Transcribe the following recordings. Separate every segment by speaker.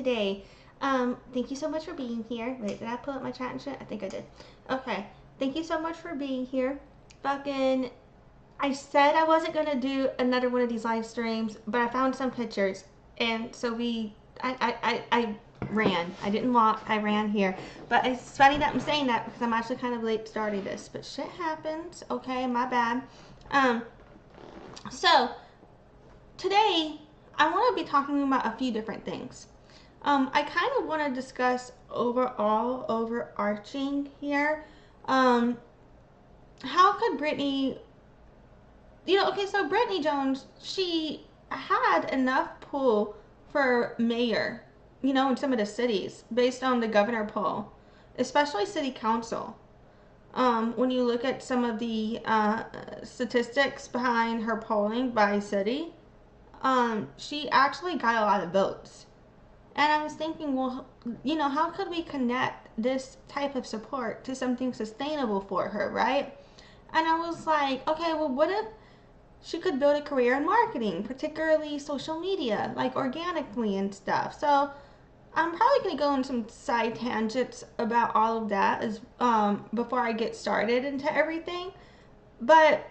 Speaker 1: today. Thank you so much for being here. Wait, did I pull up my chat and shit? I think I did. Okay. Thank you so much for being here. Fucking, I said I wasn't gonna do another one of these live streams, but I found some pictures, and so I ran. I didn't walk. I ran here. But it's funny that I'm saying that because I'm actually kind of late starting this. But shit happens. Okay, my bad. So today I want to be talking about a few different things. I kind of want to discuss overarching here. How could Brittany, okay, so Brittany Jones, she had enough pull for mayor, in some of the cities based on the governor poll, especially city council. When you look at some of the statistics behind her polling by city, she actually got a lot of votes. And I was thinking, well, how could we connect this type of support to something sustainable for her, right? And I was like, okay, well, what if she could build a career in marketing, particularly social media, like organically and stuff? So I'm probably going to go on some side tangents about all of that as before I get started into everything. But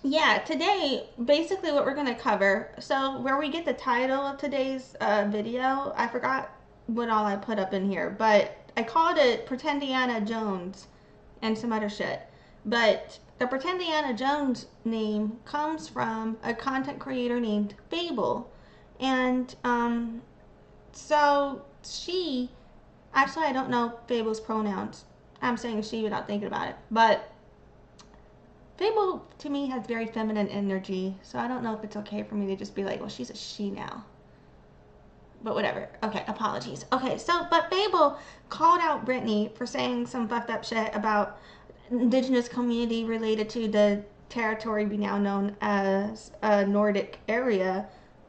Speaker 1: yeah, today, basically what we're going to cover, so where we get the title of today's video, I forgot what all I put up in here, but I called it Pretendiana Jones and some other shit. But the Pretendiana Jones name comes from a content creator named Fabel. And so she, actually I don't know Fabel's pronouns. I'm saying she without thinking about it. But Fabel, to me, has very feminine energy, so I don't know if it's okay for me to just be like, well, she's a she now. But whatever. Okay, apologies. Okay, so, but Fabel called out Brittany for saying some fucked up shit about indigenous community related to the territory we now known as a Nordic area,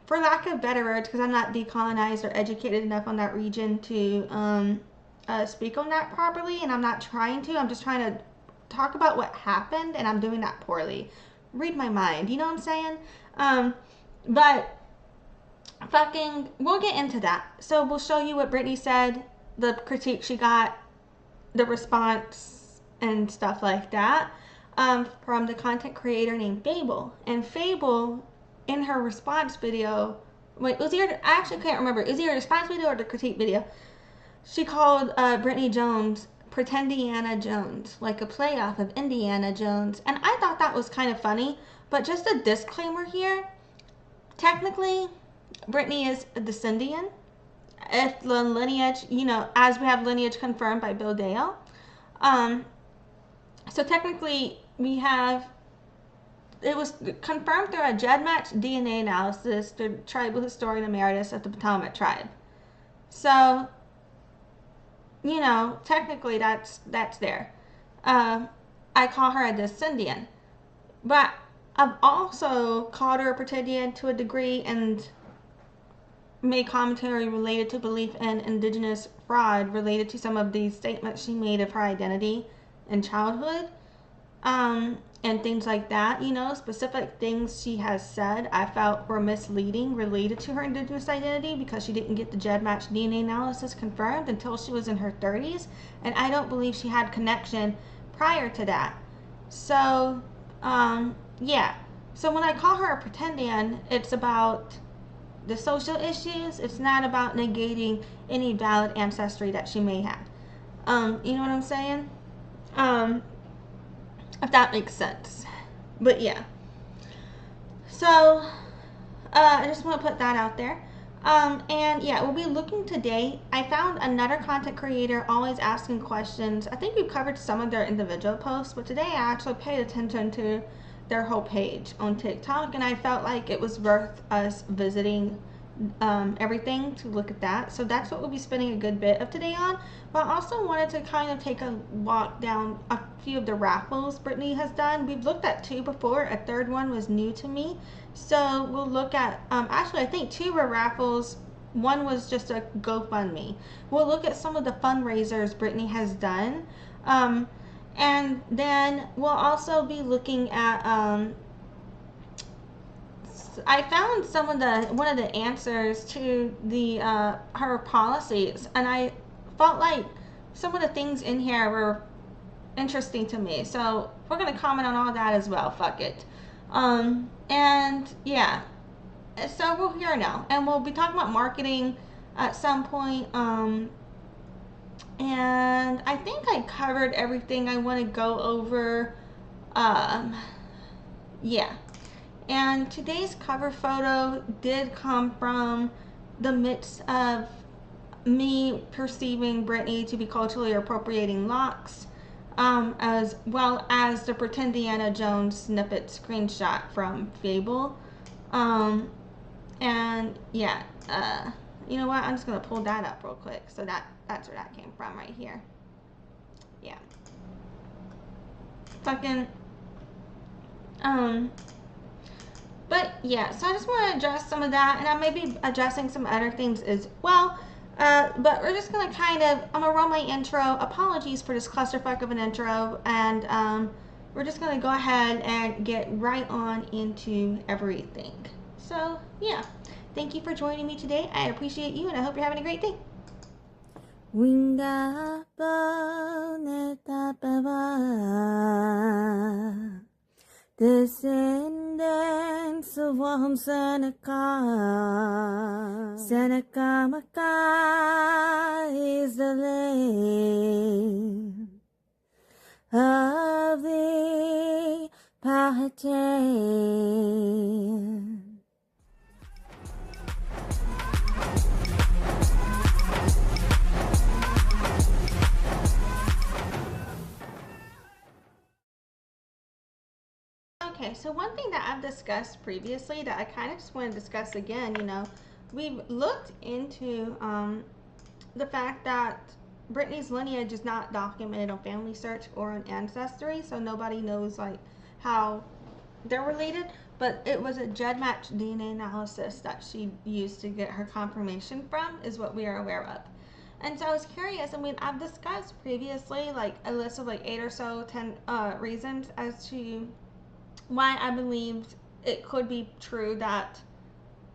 Speaker 1: for lack of better words, because I'm not decolonized or educated enough on that region to speak on that properly, and I'm not trying to. I'm just trying to talk about what happened, and I'm doing that poorly. Read my mind, you know what I'm saying? But fucking, we'll get into that. So we'll show you what Brittany said, the critique she got, the response, and stuff like that, from the content creator named Fabel. And Fabel, in her response video, wait, it was either, I actually can't remember, it was either a response video or the critique video, she called Brittany Jones Pretendiana Jones, like a playoff of Indiana Jones. And I thought that was kind of funny, but just a disclaimer here, technically Brittany is a descendant, if the lineage, as we have lineage confirmed by Bill Dale. So technically we have, it was confirmed through a GedMatch DNA analysis through tribal historian emeritus of the Potomac tribe. So technically that's there. I call her a descendant, but I've also called her a pretendian to a degree and made commentary related to belief in indigenous fraud related to some of these statements she made of her identity in childhood, and things like that. Specific things she has said I felt were misleading related to her indigenous identity because she didn't get the GedMatch DNA analysis confirmed until she was in her 30s, and I don't believe she had connection prior to that. So yeah, so when I call her a pretendian, it's about the social issues. It's not about negating any valid ancestry that she may have. You know what I'm saying? If that makes sense. But yeah, so I just want to put that out there. And yeah, we'll be looking today. I found another content creator always asking questions. I think we've covered some of their individual posts, but today I actually paid attention to their whole page on TikTok, and I felt like it was worth us visiting everything to look at that. So that's what we'll be spending a good bit of today on. But I also wanted to kind of take a walk down a few of the raffles Brittany has done. We've looked at 2 before. A third one was new to me. So we'll look at, actually I think 2 were raffles. One was just a GoFundMe. We'll look at some of the fundraisers Brittany has done. And then we'll also be looking at I found one of the answers to the her policies, and I felt like some of the things in here were interesting to me. So we're gonna comment on all that as well. Fuck it. And yeah, so we're here now, and we'll be talking about marketing at some point. And I think I covered everything I want to go over. Yeah. And today's cover photo did come from the midst of me perceiving Brittany to be culturally appropriating locks, as well as the Pretendiana Jones snippet screenshot from Fabel. And yeah, you know what? I'm just gonna pull that up real quick. So that's where that came from right here. Yeah. Fucking. But yeah, so I just want to address some of that, and I may be addressing some other things as well. But we're just gonna kind of, I'm gonna roll my intro. Apologies for this clusterfuck of an intro, and we're just gonna go ahead and get right on into everything. So yeah, thank you for joining me today. I appreciate you, and I hope you're having a great day.
Speaker 2: Winda descendants of one Seneca. Seneca Maca is the land of the Powhatan.
Speaker 1: Okay, so one thing that I've discussed previously that I kind of just want to discuss again, you know, we've looked into the fact that Brittany's lineage is not documented on Family Search or on Ancestry, so nobody knows like how they're related, but it was a GedMatch DNA analysis that she used to get her confirmation from, is what we are aware of. And so I was curious. I mean, I've discussed previously like a list of like 8 or so 10 reasons as to why I believed it could be true that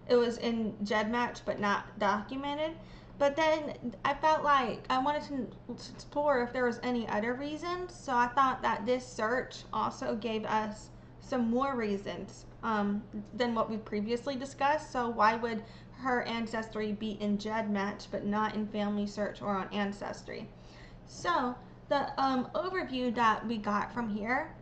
Speaker 1: it was in GedMatch but not documented. But then I felt like I wanted to explore if there was any other reasons. So I thought that this search also gave us some more reasons than what we previously discussed. So why would her ancestry be in GedMatch but not in Family Search or on Ancestry? So the overview that we got from here,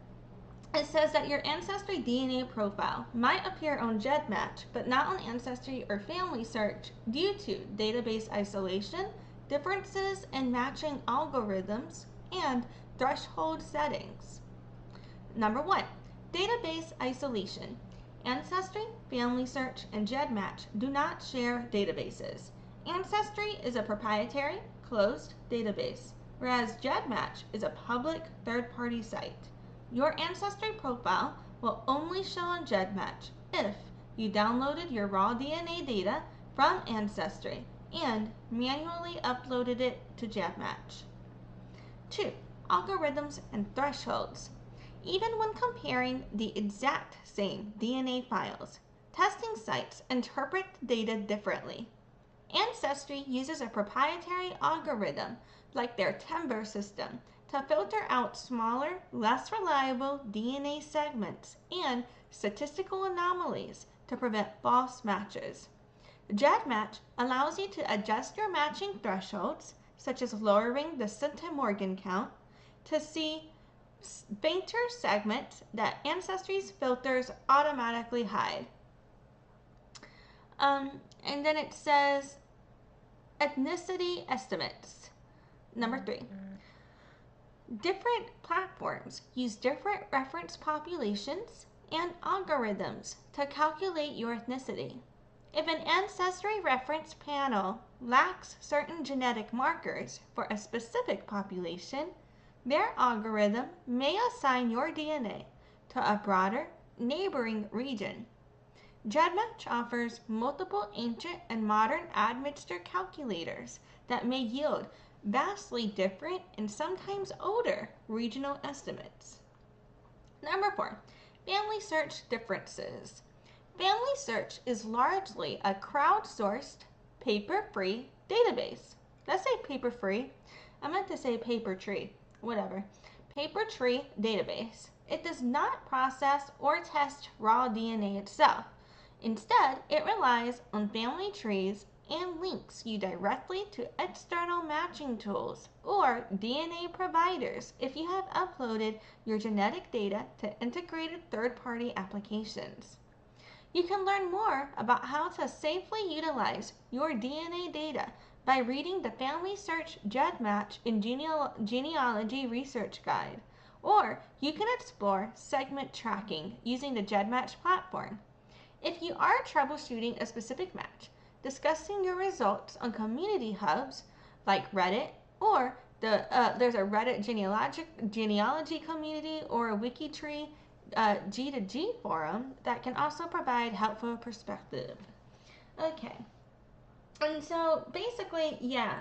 Speaker 1: it says that your Ancestry DNA profile might appear on GedMatch, but not on Ancestry or Family Search due to database isolation, differences in matching algorithms, and threshold settings. Number 1, database isolation. Ancestry, Family Search, and GedMatch do not share databases. Ancestry is a proprietary, closed database, whereas GedMatch is a public third-party site. Your Ancestry profile will only show on GedMatch if you downloaded your raw DNA data from Ancestry and manually uploaded it to GedMatch. 2. Algorithms and thresholds. Even when comparing the exact same DNA files, testing sites interpret data differently. Ancestry uses a proprietary algorithm, like their Timber system, to filter out smaller, less reliable DNA segments and statistical anomalies to prevent false matches. GedMatch allows you to adjust your matching thresholds, such as lowering the centimorgan count, to see fainter segments that Ancestry's filters automatically hide. And then it says ethnicity estimates. Number 3. Different platforms use different reference populations and algorithms to calculate your ethnicity. If an Ancestry reference panel lacks certain genetic markers for a specific population, their algorithm may assign your DNA to a broader, neighboring region. GedMatch offers multiple ancient and modern admixture calculators that may yield vastly different and sometimes older regional estimates. Number 4, Family Search differences. Family Search is largely a crowdsourced, paper-free database. Let's say paper-free. I meant to say paper tree. Whatever. Paper tree database. It does not process or test raw DNA itself. Instead, it relies on family trees and links you directly to external matching tools or DNA providers if you have uploaded your genetic data to integrated third-party applications. You can learn more about how to safely utilize your DNA data by reading the Family Search GedMatch Genealogy Research Guide, or you can explore segment tracking using the GedMatch platform. If you are troubleshooting a specific match, discussing your results on community hubs like Reddit, or there's a Reddit genealogy community or a Wikitree G2G forum that can also provide helpful perspective. Okay. And so basically, yeah,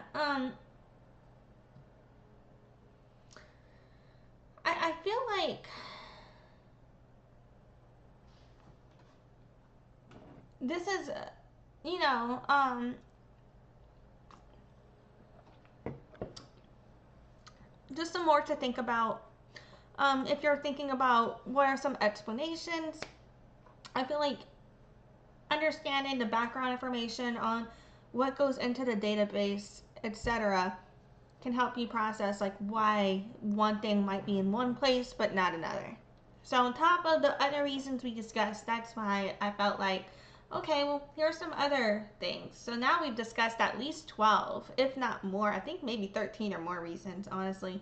Speaker 1: I feel like this is, you know, just some more to think about. If you're thinking about what are some explanations, I feel like understanding the background information on what goes into the database, etc., can help you process like why one thing might be in one place but not another. So on top of the other reasons we discussed, that's why I felt like, okay, well, here are some other things. So now we've discussed at least 12, if not more. I think maybe 13 or more reasons, honestly,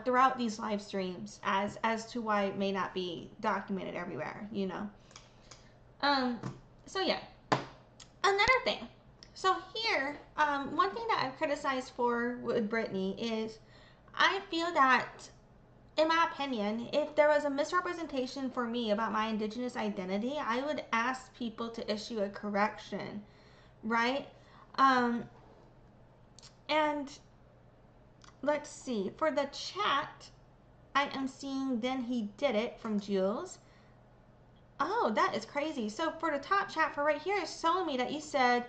Speaker 1: throughout these live streams as to why it may not be documented everywhere, you know. So yeah, another thing. So here, one thing that I've criticized for with Brittany is I feel that, in my opinion, if there was a misrepresentation for me about my Indigenous identity, I would ask people to issue a correction, right? And let's see, for the chat, I am seeing "then he did it" from Jules. Oh, that is crazy. So for the top chat for right here, it's showing me that you said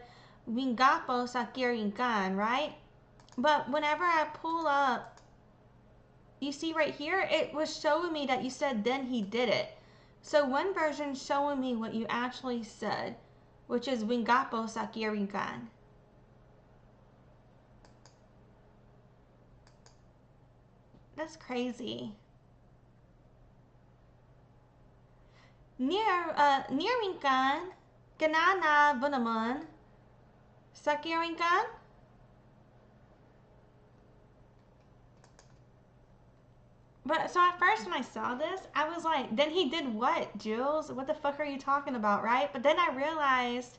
Speaker 1: Wingapo Sakiringan, right? But whenever I pull up, you see right here, it was showing me that you said "then he did it." So one version showing me what you actually said, which is Wingapo Sakiringan. That's crazy. Nirminkan, Ganana Bunaman, Sakirinkan. But so at first when I saw this, I was like, then he did what, Jules? What the fuck are you talking about, right? But then I realized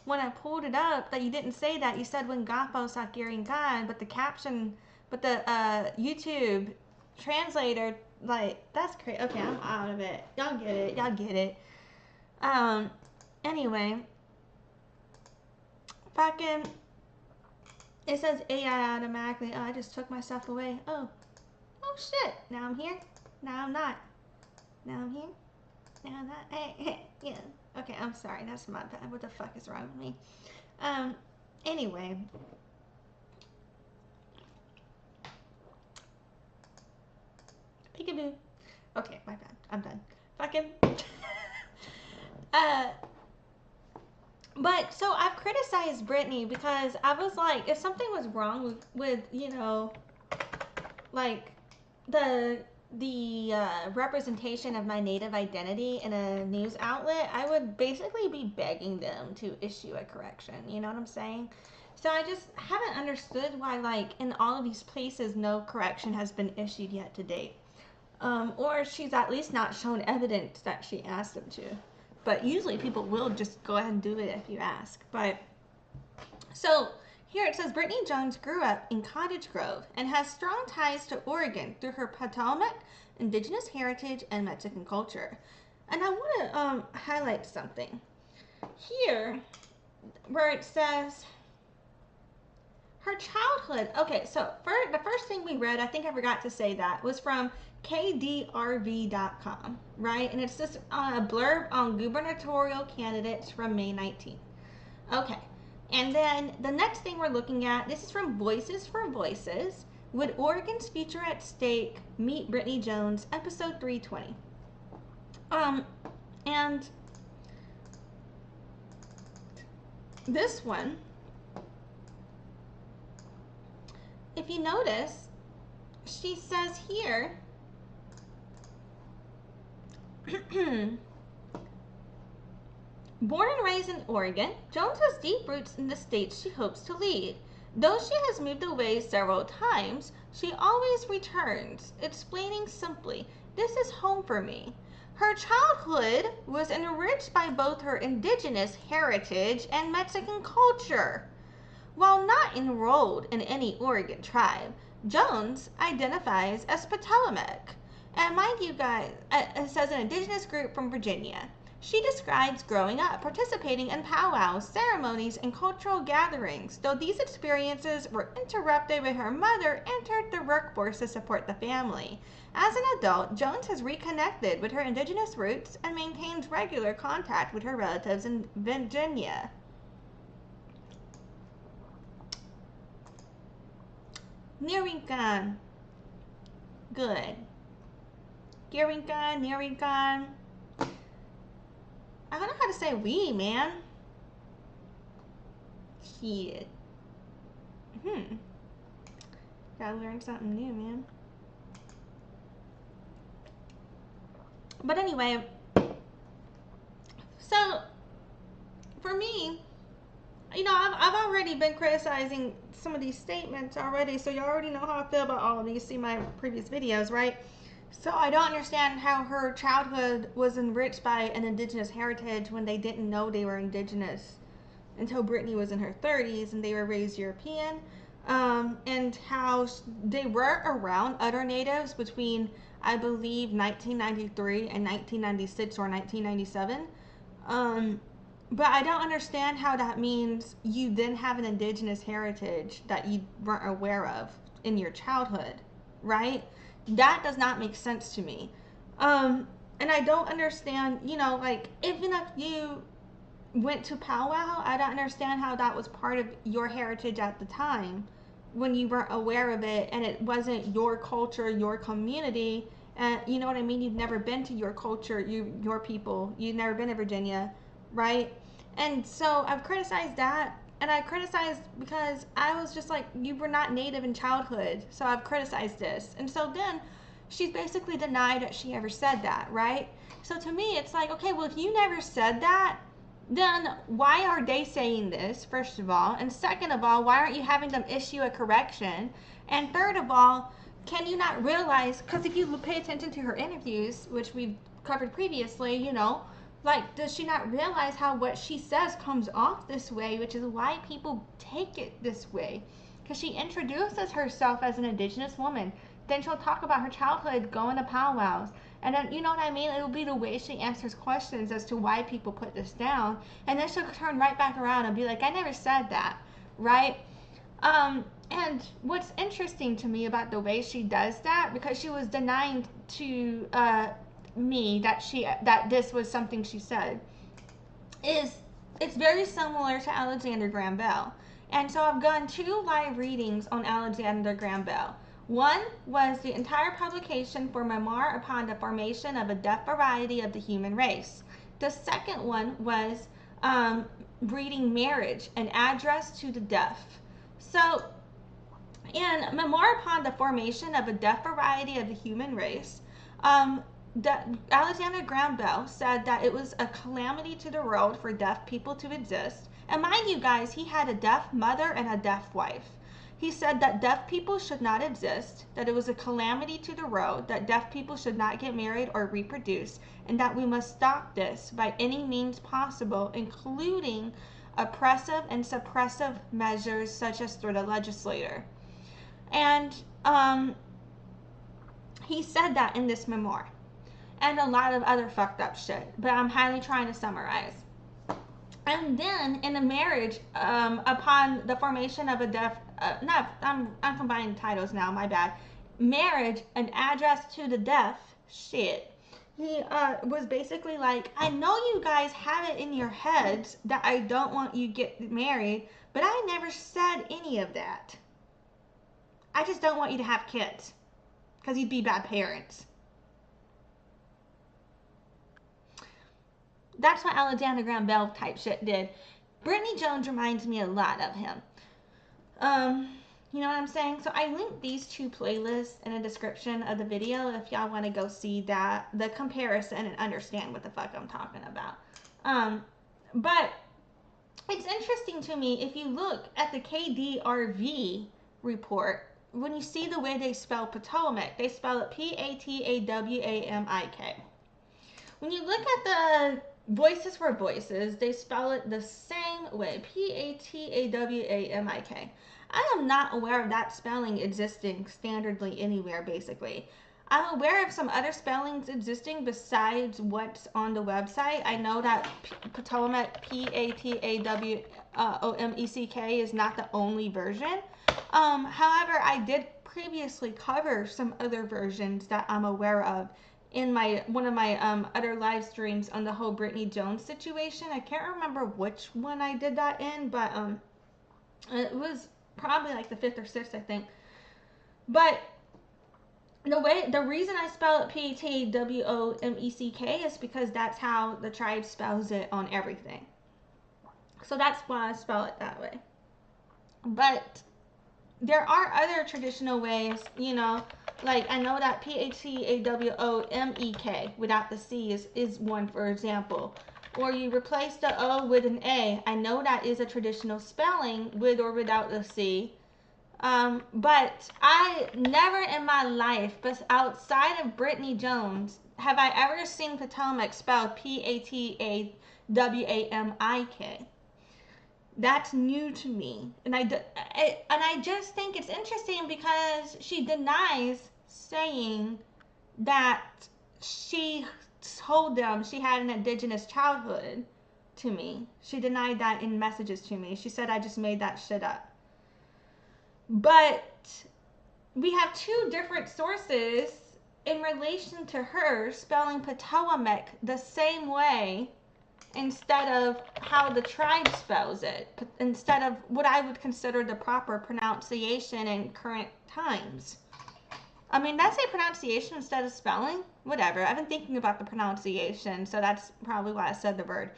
Speaker 1: when I pulled it up that you didn't say that. You said Wingapo Sakirinkan, but the caption, but the YouTube translator, like, that's crazy. Okay, I'm out of it. Y'all get it. Y'all get it. Anyway, fucking, it says AI automatically. Oh, I just took myself away. Oh shit. Now I'm here. Now I'm not. Now I'm here. Now I'm not. Hey, yeah. Okay, I'm sorry. That's my bad. What the fuck is wrong with me? Anyway. Peekaboo. Okay, my bad. I'm done. Fucking. But so I've criticized Brittany because I was like, if something was wrong with you know, like the representation of my native identity in a news outlet, I would basically be begging them to issue a correction. You know what I'm saying? So I just haven't understood why, like, in all of these places, no correction has been issued yet to date. Or she's at least not shown evidence that she asked them to. But usually people will just go ahead and do it if you ask. But so here it says Brittany Jones grew up in Cottage Grove and has strong ties to Oregon through her Potomac, Indigenous heritage, and Mexican culture. And I want to highlight something here where it says her her childhood. Okay, so the first thing we read, I think I forgot to say that, was from KDRV.com, right? And it's just a blurb on gubernatorial candidates from May 19th. Okay, and then the next thing we're looking at, this is from Voices for Voices. Would Oregon's future at stake? Meet Brittany Jones, episode 320. And this one, if you notice, she says here, born and raised in Oregon, Jones has deep roots in the state she hopes to lead. Though she has moved away several times, she always returns, explaining simply, "This is home for me." Her childhood was enriched by both her indigenous heritage and Mexican culture. While not enrolled in any Oregon tribe, Jones identifies as Ptolemaic. And mind you guys, it says an indigenous group from Virginia. She describes growing up, participating in powwows, ceremonies, and cultural gatherings, though these experiences were interrupted when her mother entered the workforce to support the family. As an adult, Jones has reconnected with her indigenous roots and maintains regular contact with her relatives in Virginia. Nirikan. Good. Nirikan, Nirikan. I don't know how to say we, man. Shit. Gotta learn something new, man. But anyway, so for me, you know, I've already been criticizing some of these statements already, so you already know how I feel about all of these. See my previous videos, right? So I don't understand how her childhood was enriched by an indigenous heritage when they didn't know they were indigenous until Brittany was in her 30s and they were raised European, and how they were around other natives between, I believe, 1993 and 1996 or 1997. But I don't understand how that means you then have an indigenous heritage that you weren't aware of in your childhood, right? That does not make sense to me. And I don't understand, you know, like, even if you went to powwow, I don't understand how that was part of your heritage at the time when you weren't aware of it and it wasn't your culture, your community. And you know what I mean? You've never been to your culture, your people. You've never been to Virginia, right? And so I've criticized that. And I criticized because I was just like, you were not native in childhood. So I've criticized this. And so then she's basically denied that she ever said that, right? So to me, it's like, okay, well, if you never said that, then why are they saying this, first of all? And second of all, why aren't you having them issue a correction? And third of all, can you not realize, because if you pay attention to her interviews, which we've covered previously, you know, like, does she not realize how what she says comes off this way, which is why people take it this way? Because she introduces herself as an indigenous woman. Then she'll talk about her childhood going to powwows. And then, you know what I mean? It'll be the way she answers questions as to why people put this down. And then she'll turn right back around and be like, I never said that, right? And what's interesting to me about the way she does that, because she was denying to me that this was something she said, is it's very similar to Alexander Graham Bell. And so I've done 2 live readings on Alexander Graham Bell. One was the entire publication for Memoir upon the Formation of a Deaf Variety of the Human Race. The second one was reading Marriage, an Address to the Deaf. So in Memoir upon the Formation of a Deaf Variety of the Human Race, Alexander Graham Bell said that it was a calamity to the world for deaf people to exist. And mind you guys, he had a deaf mother and a deaf wife. He said that deaf people should not exist, that it was a calamity to the world, that deaf people should not get married or reproduce, and that we must stop this by any means possible, including oppressive and suppressive measures such as through the legislature. And he said that in this memoir. And a lot of other fucked up shit, but I'm highly trying to summarize. And then in a marriage, upon the formation of a I'm combining titles now, my bad. Marriage, an address to the death, shit. He was basically like, I know you guys have it in your heads that I don't want you get married, but I never said any of that. I just don't want you to have kids, because you'd be bad parents. That's what Alexander Graham Bell type shit did. Brittany Jones reminds me a lot of him. You know what I'm saying? So I linked these two playlists in the description of the video if y'all want to go see that, the comparison, and understand what the fuck I'm talking about. But it's interesting to me, if you look at the KDRV report, when you see the way they spell Potomac, they spell it P-A-T-A-W-A-M-I-K. When you look at the Voices for Voices, they spell it the same way, P-A-T-A-W-A-M-I-K. I am not aware of that spelling existing standardly anywhere, basically. I'm aware of some other spellings existing besides what's on the website. I know that Potomac, P-A-T-A-W-O-M-E-C-K, is not the only version. However, I did previously cover some other versions that I'm aware of in one of my other live streams on the whole Brittany Jones situation. I can't remember which one I did that in, but it was probably like the 5th or 6th, I think. But the reason I spell it P-T-W-O-M-E-C-K is because that's how the tribe spells it on everything. So that's why I spell it that way. But there are other traditional ways, you know, like I know that P-A-T-A-W-O-M-E-K without the C is one, for example. Or you replace the O with an A. I know that is a traditional spelling, with or without the C. But I never in my life, but outside of Brittany Jones, have I ever seen Potomac spelled P-A-T-A-W-A-M-I-K. That's new to me. And I just think it's interesting because she denies saying that she told them she had an indigenous childhood to me. She denied that in messages to me. She said I just made that shit up. But we have two different sources in relation to her spelling Potomac the same way instead of how the tribe spells it, instead of what I would consider the proper pronunciation in current times. I mean, that's a pronunciation instead of spelling. Whatever. I've been thinking about the pronunciation, so that's probably why I said the word.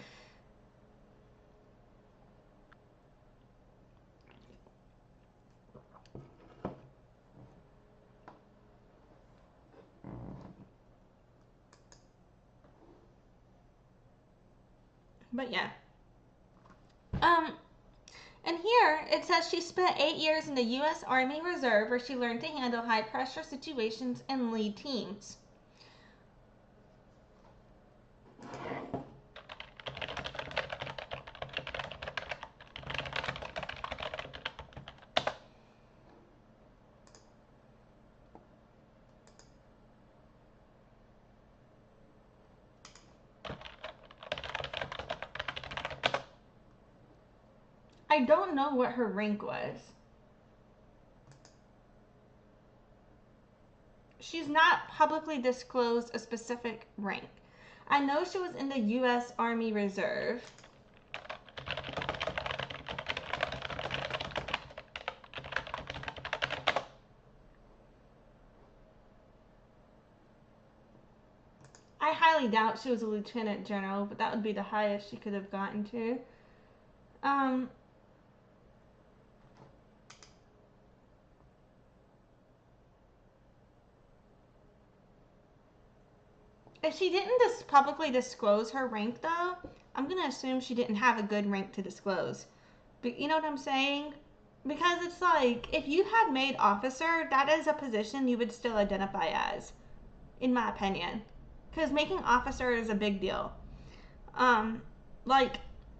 Speaker 1: But yeah. And here it says she spent 8 years in the U.S. Army Reserve, where she learned to handle high-pressure situations and lead teams. I don't know what her rank was. She's not publicly disclosed a specific rank. I know she was in the U.S. Army Reserve. I highly doubt she was a lieutenant general, but that would be the highest she could have gotten to. If she didn't publicly disclose her rank, though, I'm going to assume she didn't have a good rank to disclose. But you know what I'm saying? Because it's like, if you had made officer, that is a position you would still identify as, in my opinion. Because making officer is a big deal. Like,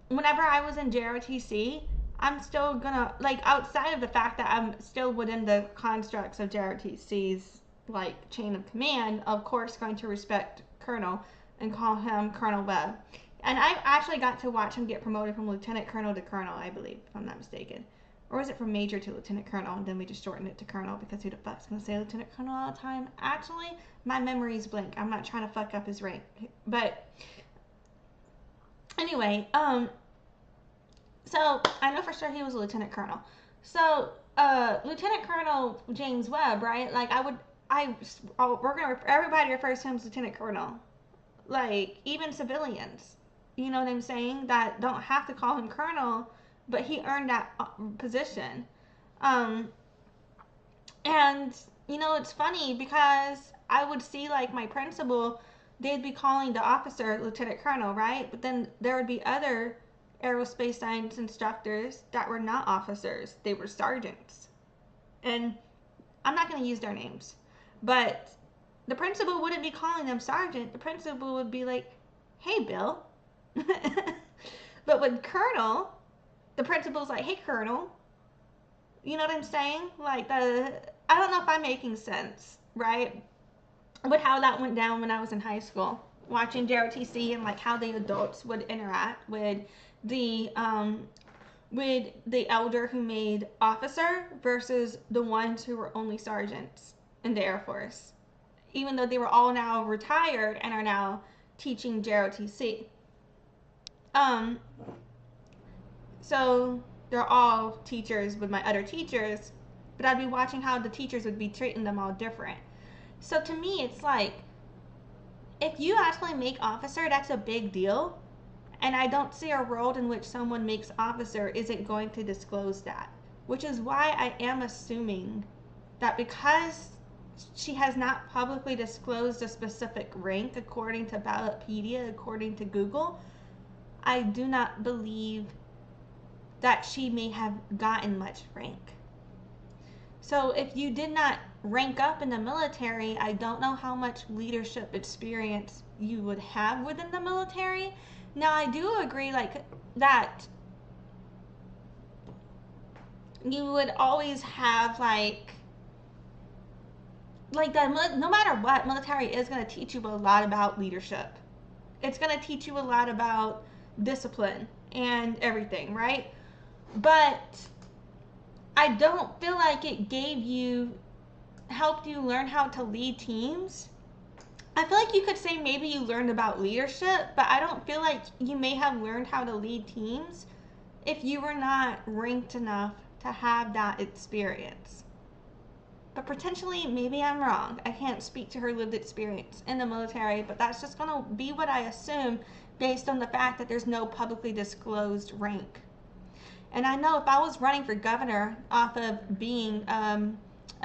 Speaker 1: whenever I was in JROTC, I'm still gonna, like, outside of the fact that I'm still within the constructs of JROTC's, like, chain of command, of course going to respect Colonel and call him Colonel Webb. And I actually got to watch him get promoted from lieutenant colonel to colonel, I believe, if I'm not mistaken. Or was it from major to lieutenant colonel, and then we just shortened it to colonel because who the fuck's gonna say lieutenant colonel all the time? Actually, my memory's blank. I'm not trying to fuck up his rank. But anyway, so I know for sure he was a lieutenant colonel. So Lieutenant Colonel James Webb, right? Like everybody refers to him as Lieutenant Colonel. Like even civilians, you know what I'm saying? That don't have to call him Colonel, but he earned that position. And you know it's funny because I would see like my principal, they'd be calling the officer Lieutenant Colonel, right? But then there would be other aerospace science instructors that were not officers, they were sergeants. And I'm not going to use their names, but the principal wouldn't be calling them sergeant. The principal would be like, hey, Bill. But with colonel, the principal's like, hey, colonel. You know what I'm saying? Like, I don't know if I'm making sense, right? With how that went down when I was in high school, watching JROTC and like how the adults would interact with the elder who made officer versus the ones who were only sergeants in the Air Force, even though they were all now retired and are now teaching JROTC. So they're all teachers with my other teachers, but I'd be watching how the teachers would be treating them all different. So to me, it's like, if you actually make officer, that's a big deal. And I don't see a world in which someone makes officer isn't going to disclose that. Which is why I am assuming that because she has not publicly disclosed a specific rank according to Ballotpedia, according to Google, I do not believe that she may have gotten much rank. So if you did not rank up in the military, I don't know how much leadership experience you would have within the military. Now I do agree like that you would always have like that, no matter what, military is going to teach you a lot about leadership. It's going to teach you a lot about discipline and everything, right? But I don't feel like it helped you learn how to lead teams. I feel like you could say maybe you learned about leadership, but I don't feel like you may have learned how to lead teams if you were not ranked enough to have that experience. But potentially, maybe I'm wrong. I can't speak to her lived experience in the military, but that's just going to be what I assume based on the fact that there's no publicly disclosed rank. And I know if I was running for governor off of being a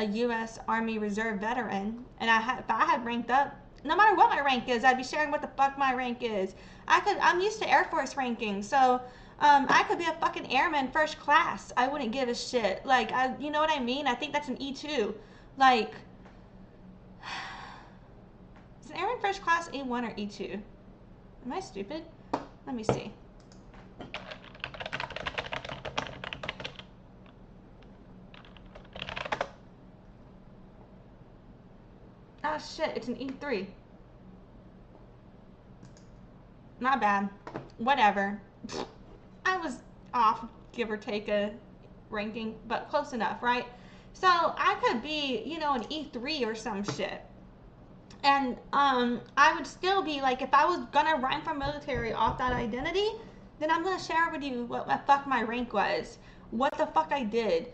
Speaker 1: U.S. Army Reserve veteran, and if I had ranked up, no matter what my rank is, I'd be sharing what the fuck my rank is. I'm used to Air Force ranking, so I could be a fucking airman first class. I wouldn't give a shit. Like, you know what I mean? I think that's an E2. Like, is an airman first class A1 or E2? Am I stupid? Let me see. Oh shit, it's an E3. My bad. Whatever. I was off, give or take a ranking, but close enough, right? So I could be, an E3 or some shit. And I would still be like, if I was gonna run for military off that identity, then I'm gonna share with you what the fuck my rank was, what the fuck I did,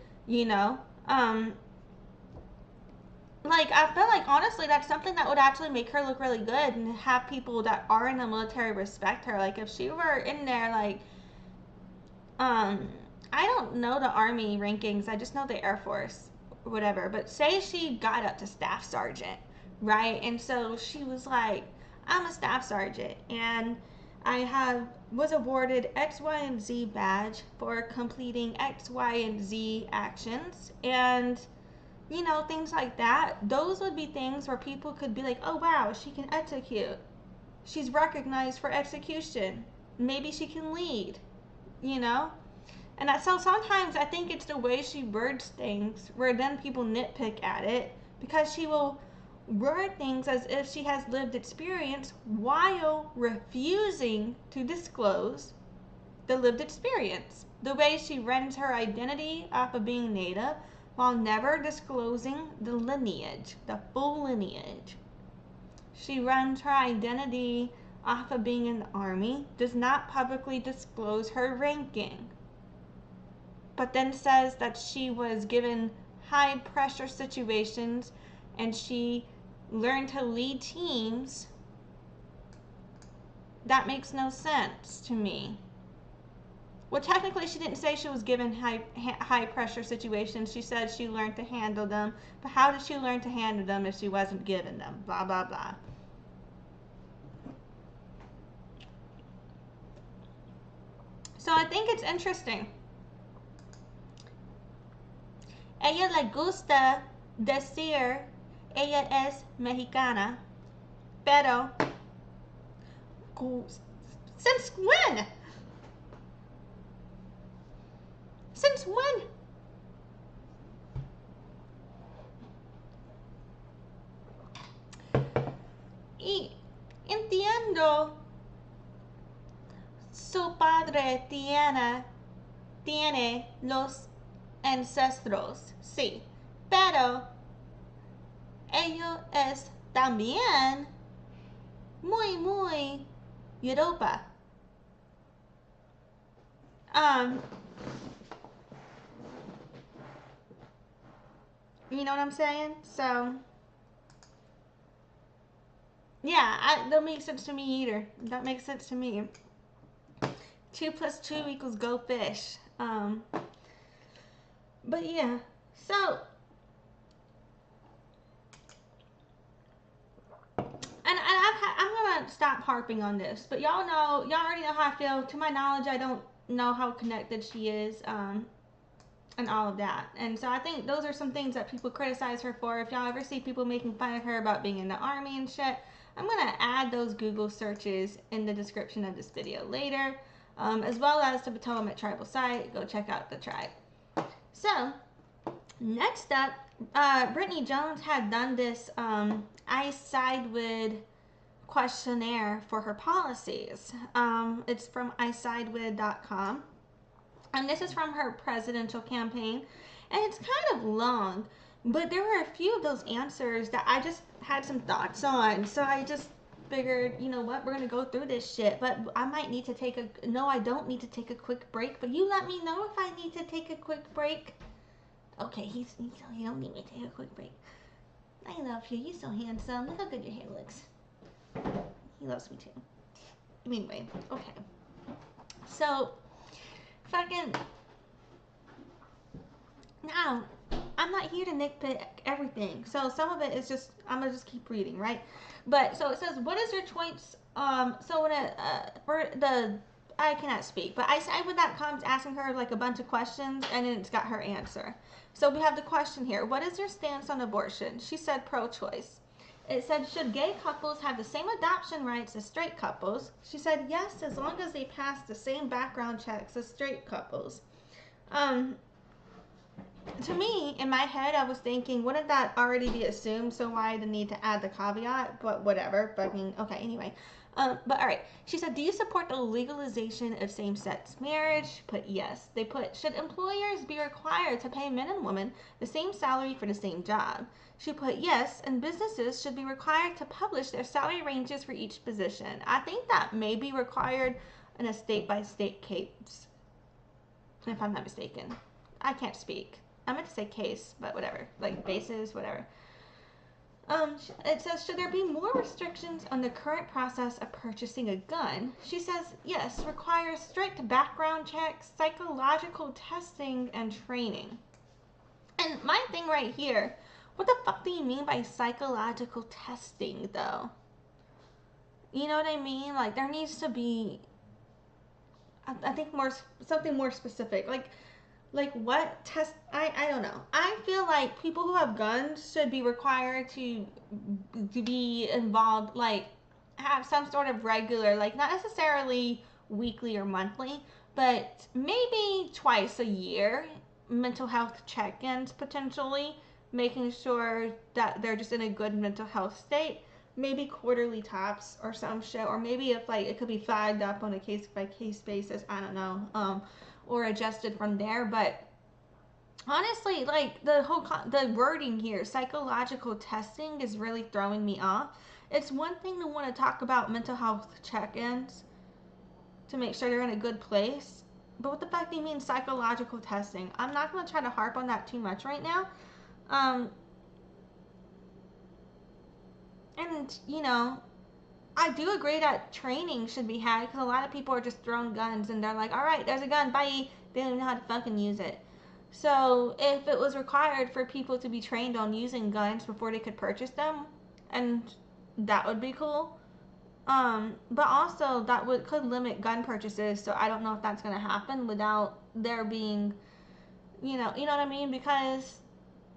Speaker 1: like, I feel like, honestly, that's something that would actually make her look really good and have people that are in the military respect her. Like, if she were in there, like, I don't know the Army rankings. I just know the Air Force, whatever. But say she got up to Staff Sergeant, right? And so she was like, I'm a Staff Sergeant, and I was awarded X, Y, and Z badge for completing X, Y, and Z actions, and things like that. Those would be things where people could be like, oh wow, she can execute. She's recognized for execution. Maybe she can lead, And so sometimes I think it's the way she words things where then people nitpick at it because she will word things as if she has lived experience while refusing to disclose the lived experience. The way she runs her identity off of being Native while never disclosing the lineage, the full lineage. She runs her identity off of being in the Army, does not publicly disclose her ranking, but then says that she was given high pressure situations and she learned to lead teams. That makes no sense to me. Well, technically, she didn't say she was given high pressure situations. She said she learned to handle them. But how did she learn to handle them if she wasn't given them? Blah, blah, blah. So I think it's interesting. Ella le gusta decir ella es mexicana, pero since when? Since when? Y entiendo su padre tiene los ancestros, sí, pero ello es también muy Europa. You know what I'm saying? So, yeah, that don't make sense to me either. That makes sense to me. 2 + 2 = go fish. But yeah, so, and I'm gonna stop harping on this, but y'all already know how I feel. To my knowledge, I don't know how connected she is, and all of that. And so I think those are some things that people criticize her for. If y'all ever see people making fun of her about being in the Army and shit, I'm gonna add those Google searches in the description of this video later, as well as the Potomac tribal site. Go check out the tribe. So, next up, Brittany Jones had done this I side with questionnaire for her policies. It's from isidewith.com. And this is from her presidential campaign. And it's kind of long, but there were a few of those answers that I just had some thoughts on. So I just figured, you know what, we're going to go through this shit. But I might need to take no, I don't need to take a quick break. But you let me know if I need to take a quick break. Okay, you don't need me to take a quick break. I love you. You're so handsome. Look how good your hair looks. He loves me too. Anyway, okay. So, fucking, now, I'm not here to nitpick everything. So some of it is just, I'm gonna just keep reading, right? But, so it says, what is your choice, so when I cannot speak, but isidewith.com's asking her like a bunch of questions, and then it's got her answer. So we have the question here, what is your stance on abortion? She said pro-choice. It said, should gay couples have the same adoption rights as straight couples? She said, yes, as long as they pass the same background checks as straight couples. To me, in my head, I was thinking, wouldn't that already be assumed? So why the need to add the caveat? But whatever. Fucking, okay, anyway. But all right. She said, do you support the legalization of same-sex marriage? Put yes. They put, should employers be required to pay men and women the same salary for the same job? She put yes, and businesses should be required to publish their salary ranges for each position. I think that may be required in a state-by-state case, if I'm not mistaken. I can't speak. I meant to say case, but whatever. Like basis, whatever. It says, should there be more restrictions on the current process of purchasing a gun? She says, yes, requires strict background checks, psychological testing, and training. And my thing right here, what the fuck do you mean by psychological testing, though? You know what I mean? Like, there needs to be, I think, something more specific. Like what test? I don't know. I feel like people who have guns should be required to be involved, like have some sort of regular, like not necessarily weekly or monthly, but maybe twice a year mental health check-ins potentially, making sure that they're just in a good mental health state. Maybe quarterly tops or some shit, or maybe if like it could be flagged up on a case by case basis, I don't know, or adjusted from there. But honestly, like the wording here, psychological testing, is really throwing me off. It's one thing to want to talk about mental health check-ins to make sure they're in a good place, but what the fuck do you mean psychological testing? I'm not going to try to harp on that too much right now. And you know, I do agree that training should be had, because a lot of people are just throwing guns and they're like, all right, there's a gun, bye. They don't even know how to fucking use it. So if it was required for people to be trained on using guns before they could purchase them, and that would be cool. But also that could limit gun purchases. So I don't know if that's going to happen without there being, you know what I mean? Because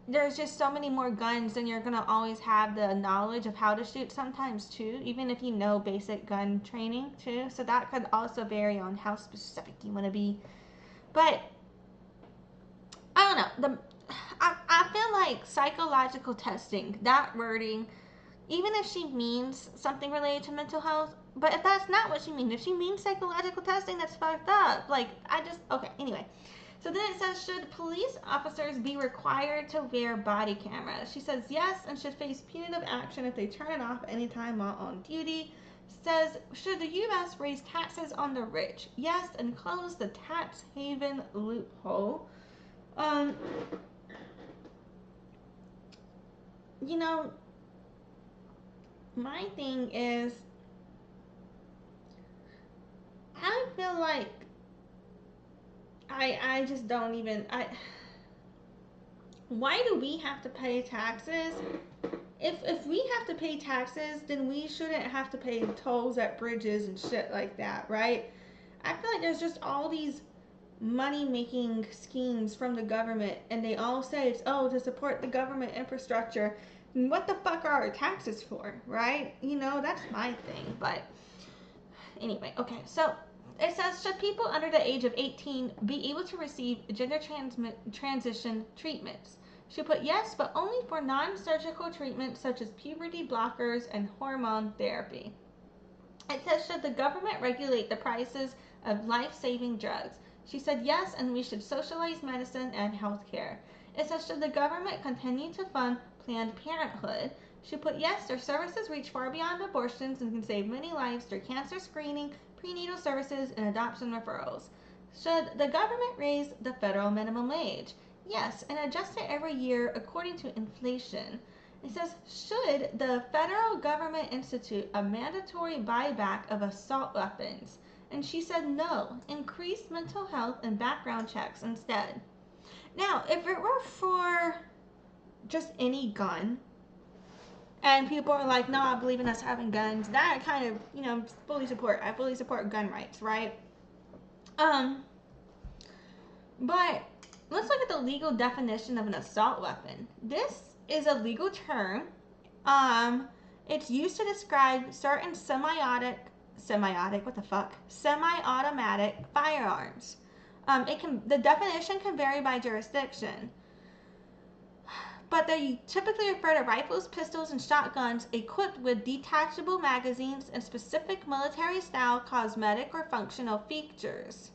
Speaker 1: there's just so many more guns, and you're going to always have the knowledge of how to shoot sometimes too, even if you know basic gun training too. So that could also vary on how specific you want to be. But I don't know. I feel like psychological testing, that wording, even if she means something related to mental health, but if that's not what she means, if she means psychological testing, that's fucked up. Like, okay, anyway. So then it says, should police officers be required to wear body cameras? She says yes, and should face punitive action if they turn it off anytime while on duty. Says, should the U.S. raise taxes on the rich? Yes, and close the tax haven loophole. You know, my thing is, I feel like I just don't even, why do we have to pay taxes? If we have to pay taxes, then we shouldn't have to pay tolls at bridges and shit like that, right? I feel like there's just all these money-making schemes from the government, and they all say it's, to support the government infrastructure. What the fuck are our taxes for, right? You know, that's my thing. But anyway, okay, so it says, should people under the age of 18 be able to receive gender transition treatments? She put yes, but only for non-surgical treatments such as puberty blockers and hormone therapy. It says, should the government regulate the prices of life-saving drugs? She said yes, and we should socialize medicine and healthcare. It says, should the government continue to fund Planned Parenthood? She put yes, their services reach far beyond abortions and can save many lives through cancer screening, prenatal services, and adoption referrals. Should the government raise the federal minimum wage? Yes, and adjust it every year according to inflation. It says, should the federal government institute a mandatory buyback of assault weapons? And she said no, increase mental health and background checks instead. Now, if it were for just any gun, and people are like, no, I believe in us having guns, that I kind of, fully support. I fully support gun rights, right? But let's look at the legal definition of an assault weapon. This is a legal term. It's used to describe certain semi-automatic firearms. The definition can vary by jurisdiction, but they typically refer to rifles, pistols, and shotguns equipped with detachable magazines and specific military-style cosmetic or functional features,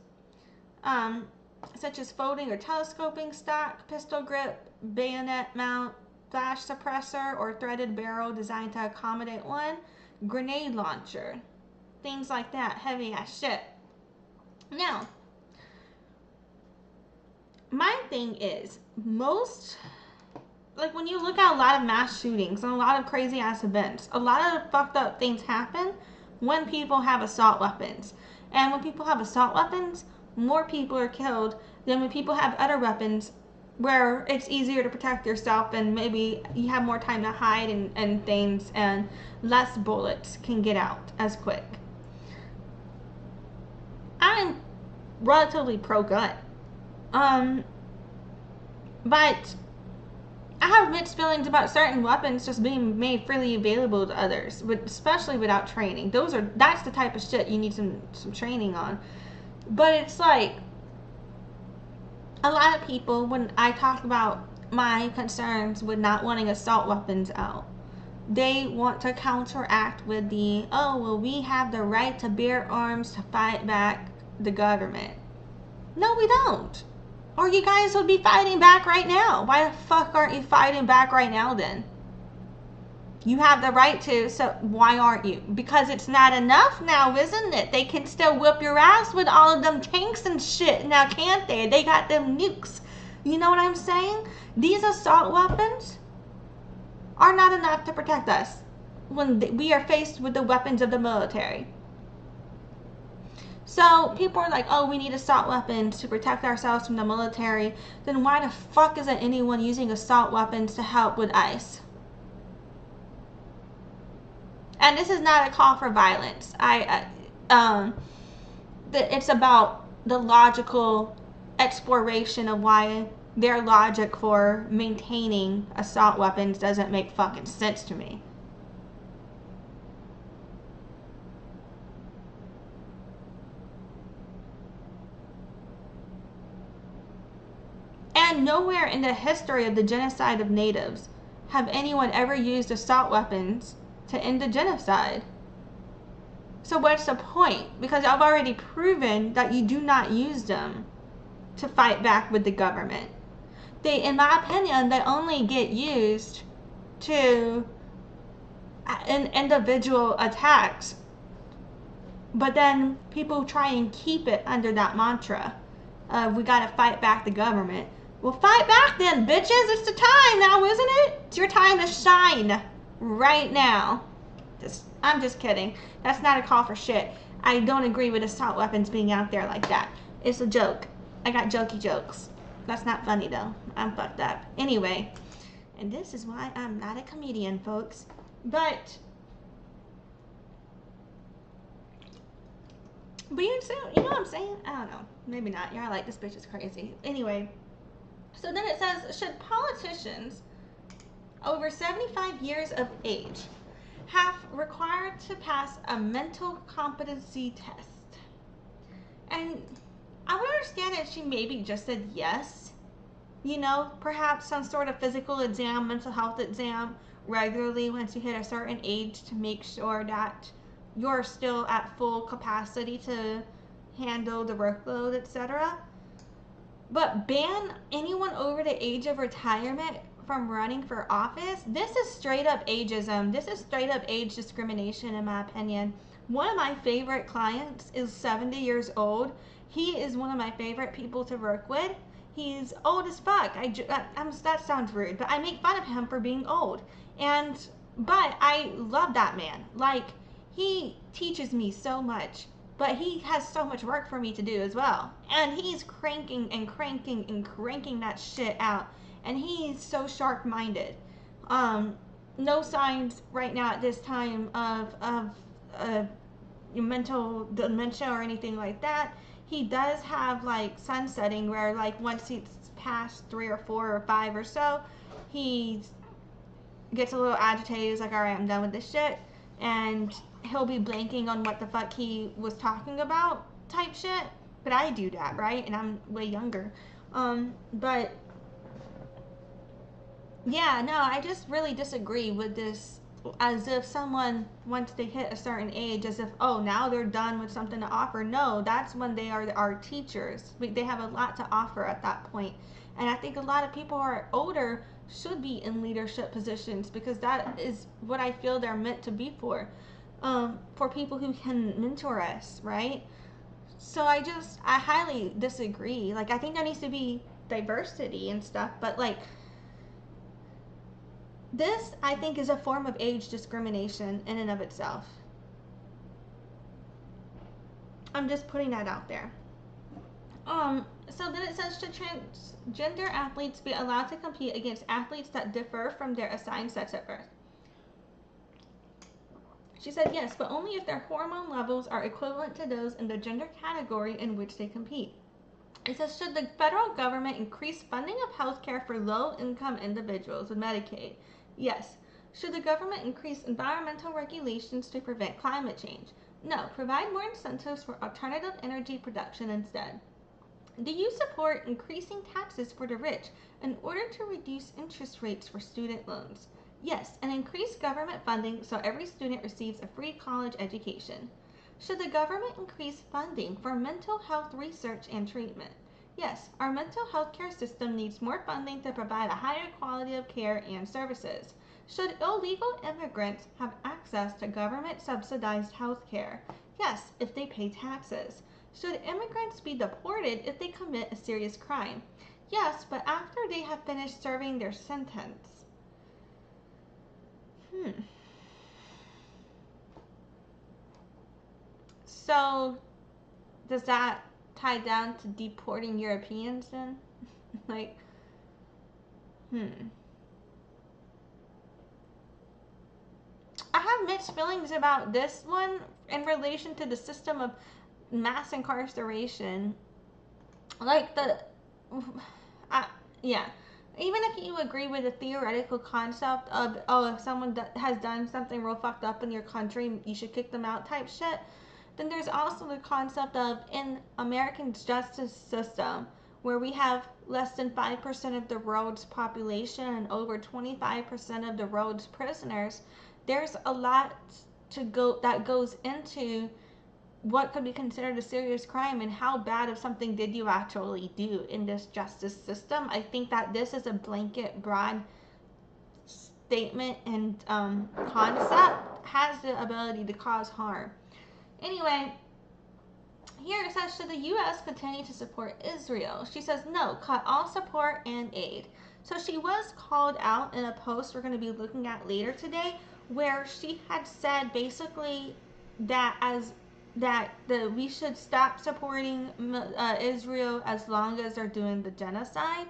Speaker 1: such as folding or telescoping stock, pistol grip, bayonet mount, flash suppressor, or threaded barrel designed to accommodate one, grenade launcher, things like that, heavy ass shit. Now, my thing is, when you look at a lot of mass shootings and a lot of crazy ass events, a lot of fucked up things happen when people have assault weapons. And when people have assault weapons, more people are killed than when people have other weapons where it's easier to protect yourself and maybe you have more time to hide and things, and less bullets can get out as quick. I'm relatively pro-gun. But I have mixed feelings about certain weapons just being made freely available to others, especially without training. That's the type of shit you need some training on. But it's like, a lot of people, when I talk about my concerns with not wanting assault weapons out. They want to counteract with the, oh, well, we have the right to bear arms to fight back the government. No, we don't. Or you guys would be fighting back right now. Why the fuck aren't you fighting back right now then? You have the right to, so why aren't you? Because it's not enough now, isn't it? They can still whip your ass with all of them tanks and shit now, can't they? They got them nukes. You know what I'm saying? These assault weapons are not enough to protect us when we are faced with the weapons of the military. So people are like, oh, we need assault weapons to protect ourselves from the military. Then why the fuck isn't anyone using assault weapons to help with ICE? And this is not a call for violence. It's about the logical exploration of why their logic for maintaining assault weapons doesn't make fucking sense to me. And nowhere in the history of the genocide of natives have anyone ever used assault weapons to end the genocide. So what's the point? Because I've already proven that you do not use them to fight back with the government. They, in my opinion, they only get used to in individual attacks. But then people try and keep it under that mantra of we gotta fight back the government. Well, fight back then, bitches. It's the time now, isn't it? It's your time to shine right now. I'm just kidding. That's not a call for shit. I don't agree with assault weapons being out there like that. It's a joke. I got jokey jokes. That's not funny though. I'm fucked up. Anyway, and this is why I'm not a comedian, folks. But you know what I'm saying? I don't know. Maybe not. You're like, this bitch is crazy. Anyway, so then it says, should politicians over 75 years of age have required to pass a mental competency test? And I would understand if she maybe just said yes. You know, perhaps some sort of physical exam, mental health exam regularly once you hit a certain age to make sure that you're still at full capacity to handle the workload, etc. But ban anyone over the age of retirement from running for office? This is straight up ageism. This is straight up age discrimination, in my opinion. One of my favorite clients is 70 years old. He is one of my favorite people to work with. He's old as fuck. That sounds rude, but I make fun of him for being old. But I love that man. Like, he teaches me so much, but he has so much work for me to do as well. And he's cranking and cranking and cranking that shit out. And he's so sharp-minded. No signs right now at this time of mental dementia or anything like that. He does have like sunsetting where like once he's past 3 or 4 or 5 or so, he gets a little agitated. He's like, all right, I'm done with this shit. And he'll be blanking on what the fuck he was talking about type shit. But I do that, right? And I'm way younger. But yeah, no, I just really disagree with this, as if someone, once they hit a certain age, as if, oh, now they're done with something to offer. No, that's when they are our teachers. They have a lot to offer at that point. And I think a lot of people who are older should be in leadership positions, because that is what I feel they're meant to be for people who can mentor us, right? So I highly disagree. Like, I think there needs to be diversity and stuff, but like, this, I think, is a form of age discrimination in and of itself. I'm just putting that out there. So then it says, should transgender athletes be allowed to compete against athletes that differ from their assigned sex at birth? She said yes, but only if their hormone levels are equivalent to those in the gender category in which they compete. It says, should the federal government increase funding of health care for low-income individuals with Medicaid? Yes. Should the government increase environmental regulations to prevent climate change? No. Provide more incentives for alternative energy production instead. Do you support increasing taxes for the rich in order to reduce interest rates for student loans? Yes, and increase government funding so every student receives a free college education. Should the government increase funding for mental health research and treatment? Yes, our mental health care system needs more funding to provide a higher quality of care and services. Should illegal immigrants have access to government subsidized health care? Yes, if they pay taxes. Should immigrants be deported if they commit a serious crime? Yes, but after they have finished serving their sentence. So, does that tie down to deporting Europeans then? Like, I have mixed feelings about this one in relation to the system of mass incarceration. Like yeah. Even if you agree with the theoretical concept of, oh, if someone has done something real fucked up in your country, you should kick them out type shit, then there's also the concept of, in American justice system, where we have less than 5% of the world's population and over 25% of the world's prisoners, there's a lot that goes into what could be considered a serious crime and how bad of something did you actually do in this justice system. I think that this is a blanket, broad statement and concept has the ability to cause harm. Anyway, here it says, should the U.S. continue to support Israel? She says, no, cut all support and aid. So she was called out in a post we're going to be looking at later today, where she had said basically that we should stop supporting Israel as long as they're doing the genocide.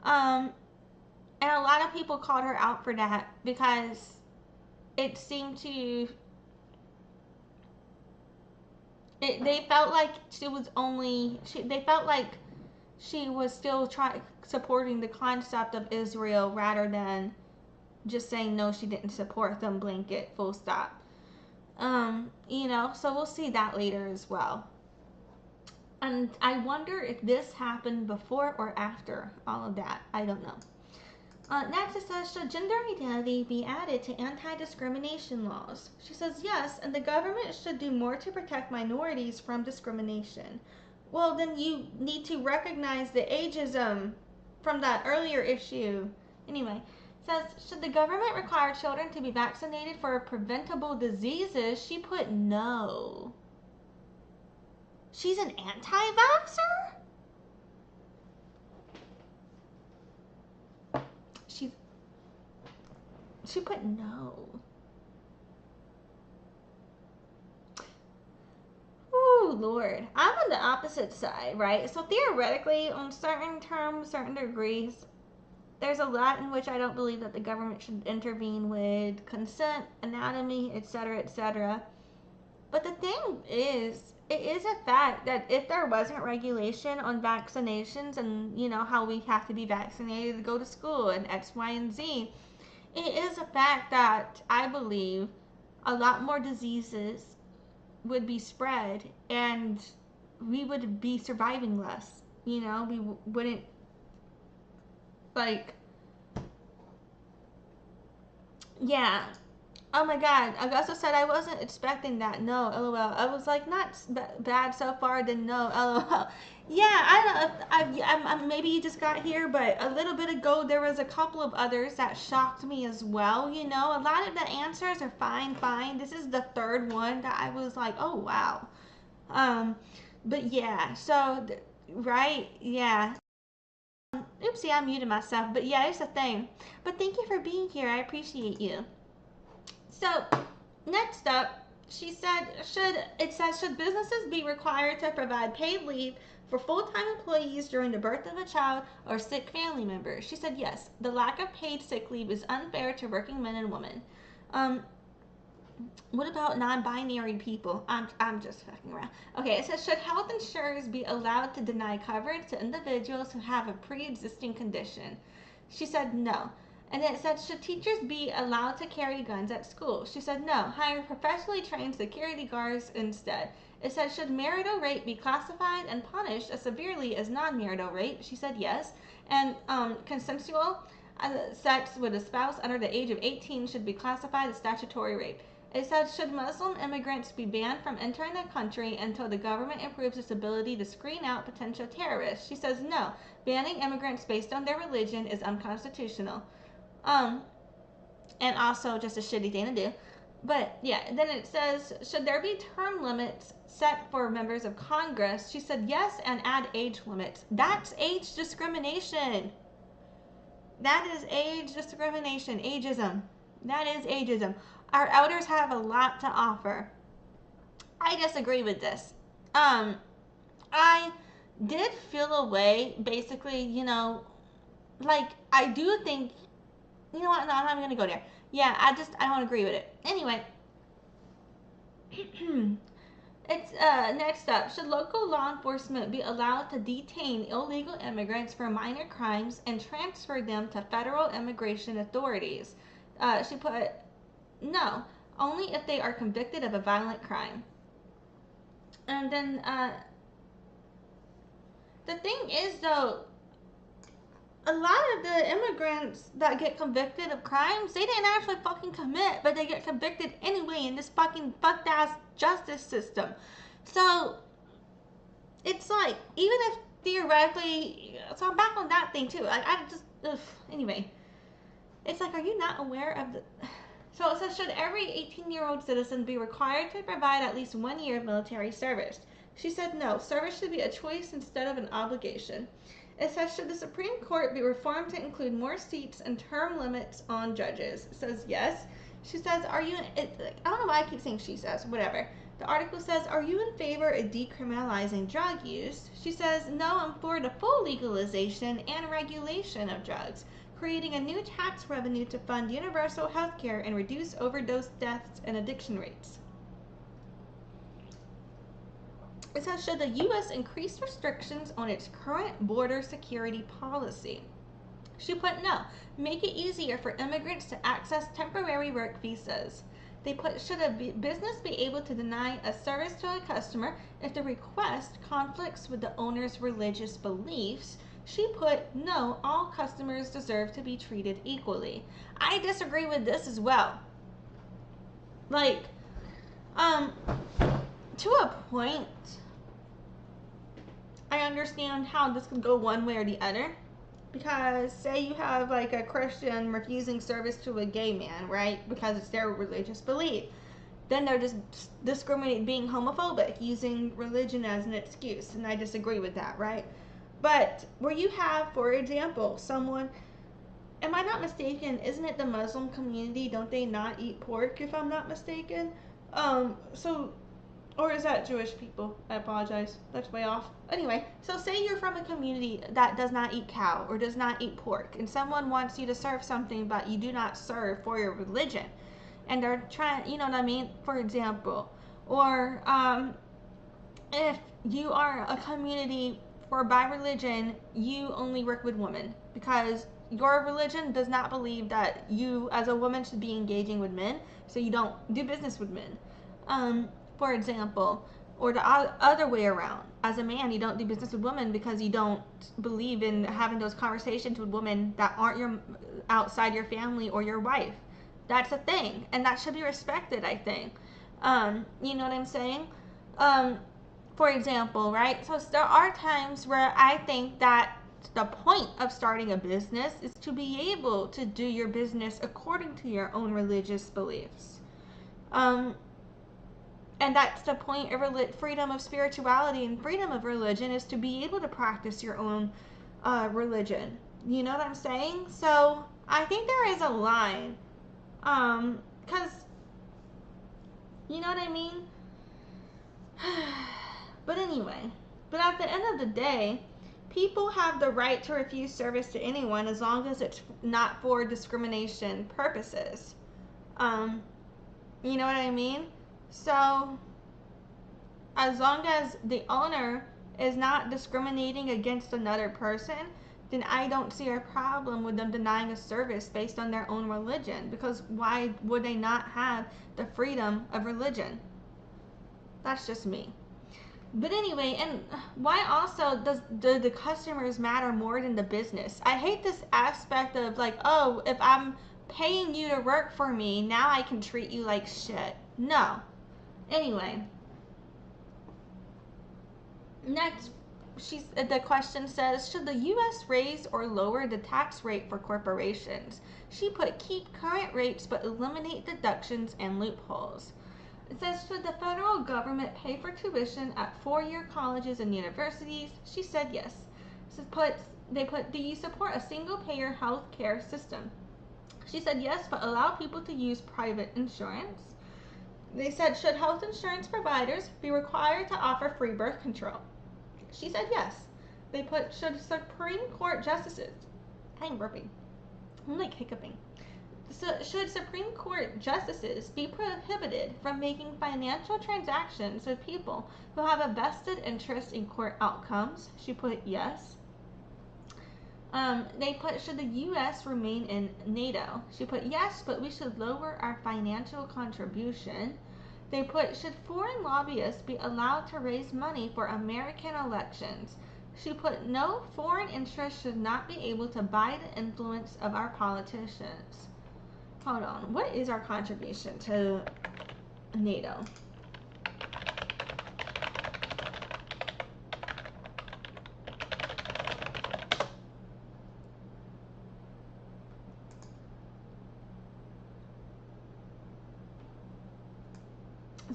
Speaker 1: And a lot of people called her out for that because it seemed to they felt like she was only they felt like she was still supporting the concept of Israel rather than just saying no, she didn't support them, blanket, full stop. So we'll see that later as well. And I wonder if this happened before or after all of that. I don't know. Next it says, should gender identity be added to anti-discrimination laws? She says yes, and the government should do more to protect minorities from discrimination. Well, then you need to recognize the ageism from that earlier issue. Anyway, says, should the government require children to be vaccinated for preventable diseases? She put no. She's an anti-vaxxer? She put no. Oh, Lord. I'm on the opposite side, right? So theoretically, on certain terms, certain degrees, there's a lot in which I don't believe that the government should intervene with consent, anatomy, etc., etc. But the thing is, it is a fact that if there wasn't regulation on vaccinations and, how we have to be vaccinated to go to school and X, Y, and Z, it is a fact that I believe a lot more diseases would be spread and we would be surviving less. We wouldn't, yeah. Oh my God, Augusta said I wasn't expecting that. No, lol. I was like, not bad so far, then no, lol. Yeah, I don't know. Maybe you just got here, but a little bit ago there was a couple of others that shocked me as well. A lot of the answers are fine. This is the third one that I was like, oh wow. But yeah, so right, yeah. Oopsie, I muted myself. But yeah, it's a thing. But thank you for being here. I appreciate you. So, next up, she said, should businesses be required to provide paid leave for full-time employees during the birth of a child or sick family member? She said yes. The lack of paid sick leave is unfair to working men and women. What about non-binary people? I'm just fucking around. Okay, it says, should health insurers be allowed to deny coverage to individuals who have a pre-existing condition? She said no. And then it said, should teachers be allowed to carry guns at school? She said no. Hire professionally trained security guards instead. It said, should marital rape be classified and punished as severely as non-marital rape? She said yes. And consensual sex with a spouse under the age of 18 should be classified as statutory rape. It said, should Muslim immigrants be banned from entering the country until the government improves its ability to screen out potential terrorists? She says no. Banning immigrants based on their religion is unconstitutional. And also just a shitty thing to do. But yeah, then it says, should there be term limits set for members of Congress? She said yes, and add age limits. That's age discrimination. That is age discrimination. Ageism. That is ageism. Our elders have a lot to offer. I disagree with this. I did feel a way, basically, like, I do think, you know what, no, I'm not going to go there. Yeah, I don't agree with it. Anyway, it's, next up, should local law enforcement be allowed to detain illegal immigrants for minor crimes and transfer them to federal immigration authorities? She put, no, only if they are convicted of a violent crime. And then, the thing is, though, a lot of the immigrants that get convicted of crimes, they didn't actually fucking commit, but they get convicted anyway in this fucking fucked ass justice system. So, it's like, even if theoretically, so I'm back on that thing too. Anyway. It's like, are you not aware of the... So it says, should every 18-year-old citizen be required to provide at least 1 year of military service? She said no, service should be a choice instead of an obligation. It says, should the Supreme Court be reformed to include more seats and term limits on judges? It says yes. She says, I don't know why I keep saying she says, whatever. The article says, are you in favor of decriminalizing drug use? She says, no, I'm for the full legalization and regulation of drugs, creating a new tax revenue to fund universal health care and reduce overdose deaths and addiction rates. It says, should the U.S. increase restrictions on its current border security policy? She put no. Make it easier for immigrants to access temporary work visas. They put, should a business be able to deny a service to a customer if the request conflicts with the owner's religious beliefs? She put, no, all customers deserve to be treated equally. I disagree with this as well. Like, to a point, I understand how this could go one way or the other. Because say you have like a Christian refusing service to a gay man, right? Because it's their religious belief. Then they're just discriminating, being homophobic, using religion as an excuse. And I disagree with that, right? But where you have, for example, someone, am I not mistaken, isn't it the Muslim community, don't they not eat pork, if I'm not mistaken? Or is that Jewish people? I apologize. That's way off. Anyway, so say you're from a community that does not eat cow or does not eat pork, and someone wants you to serve something, but you do not serve for your religion. And they're trying, you know what I mean? For example. Or if you are a community for by religion, you only work with women because your religion does not believe that you as a woman should be engaging with men, so you don't do business with men. For example, or the other way around. As a man, you don't do business with women because you don't believe in having those conversations with women that aren't outside your family or your wife. That's a thing, and that should be respected, I think. You know what I'm saying? For example, right? So there are times where I think that the point of starting a business is to be able to do your business according to your own religious beliefs. And that's the point of freedom of spirituality and freedom of religion, is to be able to practice your own religion. You know what I'm saying? So I think there is a line. Because, you know what I mean? But anyway, but at the end of the day, people have the right to refuse service to anyone as long as it's not for discrimination purposes. You know what I mean? So, as long as the owner is not discriminating against another person, then I don't see a problem with them denying a service based on their own religion. Because why would they not have the freedom of religion? That's just me. But anyway, and why also do the customers matter more than the business? I hate this aspect of like, oh, if I'm paying you to work for me, now I can treat you like shit. No. Anyway, next, the question says, should the U.S. raise or lower the tax rate for corporations? She put, keep current rates but eliminate deductions and loopholes. It says, should the federal government pay for tuition at four-year colleges and universities? She said yes. They put, do you support a single-payer health care system? She said yes, but allow people to use private insurance. They said, should health insurance providers be required to offer free birth control? She said yes. They put, should Supreme Court justices, I'm burping, I'm like hiccuping. So, should Supreme Court justices be prohibited from making financial transactions with people who have a vested interest in court outcomes? She put yes. They put, should the U.S. remain in NATO? She put yes, but we should lower our financial contribution. They put, should foreign lobbyists be allowed to raise money for American elections? She put, no, foreign interests should not be able to buy the influence of our politicians. Hold on, what is our contribution to NATO?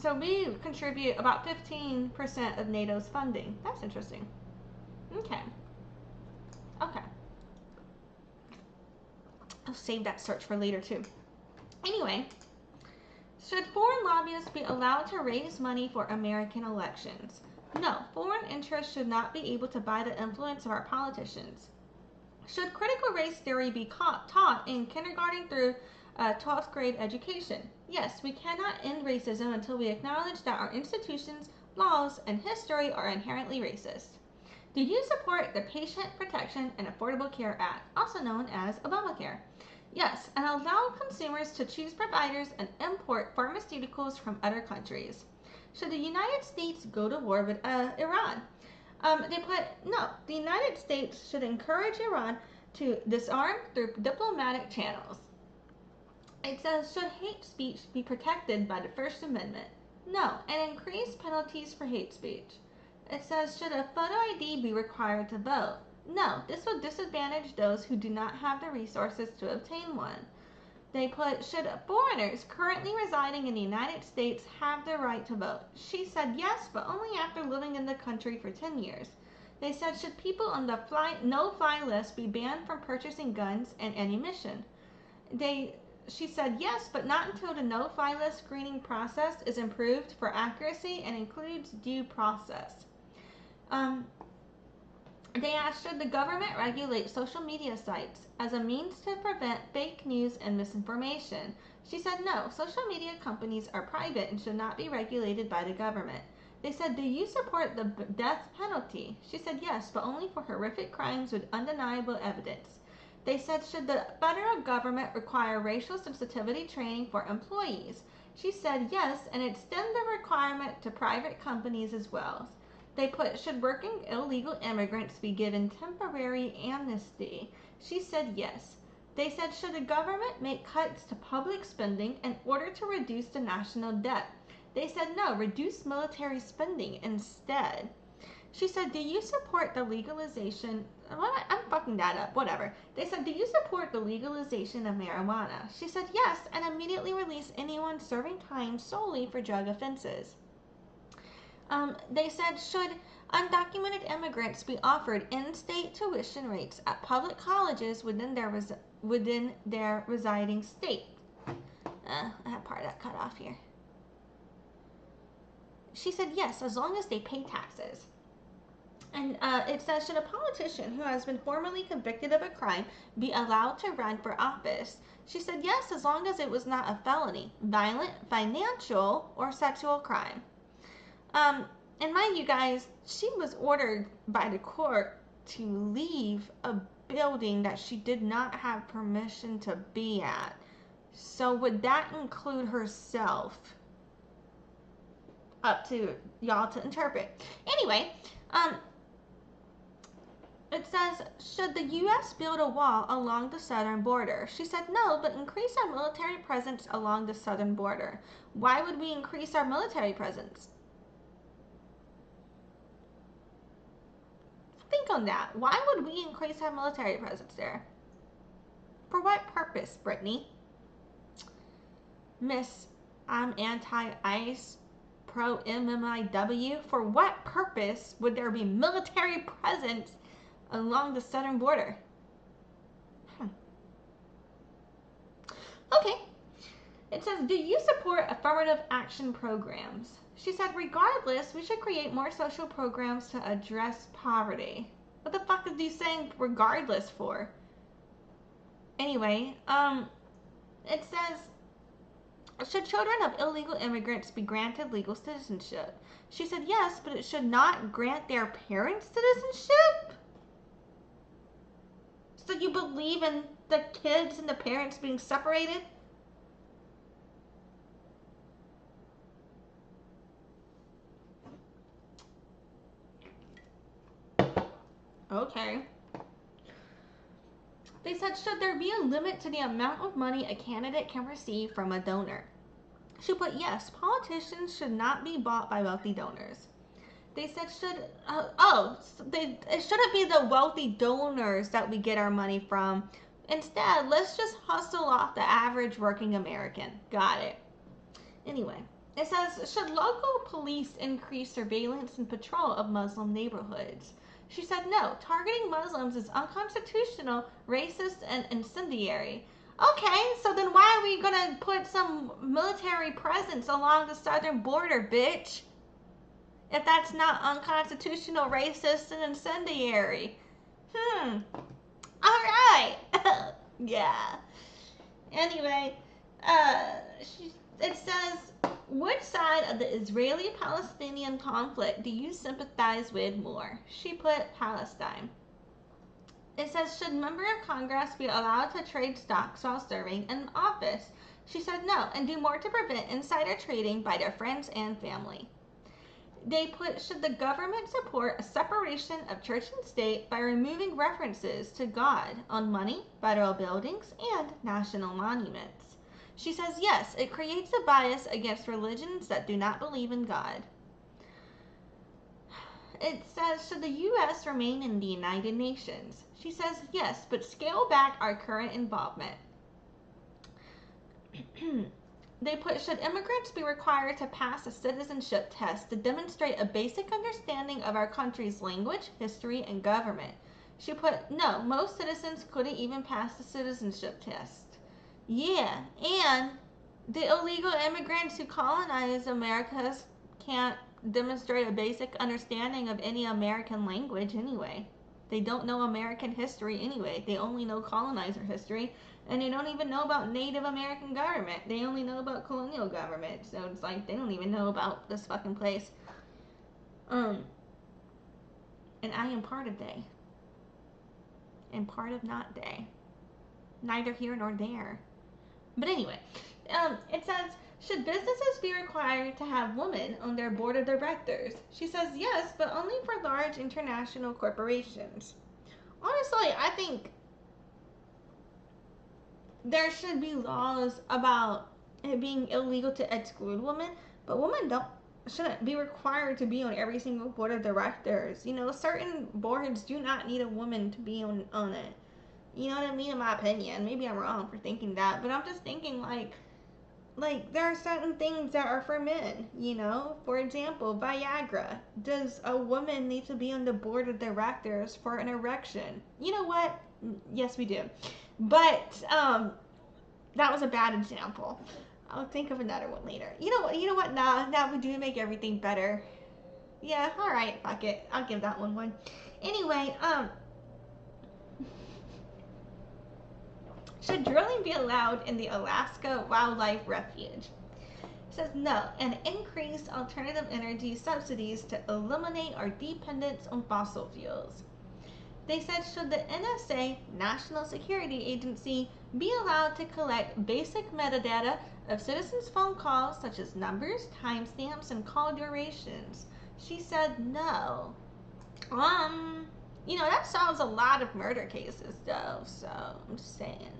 Speaker 1: So we contribute about 15% of NATO's funding. That's interesting. Okay. Okay. I'll save that search for later too. Anyway, should foreign lobbyists be allowed to raise money for American elections? No, foreign interests should not be able to buy the influence of our politicians. Should critical race theory be taught in kindergarten through 12th grade education? Yes, we cannot end racism until we acknowledge that our institutions, laws, and history are inherently racist. Do you support the Patient Protection and Affordable Care Act, also known as Obamacare? Yes, and allow consumers to choose providers and import pharmaceuticals from other countries. Should the United States go to war with Iran? They put, no, the United States should encourage Iran to disarm through diplomatic channels. It says, should hate speech be protected by the First Amendment? No, and increase penalties for hate speech. It says, should a photo ID be required to vote? No, this will disadvantage those who do not have the resources to obtain one. They put, should foreigners currently residing in the United States have the right to vote? She said yes, but only after living in the country for 10 years. They said, should people on the no-fly list be banned from purchasing guns and ammunition? She said yes, but not until the no-fly list screening process is improved for accuracy and includes due process. They asked, should the government regulate social media sites as a means to prevent fake news and misinformation? She said no, social media companies are private and should not be regulated by the government. They said, do you support the death penalty? She said yes, but only for horrific crimes with undeniable evidence. They said, should the federal government require racial sensitivity training for employees? She said yes, and extend the requirement to private companies as well. They put, should working illegal immigrants be given temporary amnesty? She said yes. They said, should the government make cuts to public spending in order to reduce the national debt? They said no, reduce military spending instead. She said, do you support the legalization? I'm fucking that up, whatever. They said, do you support the legalization of marijuana? She said yes, and immediately release anyone serving time solely for drug offenses. They said, should undocumented immigrants be offered in-state tuition rates at public colleges within their residing state? I have part of that cut off here. She said yes, as long as they pay taxes. And it says, should a politician who has been formally convicted of a crime be allowed to run for office? She said yes, as long as it was not a felony, violent, financial, or sexual crime. And mind you guys, she was ordered by the court to leave a building that she did not have permission to be at. So would that include herself? up to y'all to interpret. Anyway, it says, should the U.S. build a wall along the southern border? She said no, but increase our military presence along the southern border. Why would we increase our military presence? Think on that. Why would we increase our military presence there? For what purpose, Brittany? Miss, I'm anti-ICE, pro-MMIW. For what purpose would there be military presence along the southern border? Okay. It says, do you support affirmative action programs? She said, regardless, we should create more social programs to address poverty. What the fuck is he saying regardless for? Anyway, it says, should children of illegal immigrants be granted legal citizenship? She said, yes, but it should not grant their parents citizenship? So you believe in the kids and the parents being separated? Okay. They said, should there be a limit to the amount of money a candidate can receive from a donor? She put, yes, politicians should not be bought by wealthy donors. They said, it shouldn't be the wealthy donors that we get our money from. Instead, let's just hustle off the average working American. Got it. Anyway, it says, should local police increase surveillance and patrol of Muslim neighborhoods? She said, no, targeting Muslims is unconstitutional, racist, and incendiary. Okay, so then why are we gonna put some military presence along the southern border, bitch? If that's not unconstitutional, racist, and incendiary. Alright. Yeah. Anyway, it says, which side of the Israeli-Palestinian conflict do you sympathize with more? She put Palestine. It says, should member of Congress be allowed to trade stocks while serving in office? She said no, and do more to prevent insider trading by their friends and family. They put, should the government support a separation of church and state by removing references to God on money, federal buildings, and national monuments? She says yes, it creates a bias against religions that do not believe in God. It says, should the U.S. remain in the United Nations? She says yes, but scale back our current involvement. They put, should immigrants be required to pass a citizenship test to demonstrate a basic understanding of our country's language, history, and government? She put, no, most citizens couldn't even pass the citizenship test. Yeah, and the illegal immigrants who colonize Americas can't demonstrate a basic understanding of any American language anyway. They don't know American history anyway. They only know colonizer history, and they don't even know about Native American government. They only know about colonial government. So it's like they don't even know about this fucking place. And I am part of they. And part of not they. Neither here nor there. But anyway, it says, should businesses be required to have women on their board of directors? She says yes, but only for large international corporations. Honestly, I think there should be laws about it being illegal to exclude women, but women shouldn't be required to be on every single board of directors. You know, certain boards do not need a woman to be on it. You know what I mean? In my opinion. Maybe I'm wrong for thinking that, but I'm just thinking like there are certain things that are for men, you know? For example, Viagra. Does a woman need to be on the board of directors for an erection? You know what? Yes, we do. But that was a bad example. I'll think of another one later. You know what? Now we do make everything better. Yeah, alright, fuck it. I'll give that one. Anyway, should drilling be allowed in the Alaska Wildlife Refuge? It says no, and increase alternative energy subsidies to eliminate our dependence on fossil fuels. They said, should the NSA, National Security Agency, be allowed to collect basic metadata of citizens' phone calls, such as numbers, timestamps, and call durations? She said no. That solves a lot of murder cases, though, so I'm just saying.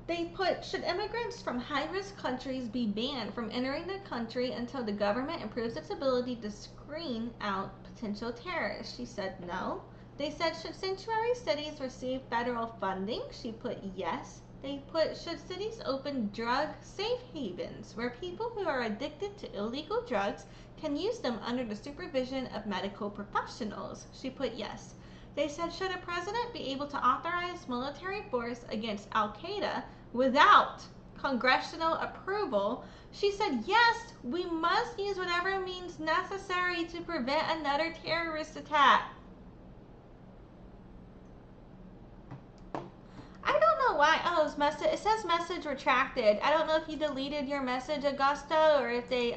Speaker 1: They put, should immigrants from high-risk countries be banned from entering the country until the government improves its ability to screen out potential terrorists? She said no. They said, should sanctuary cities receive federal funding? She put yes. They put, should cities open drug safe havens where people who are addicted to illegal drugs can use them under the supervision of medical professionals? She put yes. They said, should a president be able to authorize military force against Al-Qaeda without congressional approval? She said, yes, we must use whatever means necessary to prevent another terrorist attack. I don't know why. Oh, it says message retracted. I don't know if you deleted your message, Augusto, or if the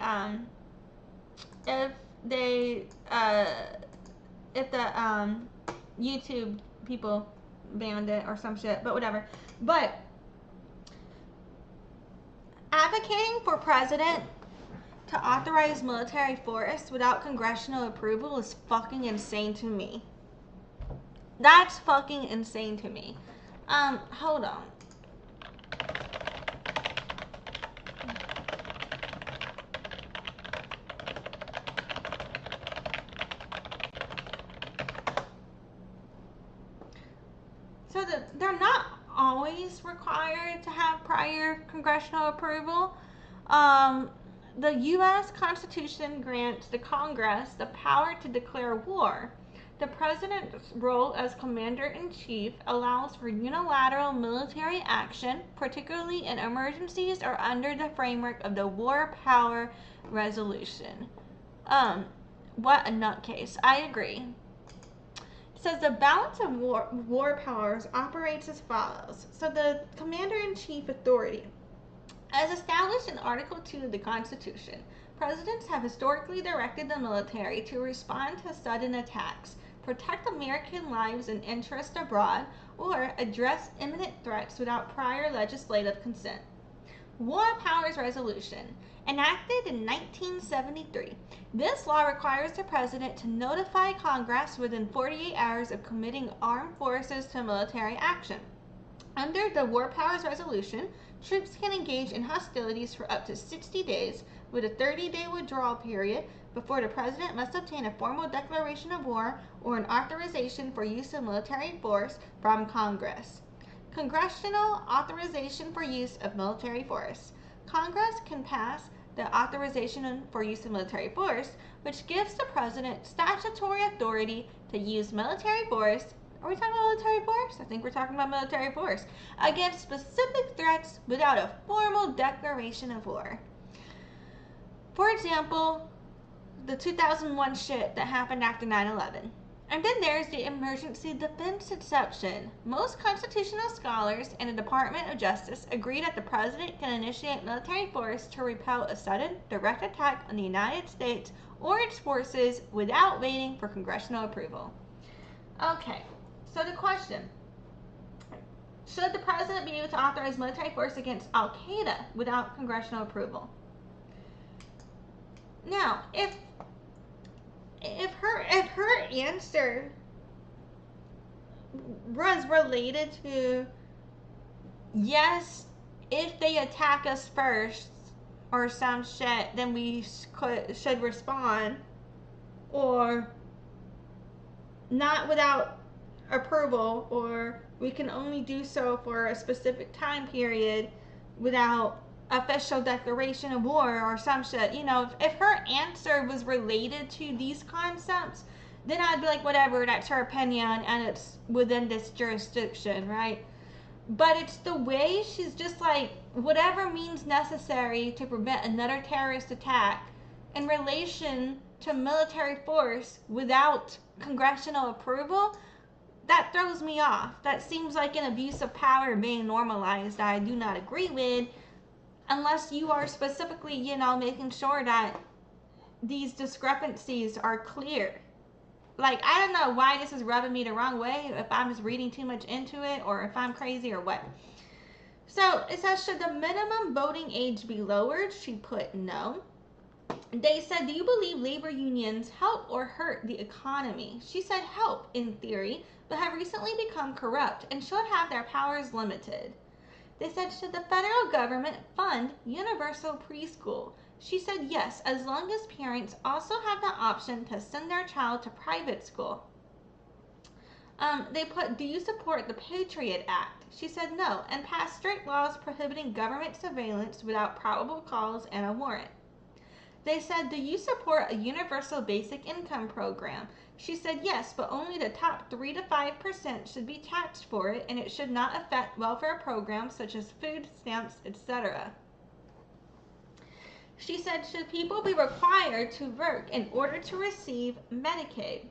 Speaker 1: YouTube people banned it or some shit, but whatever. But advocating for president to authorize military force without congressional approval is fucking insane to me. That's fucking insane to me. Hold on. So they're not always required to have prior congressional approval. The U.S. Constitution grants the Congress the power to declare war. The president's role as commander-in-chief allows for unilateral military action, particularly in emergencies or under the framework of the War Power Resolution. What a nutcase. I agree. It says the balance of war powers operates as follows. So the commander-in-chief authority. As established in Article 2 of the Constitution, presidents have historically directed the military to respond to sudden attacks, protect American lives and interests abroad, or address imminent threats without prior legislative consent. War Powers Resolution, enacted in 1973. This law requires the president to notify Congress within 48 hours of committing armed forces to military action. Under the War Powers Resolution, troops can engage in hostilities for up to 60 days with a 30-day withdrawal period before the president must obtain a formal declaration of war or an authorization for use of military force from Congress. Congressional authorization for use of military force. Congress can pass the authorization for use of military force, which gives the president statutory authority to use military force. Are we talking about military force? I think we're talking about military force against specific threats without a formal declaration of war. For example, the 2001 shit that happened after 9/11. And then there's the emergency defense exception. Most constitutional scholars and the Department of Justice agree that the president can initiate military force to repel a sudden, direct attack on the United States or its forces without waiting for congressional approval. Okay, so the question. Should the president be able to authorize military force against Al-Qaeda without congressional approval? Now, if her answer was related to yes, if they attack us first or some shit, then we should respond, or not without approval, or we can only do so for a specific time period without official declaration of war or some shit. If her answer was related to these concepts, then I'd be like, whatever, that's her opinion and it's within this jurisdiction, right? But it's the way she's just like, whatever means necessary to prevent another terrorist attack in relation to military force without congressional approval, that throws me off. That seems like an abuse of power being normalized that I do not agree with, unless you are specifically, making sure that these discrepancies are clear. like, I don't know why this is rubbing me the wrong way, if I'm just reading too much into it or if I'm crazy or what. So it says, should the minimum voting age be lowered? She put no. They said, do you believe labor unions help or hurt the economy? She said help in theory, but have recently become corrupt and should have their powers limited. They said, should the federal government fund universal preschool? She said yes, as long as parents also have the option to send their child to private school. They put, do you support the Patriot Act? She said no, and passed strict laws prohibiting government surveillance without probable cause and a warrant. They said, do you support a universal basic income program? She said yes, but only the top 3 to 5% should be taxed for it, and it should not affect welfare programs such as food stamps, etc. She said, should people be required to work in order to receive Medicaid?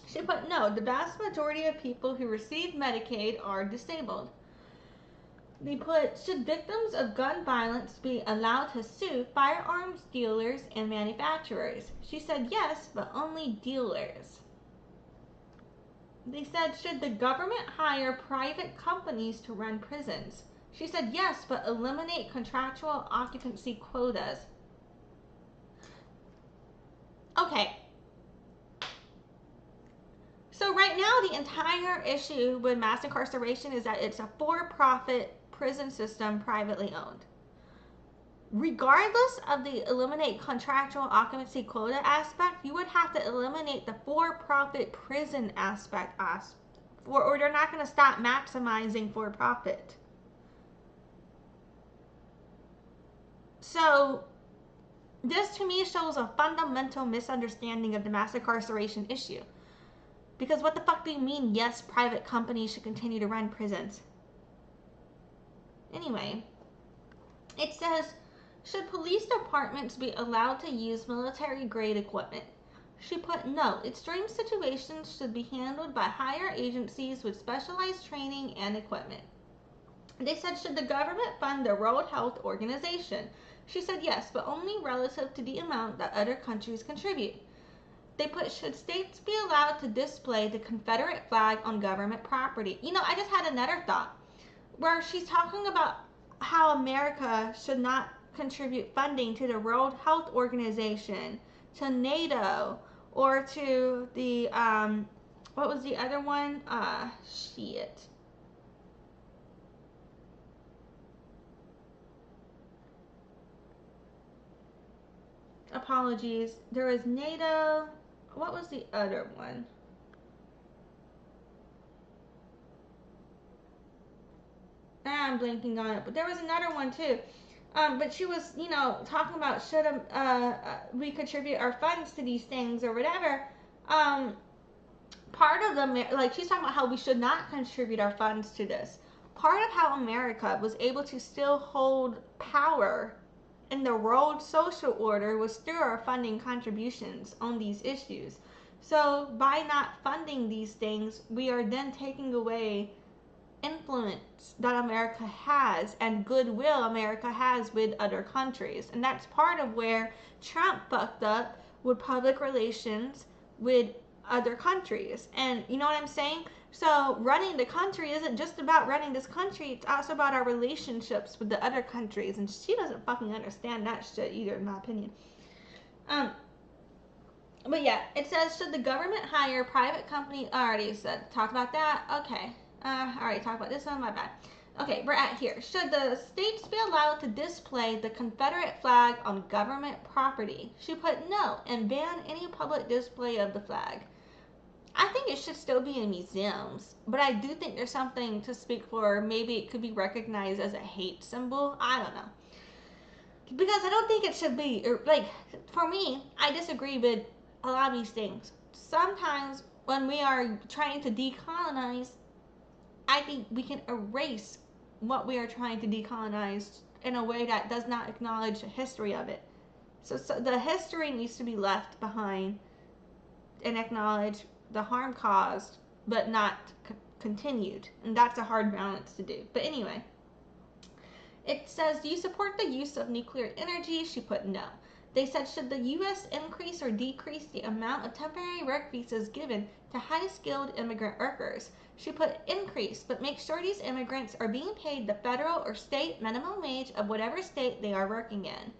Speaker 1: She put no, the vast majority of people who receive Medicaid are disabled. They put, should victims of gun violence be allowed to sue firearms dealers and manufacturers? She said yes, but only dealers. They said, should the government hire private companies to run prisons? She said yes, but eliminate contractual occupancy quotas. Okay. So right now the entire issue with mass incarceration is that it's a for-profit prison system, privately owned. Regardless of the eliminate contractual occupancy quota aspect, you would have to eliminate the for-profit prison aspect, or they're not going to stop maximizing for-profit. So this to me shows a fundamental misunderstanding of the mass incarceration issue. Because what the fuck do you mean, yes, private companies should continue to run prisons? Anyway, it says, should police departments be allowed to use military-grade equipment? She put no, extreme situations should be handled by higher agencies with specialized training and equipment. They said, should the government fund the World Health Organization? She said yes, but only relative to the amount that other countries contribute. They put, should states be allowed to display the Confederate flag on government property? You know, I just had another thought where she's talking about how America should not contribute funding to the World Health Organization, to NATO, or to the, what was the other one? Shit. Apologies. There was NATO. What was the other one? I'm blanking on it, but there was another one too. But she was, you know, talking about should we contribute our funds to these things or whatever. Part of the, like, she's talking about how we should not contribute our funds to this. Part of how America was able to still hold power in the world social order was through our funding contributions on these issues. So by not funding these things, we are then taking away influence that America has and goodwill America has with other countries. And that's part of where Trump fucked up with public relations with other countries. And you know what I'm saying? So running the country isn't just about running this country, it's also about our relationships with the other countries. And she doesn't fucking understand that shit either, in my opinion. But yeah, it says, should the government hire private company? I already said, talked about that. Okay. I already talked about this one, my bad. Okay, we're at here. Should the states be allowed to display the Confederate flag on government property? She put no, and ban any public display of the flag. I think it should still be in museums, but I do think there's something to speak for. Maybe it could be recognized as a hate symbol. I don't know. Because I don't think it should be, like, for me, I disagree with a lot of these things. Sometimes when we are trying to decolonize, I think we can erase what we are trying to decolonize in a way that does not acknowledge the history of it. So the history needs to be left behind and acknowledge the harm caused, but not continued. And that's a hard balance to do. But anyway, it says, do you support the use of nuclear energy? She put no. They said, should the U.S. increase or decrease the amount of temporary work visas given to high-skilled immigrant workers? She put increase, but make sure these immigrants are being paid the federal or state minimum wage of whatever state they are working in.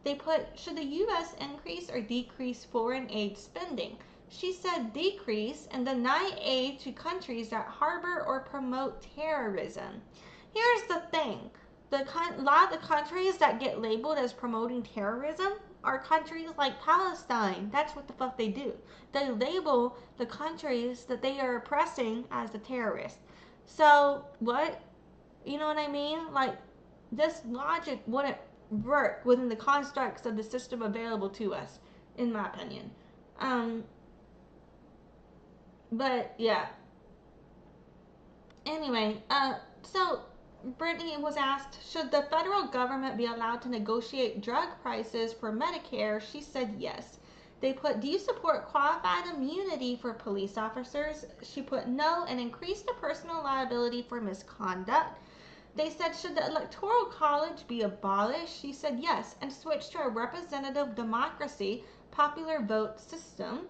Speaker 1: They put, should the U.S. increase or decrease foreign aid spending? She said decrease and deny aid to countries that harbor or promote terrorism. Here's the thing. A lot of the countries that get labeled as promoting terrorism are countries like Palestine. That's what the fuck they do. They label the countries that they are oppressing as the terrorists. So, what? You know what I mean? Like, this logic wouldn't work within the constructs of the system available to us, in my opinion. But, yeah. Anyway, so Brittany was asked, should the federal government be allowed to negotiate drug prices for Medicare? She said yes. They put, do you support qualified immunity for police officers? She put no, and increase the personal liability for misconduct. They said, should the electoral college be abolished? She said yes, and switch to a representative democracy, popular vote system.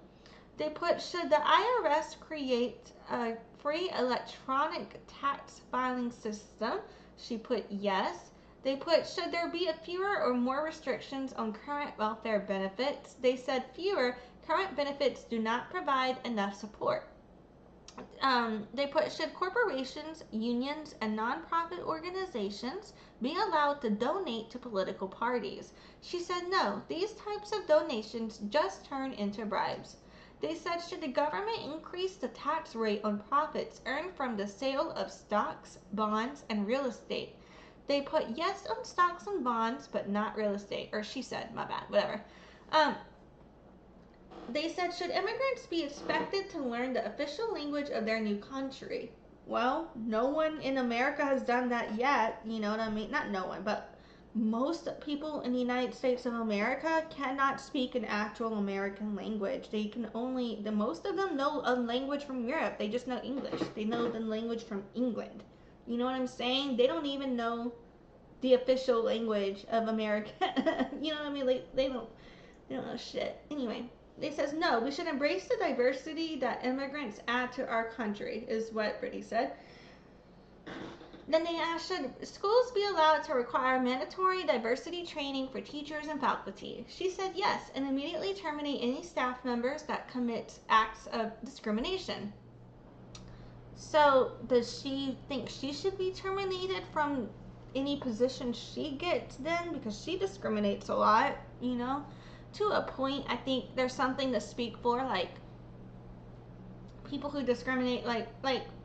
Speaker 1: They put, should the IRS create a free electronic tax filing system? She put yes. They put, should there be fewer or more restrictions on current welfare benefits? They said fewer. Current benefits do not provide enough support. They put, should corporations, unions, and nonprofit organizations be allowed to donate to political parties? She said no. These types of donations just turn into bribes. They said, should the government increase the tax rate on profits earned from the sale of stocks, bonds, and real estate? They put yes on stocks and bonds, but not real estate. Or she said, my bad, whatever. They said, should immigrants be expected to learn the official language of their new country? Well, no one in America has done that yet. You know what I mean? Not no one, but most people in the United States of America cannot speak an actual American language. They can only, most of them know a language from Europe. They just know English. They know the language from England. You know what I'm saying? They don't even know the official language of America. You know what I mean? Like, they don't know shit. Anyway, they says, no, we should embrace the diversity that immigrants add to our country, is what Brittany said. Then they asked, should schools be allowed to require mandatory diversity training for teachers and faculty? She said yes, and immediately terminate any staff members that commit acts of discrimination. So, does she think she should be terminated from any position she gets then? Because she discriminates a lot, you know? To a point, I think there's something to speak for, like, people who discriminate, like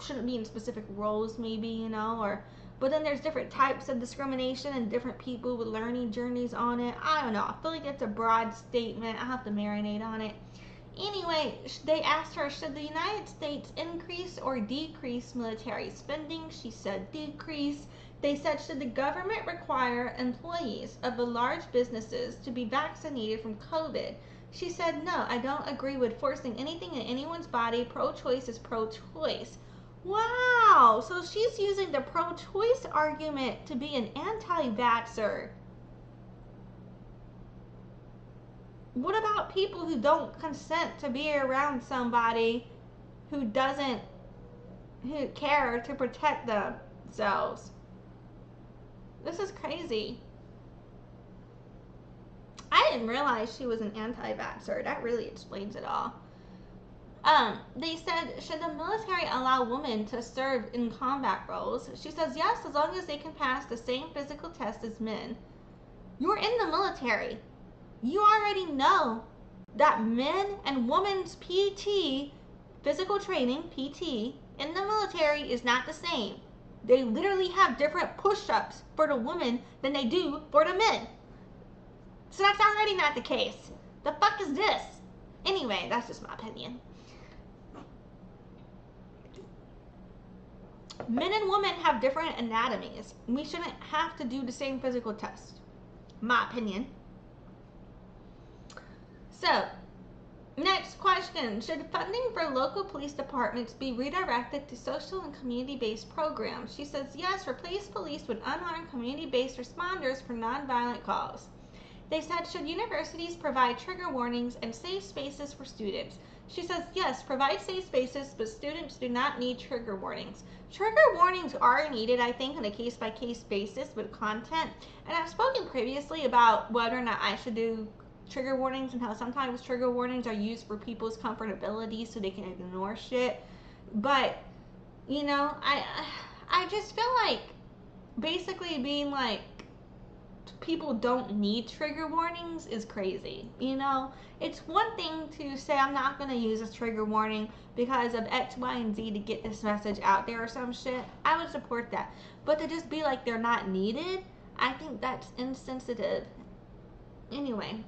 Speaker 1: shouldn't be in specific roles, maybe, you know, or, but then there's different types of discrimination and different people with learning journeys on it. I don't know. I feel like it's a broad statement. I have to marinate on it. Anyway, they asked her, should the United States increase or decrease military spending? She said decrease. They said, should the government require employees of the large businesses to be vaccinated from COVID? She said, no, I don't agree with forcing anything in anyone's body. Pro-choice is pro-choice. Wow, so she's using the pro-choice argument to be an anti-vaxxer. What about people who don't consent to be around somebody who doesn't care to protect themselves? This is crazy. I didn't realize she was an anti-vaxxer. That really explains it all. They said, should the military allow women to serve in combat roles? She says yes, as long as they can pass the same physical test as men. You're in the military. You already know that men and women's PT, physical training, PT, in the military is not the same. They literally have different push-ups for the women than they do for the men. So that's already not the case. The fuck is this? Anyway, that's just my opinion. Men and women have different anatomies. We shouldn't have to do the same physical test. My opinion. So, next question. Should funding for local police departments be redirected to social and community-based programs? She says yes, replace police with unarmed community-based responders for nonviolent calls. They said, should universities provide trigger warnings and safe spaces for students? She says, yes, provide safe spaces, but students do not need trigger warnings. Trigger warnings are needed, I think, on a case-by-case basis with content. And I've spoken previously about whether or not I should do trigger warnings and how sometimes trigger warnings are used for people's comfortability so they can ignore shit. But, you know, I just feel like basically being like, people don't need trigger warnings is crazy. You know, it's one thing to say I'm not going to use a trigger warning because of X, Y, and Z to get this message out there or some shit. I would support that. But to just be like they're not needed, I think that's insensitive. Anyway,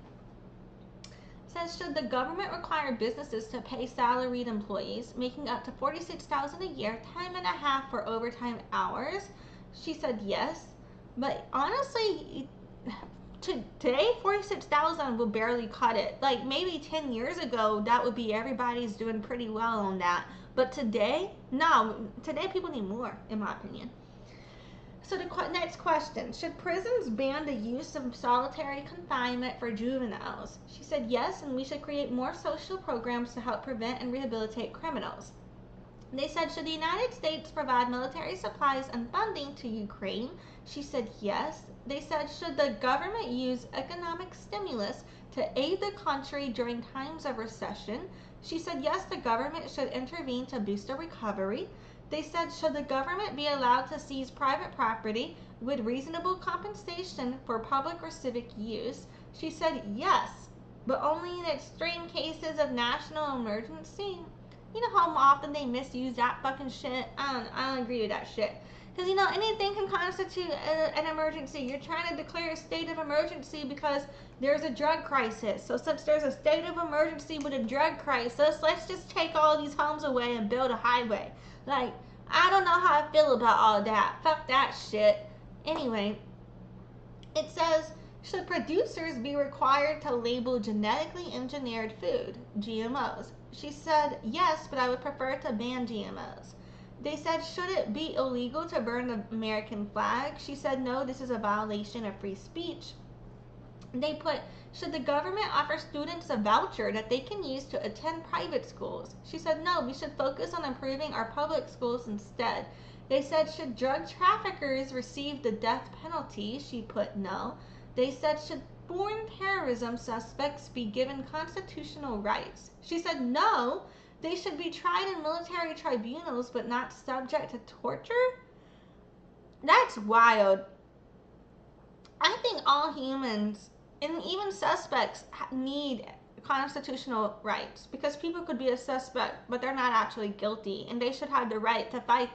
Speaker 1: says, should the government require businesses to pay salaried employees making up to $46,000 a year, time and a half for overtime hours? She said yes. But honestly, today 46,000 will barely cut it. Like maybe 10 years ago, that would be everybody's doing pretty well on that. But today, no. Today people need more, in my opinion. So the next question, should prisons ban the use of solitary confinement for juveniles? She said yes, and we should create more social programs to help prevent and rehabilitate criminals. They said, should the United States provide military supplies and funding to Ukraine? She said yes. They said, should the government use economic stimulus to aid the country during times of recession? She said yes, the government should intervene to boost the recovery. They said, should the government be allowed to seize private property with reasonable compensation for public or civic use? She said yes, but only in extreme cases of national emergency. You know how often they misuse that fucking shit? I don't agree with that shit. Because, you know, anything can constitute an emergency. You're trying to declare a state of emergency because there's a drug crisis. So since there's a state of emergency with a drug crisis, let's just take all these homes away and build a highway. Like, I don't know how I feel about all that. Fuck that shit. Anyway, it says, should producers be required to label genetically engineered food, GMOs? She said yes, but I would prefer to ban GMOs. They said, should it be illegal to burn the American flag? She said no, this is a violation of free speech. They put, should the government offer students a voucher that they can use to attend private schools? She said no, we should focus on improving our public schools instead. They said, should drug traffickers receive the death penalty? She put no. They said, should foreign terrorism suspects be given constitutional rights? She said no, they should be tried in military tribunals but not subject to torture. That's wild. I think all humans and even suspects need constitutional rights, because people could be a suspect but they're not actually guilty, and they should have the right to fight,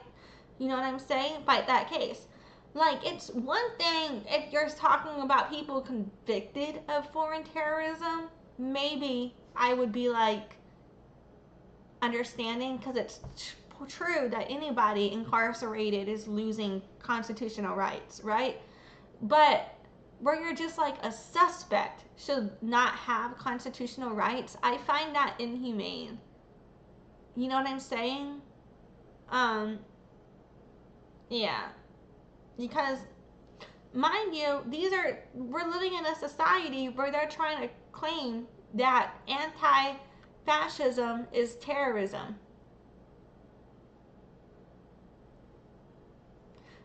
Speaker 1: you know what I'm saying, fight that case. Like, it's one thing if you're talking about people convicted of foreign terrorism, maybe I would be like understanding, because it's true that anybody incarcerated is losing constitutional rights, right? But where you're just like a suspect should not have constitutional rights, I find that inhumane. You know what I'm saying? Yeah. Because, mind you, we're living in a society where they're trying to claim that anti-fascism is terrorism.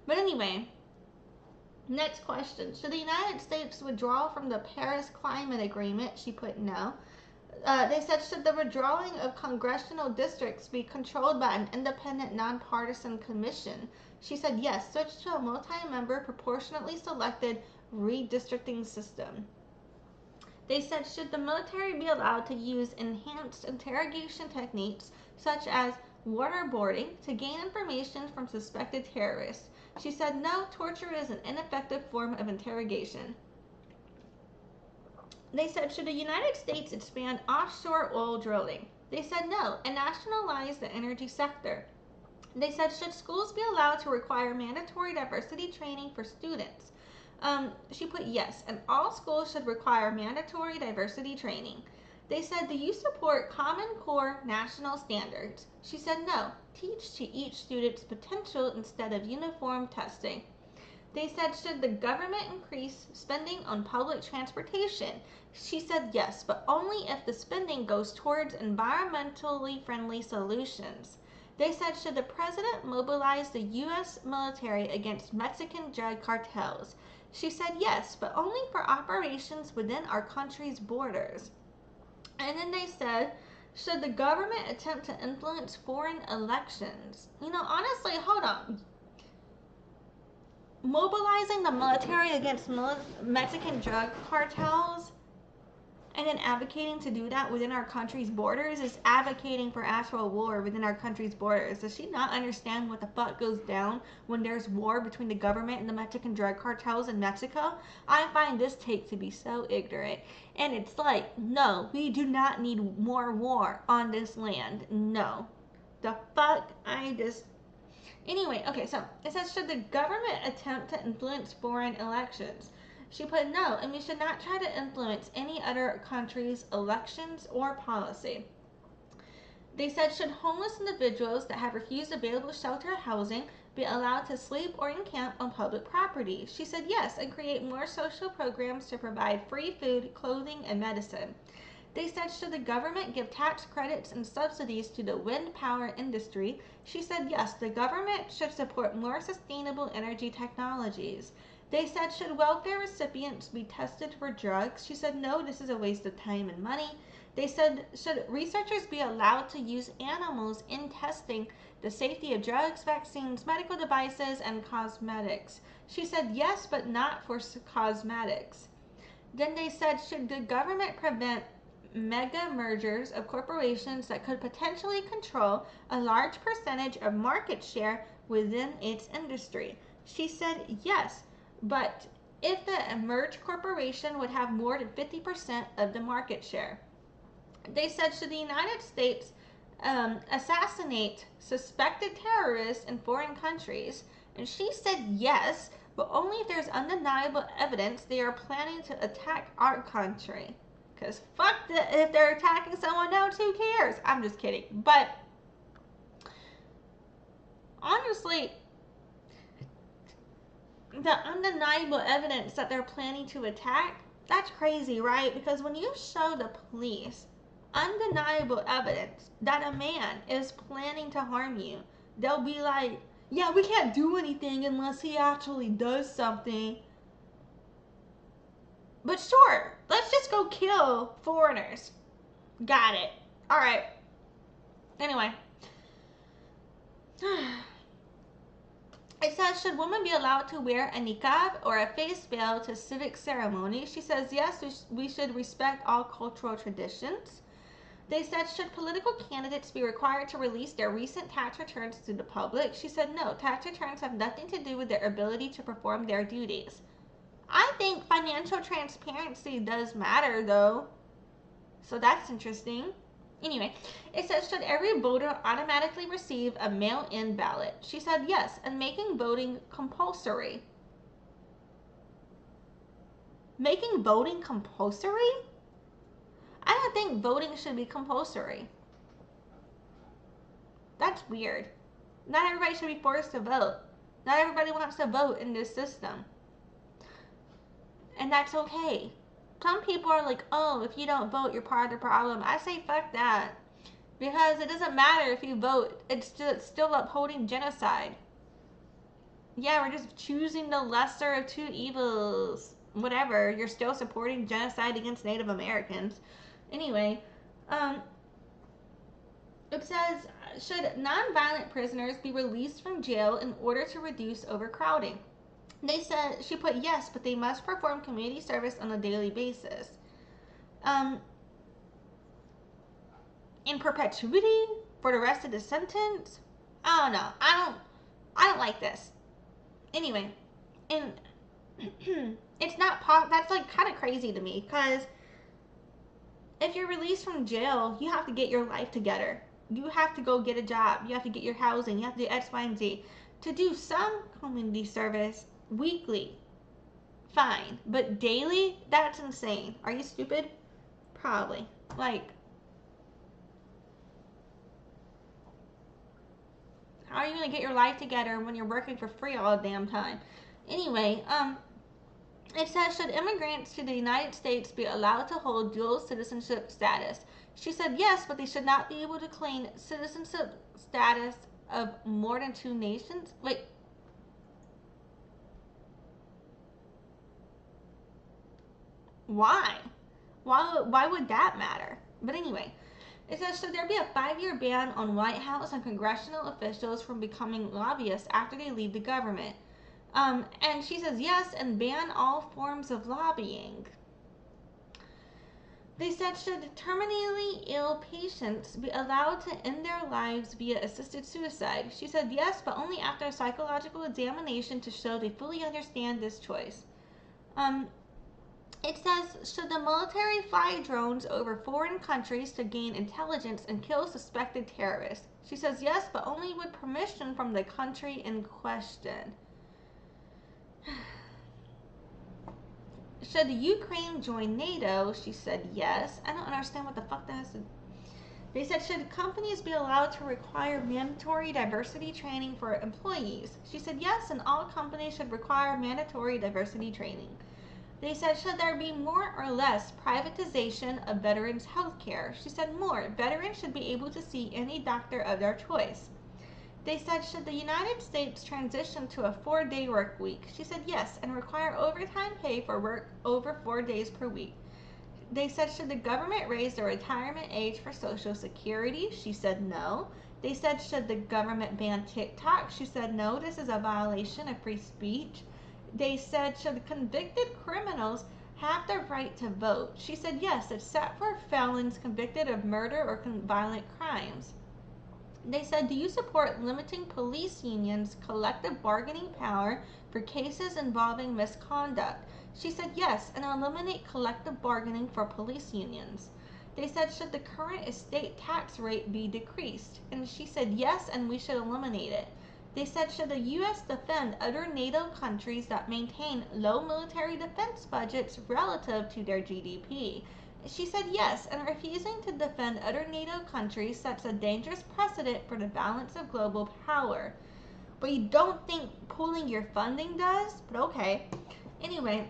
Speaker 1: But anyway, next question. Should the United States withdraw from the Paris Climate Agreement? She put no. They said, should the withdrawing of congressional districts be controlled by an independent, nonpartisan commission? She said yes, switch to a multi-member, proportionately selected redistricting system. They said, should the military be allowed to use enhanced interrogation techniques such as waterboarding to gain information from suspected terrorists? She said no, torture is an ineffective form of interrogation. They said, should the United States expand offshore oil drilling? They said no, and nationalize the energy sector. They said, should schools be allowed to require mandatory diversity training for students? She put yes, and all schools should require mandatory diversity training. They said, do you support Common Core national standards? She said no, teach to each student's potential instead of uniform testing. They said, should the government increase spending on public transportation? She said yes, but only if the spending goes towards environmentally friendly solutions. They said, should the president mobilize the U.S. military against Mexican drug cartels? She said yes, but only for operations within our country's borders. And then they said, should the government attempt to influence foreign elections? You know, honestly, hold on. Mobilizing the military against Mexican drug cartels and then advocating to do that within our country's borders is advocating for actual war within our country's borders. Does she not understand what the fuck goes down when there's war between the government and the Mexican drug cartels in Mexico? I find this take to be so ignorant. And it's like, no, we do not need more war on this land. No. The fuck? Anyway, okay, so it says, should the government attempt to influence foreign elections? She put no, and we should not try to influence any other country's elections or policy. They said, should homeless individuals that have refused available shelter or housing be allowed to sleep or encamp on public property? She said yes, and create more social programs to provide free food, clothing, and medicine. They said, should the government give tax credits and subsidies to the wind power industry? She said yes, the government should support more sustainable energy technologies. They said, should welfare recipients be tested for drugs? She said no, this is a waste of time and money. They said, should researchers be allowed to use animals in testing the safety of drugs, vaccines, medical devices, and cosmetics? She said yes, but not for cosmetics. Then they said, should the government prevent mega mergers of corporations that could potentially control a large percentage of market share within its industry? She said yes, but if the merged corporation would have more than 50% of the market share. They said, should the United States assassinate suspected terrorists in foreign countries? And she said yes, but only if there's undeniable evidence they are planning to attack our country. Because fuck if they're attacking someone else, who cares? I'm just kidding. But honestly, the undeniable evidence that they're planning to attack, that's crazy, right? Because when you show the police undeniable evidence that a man is planning to harm you, they'll be like, yeah, we can't do anything unless he actually does something. But sure, let's just go kill foreigners. Got it. All right. Anyway. It says, should women be allowed to wear a niqab or a face veil to civic ceremonies? She says, yes, we should respect all cultural traditions. They said, should political candidates be required to release their recent tax returns to the public? She said, no, tax returns have nothing to do with their ability to perform their duties. I think financial transparency does matter, though. So that's interesting. Anyway, it says, should every voter automatically receive a mail-in ballot? She said yes, and making voting compulsory. Making voting compulsory? I don't think voting should be compulsory. That's weird. Not everybody should be forced to vote. Not everybody wants to vote in this system. And that's okay. Some people are like, oh, if you don't vote, you're part of the problem. I say fuck that. Because it doesn't matter if you vote. It's still upholding genocide. Yeah, we're just choosing the lesser of two evils. Whatever. You're still supporting genocide against Native Americans. Anyway, it says, should nonviolent prisoners be released from jail in order to reduce overcrowding? They said, she put yes, but they must perform community service on a daily basis. In perpetuity for the rest of the sentence? I don't know. I don't like this. Anyway, and it's not that's like kind of crazy to me, because if you're released from jail, you have to get your life together. You have to go get a job. You have to get your housing. You have to do X, Y, and Z. To do some community service weekly, fine. But daily? That's insane. Are you stupid? Probably. Like, how are you going to get your life together when you're working for free all the damn time? Anyway, it says, should immigrants to the United States be allowed to hold dual citizenship status? She said yes, but they should not be able to claim citizenship status of more than 2 nations. Wait. Why? Why would that matter? But anyway, it says, should there be a 5-year ban on White House and congressional officials from becoming lobbyists after they leave the government? And she says yes, and ban all forms of lobbying. They said, should terminally ill patients be allowed to end their lives via assisted suicide? She said yes, but only after a psychological examination to show they fully understand this choice. It says, should the military fly drones over foreign countries to gain intelligence and kill suspected terrorists? She says yes, but only with permission from the country in question. Should the Ukraine join NATO? She said yes. I don't understand what the fuck that has to. They said, should companies be allowed to require mandatory diversity training for employees? She said yes, and all companies should require mandatory diversity training. They said, should there be more or less privatization of veterans' health care? She said more. Veterans should be able to see any doctor of their choice. They said, should the United States transition to a 4-day work week? She said yes, and require overtime pay for work over 4 days per week. They said, should the government raise the retirement age for Social Security? She said no. They said, should the government ban TikTok? She said no, this is a violation of free speech. They said, should convicted criminals have the right to vote? She said yes, except for felons convicted of murder or violent crimes. They said, do you support limiting police unions' collective bargaining power for cases involving misconduct? She said yes, and eliminate collective bargaining for police unions. They said, should the current estate tax rate be decreased? And she said yes, and we should eliminate it. They said, should the U.S. defend other NATO countries that maintain low military defense budgets relative to their GDP? She said yes, and refusing to defend other NATO countries sets a dangerous precedent for the balance of global power. But you don't think pooling your funding does? But okay. Anyway,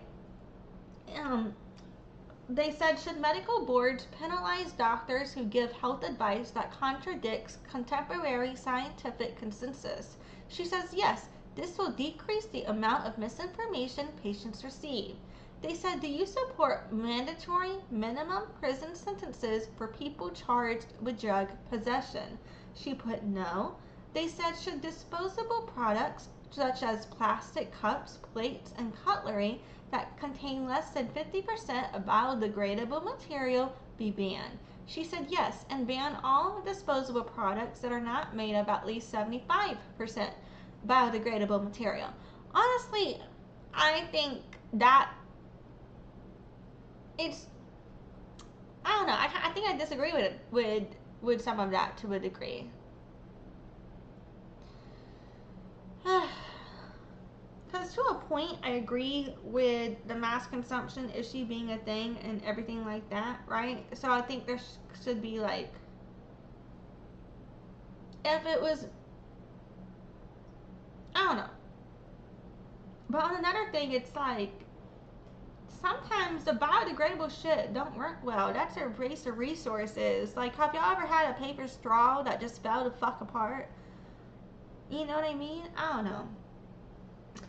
Speaker 1: they said, should medical boards penalize doctors who give health advice that contradicts contemporary scientific consensus? She says yes, this will decrease the amount of misinformation patients receive. They said, do you support mandatory minimum prison sentences for people charged with drug possession? She put no. They said, should disposable products such as plastic cups, plates, and cutlery that contain less than 50% of biodegradable material be banned? She said yes, and ban all disposable products that are not made of at least 75% biodegradable material. Honestly, I think that it's, I don't know, I think I disagree with some of that to a degree. Because to a point, I agree with the mass consumption issue being a thing and everything like that, right? So I think there should be like, if it was, I don't know. But on another thing, it's like, sometimes the biodegradable shit don't work well. That's a waste of resources. Like, have y'all ever had a paper straw that just fell the fuck apart? You know what I mean? I don't know.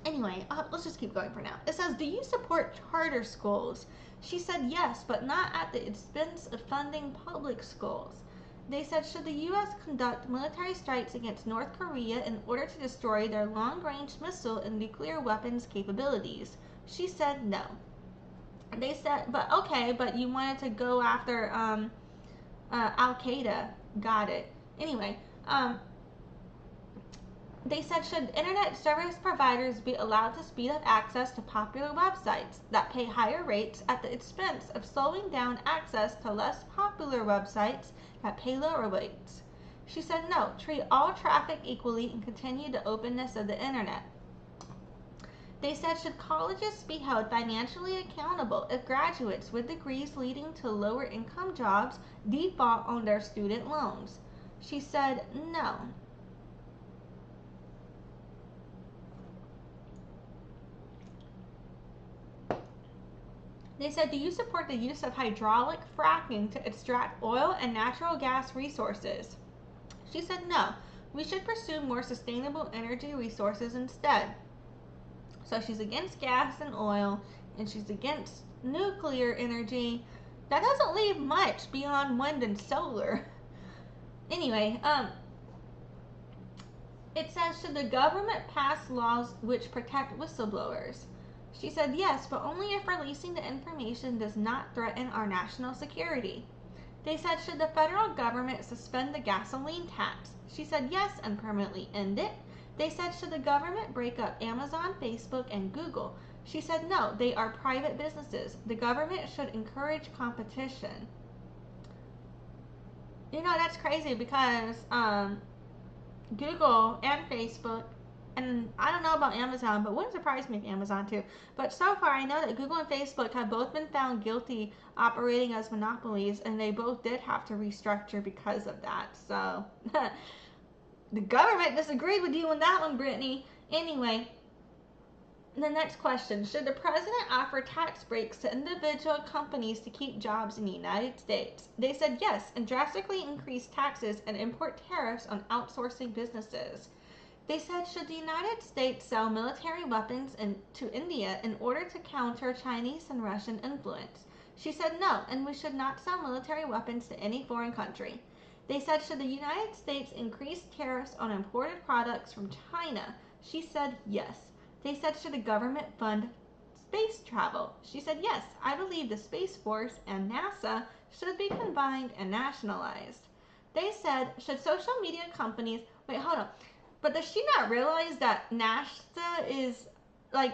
Speaker 1: Anyway, let's just keep going for now. It says, do you support charter schools? She said yes, but not at the expense of funding public schools. They said, should the U.S. conduct military strikes against North Korea in order to destroy their long-range missile and nuclear weapons capabilities? She said no. They said, but okay, but you wanted to go after Al-Qaeda. Got it. Anyway, they said, should internet service providers be allowed to speed up access to popular websites that pay higher rates at the expense of slowing down access to less popular websites that pay lower rates? She said no, treat all traffic equally and continue the openness of the internet. They said, should colleges be held financially accountable if graduates with degrees leading to lower income jobs default on their student loans? She said no. They said, do you support the use of hydraulic fracking to extract oil and natural gas resources? She said, no, we should pursue more sustainable energy resources instead. So she's against gas and oil, and she's against nuclear energy. That doesn't leave much beyond wind and solar. Anyway, it says, should the government pass laws which protect whistleblowers? She said, yes, but only if releasing the information does not threaten our national security. They said, should the federal government suspend the gasoline tax? She said, yes, and permanently end it. They said, should the government break up Amazon, Facebook, and Google? She said, no, they are private businesses. The government should encourage competition. You know, that's crazy because Google and Facebook, and I don't know about Amazon, but wouldn't surprise me if Amazon too. But so far, I know that Google and Facebook have both been found guilty operating as monopolies, and they both did have to restructure because of that. So the government disagreed with you on that one, Brittany. Anyway, the next question. Should the president offer tax breaks to individual companies to keep jobs in the United States? They said yes, and drastically increase taxes and import tariffs on outsourcing businesses. They said, should the United States sell military weapons to India in order to counter Chinese and Russian influence? She said no, and we should not sell military weapons to any foreign country. They said, should the United States increase tariffs on imported products from China? She said yes. They said, should the government fund space travel? She said yes. I believe the Space Force and NASA should be combined and nationalized. They said, should social media companies... Wait, hold on. But does she not realize that NASA is, like,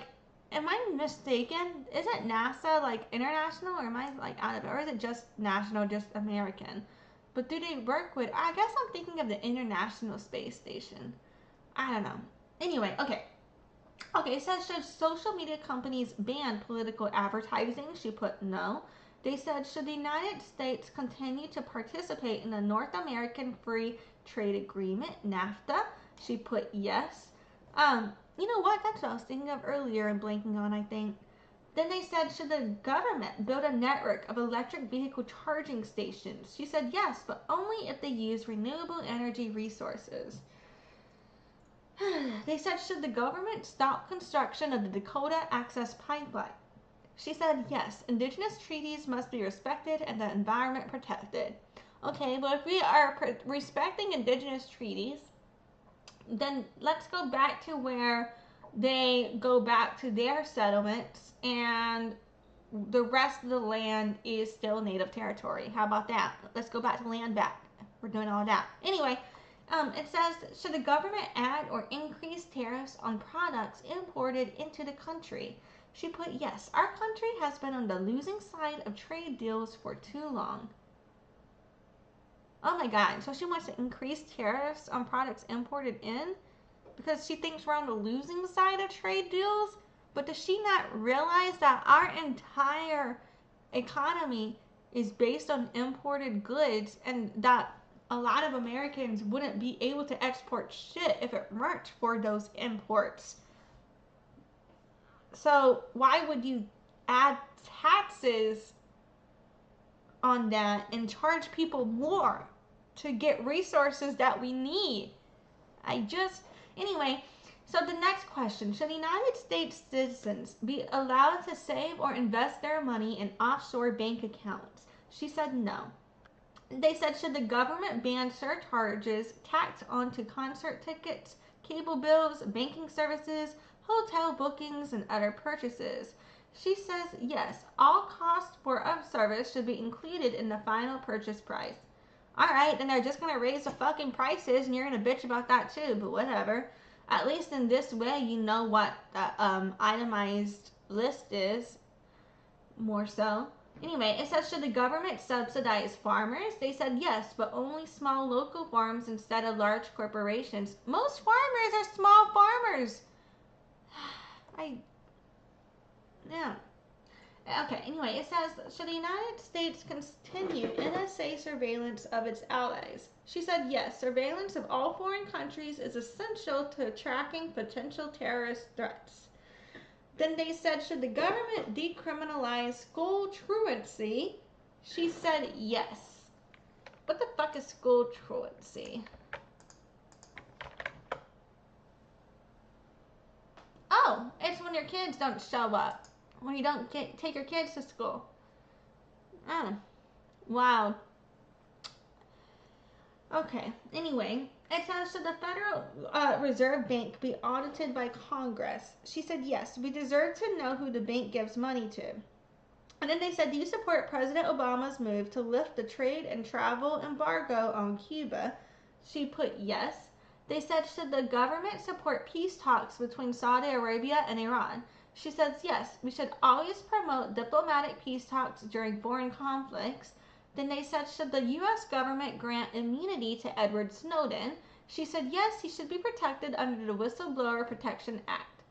Speaker 1: am I mistaken? Isn't NASA, like, international, or am I, like, out of it? Or is it just national, just American? But do they work with, I guess I'm thinking of the International Space Station. I don't know. Anyway, okay. Okay, it says, should social media companies ban political advertising? She put no. They said, should the United States continue to participate in the North American Free Trade Agreement, NAFTA? She put yes. You know what? That's what I was thinking of earlier and blanking on, I think. Then they said, should the government build a network of electric vehicle charging stations? She said yes, but only if they use renewable energy resources. They said, should the government stop construction of the Dakota Access Pipeline? She said yes, Indigenous treaties must be respected and the environment protected. Okay, well, if we are respecting Indigenous treaties, then let's go back to where they go back to their settlements and the rest of the land is still native territory. How about that? Let's go back to land back. We're doing all that. Anyway, it says, should the government add or increase tariffs on products imported into the country? She put yes. Our country has been on the losing side of trade deals for too long. Oh my God, so she wants to increase tariffs on products imported in because she thinks we're on the losing side of trade deals? But does she not realize that our entire economy is based on imported goods and that a lot of Americans wouldn't be able to export shit if it weren't for those imports? So why would you add taxes on that and charge people more to get resources that we need? Anyway, so the next question, should the United States citizens be allowed to save or invest their money in offshore bank accounts? She said no. They said, should the government ban surcharges tacked onto concert tickets, cable bills, banking services, hotel bookings, and other purchases? She says yes, all costs for a service should be included in the final purchase price. Alright, then they're just going to raise the fucking prices and you're going to bitch about that too, but whatever. At least in this way you know what the itemized list is, more so. Anyway, it says, should the government subsidize farmers? They said yes, but only small local farms instead of large corporations. Most farmers are small farmers. Yeah. Okay, anyway, it says, should the United States continue NSA surveillance of its allies? She said yes, surveillance of all foreign countries is essential to tracking potential terrorist threats. Then they said, should the government decriminalize school truancy? She said yes. What the fuck is school truancy? Oh, it's when your kids don't show up. When you don't take your kids to school. Oh, wow. Okay, anyway, it says, should the Federal Reserve Bank be audited by Congress? She said, yes, we deserve to know who the bank gives money to. And then they said, do you support President Obama's move to lift the trade and travel embargo on Cuba? She put yes. They said, should the government support peace talks between Saudi Arabia and Iran? She says, yes, we should always promote diplomatic peace talks during foreign conflicts. Then they said, should the U.S. government grant immunity to Edward Snowden? She said, yes, he should be protected under the Whistleblower Protection Act.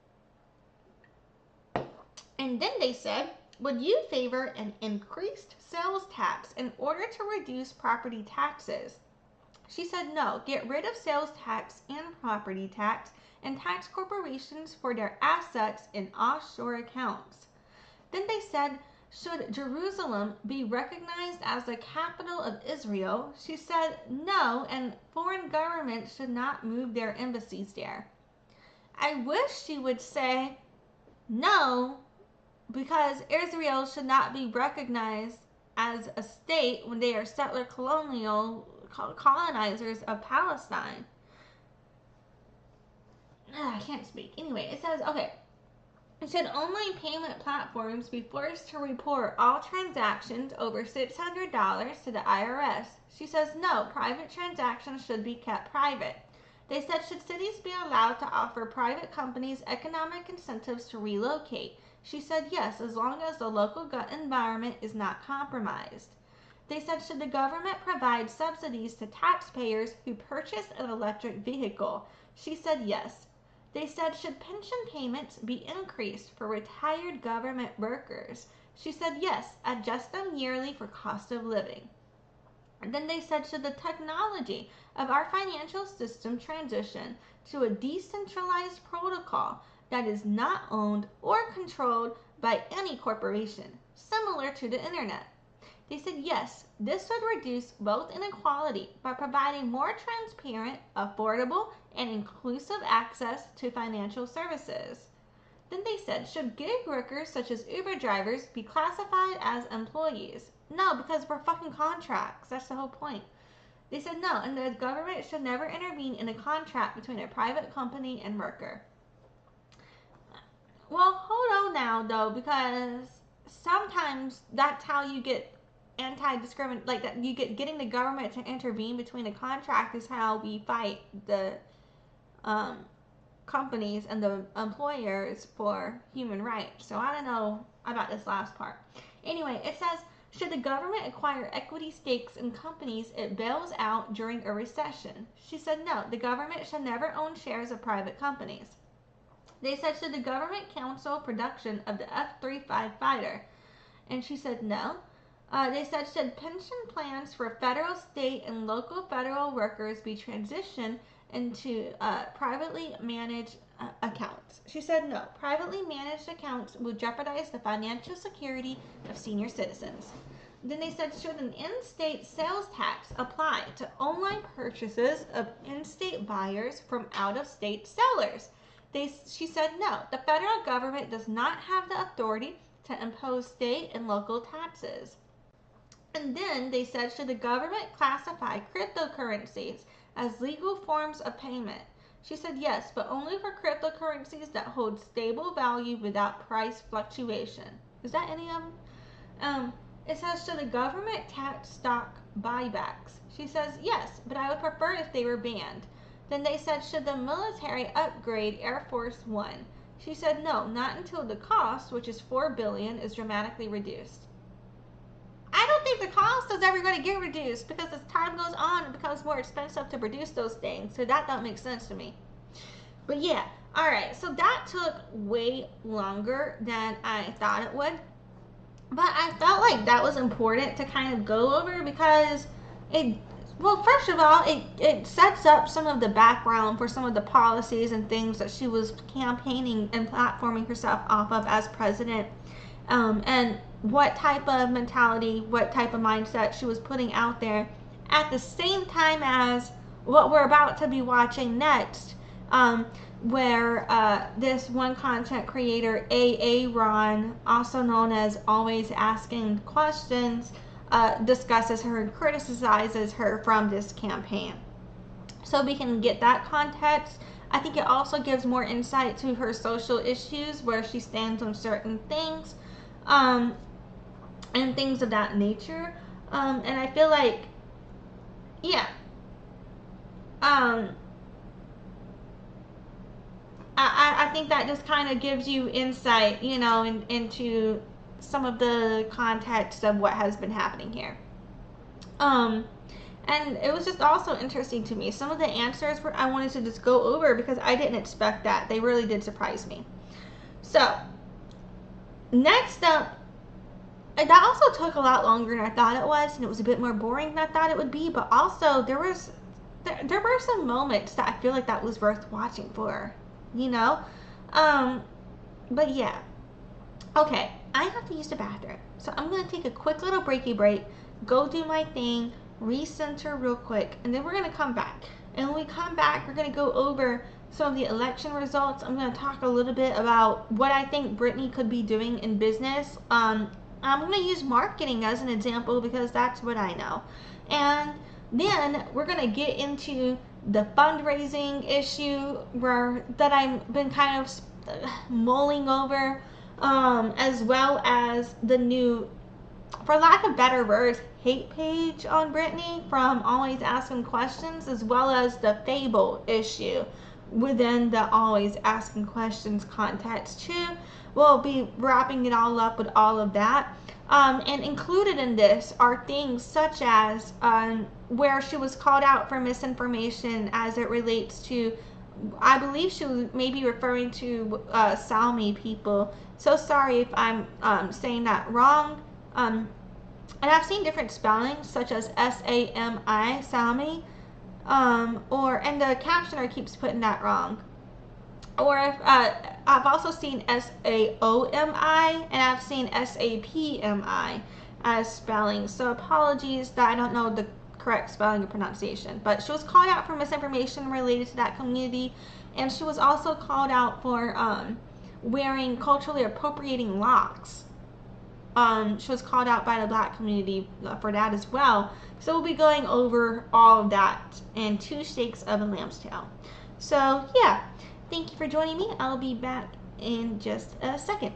Speaker 1: And then they said, would you favor an increased sales tax in order to reduce property taxes? She said, no, get rid of sales tax and property tax and tax corporations for their assets in offshore accounts. Then they said, should Jerusalem be recognized as the capital of Israel? She said, no, and foreign governments should not move their embassies there. I wish she would say no, because Israel should not be recognized as a state when they are settler colonizers of Palestine. I can't speak. Anyway, it says, okay, should online payment platforms be forced to report all transactions over $600 to the IRS? She says, no, private transactions should be kept private. They said, should cities be allowed to offer private companies economic incentives to relocate? She said, yes, as long as the local environment is not compromised. They said, should the government provide subsidies to taxpayers who purchase an electric vehicle? She said, yes. They said, should pension payments be increased for retired government workers? She said, yes, adjust them yearly for cost of living. And then they said, should the technology of our financial system transition to a decentralized protocol that is not owned or controlled by any corporation, similar to the internet? They said, yes, this would reduce wealth inequality by providing more transparent, affordable, and inclusive access to financial services. Then they said, should gig workers such as Uber drivers be classified as employees? No, because we're fucking contracts. That's the whole point. They said no, and the government should never intervene in a contract between a private company and worker. Well, hold on now, though, because sometimes that's how you get anti-discrimination, like that you get getting the government to intervene between a contract is how we fight the companies and the employers for human rights. So I don't know about this last part. Anyway, it says, should the government acquire equity stakes in companies it bails out during a recession? She said no, the government should never own shares of private companies. They said, should the government counsel production of the F-35 fighter? And she said no. They said, should pension plans for federal, state, and local federal workers be transitioned into privately managed accounts? She said no. Privately managed accounts will jeopardize the financial security of senior citizens. Then they said, should an in-state sales tax apply to online purchases of in-state buyers from out-of-state sellers? She said no. The federal government does not have the authority to impose state and local taxes. And then they said, should the government classify cryptocurrencies as legal forms of payment? She said yes, but only for cryptocurrencies that hold stable value without price fluctuation. Is that any of them? It says, should the government tax stock buybacks? She says yes, but I would prefer if they were banned. Then they said, should the military upgrade Air Force One? She said no, not until the cost, which is $4 billion, is dramatically reduced. I don't think the cost is ever going to get reduced because as time goes on, it becomes more expensive to produce those things. So that don't make sense to me. But yeah, all right. So that took way longer than I thought it would. But I felt like that was important to kind of go over because it Well, first of all, it sets up some of the background for some of the policies and things that she was campaigning and platforming herself off of as president, and what type of mentality, what type of mindset she was putting out there at the same time as what we're about to be watching next, where this one content creator, Ron, also known as Always Asking Questions, discusses her and criticizes her from this campaign. So we can get that context. I think it also gives more insight to her social issues, where she stands on certain things, and things of that nature. And I feel like, yeah, I think that just kind of gives you insight, into some of the context of what has been happening here. And it was just also interesting to me. Some of the answers I wanted to just go over because I didn't expect that. They really did surprise me. So, next up, that also took a lot longer than I thought it was, and it was a bit more boring than I thought it would be, but also there were some moments that I feel like that was worth watching for, But yeah. Okay, I have to use the bathroom, so I'm going to take a quick little breaky break, go do my thing, recenter real quick, and then we're going to come back. And when we come back, we're going to go over some of the election results. I'm going to talk a little bit about what I think Brittany could be doing in business. I'm going to use marketing as an example because that's what I know. And then we're going to get into the fundraising issue that I've been kind of mulling over, as well as the new, for lack of better words, hate page on Brittany from Always Asking Questions, as well as the Fabel issue within the Always Asking Questions context too. We'll be wrapping it all up with all of that. And included in this are things such as where she was called out for misinformation as it relates to, I believe she was maybe referring to Sápmi people. So sorry if I'm saying that wrong. And I've seen different spellings such as S-A-M-I, Sápmi, and the captioner keeps putting that wrong. Or if I've also seen S-A-O-M-I, and I've seen S-A-P-M-I as spelling. So apologies that I don't know the correct spelling or pronunciation. But she was called out for misinformation related to that community, and she was also called out for wearing culturally appropriating locks. She was called out by the Black community for that as well. So we'll be going over all of that in 2 Shakes of a Lamb's Tail. So yeah. Thank you for joining me. I'll be back in just a second.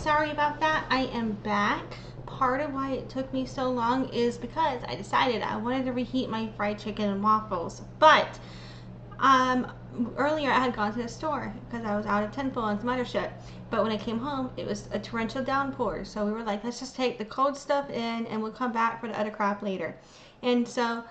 Speaker 1: Sorry about that. I am back. Part of why it took me so long is because I decided I wanted to reheat my fried chicken and waffles. But earlier I had gone to the store because I was out of tinfoil and some other shit. But when I came home, it was a torrential downpour. So we were like, let's just take the cold stuff in and we'll come back for the other crap later. And so,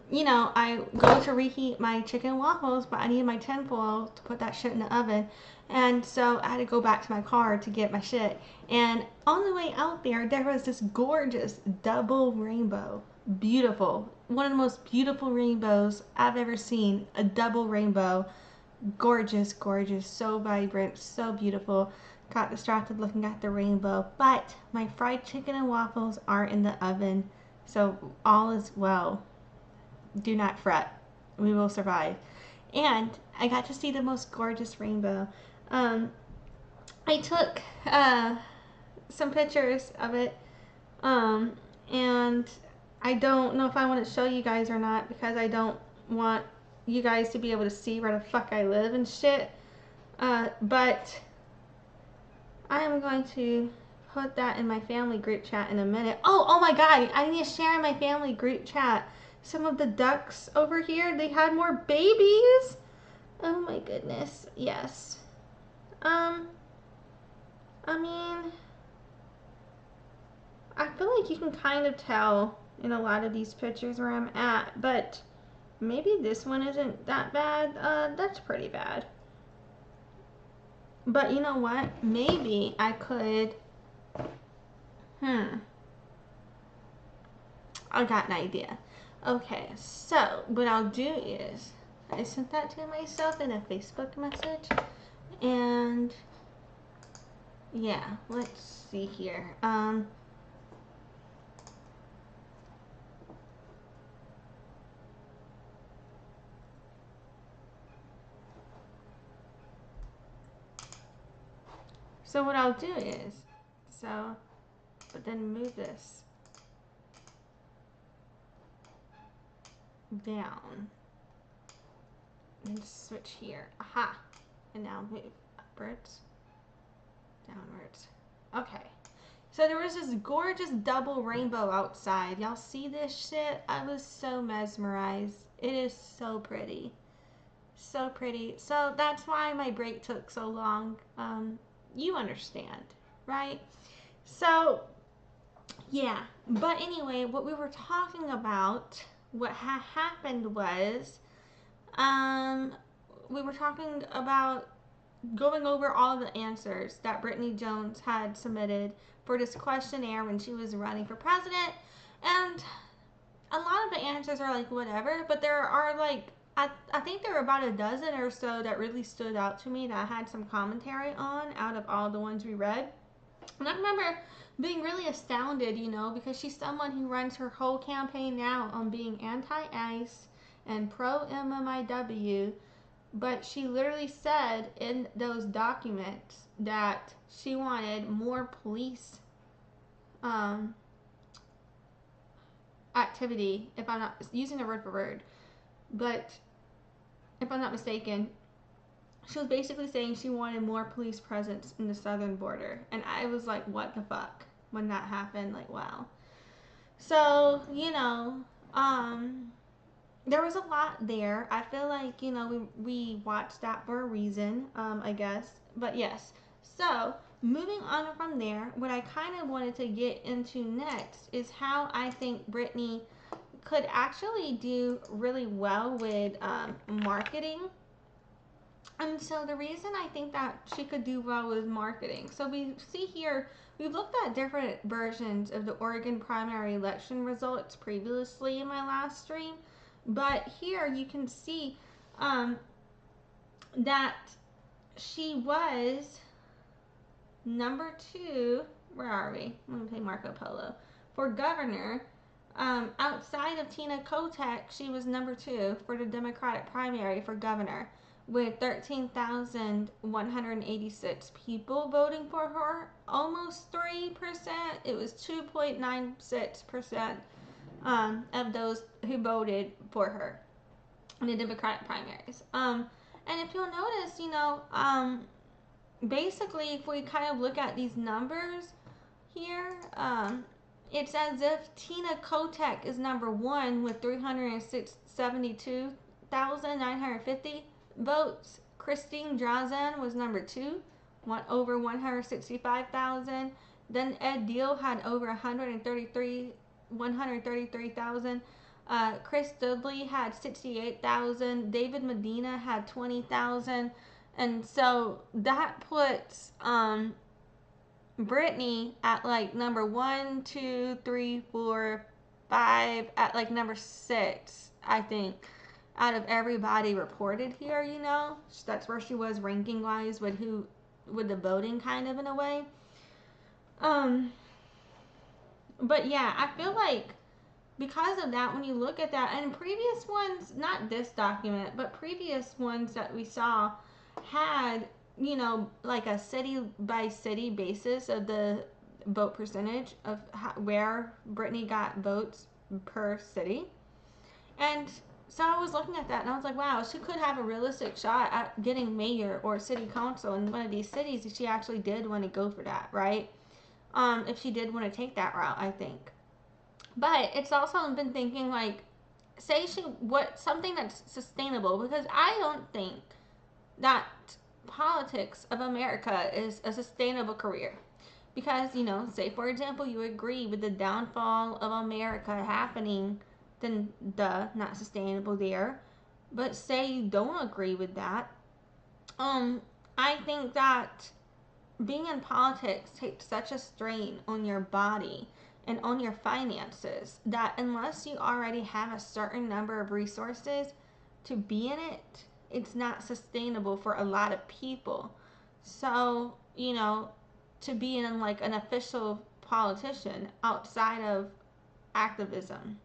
Speaker 1: you know, I go to reheat my chicken and waffles, but I needed my tinfoil to put that shit in the oven. And so I had to go back to my car to get my shit. And on the way out there, there was this gorgeous double rainbow. Beautiful. One of the most beautiful rainbows I've ever seen. A double rainbow. Gorgeous, gorgeous. So vibrant. So beautiful. Got distracted looking at the rainbow. But my fried chicken and waffles are in the oven. So all is well. Do not fret. We will survive. And I got to see the most gorgeous rainbow. I took some pictures of it, and I don't know if I want to show you guys or not because I don't want you guys to be able to see where the fuck I live and shit, but I am going to put that in my family group chat in a minute. Oh my god, I need to share in my family group chat. Some of the ducks over here, they had more babies. Oh my goodness, yes. I mean, I feel like you can kind of tell in a lot of these pictures where I'm at, but maybe this one isn't that bad. That's pretty bad. But you know what? Maybe I could, I got an idea. Okay, so what I'll do is, I sent that to myself in a Facebook message, and yeah, let's see here. So what I'll do is, but then move this down and switch here. Aha! And now move upwards, downwards. Okay. So there was this gorgeous double rainbow outside. Y'all see this shit? I was so mesmerized. It is so pretty. So pretty. So that's why my break took so long. You understand, right? So, yeah. But anyway, what we were talking about, what happened was, um, we were talking about going over all the answers that Brittany Jones had submitted for this questionnaire when she was running for president. And a lot of the answers are like whatever, but there are like I think there were about a dozen or so that really stood out to me that I had some commentary on out of all the ones we read. And I remember being really astounded, because she's someone who runs her whole campaign now on being anti-ICE and pro-MMIW, but she literally said in those documents that she wanted more police um, activity, if I'm not using the word for word, but if I'm not mistaken, she was basically saying she wanted more police presence in the southern border. And I was like, what the fuck? When that happened, like, wow. So, there was a lot there. I feel like, we watched that for a reason, I guess. But yes. So, moving on from there, what I kind of wanted to get into next is how I think Brittany could actually do really well with marketing. And so the reason I think that she could do well with marketing, so we see here, we've looked at different versions of the Oregon primary election results previously in my last stream, but here you can see that she was number 2, where are we? Let me play Marco Polo. For governor, outside of Tina Kotek, she was number 2 for the Democratic primary for governor, with 13,186 people voting for her, almost 3%. It was 2.96% of those who voted for her in the Democratic primaries. And if you'll notice, basically, if we kind of look at these numbers here, it's as if Tina Kotek is number 1 with 372,950 votes. Christine Drazen was number 2, over 165,000. Then Ed Deal had over 133,000. Chris Dudley had 68,000. David Medina had 20,000. And so that puts Brittany at like number 1, 2, 3, 4, 5, at like number 6, I think, out of everybody reported here. That's where she was ranking wise with the voting, kind of, in a way. But yeah, I feel like because of that, when you look at that, and previous ones, not this document, but previous ones that we saw had, like a city by city basis of the vote percentage of where Brittany got votes per city. And so I was looking at that and I was like, wow, she could have a realistic shot at getting mayor or city council in one of these cities if she actually did want to go for that, right? If she did want to take that route, I think. But it's also been thinking, like, say something that's sustainable, because I don't think that politics of America is a sustainable career. Because, say for example, you agree with the downfall of America happening, then not sustainable there. But say you don't agree with that, I think that being in politics takes such a strain on your body and on your finances that unless you already have a certain number of resources to be in it, it's not sustainable for a lot of people. So, to be in like an official politician outside of activism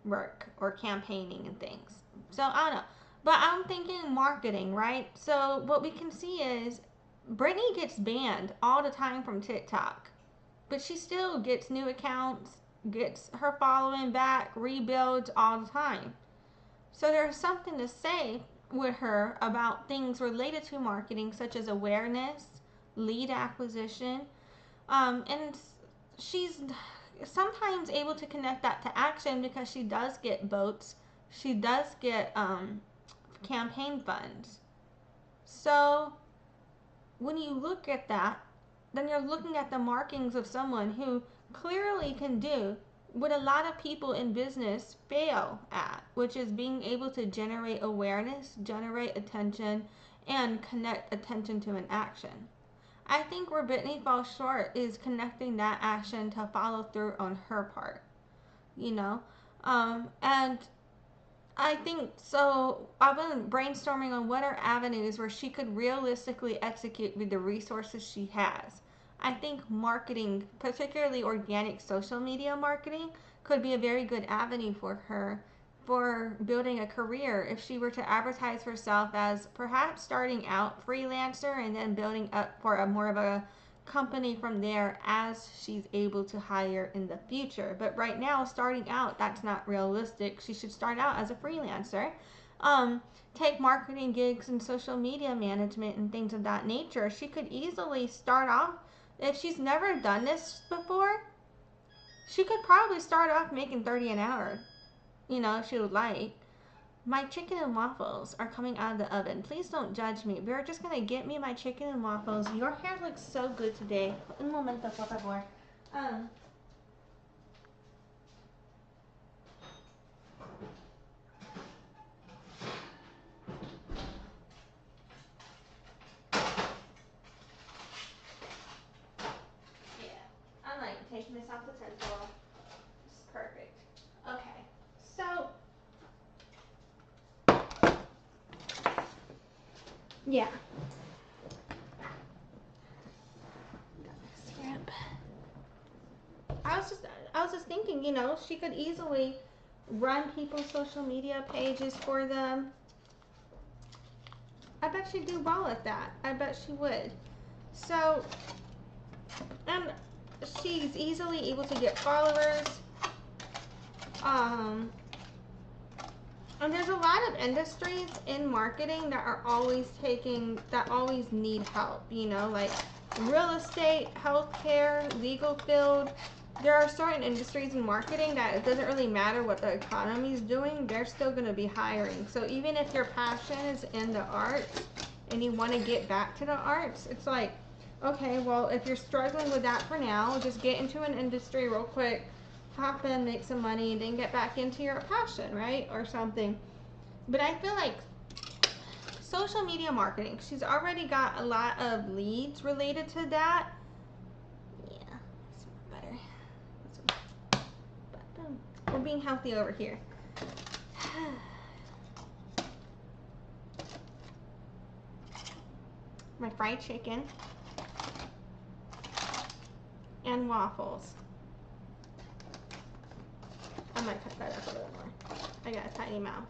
Speaker 1: work or campaigning and things. So, I don't know. But I'm thinking marketing, right? So, what we can see is Brittany gets banned all the time from TikTok, but she still gets new accounts, gets her following back, rebuilds all the time. So there's something to say with her about things related to marketing, such as awareness, lead acquisition, and she's sometimes able to connect that to action because she does get votes. She does get campaign funds. So when you look at that, then you're looking at the markings of someone who clearly can do what a lot of people in business fail at, which is being able to generate awareness, generate attention, and connect attention to an action. I think where Brittany falls short is connecting that action to follow through on her part, you know? And I think so. I've been brainstorming on what are avenues where she could realistically execute with the resources she has. I think marketing, particularly organic social media marketing, could be a very good avenue for her for building a career if she were to advertise herself as perhaps starting out freelancer and then building up for a more of a company from there as she's able to hire in the future. But right now, starting out, that's not realistic. She should start out as a freelancer. Take marketing gigs and social media management and things of that nature. She could easily start off, if she's never done this before, she could probably start off making 30 an hour, if she would like. My chicken and waffles are coming out of the oven. Please don't judge me. We're just going to get me my chicken and waffles. Your hair looks so good today. Un momento, por favor. Yeah, I like taking this off the table. It's perfect. Okay, so yeah. Syrup. I was just thinking, she could easily run people's social media pages for them. I bet she'd do well at that. I bet she would. So, and she's easily able to get followers. And there's a lot of industries in marketing that always need help, like real estate, healthcare, legal field. There are certain industries in marketing that it doesn't really matter what the economy is doing, they're still going to be hiring. So even if your passion is in the arts and you want to get back to the arts, it's like, okay, well, if you're struggling with that for now, just get into an industry real quick, hop in, make some money, and then get back into your passion, right? Or something. But I feel like social media marketing, she's already got a lot of leads related to that. Yeah, it's better. Boom. We're being healthy over here. My fried chicken and waffles. I might cut that up a little more. I got a tiny mouth.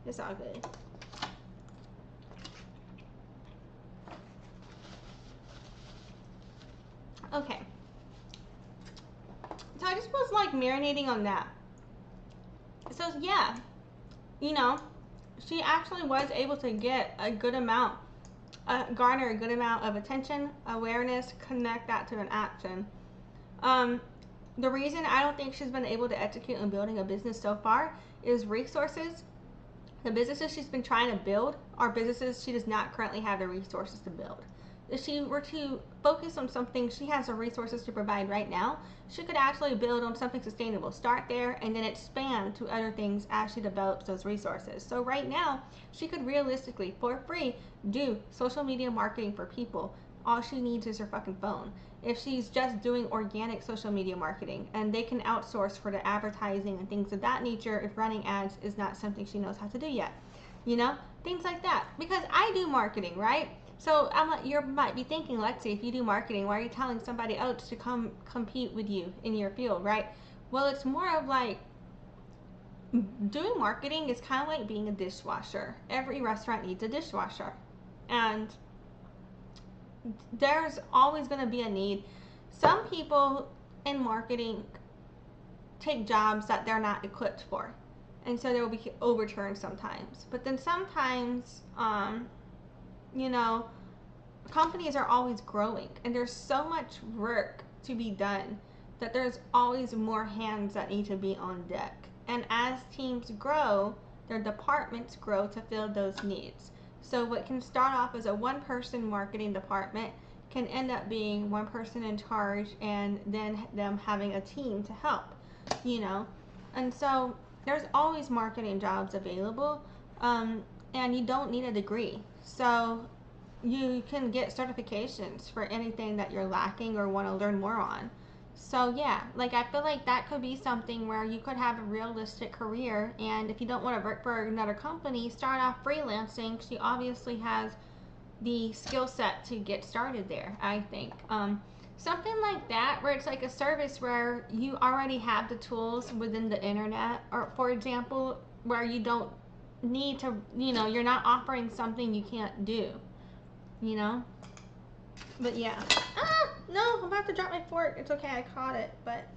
Speaker 1: It's all good. Okay. So I just was like marinating on that. So yeah, she actually was able to get a good amount, garner a good amount of attention, awareness, connect that to an action. The reason I don't think she's been able to execute on building a business so far is resources. The businesses she's been trying to build are businesses she does not currently have the resources to build. If she were to focus on something she has the resources to provide right now, she could actually build on something sustainable. Start there and then expand to other things as she develops those resources. So right now, she could realistically, for free, do social media marketing for people. All she needs is her fucking phone. If she's just doing organic social media marketing, and they can outsource for the advertising and things of that nature if running ads is not something she knows how to do yet. Things like that. Because I do marketing, right? So you might be thinking, Lexi, if you do marketing, why are you telling somebody else to come compete with you in your field, right? Well, it's more of like, doing marketing is kind of like being a dishwasher. Every restaurant needs a dishwasher. And there's always going to be a need. Some people in marketing take jobs that they're not equipped for. And so they will be overturned sometimes. But then sometimes, companies are always growing. And there's so much work to be done that there's always more hands that need to be on deck. And as teams grow, their departments grow to fill those needs. So what can start off as a one-person marketing department can end up being one person in charge and then them having a team to help, you know. And so there's always marketing jobs available, and you don't need a degree. So you can get certifications for anything that you're lacking or want to learn more on. So yeah, like I feel like that could be something where you could have a realistic career, and if you don't want to work for another company, start off freelancing. She obviously has the skill set to get started there, I think. Something like that, where it's like a service where you already have the tools within the internet, or for example, where you don't need to, you know, you're not offering something you can't do, you know? But yeah. Ah! No, I'm about to drop my fork. It's okay, I caught it, but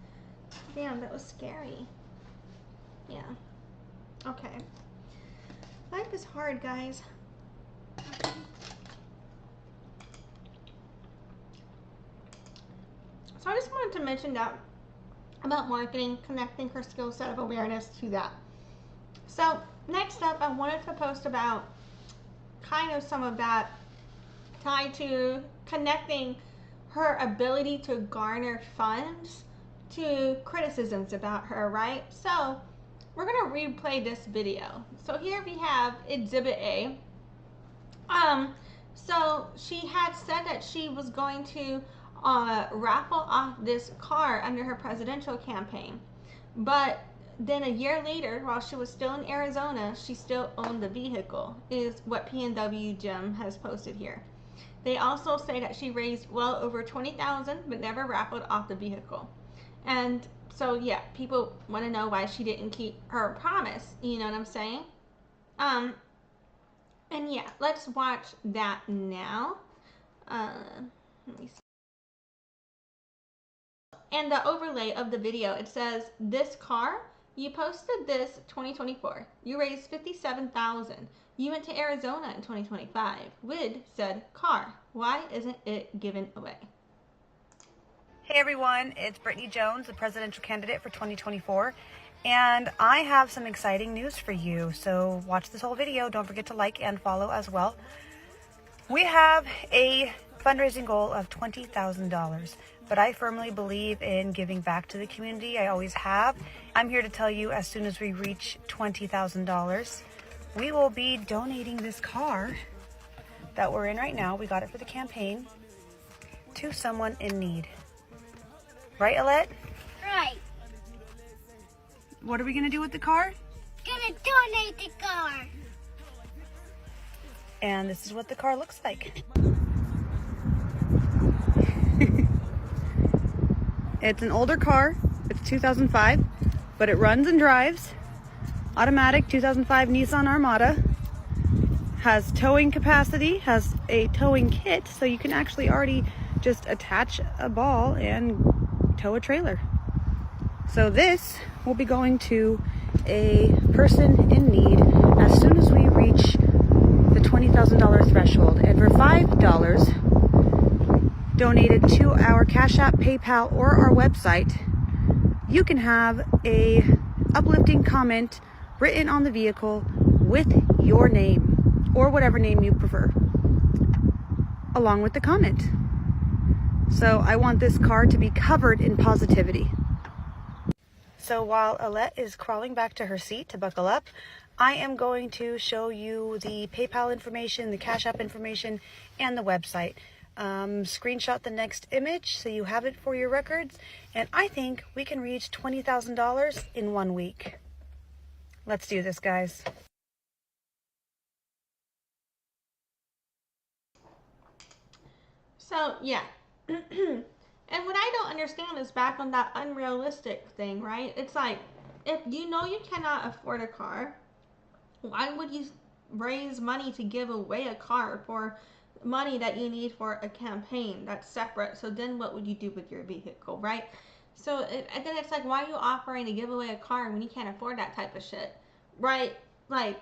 Speaker 1: damn, that was scary. Yeah. Okay. Life is hard, guys. So I just wanted to mention that about marketing, connecting her skill set of awareness to that. So next up, I wanted to post about kind of some of that tied to connecting her ability to garner funds to criticisms about her, right? So we're gonna replay this video. So here we have Exhibit A. So she had said that she was going to raffle off this car under her presidential campaign, but then a year later, while she was still in Arizona, she still owned the vehicle, is what PNW Jim has posted here. They also say that she raised well over $20,000 but never raffled off the vehicle. And so yeah, people want to know why she didn't keep her promise, you know what I'm saying? And yeah, let's watch that now. Let me see. And the overlay of the video, it says, this car, you posted this 2024. You raised $57,000. You went to Arizona in 2025 with said car. Why isn't it given away?
Speaker 3: Hey everyone, it's Brittany Jones, the presidential candidate for 2024. And I have some exciting news for you, so watch this whole video. Don't forget to like and follow as well. We have a fundraising goal of $20,000, but I firmly believe in giving back to the community. I always have. I'm here to tell you, as soon as we reach $20,000, we will be donating this car that we're in right now. We got it for the campaign, to someone in need. Right, Alette?
Speaker 4: Right.
Speaker 3: What are we gonna do with the car?
Speaker 4: Gonna donate the car.
Speaker 3: And this is what the car looks like. It's an older car. It's 2005, but it runs and drives. Automatic 2005 Nissan Armada. Has towing capacity, has a towing kit, so you can actually already just attach a ball and tow a trailer. So this will be going to a person in need as soon as we reach the $20,000 threshold. And for $5 donated to our Cash App, PayPal, or our website, you can have a uplifting comment written on the vehicle with your name, or whatever name you prefer, along with the comment. So I want this car to be covered in positivity. So while Alette is crawling back to her seat to buckle up, I am going to show you the PayPal information, the Cash App information, and the website. Screenshot the next image so you have it for your records, and I think we can reach $20,000 in 1 week. Let's do this, guys.
Speaker 1: So yeah. And what I don't understand is back on that unrealistic thing, right? It's like, if you know you cannot afford a car, why would you raise money to give away a car for money that you need for a campaign that's separate? So then what would you do with your vehicle, right? So and then it's like, why are you offering to give away a car when you can't afford that type of shit, right? Like,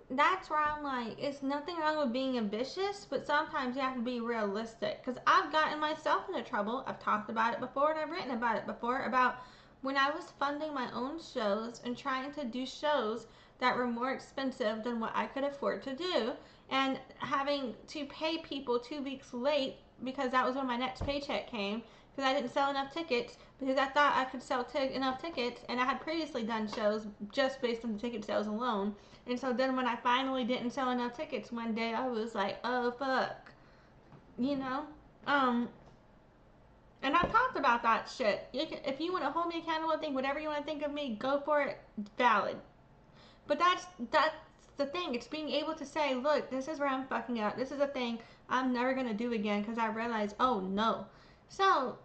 Speaker 1: that's where I'm like, it's nothing wrong with being ambitious, but sometimes you have to be realistic. Because I've gotten myself into trouble. I've talked about it before, and I've written about it before, about when I was funding my own shows and trying to do shows that were more expensive than what I could afford to do, and having to pay people 2 weeks late because that was when my next paycheck came, because I didn't sell enough tickets, because I thought I could sell enough tickets, and I had previously done shows just based on the ticket sales alone. And so then when I finally didn't sell enough tickets one day, I was like, oh fuck, you know. And I've talked about that shit. If you want to hold me accountable, think whatever you want to think of me, go for it. Valid. But that's the thing. It's being able to say, look, this is where I'm fucking up. This is a thing I'm never gonna do again because I realized, oh no. So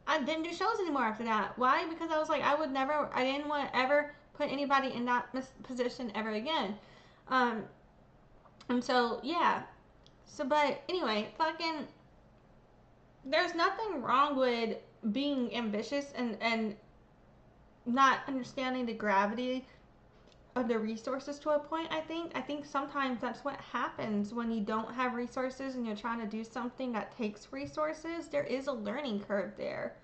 Speaker 1: I didn't do shows anymore after that. Why? Because I was like, I didn't want to ever put anybody in that position ever again. And so yeah. So but anyway, fucking. There's nothing wrong with being ambitious and not understanding the gravity of the resources to a point. I think sometimes that's what happens when you don't have resources and you're trying to do something that takes resources. There is a learning curve there.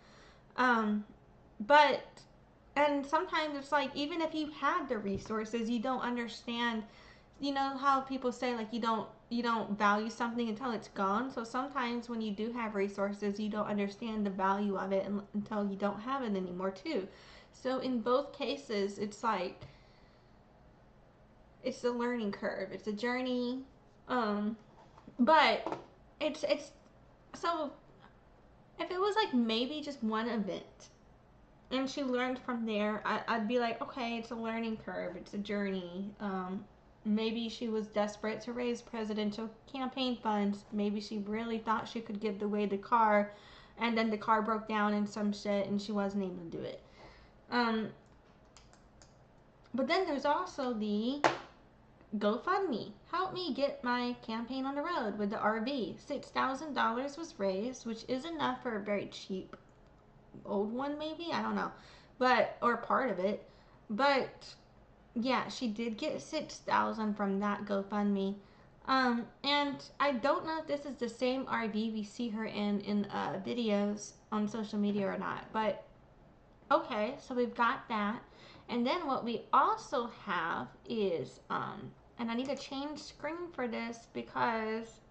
Speaker 1: But and sometimes it's like, even if you had the resources, you don't understand. You know how people say, like, you don't value something until it's gone. So sometimes when you do have resources, you don't understand the value of it until you don't have it anymore too. So in both cases, it's like, it's a learning curve, it's a journey. But it's so if it was like maybe just one event and she learned from there, I'd be like, okay, it's a learning curve, it's a journey. Maybe she was desperate to raise presidential campaign funds. Maybe she really thought she could give away the car, and then the car broke down and some shit, and she wasn't able to do it. But then there's also the GoFundMe. Help me get my campaign on the road with the RV. $6,000 was raised, which is enough for a very cheap old one, maybe? I don't know. But, or part of it. But yeah, she did get $6,000 from that GoFundMe. And I don't know if this is the same RV we see her in videos on social media or not. But okay, so we've got that. And then what we also have is, and I need to change screen for this because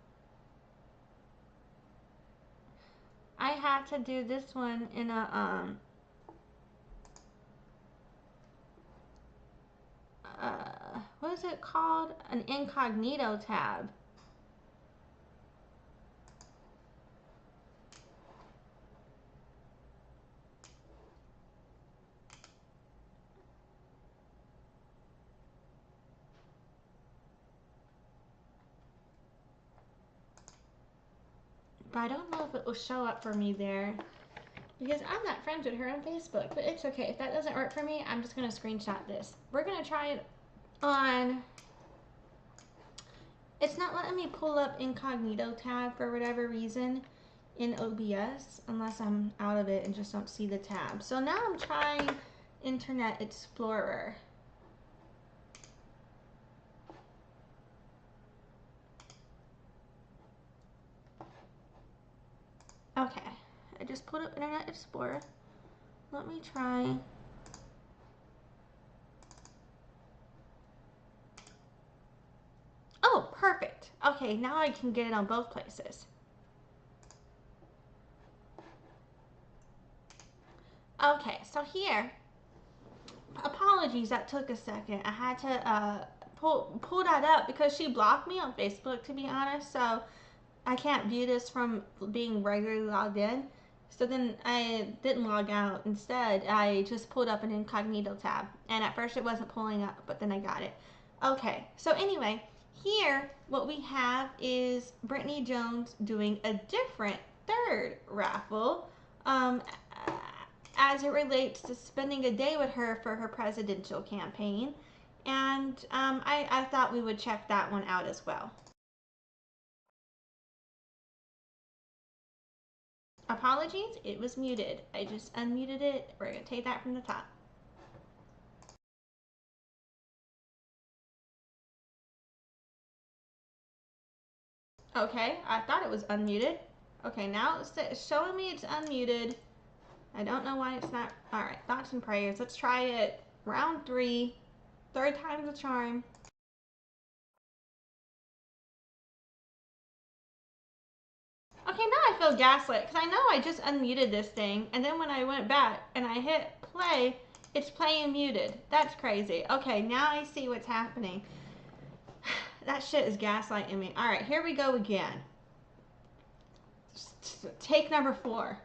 Speaker 1: I had to do this one in a, what is it called? An incognito tab. But I don't know if it will show up for me there because I'm not friends with her on Facebook, but it's okay. If that doesn't work for me, I'm just going to screenshot this. We're going to try it on, it's not letting me pull up incognito tab for whatever reason in OBS, unless I'm out of it and just don't see the tab. So now I'm trying Internet Explorer. Okay, I just put up Internet Explorer. Let me try. Oh, perfect. Okay, now I can get it on both places. Okay, so here, apologies, that took a second. I had to pull that up because she blocked me on Facebook, to be honest, so I can't view this from being regularly logged in. So then I didn't log out. Instead, I just pulled up an incognito tab, and at first it wasn't pulling up, but then I got it. Okay, so anyway, here what we have is Brittany Jones doing a different third raffle as it relates to spending a day with her for her presidential campaign. And I thought we would check that one out as well. Apologies, it was muted. I just unmuted it. We're going to take that from the top. Okay, I thought it was unmuted. Okay, now it's showing me it's unmuted. I don't know why it's not. All right, thoughts and prayers. Let's try it. Round 3, third time's the charm. Okay, now I feel gaslit because I know I just unmuted this thing, and then when I went back and I hit play, it's playing muted. That's crazy. Okay, now I see what's happening. That shit is gaslighting me. All right, here we go again. Take number 4.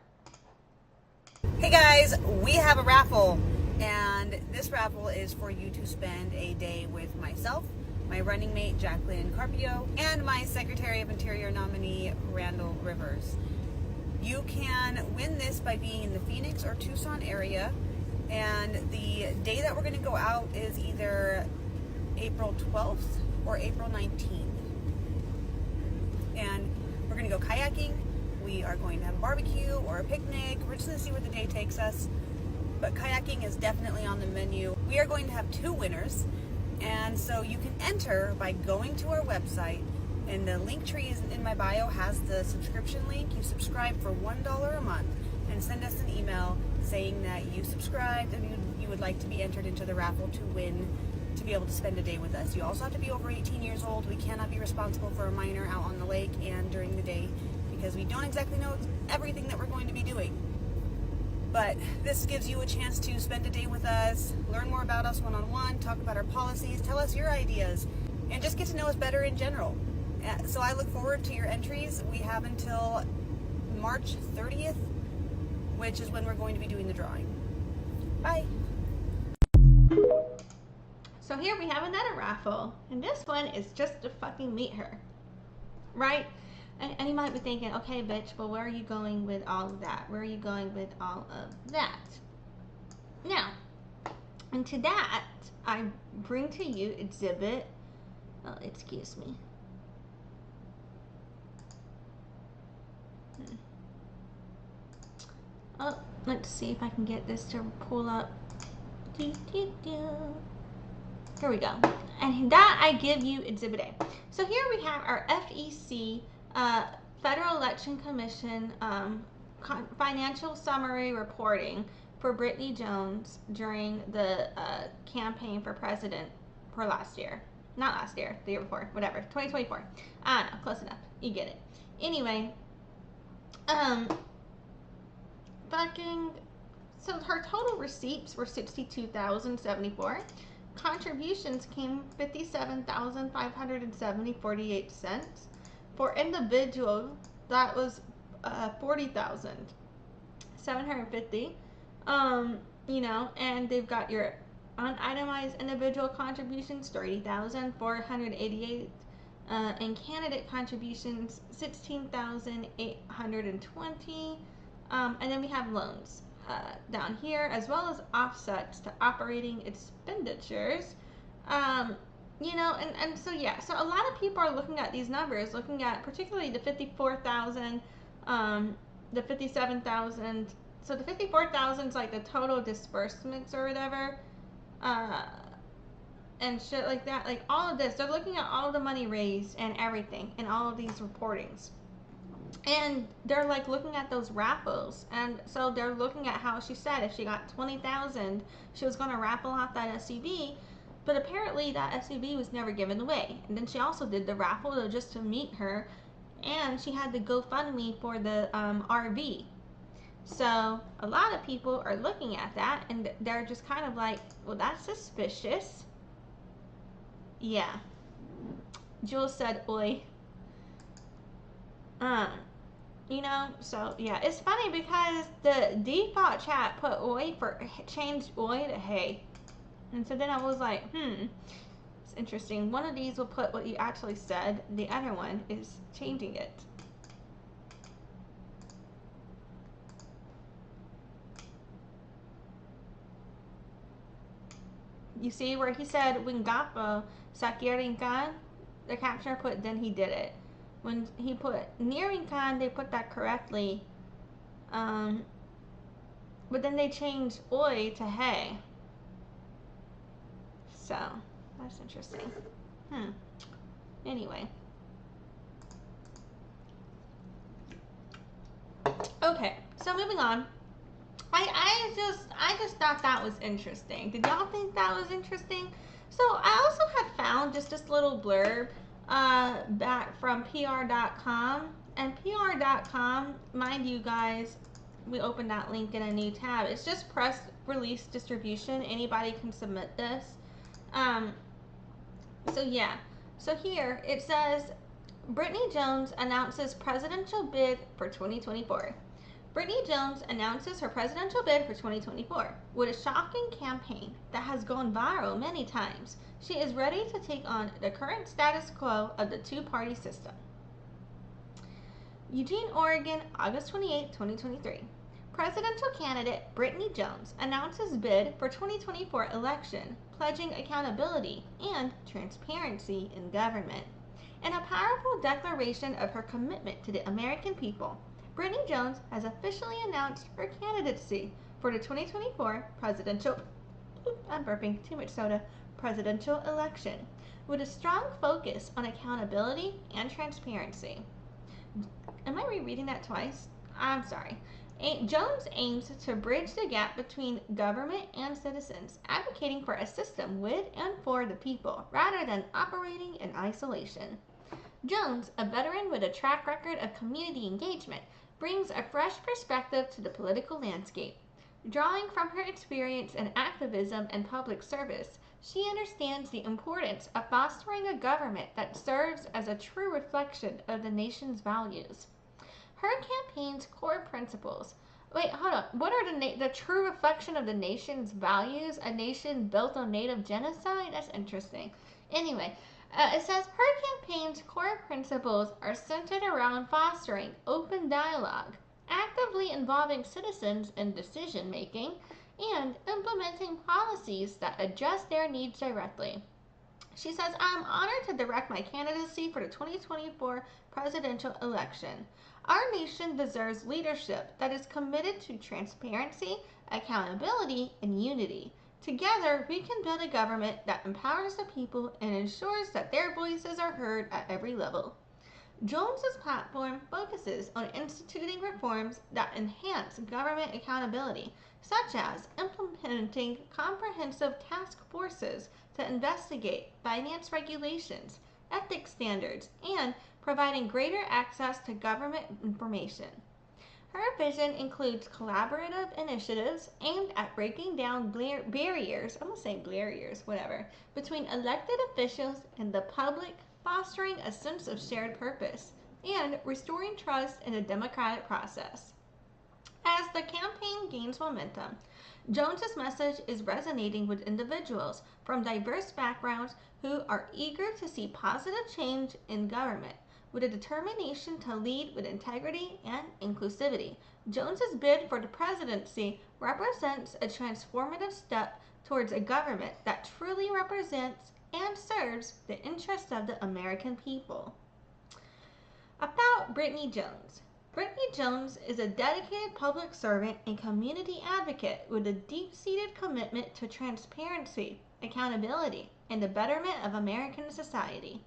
Speaker 3: Hey guys, we have a raffle, and this raffle is for you to spend a day with myself, my running mate Jacqueline Carpio, and my Secretary of Interior nominee Randall Rivers. You can win this by being in the Phoenix or Tucson area, and the day that we're going to go out is either April 12th or April 19th. And we're going to go kayaking. We are going to have a barbecue or a picnic. We're just going to see where the day takes us. But kayaking is definitely on the menu. We are going to have 2 winners. And so you can enter by going to our website. And the link tree is in my bio has the subscription link. You subscribe for $1 a month and send us an email saying that you subscribed and you would like to be entered into the raffle to win, to be able to spend a day with us. You also have to be over 18 years old. We cannot be responsible for a minor out on the lake and during the day, because we don't exactly know everything that we're going to be doing. But this gives you a chance to spend a day with us, learn more about us one-on-one, talk about our policies, tell us your ideas, and just get to know us better in general. So I look forward to your entries. We have until March 30th, which is when we're going to be doing the drawing. Bye.
Speaker 1: So here we have another raffle, and this one is just to fucking meet her, right? And you might be thinking, okay, bitch, but where are you going with all of that? Where are you going with all of that? Now, and to that, I bring to you exhibit, oh, excuse me. Oh, let's see if I can get this to pull up. Here we go. And that I give you exhibit A. So here we have our FEC, Federal Election Commission financial summary reporting for Brittany Jones during the campaign for president for last year. Not last year, the year before, whatever, 2024. I don't know, close enough. You get it. Anyway, so her total receipts were $62,074. Contributions came $57,570.48. For individual, that was $40,750. You know, and they've got your unitemized individual contributions, $30,488. And candidate contributions, $16,820. And then we have loans down here, as well as offsets to operating expenditures. You know, and so yeah, so a lot of people are looking at these numbers, looking at particularly the 54,000, the 57,000. So the 54,000 is like the total disbursements or whatever, and shit like that. Like all of this, they're looking at all the money raised and everything in all of these reportings. And they're like looking at those raffles, and so they're looking at how she said if she got 20,000, she was going to raffle off that SUV, but apparently that SUV was never given away. And then she also did the raffle just to meet her, and she had the GoFundMe for the RV. So a lot of people are looking at that, and they're just kind of like, well, that's suspicious. Yeah. Jules said, oi. You know, so yeah, it's funny because the default chat put oi for, changed oi to hey. And so then I was like, it's interesting. One of these will put what you actually said, the other one is changing it. You see where he said Wingapo Sakirinkan, the captioner put then he did it. When he put Nirinkan, they put that correctly. But then they changed oi to hey. So that's interesting. Anyway. Okay, so moving on. I just thought that was interesting. Did y'all think that was interesting? So I also had found just this little blurb back from PR.com, and PR.com, mind you guys, we opened that link in a new tab. It's just press release distribution. Anybody can submit this. So yeah. So here it says Brittany Jones announces presidential bid for 2024. Brittany Jones announces her presidential bid for 2024. With a shocking campaign that has gone viral many times, she is ready to take on the current status quo of the two-party system. Eugene, Oregon, August 28, 2023. Presidential candidate Brittany Jones announces bid for 2024 election, pledging accountability and transparency in government. In a powerful declaration of her commitment to the American people, Brittany Jones has officially announced her candidacy for the 2024 presidential presidential election, with a strong focus on accountability and transparency. Am I rereading that twice? I'm sorry. Jones aims to bridge the gap between government and citizens, advocating for a system with and for the people, rather than operating in isolation. Jones, a veteran with a track record of community engagement, brings a fresh perspective to the political landscape. Drawing from her experience in activism and public service, she understands the importance of fostering a government that serves as a true reflection of the nation's values. Her campaign's core principles. Wait, hold on. What are the true reflection of the nation's values? A nation built on Native genocide? That's interesting. Anyway, it says her campaign's core principles are centered around fostering open dialogue, actively involving citizens in decision making, and implementing policies that address their needs directly. She says, I'm honored to direct my candidacy for the 2024 presidential election. Our nation deserves leadership that is committed to transparency, accountability, and unity. Together, we can build a government that empowers the people and ensures that their voices are heard at every level. Jones's platform focuses on instituting reforms that enhance government accountability, such as implementing comprehensive task forces to investigate finance regulations, ethics standards, and providing greater access to government information. Her vision includes collaborative initiatives aimed at breaking down barriers, I'm going to say barriers, whatever, between elected officials and the public, fostering a sense of shared purpose, and restoring trust in the democratic process. As the campaign gains momentum, Jones's message is resonating with individuals from diverse backgrounds who are eager to see positive change in government. With a determination to lead with integrity and inclusivity, Jones's bid for the presidency represents a transformative step towards a government that truly represents and serves the interests of the American people. About Brittany Jones. Brittany Jones is a dedicated public servant and community advocate with a deep-seated commitment to transparency, accountability, and the betterment of American society.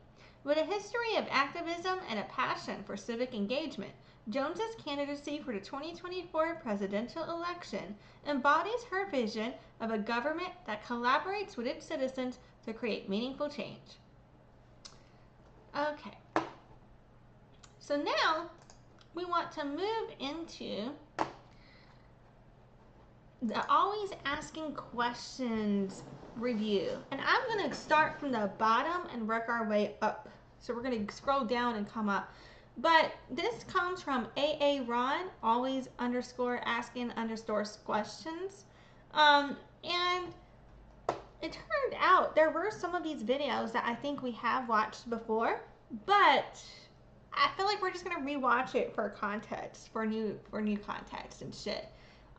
Speaker 1: With a history of activism and a passion for civic engagement, Jones's candidacy for the 2024 presidential election embodies her vision of a government that collaborates with its citizens to create meaningful change. Okay. So now we want to move into the always asking questions review. And I'm going to start from the bottom and work our way up. So we're going to scroll down and come up. But this comes from AA Ron, always underscore asking underscore questions. And it turned out there were some of these videos that I think we have watched before, but I feel like we're just gonna rewatch it for context, for new context and shit.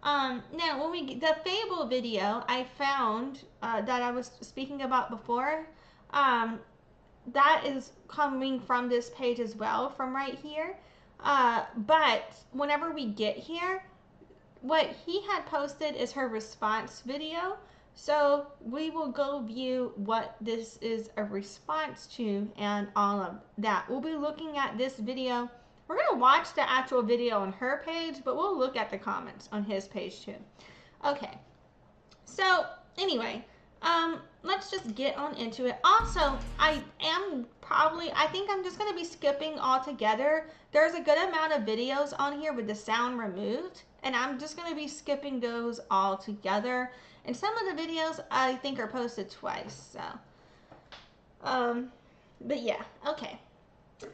Speaker 1: Now when we get the Fabel video, I found that I was speaking about before, that is coming from this page as well, from right here. But whenever we get here, what he had posted is her response video. So we will go view what this is a response to and all of that. We'll be looking at this video We're going to watch the actual video on her page, but we'll look at the comments on his page too. Okay. So, anyway, let's just get on into it. Also, I think I'm just going to be skipping altogether. There's a good amount of videos on here with the sound removed, and I'm just going to be skipping those all together. And some of the videos I think are posted twice, so, but yeah, okay.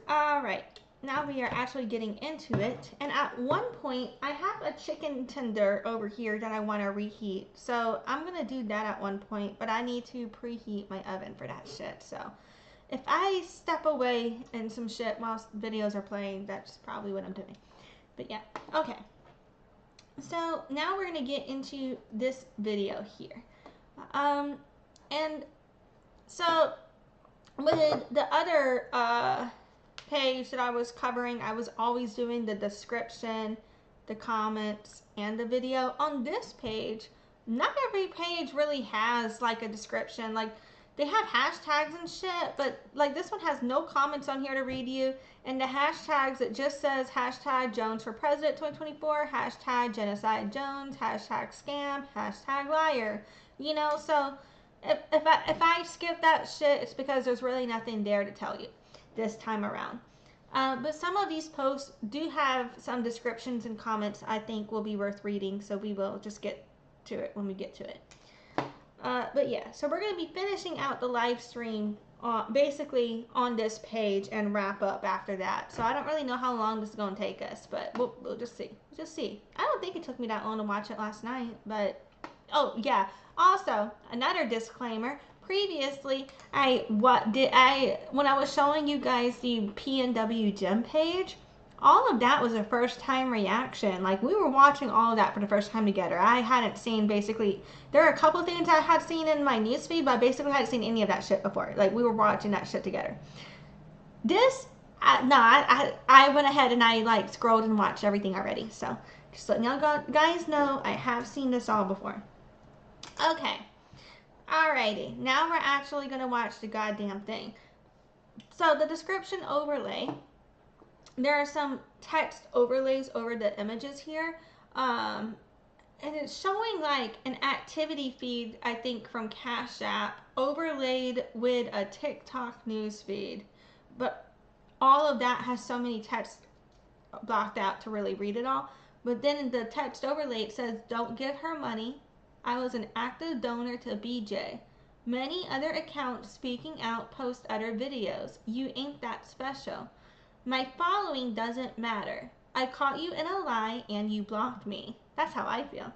Speaker 1: All right. Now we are actually getting into it. And at one point, I have a chicken tender over here that I want to reheat. So I'm going to do that at one point, but I need to preheat my oven for that shit. So if I step away and some shit while videos are playing, that's probably what I'm doing. But yeah, okay. So now we're going to get into this video here. And so with the other, page that I was covering, I was always doing the description, the comments, and the video. On this page, not every page really has like a description. Like they have hashtags and shit, but like this one has no comments on here to read you, and the hashtags, it just says hashtag Jones for President 2024, hashtag Genocide Jones, hashtag scam, hashtag liar. You know, so if I skip that shit, it's because there's really nothing there to tell you this time around. But some of these posts do have some descriptions and comments I think will be worth reading, so we will just get to it when we get to it. But yeah, so we're going to be finishing out the live stream basically on this page and wrap up after that. So I don't really know how long this is going to take us, but we'll just see. Just see. I don't think it took me that long to watch it last night, but oh yeah. Also, another disclaimer. Previously, when I was showing you guys the PNW gem page, all of that was a first time reaction. Like we were watching all of that for the first time together. I hadn't seen basically, there are a couple of things I had seen in my newsfeed, but I basically hadn't seen any of that shit before. Like we were watching that shit together. This, I went ahead and I like scrolled and watched everything already. So just letting y'all guys know I have seen this all before. Okay. Alrighty, now we're actually going to watch the goddamn thing. So the description overlay, there are some text overlays over the images here. And it's showing like an activity feed, I think from Cash App, overlaid with a TikTok news feed. But all of that has so many texts blocked out to really read it all. But then in the text overlay, it says, "Don't give her money. I was an active donor to BJ. Many other accounts speaking out post other videos. You ain't that special. My following doesn't matter. I caught you in a lie and you blocked me." That's how I feel.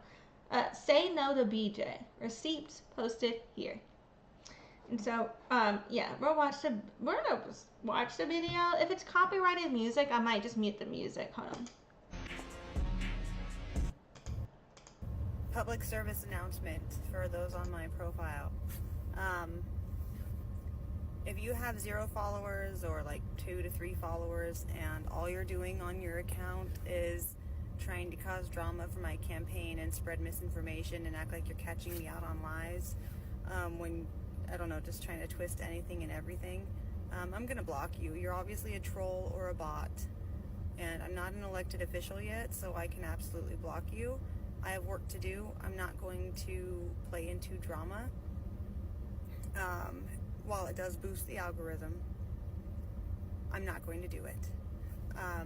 Speaker 1: Say no to BJ. Receipts posted here. And so, yeah, we're gonna watch the video. If it's copyrighted music, I might just mute the music. Hold on.
Speaker 3: Public service announcement for those on my profile. If you have 0 followers or like 2 to 3 followers and all you're doing on your account is trying to cause drama for my campaign and spread misinformation and act like you're catching me out on lies, when, I don't know, just trying to twist anything and everything, I'm gonna block you. You're obviously a troll or a bot, and I'm not an elected official yet, so I can absolutely block you. I have work to do. I'm not going to play into drama. While it does boost the algorithm, I'm not going to do it.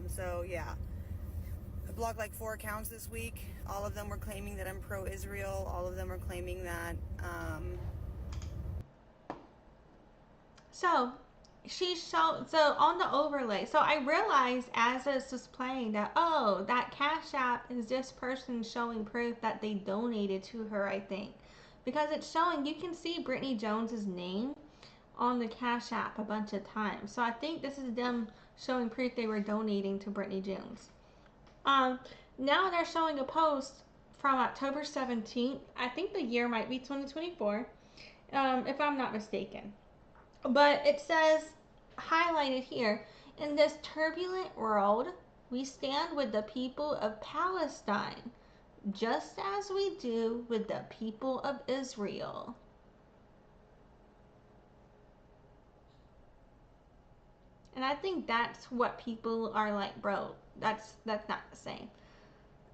Speaker 3: So yeah, I blocked like 4 accounts this week. All of them were claiming that I'm pro-Israel. All of them were claiming that
Speaker 1: So on the overlay, so I realized as this was playing that, oh, that Cash App is this person showing proof that they donated to her, I think. Because it's showing, you can see Brittany Jones's name on the Cash App a bunch of times. So I think this is them showing proof they were donating to Brittany Jones. Now they're showing a post from October 17th. I think the year might be 2024, if I'm not mistaken. But it says, highlighted here, "In this turbulent world, we stand with the people of Palestine, just as we do with the people of Israel." And I think that's what people are like, bro, that's not the same.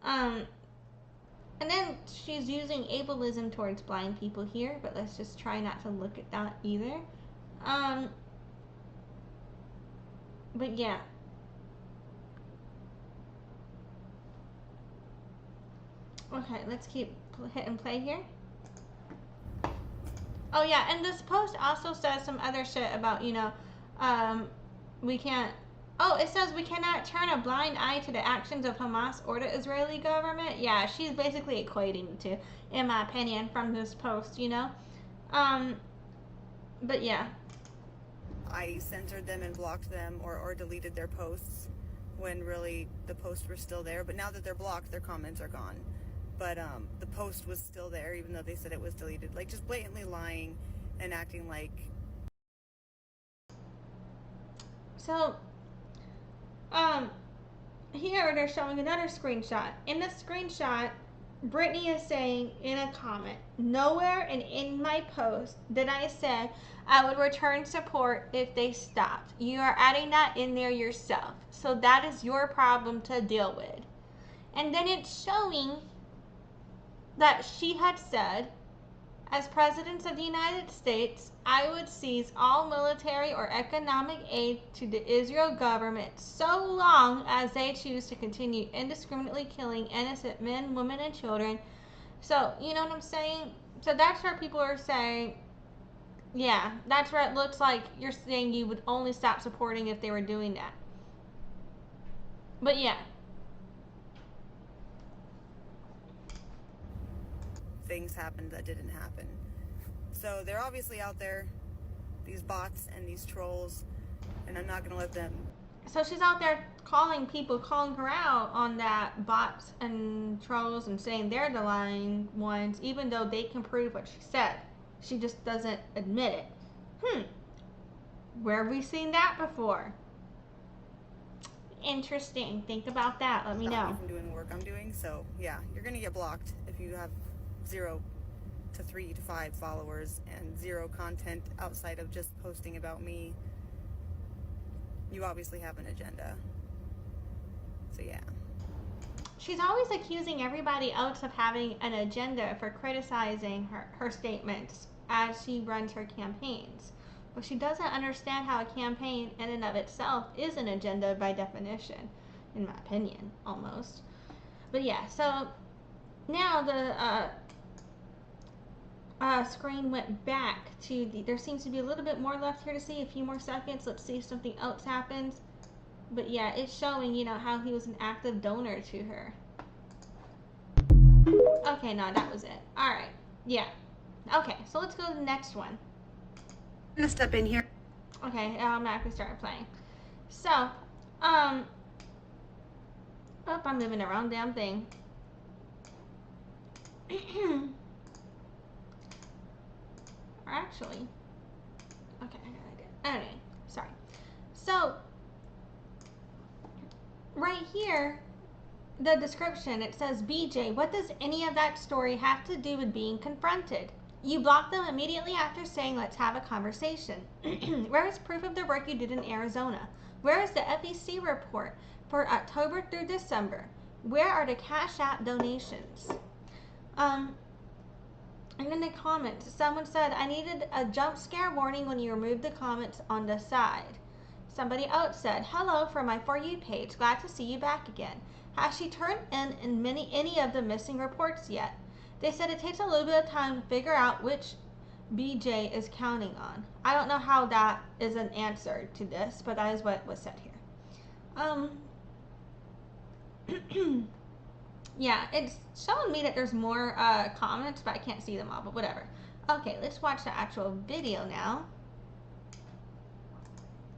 Speaker 1: And then she's using ableism towards blind people here, but let's just try not to look at that either. But yeah. Okay, let's keep hit and play here. Oh yeah, and this post also says some other shit about, you know, we can't, oh, it says we cannot turn a blind eye to the actions of Hamas or the Israeli government. Yeah, she's basically equating the two, in my opinion, from this post, you know. But yeah.
Speaker 3: I censored them and blocked them or deleted their posts when really the posts were still there. But now that they're blocked, their comments are gone. But the post was still there, even though they said it was deleted. Like, just blatantly lying and acting like...
Speaker 1: So, here they're showing another screenshot. In the screenshot, Brittany is saying in a comment, nowhere in my post did I say I would return support if they stopped. You are adding that in there yourself. So that is your problem to deal with. And then it's showing that she had said, as President of the United States, I would cease all military or economic aid to the Israel government so long as they choose to continue indiscriminately killing innocent men, women, and children. So, you know what I'm saying? So that's where people are saying, yeah, that's where it looks like you're saying you would only stop supporting if they were doing that. But yeah.
Speaker 3: Things happened that didn't happen. So they're obviously out there, these bots and these trolls, and I'm not going to let them.
Speaker 1: So she's out there calling her out on that, bots and trolls, and saying they're the lying ones, even though they can prove what she said. She just doesn't admit it. Where have we seen that before? Interesting. Think about that. Let me know.
Speaker 3: From doing the work I'm doing. So yeah, you're going to get blocked if you have 0 to 3 to 5 followers and 0 content outside of just posting about me. You obviously have an agenda. So yeah.
Speaker 1: She's always accusing everybody else of having an agenda for criticizing her statements as she runs her campaigns. But she doesn't understand how a campaign in and of itself is an agenda by definition, in my opinion, almost. But yeah, so now the screen went back to there seems to be a little bit more left here to see, a few more seconds. Let's see if something else happens. But yeah, it's showing, you know, how he was an active donor to her. Okay, no, that was it. Alright, yeah. Okay, so let's go to the next one.
Speaker 3: I'm gonna step in here.
Speaker 1: Okay, I'm actually started playing. So, oh, I'm moving the wrong damn thing. Or actually, okay, I did. Anyway, sorry. So, right here, the description, it says, BJ, what does any of that story have to do with being confronted? You blocked them immediately after saying, let's have a conversation. Where is proof of the work you did in Arizona? Where is the FEC report for October through December? Where are the Cash App donations? And in the comments, someone said, I needed a jump scare warning when you removed the comments on the side. Somebody else said, hello from my For You page. Glad to see you back again. Has she turned in any of the missing reports yet? They said it takes a little bit of time to figure out which BJ is counting on. I don't know how that is an answer to this, but that is what was said here. Yeah, it's showing me that there's more comments, but I can't see them all, but whatever. Okay, let's watch the actual video now.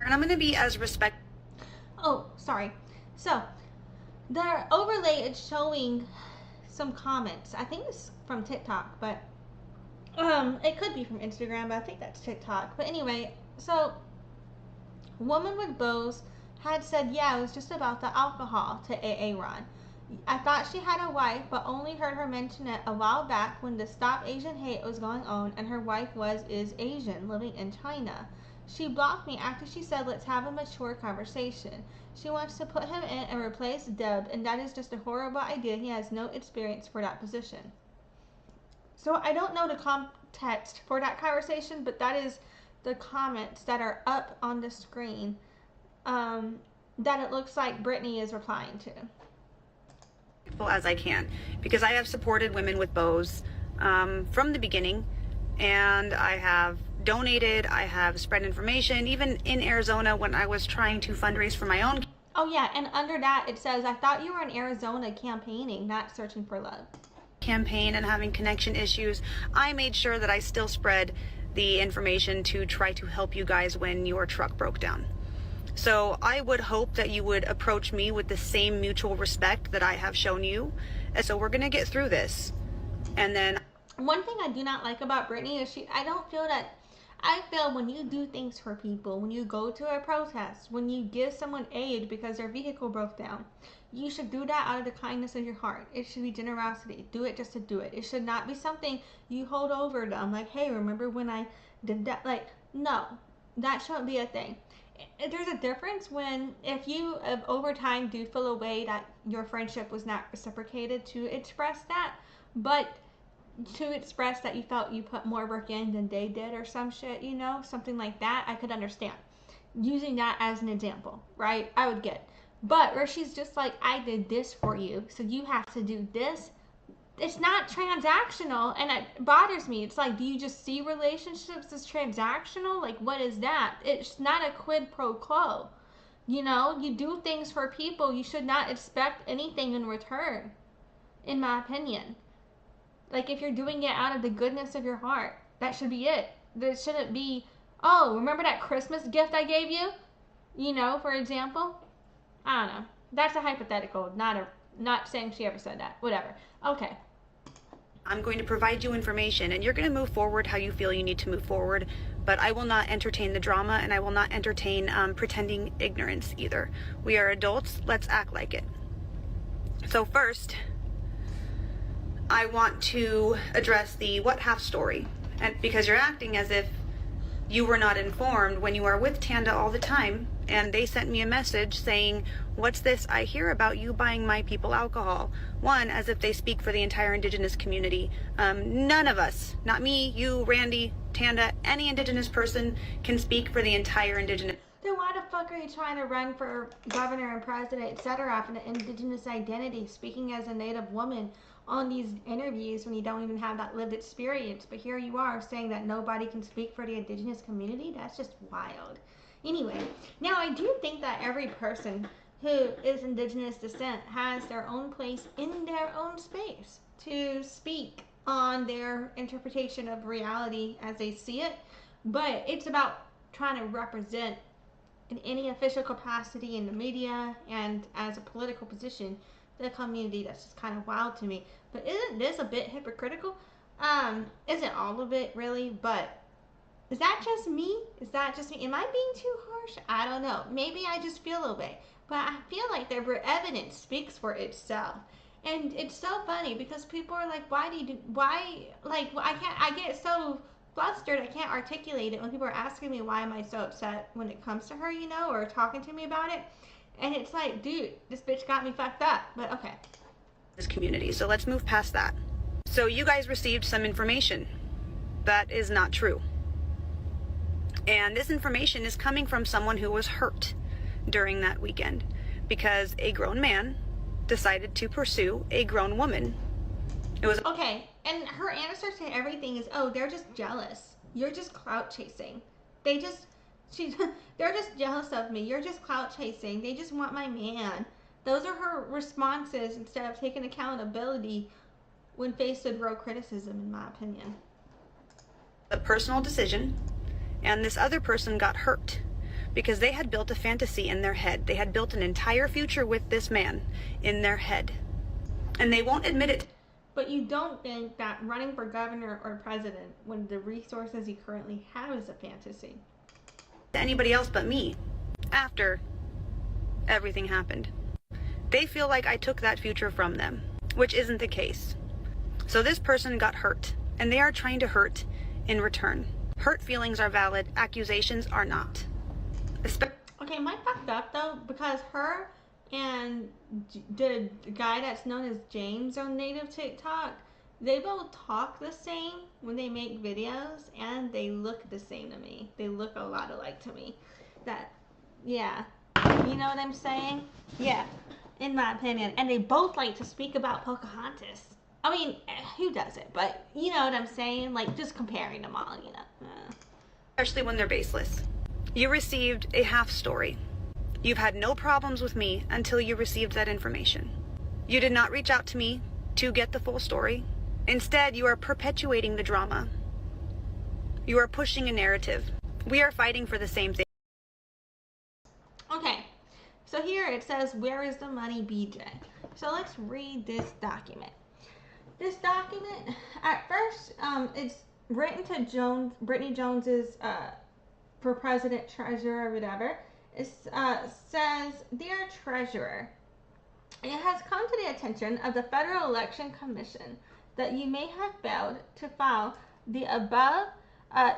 Speaker 3: And I'm going to be as respectful.
Speaker 1: Oh, sorry. So, the overlay is showing some comments. I think it's from TikTok, but it could be from Instagram, but I think that's TikTok. But anyway, so Woman with Bows had said, yeah, it was just about the alcohol to Aaron. I thought she had a wife, but only heard her mention it a while back when the Stop Asian Hate was going on, and her wife is Asian, living in China. She blocked me after she said let's have a mature conversation. She wants to put him in and replace Deb, and that is just a horrible idea. He has no experience for that position. So I don't know the context for that conversation, but that is the comments that are up on the screen that it looks like Brittany is replying to.
Speaker 3: As I can, because I have supported women with bows from the beginning, and I have donated, I have spread information, even in Arizona when I was trying to fundraise for my own.
Speaker 1: Oh yeah, and under that it says, I thought you were in Arizona campaigning, not searching for love.
Speaker 3: Campaign and having connection issues, I made sure that I still spread the information to try to help you guys when your truck broke down. So I would hope that you would approach me with the same mutual respect that I have shown you. And so we're gonna get through this. And then
Speaker 1: one thing I do not like about Brittany is I feel when you do things for people, when you go to a protest, when you give someone aid because their vehicle broke down, you should do that out of the kindness of your heart. It should be generosity. Do it just to do it. It should not be something you hold over them. Like, hey, remember when I did that? Like, no, that shouldn't be a thing. There's a difference when, if you over time do feel a way that your friendship was not reciprocated, to express that, but to express that you felt you put more work in than they did or some shit, you know, something like that, I could understand. Using that as an example, right? I would get. But where she's just like, I did this for you, so you have to do this. It's not transactional, and it bothers me. It's like, do you just see relationships as transactional? Like, what is that? It's not a quid pro quo. You know, you do things for people. You should not expect anything in return, in my opinion. Like, if you're doing it out of the goodness of your heart, that should be it. There shouldn't be, oh, remember that Christmas gift I gave you? You know, for example. I don't know. That's a hypothetical, not saying she ever said that. Whatever. Okay.
Speaker 3: I'm going to provide you information, and you're going to move forward how you feel you need to move forward, but I will not entertain the drama, and I will not entertain pretending ignorance either. We are adults. Let's act like it. So first, I want to address the what half story, and because you're acting as if you were not informed when you are with Tanda all the time, and they sent me a message saying, what's this I hear about you buying my people alcohol? One, as if they speak for the entire Indigenous community. None of us, not me, you, Randy, Tanda, any Indigenous person can speak for the entire Indigenous.
Speaker 1: Then why the fuck are you trying to run for governor and president, etc., off an Indigenous identity, speaking as a Native woman on these interviews when you don't even have that lived experience? But here you are saying that nobody can speak for the Indigenous community? That's just wild. Anyway, now I do think that every person who is Indigenous descent has their own place in their own space to speak on their interpretation of reality as they see it, but it's about trying to represent in any official capacity in the media and as a political position the community. That's just kind of wild to me. But isn't this a bit hypocritical? Isn't all of it really, but is that just me? Is that just me? Am I being too harsh? I don't know. Maybe I just feel a way. But I feel like the evidence speaks for itself. And it's so funny because people are like, I get so flustered I can't articulate it when people are asking me why am I so upset when it comes to her, you know, or talking to me about it. And it's like, dude, this bitch got me fucked up. But okay.
Speaker 3: This community. So let's move past that. So you guys received some information that is not true. And this information is coming from someone who was hurt during that weekend because a grown man decided to pursue a grown woman. It was
Speaker 1: okay, and her answer to everything is, oh, they're just jealous. You're just clout chasing. They're just jealous of me. You're just clout chasing. They just want my man. Those are her responses instead of taking accountability when faced with real criticism, in my opinion.
Speaker 3: a personal decision, and this other person got hurt because they had built a fantasy in their head. They had built an entire future with this man in their head, and they won't admit it.
Speaker 1: But you don't think that running for governor or president, when the resources you currently have, is a fantasy?
Speaker 3: To anybody else but me, after everything happened. They feel like I took that future from them, which isn't the case. So this person got hurt, and they are trying to hurt in return. Hurt feelings are valid, accusations are not.
Speaker 1: Okay, am I fucked up though? Because her and the guy that's known as James on native TikTok, they both talk the same when they make videos, and they look the same to me. They look a lot alike to me. That, yeah, you know what I'm saying? Yeah, in my opinion. And they both like to speak about Pocahontas. I mean, who doesn't? But you know what I'm saying? Like, just comparing them all, you know.
Speaker 3: Especially when they're baseless. You received a half story. You've had no problems with me until you received that information. You did not reach out to me to get the full story. Instead, you are perpetuating the drama. You are pushing a narrative. We are fighting for the same thing.
Speaker 1: Okay, so here it says, where is the money, BJ? So let's read this document. This document, at first, it's written to Brittany Jones's, for president, treasurer, or whatever. It says, Dear Treasurer, it has come to the attention of the Federal Election Commission that you may have failed to file the above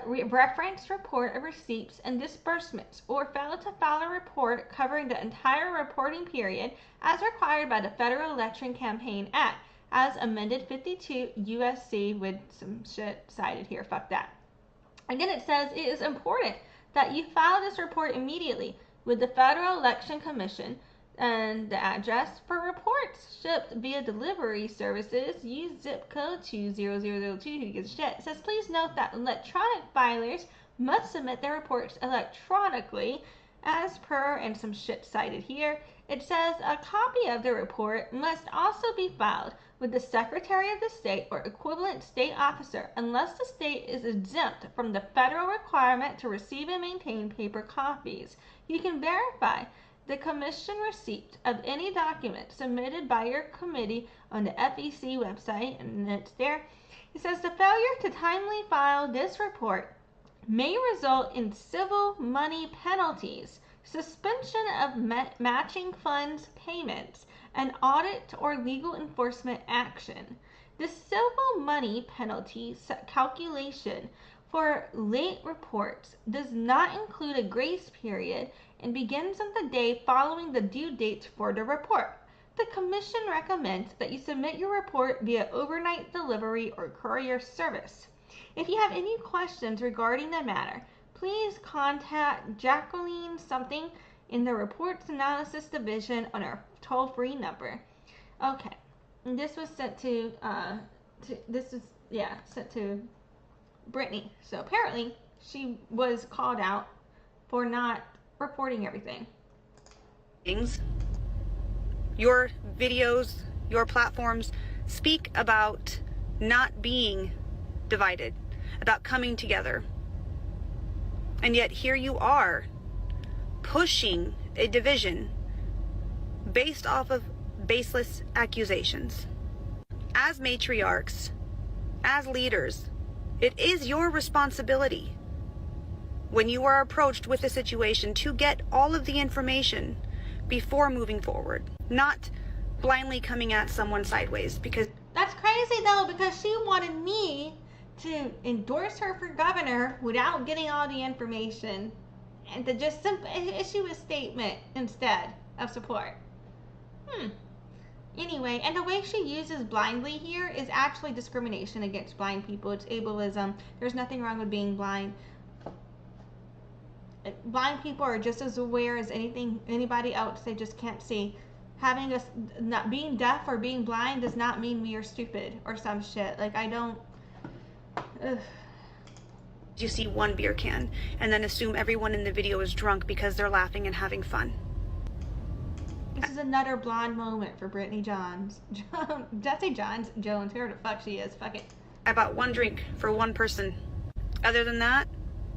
Speaker 1: referenced report of receipts and disbursements, or failed to file a report covering the entire reporting period as required by the Federal Election Campaign Act, as amended 52 USC, with some shit cited here, fuck that. Again, it says it is important that you file this report immediately with the Federal Election Commission, and the address for reports shipped via delivery services use zip code 20002. Who gives a shit? It says, please note that electronic filers must submit their reports electronically as per, and some shit cited here. It says a copy of the report must also be filed with the Secretary of the State or equivalent state officer unless the state is exempt from the federal requirement to receive and maintain paper copies. You can verify the commission receipt of any document submitted by your committee on the FEC website, and it's there. It says the failure to timely file this report may result in civil money penalties, suspension of matching funds payments, an audit or legal enforcement action. The civil money penalty calculation for late reports does not include a grace period and begins on the day following the due date for the report. The Commission recommends that you submit your report via overnight delivery or courier service. If you have any questions regarding the matter, please contact Jacqueline something in the Reports Analysis Division on our toll-free number. Okay, and this was sent to sent to Brittany. So apparently she was called out for not reporting everything.
Speaker 3: Your videos, your platforms speak about not being divided, about coming together. And yet here you are pushing a division based off of baseless accusations. As matriarchs, as leaders, it is your responsibility when you are approached with a situation to get all of the information before moving forward, not blindly coming at someone sideways. Because
Speaker 1: that's crazy though, because she wanted me to endorse her for governor without getting all the information, and to just simply issue a statement instead of support. Anyway, and the way she uses blindly here is actually discrimination against blind people. It's ableism. There's nothing wrong with being blind. Blind people are just as aware as anybody else. They just can't see. Having us not being deaf or being blind does not mean we are stupid or some shit. Like, I don't. Ugh.
Speaker 3: You see one beer can and then assume everyone in the video is drunk because they're laughing and having fun.
Speaker 1: This is another blonde moment for Brittany Jones. Did I say Jones? Jones, whoever the fuck she is. Fuck it.
Speaker 3: I bought one drink for one person. Other than that,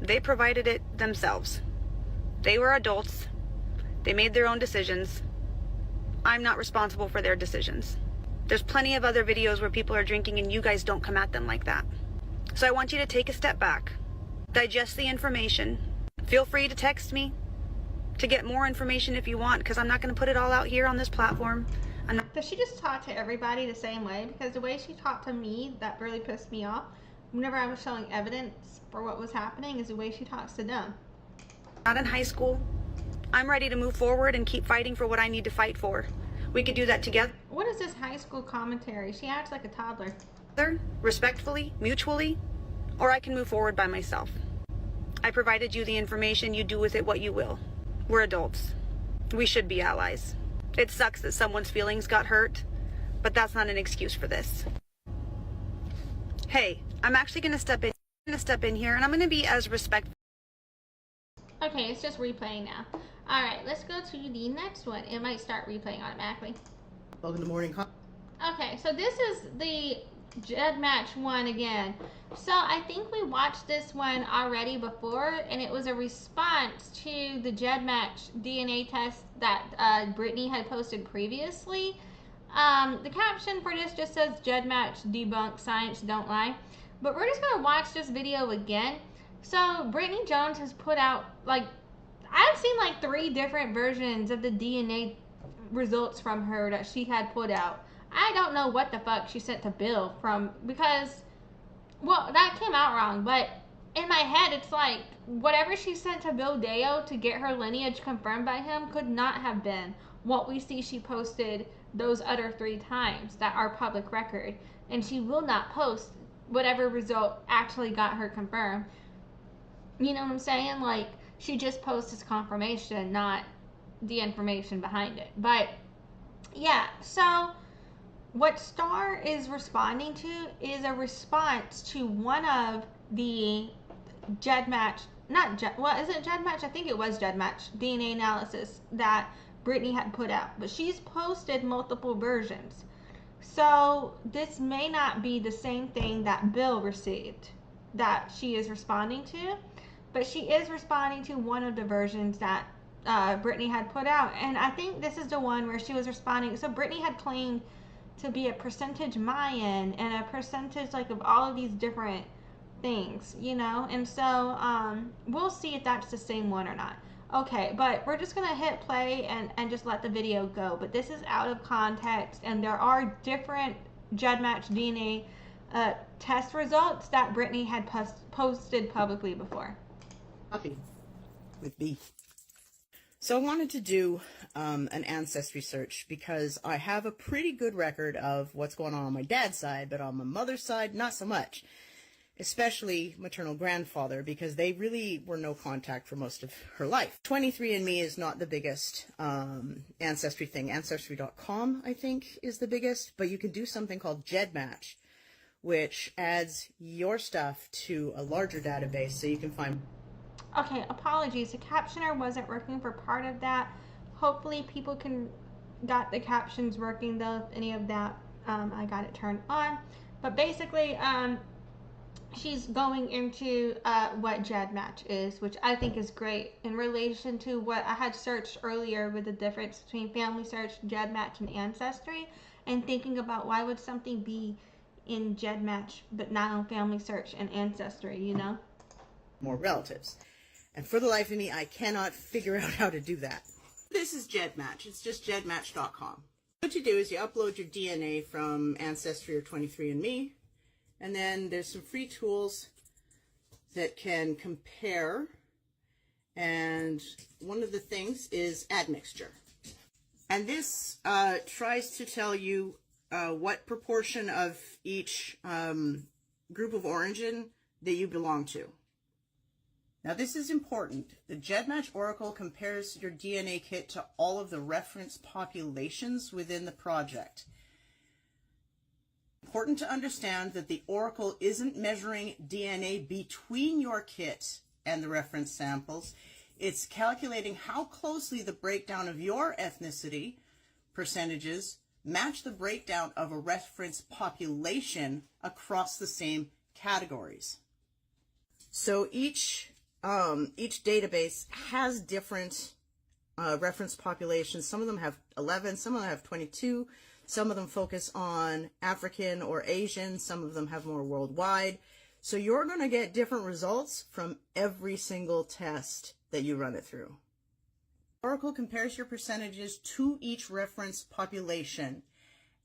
Speaker 3: they provided it themselves. They were adults. They made their own decisions. I'm not responsible for their decisions. There's plenty of other videos where people are drinking and you guys don't come at them like that. So I want you to take a step back. Digest the information. Feel free to text me to get more information if you want, because I'm not going to put it all out here on this platform.
Speaker 1: Does she just talk to everybody the same way? Because the way she talked to me, that really pissed me off. whenever I was showing evidence for what was happening, is the way she talks to them.
Speaker 3: Not in high school. I'm ready to move forward and keep fighting for what I need to fight for. We could do that together.
Speaker 1: What is this high school commentary? She acts like a toddler.
Speaker 3: Respectfully, mutually, or I can move forward by myself. I provided you the information. You do with it what you will. We're adults. We should be allies. It sucks that someone's feelings got hurt, but that's not an excuse for this. Hey, I'm actually going to step in here, and I'm going to be as respectful.
Speaker 1: Okay, it's just replaying now. Alright, let's go to the next one. It might start replaying automatically.
Speaker 5: Welcome to Morning.
Speaker 1: Okay, so this is the GedMatch one again. So I think we watched this one already before, and it was a response to the GedMatch DNA test that Brittany had posted previously. The caption for this just says GedMatch debunks science don't lie. But we're just going to watch this video again. So Brittany Jones has put out, like, I've seen like 3 different versions of the DNA results from her that she had put out. I don't know what the fuck she sent to Bill from, because, well, that came out wrong, but in my head it's like whatever she sent to Bill Deo to get her lineage confirmed by him could not have been what we see she posted those other 3 times that are public record, and she will not post whatever result actually got her confirmed. You know what I'm saying? Like, she just posts his confirmation, not the information behind it. But yeah, so what Star is responding to is a response to one of the GedMatch, is it GedMatch? I think it was GedMatch DNA analysis that Brittany had put out, but she's posted multiple versions. So this may not be the same thing that Bill received that she is responding to, but she is responding to one of the versions that Brittany had put out. And I think this is the one where she was responding. So Brittany had claimed to be a percentage Mayan and a percentage like of all of these different things, you know? And so we'll see if that's the same one or not. Okay, but we're just gonna hit play and just let the video go. But this is out of context, and there are different GedMatch DNA test results that Brittany had posted publicly before.
Speaker 5: Coffee with beef. So I wanted to do an ancestry search because I have a pretty good record of what's going on my dad's side, but on my mother's side, not so much. Especially maternal grandfather, because they really were no contact for most of her life. 23andMe is not the biggest ancestry thing. Ancestry.com, I think, is the biggest, but you can do something called GedMatch, which adds your stuff to a larger database so you can find...
Speaker 1: Okay, apologies. The captioner wasn't working for part of that. Hopefully people got the captions working though, if any of that. I got it turned on. But basically, she's going into what GedMatch is, which I think is great in relation to what I had searched earlier with the difference between family search, GedMatch, and Ancestry, and thinking about why would something be in GedMatch but not on family search and Ancestry, you know?
Speaker 5: More relatives. And for the life of me, I cannot figure out how to do that. This is GedMatch. It's just GedMatch.com. What you do is you upload your DNA from Ancestry or 23andMe, and then there's some free tools that can compare, and one of the things is admixture. And this tries to tell you what proportion of each group of origin that you belong to. Now this is important. The GedMatch Oracle compares your DNA kit to all of the reference populations within the project. Important to understand that the Oracle isn't measuring DNA between your kit and the reference samples. It's calculating how closely the breakdown of your ethnicity percentages match the breakdown of a reference population across the same categories. So each database has different reference populations. Some of them have 11, some of them have 22. Some of them focus on African or Asian. Some of them have more worldwide. So you're going to get different results from every single test that you run it through. Oracle compares your percentages to each reference population,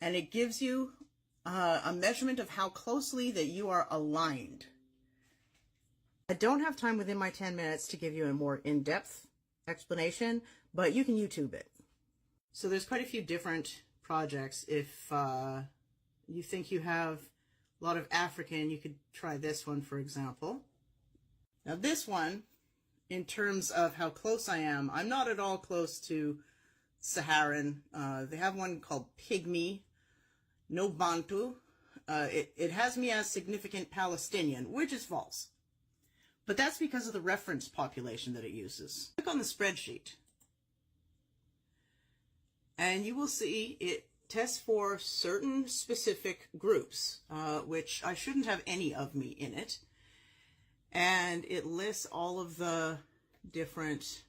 Speaker 5: and it gives you a measurement of how closely that you are aligned. I don't have time within my 10 minutes to give you a more in-depth explanation, but you can YouTube it. So there's quite a few different projects. If you think you have a lot of African, you could try this one, for example. Now this one, in terms of how close I am, I'm not at all close to Saharan. They have one called Pygmy, no Bantu. It has me as significant Palestinian, which is false. But that's because of the reference population that it uses. Click on the spreadsheet, and you will see it tests for certain specific groups, which I shouldn't have any of me in it. And it lists all of the different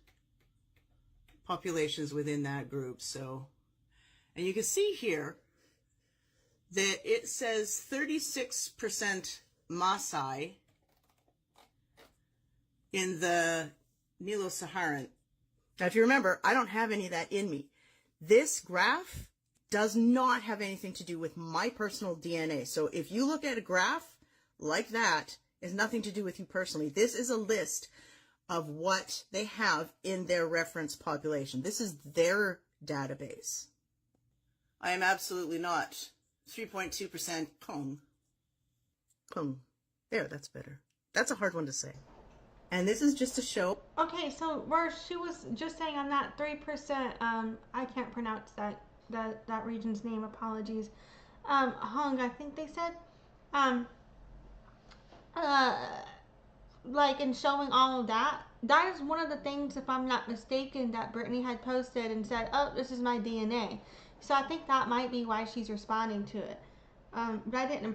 Speaker 5: populations within that group. So, and you can see here that it says 36% Maasai in the Nilo-Saharan. Now, if you remember, I don't have any of that in me. This graph does not have anything to do with my personal DNA. So if you look at a graph like that, it has nothing to do with you personally. This is a list of what they have in their reference population. This is their database. I am absolutely not 3.2% Kong. Kong. There, that's better. That's a hard one to say. And this is just to show.
Speaker 1: Okay, so where she was just saying on that 3%, I can't pronounce that region's name, apologies. Hung, I think they said. Like in showing all of that, that is one of the things, if I'm not mistaken, that Brittany had posted and said, oh, this is my DNA. So I think that might be why she's responding to it. But I didn't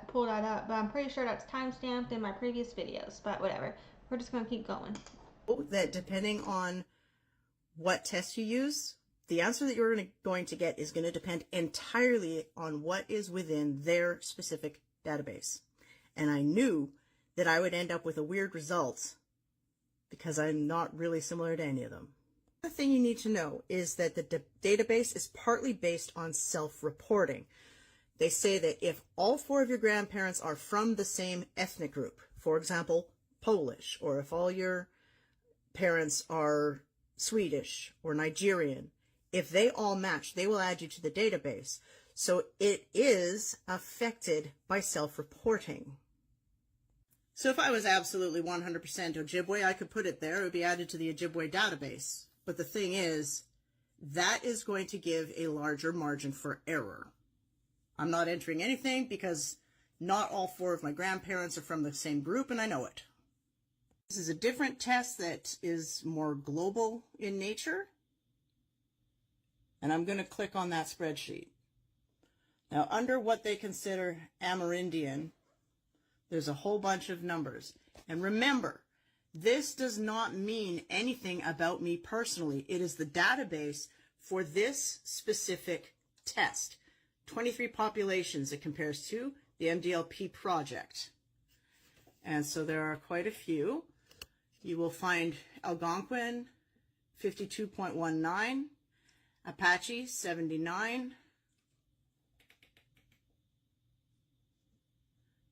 Speaker 1: pull that up, but I'm pretty sure that's timestamped in my previous videos, but whatever. We're just going to keep going.
Speaker 5: That depending on what test you use, the answer that you're going to get is going to depend entirely on what is within their specific database. And I knew that I would end up with a weird result because I'm not really similar to any of them. The thing you need to know is that the database is partly based on self-reporting. They say that if all 4 of your grandparents are from the same ethnic group, for example, Polish, or if all your parents are Swedish or Nigerian, if they all match, they will add you to the database. So it is affected by self-reporting. So if I was absolutely 100% Ojibwe, I could put it there. It would be added to the Ojibwe database. But the thing is, that is going to give a larger margin for error. I'm not entering anything because not all 4 of my grandparents are from the same group, and I know it. This is a different test that is more global in nature. And I'm going to click on that spreadsheet. Now, under what they consider Amerindian, there's a whole bunch of numbers. And remember, this does not mean anything about me personally. It is the database for this specific test. 23 populations it compares to the MDLP project. And so there are quite a few. You will find Algonquin, 52.19, Apache, 79,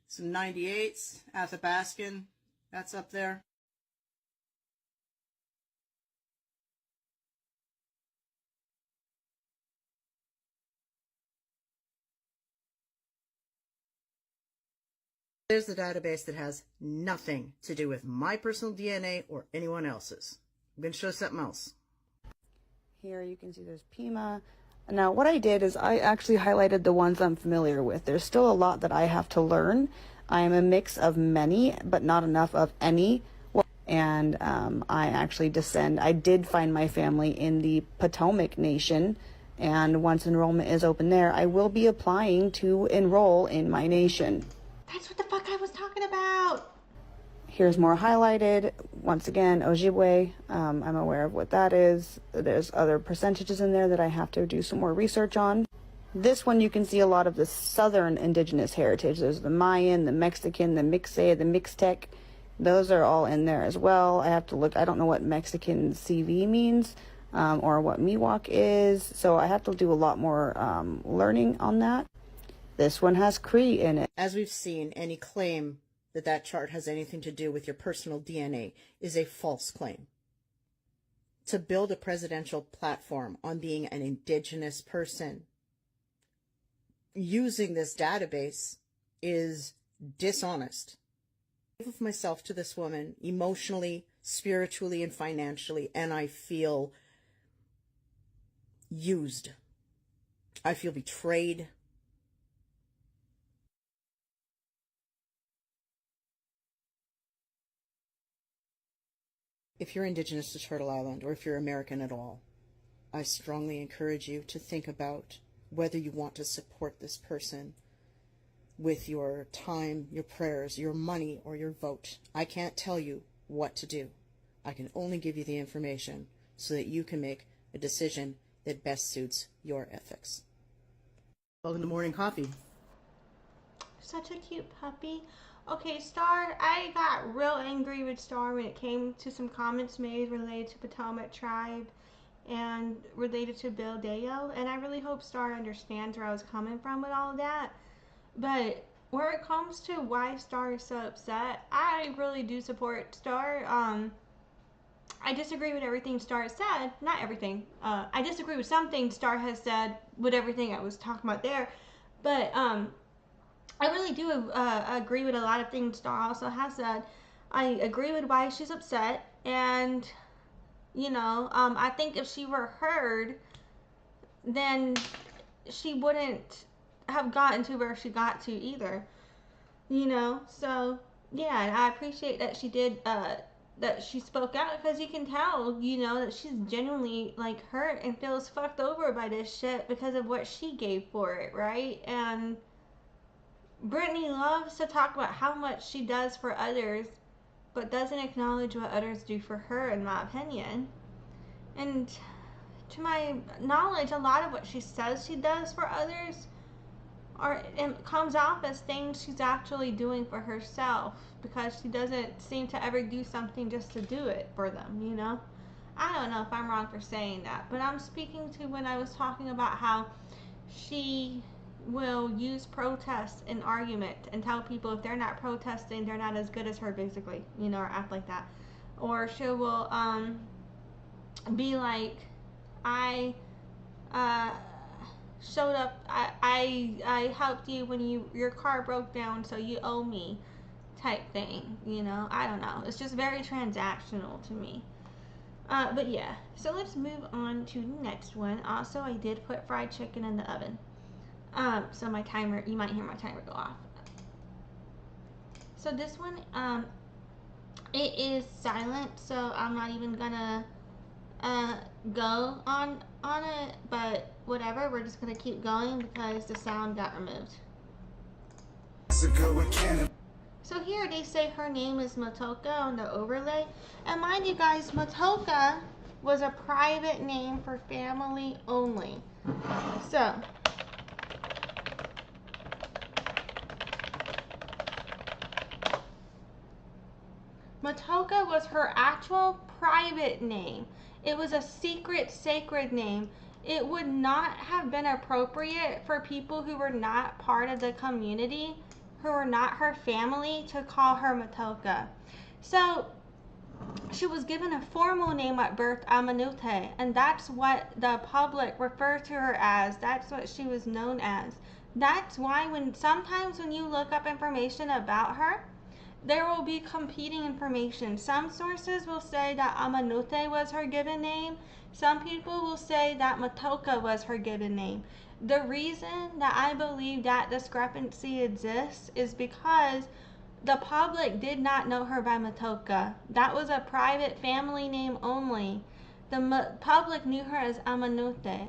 Speaker 5: some 98s, Athabascan, that's up there. There's the database that has nothing to do with my personal DNA or anyone else's. I'm going to show something else.
Speaker 3: Here you can see there's Pima. Now what I did is I actually highlighted the ones I'm familiar with. There's still a lot that I have to learn. I am a mix of many, but not enough of any. And I actually I did find my family in the Potomac Nation. And once enrollment is open there, I will be applying to enroll in my nation.
Speaker 1: That's what the fuck I was talking about.
Speaker 3: Here's more highlighted. Once again, Ojibwe. I'm aware of what that is. There's other percentages in there that I have to do some more research on. This one you can see a lot of the southern indigenous heritage. There's the Mayan, the Mexican, the Mixtec, the Mixtec. Those are all in there as well. I have to look. I don't know what Mexican CV means or what Miwok is. So I have to do a lot more learning on that. This one has Cree in it.
Speaker 5: As we've seen, any claim that that chart has anything to do with your personal DNA is a false claim. To build a presidential platform on being an Indigenous person using this database is dishonest. I give of myself to this woman emotionally, spiritually, and financially, and I feel used. I feel betrayed. If you're Indigenous to Turtle Island, or if you're American at all, I strongly encourage you to think about whether you want to support this person with your time, your prayers, your money, or your vote. I can't tell you what to do. I can only give you the information so that you can make a decision that best suits your ethics. Welcome to Morning Coffee.
Speaker 1: Such a cute puppy. Okay, Star, I got real angry with Star when it came to some comments made related to Potomac tribe and related to Bill Deo, and I really hope Star understands where I was coming from with all of that. But where it comes to why Star is so upset, I really do support Star. I disagree with everything Star has said. Not everything. I disagree with some things Star has said with everything I was talking about there. But I really do agree with a lot of things Star also has said. I agree with why she's upset. And, you know, I think if she were heard, then she wouldn't have gotten to where she got to either. You know, so, yeah, and I appreciate that she did, that she spoke out, because you can tell, you know, that she's genuinely, like, hurt and feels fucked over by this shit because of what she gave for it, right? And Brittany loves to talk about how much she does for others, but doesn't acknowledge what others do for her, in my opinion. And to my knowledge, a lot of what she says she does for others it comes off as things she's actually doing for herself, because she doesn't seem to ever do something just to do it for them, you know? I don't know if I'm wrong for saying that, but I'm speaking to when I was talking about how she will use protest and argument and tell people if they're not protesting, they're not as good as her, basically, you know, or act like that. Or she will be like, I showed up, I helped you when your car broke down, so you owe me, type thing, you know? I don't know. It's just very transactional to me. But yeah, so let's move on to the next one. Also, I did put fried chicken in the oven. So my timer, you might hear my timer go off. So this one, it is silent, so I'm not even gonna go on it, but whatever, we're just gonna keep going because the sound got removed. So here they say her name is Matoaka on the overlay, and mind you guys, Matoaka was a private name for family only. So Matoaka was her actual private name. It was a secret, sacred name. It would not have been appropriate for people who were not part of the community, who were not her family, to call her Matoaka. So she was given a formal name at birth, Amanute, and that's what the public referred to her as. That's what she was known as. That's why sometimes when you look up information about her, there will be competing information. Some sources will say that Amanute was her given name. Some people will say that Matoaka was her given name. The reason that I believe that discrepancy exists is because the public did not know her by Matoaka. That was a private family name only. The public knew her as Amanute.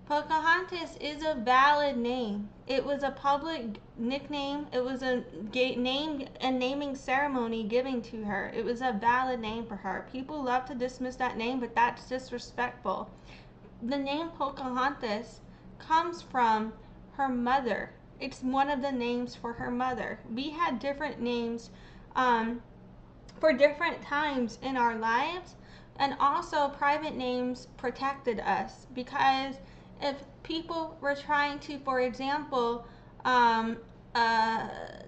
Speaker 1: Pocahontas is a valid name. It was a public nickname. It was a name and naming ceremony given to her. It was a valid name for her. People love to dismiss that name, but that's disrespectful. The name Pocahontas comes from her mother. It's one of the names for her mother. We had different names for different times in our lives, and also private names protected us, because if people were trying to, for example,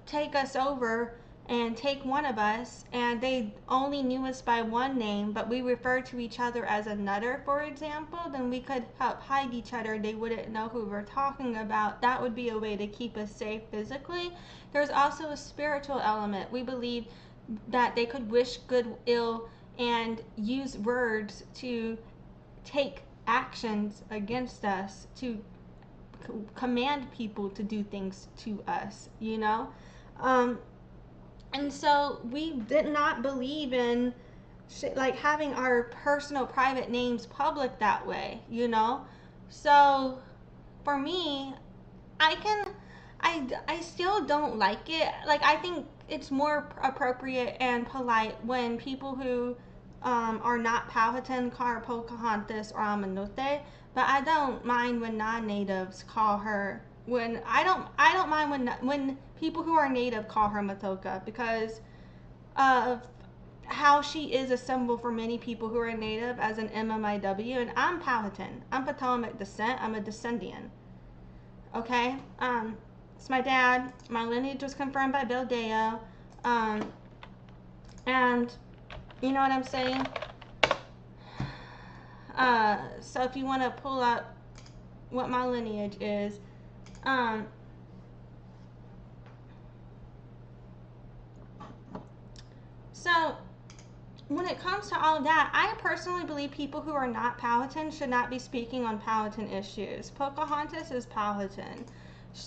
Speaker 1: take us over and take one of us, and they only knew us by one name, but we refer to each other as a nutter, for example, then we could help hide each other. They wouldn't know who we're talking about. That would be a way to keep us safe physically. There's also a spiritual element. We believe that they could wish good ill and use words to take actions against us, to command people to do things to us, you know? And so we did not believe in like having our personal private names public that way, you know? So for me, I still don't like it. Like, I think it's more appropriate and polite when people who are not Powhatan call her Pocahontas or Amanute, but I don't mind when non-natives call her. When I don't mind when people who are native call her Matoaka, because of how she is a symbol for many people who are native as an MMIW, and I'm Powhatan. I'm Potomac descent. I'm a descendant. Okay? It's my dad. My lineage was confirmed by Bill Deo. And you know what I'm saying? So if you want to pull up what my lineage is, so when it comes to all of that, I personally believe people who are not Powhatan should not be speaking on Powhatan issues. Pocahontas is Powhatan.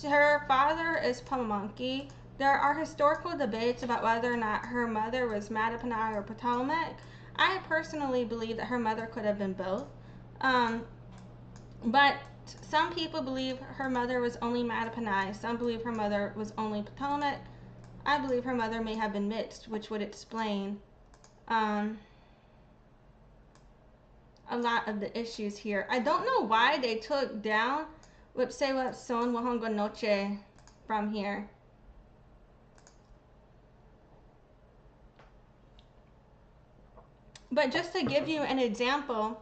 Speaker 1: Her father is Pamunkey. There are historical debates about whether or not her mother was Mattaponi or Potomac. I personally believe that her mother could have been both. But some people believe her mother was only Mattaponi. Some believe her mother was only Potomac. I believe her mother may have been mixed, which would explain a lot of the issues here. I don't know why they took down Wipsewa Son Wahongo Noche from here. But just to give you an example,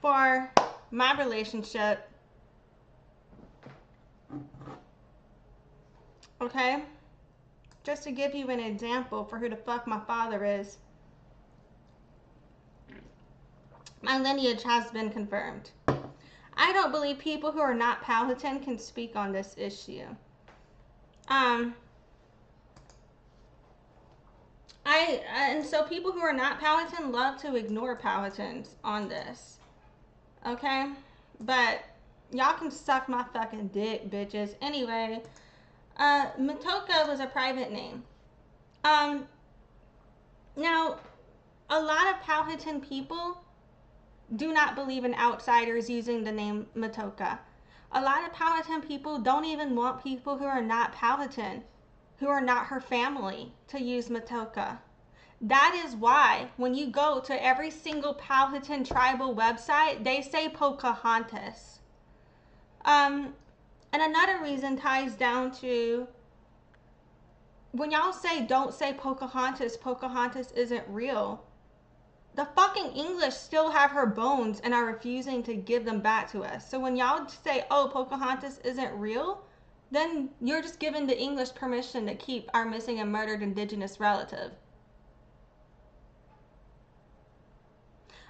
Speaker 1: for my relationship, okay, just to give you an example for who the fuck my father is, my lineage has been confirmed. I don't believe people who are not Powhatan can speak on this issue. And so people who are not Powhatan love to ignore Powhatans on this. Okay? But y'all can suck my fucking dick, bitches. Anyway, Matoaka was a private name. Now, a lot of Powhatan people do not believe in outsiders using the name Matoaka. A lot of Powhatan people don't even want people who are not Powhatan, who are not her family, to use Matoaka. That is why when you go to every single Powhatan tribal website, they say Pocahontas. And another reason ties down to when y'all say don't say Pocahontas, Pocahontas isn't real. The fucking English still have her bones and are refusing to give them back to us. So when y'all say, oh, Pocahontas isn't real, then you're just giving the English permission to keep our missing and murdered Indigenous relative.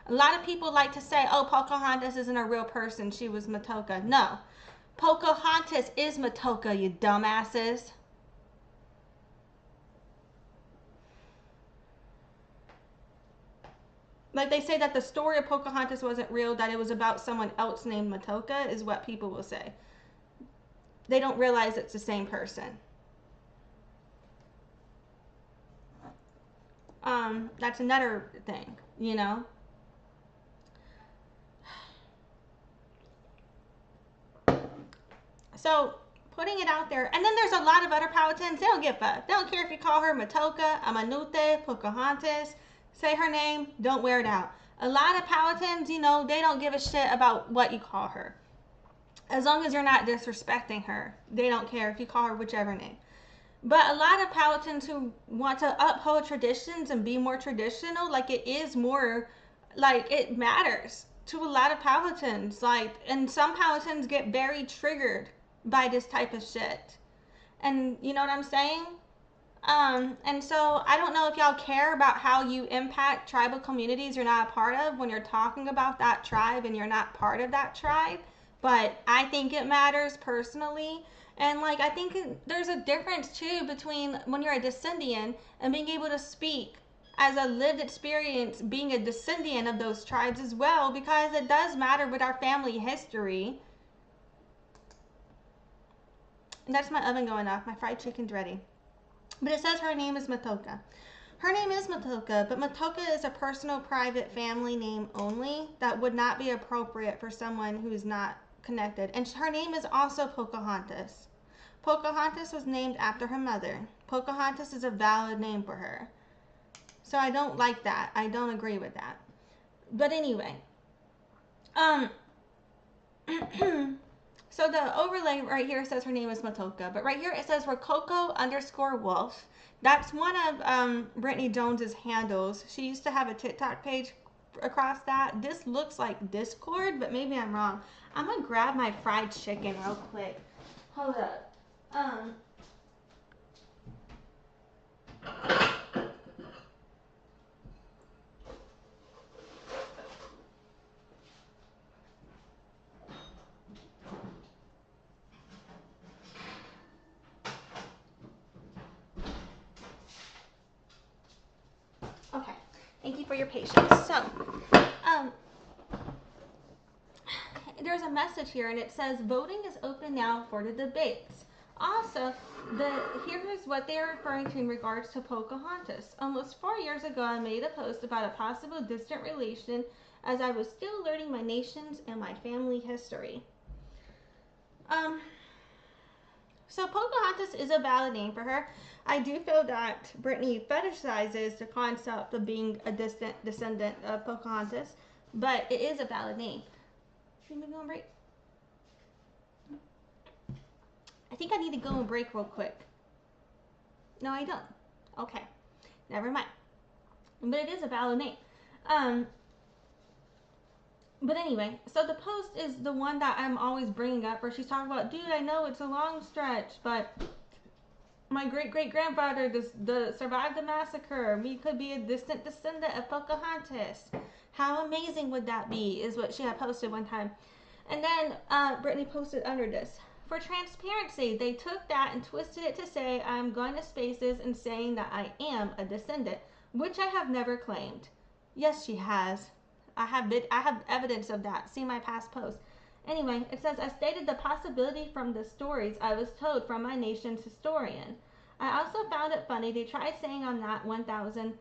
Speaker 1: A lot of people like to say, oh, Pocahontas isn't a real person. She was Matoaka. No. Pocahontas is Matoaka, you dumbasses. Like they say that the story of Pocahontas wasn't real, that it was about someone else named Matoaka, is what people will say. They don't realize it's the same person. That's another thing, you know? So, putting it out there. And then there's a lot of other Powhatans. They don't give a fuck. They don't care if you call her Matoaka, Amanute, Pocahontas. Say her name. Don't wear it out. A lot of Powhatans, you know, they don't give a shit about what you call her. As long as you're not disrespecting her. They don't care if you call her whichever name. But a lot of Powhatans who want to uphold traditions and be more traditional, like it is more, like it matters to a lot of Powhatans. Like, and some Powhatans get very triggered by this type of shit. And you know what I'm saying? And so I don't know if y'all care about how you impact tribal communities you're not a part of when you're talking about that tribe and you're not part of that tribe, but I think it matters personally. And like, I think there's a difference too between when you're a descendant and being able to speak as a lived experience, being a descendant of those tribes as well, because it does matter with our family history. And that's my oven going off. My fried chicken's ready. But it says her name is Matoaka. Her name is Matoaka, but Matoaka is a personal, private family name only that would not be appropriate for someone who is not connected. And her name is also Pocahontas. Pocahontas was named after her mother. Pocahontas is a valid name for her. So I don't like that. I don't agree with that. But anyway, so the overlay right here says her name is Matoaka, but right here it says Rococo_Wolf. That's one of Brittany Jones's handles. She used to have a TikTok page across that. This looks like Discord, but maybe I'm wrong. I'm gonna grab my fried chicken real quick. Hold up. Okay, thank you for your patience. So, there's a message here, and it says voting is open now for the debates. Also, here is what they are referring to in regards to Pocahontas. Almost 4 years ago, I made a post about a possible distant relation as I was still learning my nations and my family history. So Pocahontas is a valid name for her. I do feel that Brittany fetishizes the concept of being a distant descendant of Pocahontas, but it is a valid name. Should we go on break? I think I need to go on break real quick. No, I don't. Okay, never mind. But it is a valid name. But anyway, so the post is the one that I'm always bringing up where she's talking about, dude, I know it's a long stretch, but my great-great-grandfather survived the massacre. We could be a distant descendant of Pocahontas. How amazing would that be, is what she had posted one time. And then Brittany posted under this. For transparency, they took that and twisted it to say I'm going to spaces and saying that I am a descendant, which I have never claimed. Yes, she has. I have evidence of that. See my past posts. Anyway, it says, I stated the possibility from the stories I was told from my nation's historian. I also found it funny they tried saying I'm not 1000%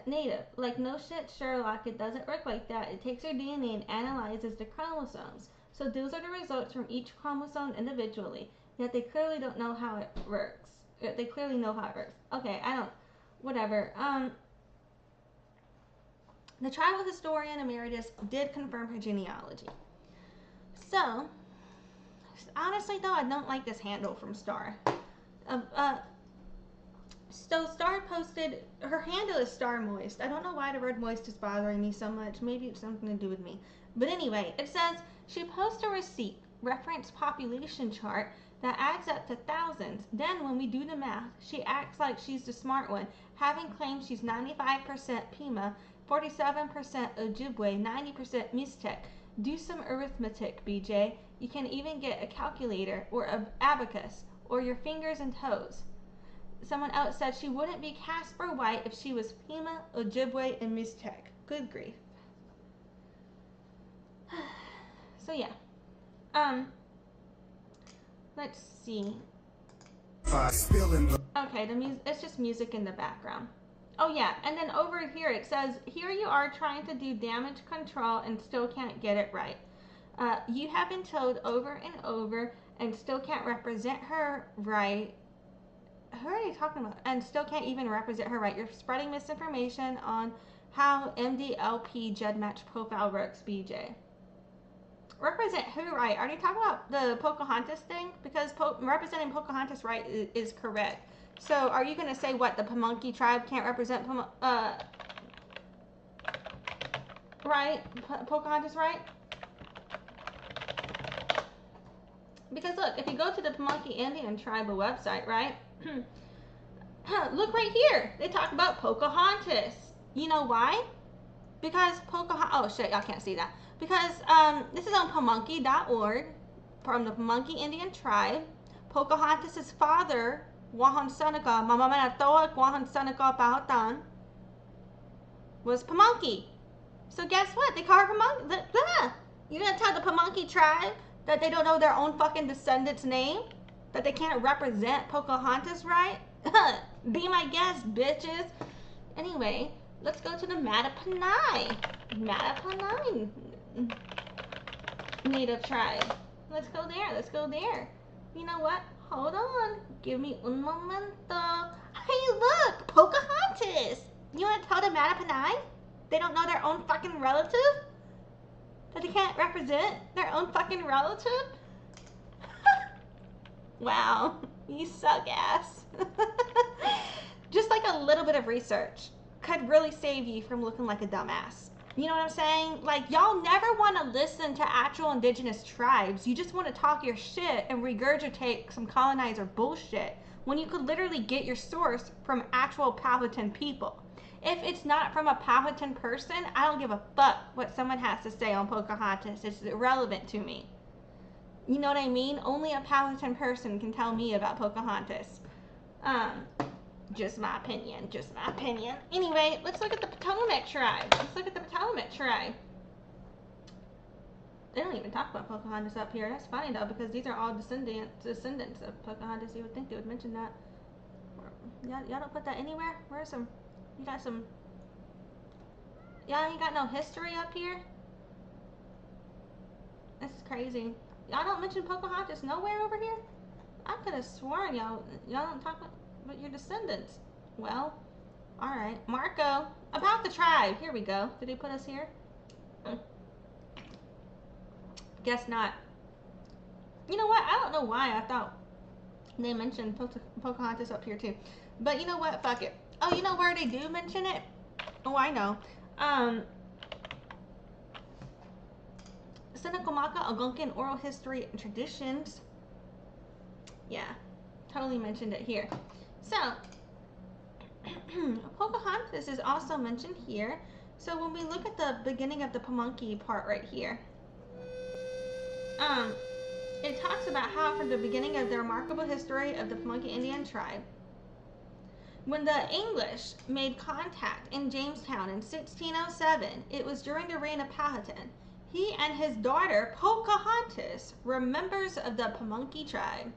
Speaker 1: native. Like, no shit, Sherlock, it doesn't work like that. It takes your DNA and analyzes the chromosomes. So those are the results from each chromosome individually. Yet they clearly don't know how it works. They clearly know how it works. Okay, whatever. The tribal historian emeritus did confirm her genealogy. So, honestly though, I don't like this handle from Star. So Star posted, her handle is Star Moist. I don't know why the word moist is bothering me so much. Maybe it's something to do with me. But anyway, it says, she posts a receipt, reference population chart, that adds up to thousands. Then when we do the math, she acts like she's the smart one, having claimed she's 95% Pima, 47% Ojibwe, 90% Mixtec. Do some arithmetic, BJ. You can even get a calculator or an abacus or your fingers and toes. Someone else said she wouldn't be Casper White if she was Pima, Ojibwe, and Mixtec. Good grief. So yeah. Let's see. Okay, it's just music in the background. Oh yeah, and then over here it says, here you are trying to do damage control and still can't get it right. You have been told over and over and still can't represent her right. Who are you talking about? And still can't even represent her right. You're spreading misinformation on how MDLP GedMatch profile works, BJ. Represent who right? Are you talking about the Pocahontas thing? Because representing Pocahontas right is correct. So are you going to say what, the Pamunkey tribe can't represent right? Pocahontas right? Because Because look, if you go to the Pamunkey Indian tribal website, right? Look right here. They talk about Pocahontas. You know why? Because Pocahontas, oh shit, y'all can't see that. Because this is on pamunkey.org from the Pamunkey Indian tribe. Pocahontas' father, Wahan Seneca, Mama Manatoa, Wahan Seneca, Powhatan, was Pamunkey. So guess what? They call her Pamunkey. You're gonna tell the Pamunkey tribe that they don't know their own fucking descendant's name? That they can't represent Pocahontas, right? Be my guest, bitches. Anyway, let's go to the Mattaponi native tribe. Let's go there. You know what? Hold on. Give me un momento. Hey, look! Pocahontas! You want to tell the Mattaponi they don't know their own fucking relative? That they can't represent their own fucking relative? Wow. You suck ass. Just like a little bit of research could really save you from looking like a dumbass. You know what I'm saying? Like, y'all never want to listen to actual indigenous tribes. You just want to talk your shit and regurgitate some colonizer bullshit when you could literally get your source from actual Powhatan people. If it's not from a Powhatan person, I don't give a fuck what someone has to say on Pocahontas. It's irrelevant to me. You know what I mean? Only a Powhatan person can tell me about Pocahontas. Just my opinion. Anyway, let's look at the Potomac tribe. They don't even talk about Pocahontas up here. That's funny though, because these are all descendants of Pocahontas. You would think they would mention that. Y'all don't put that anywhere? Where's some? You got some? Y'all ain't got no history up here? This is crazy. Y'all don't mention Pocahontas nowhere over here? I could have sworn y'all don't talk about your descendants. Well, alright. Marco, about the tribe. Here we go. Did he put us here? Guess not. You know what? I don't know why I thought they mentioned Pocahontas up here too. But you know what? Fuck it. Oh, you know where they do mention it? Oh, I know. Senekamaka, Algonquin Oral History and Traditions. Yeah, totally mentioned it here. So, Pocahontas is also mentioned here. So when we look at the beginning of the Pamunkey part right here, it talks about how from the beginning of the remarkable history of the Pamunkey Indian tribe, when the English made contact in Jamestown in 1607, it was during the reign of Powhatan. He and his daughter, Pocahontas, were members of the Pamunkey tribe.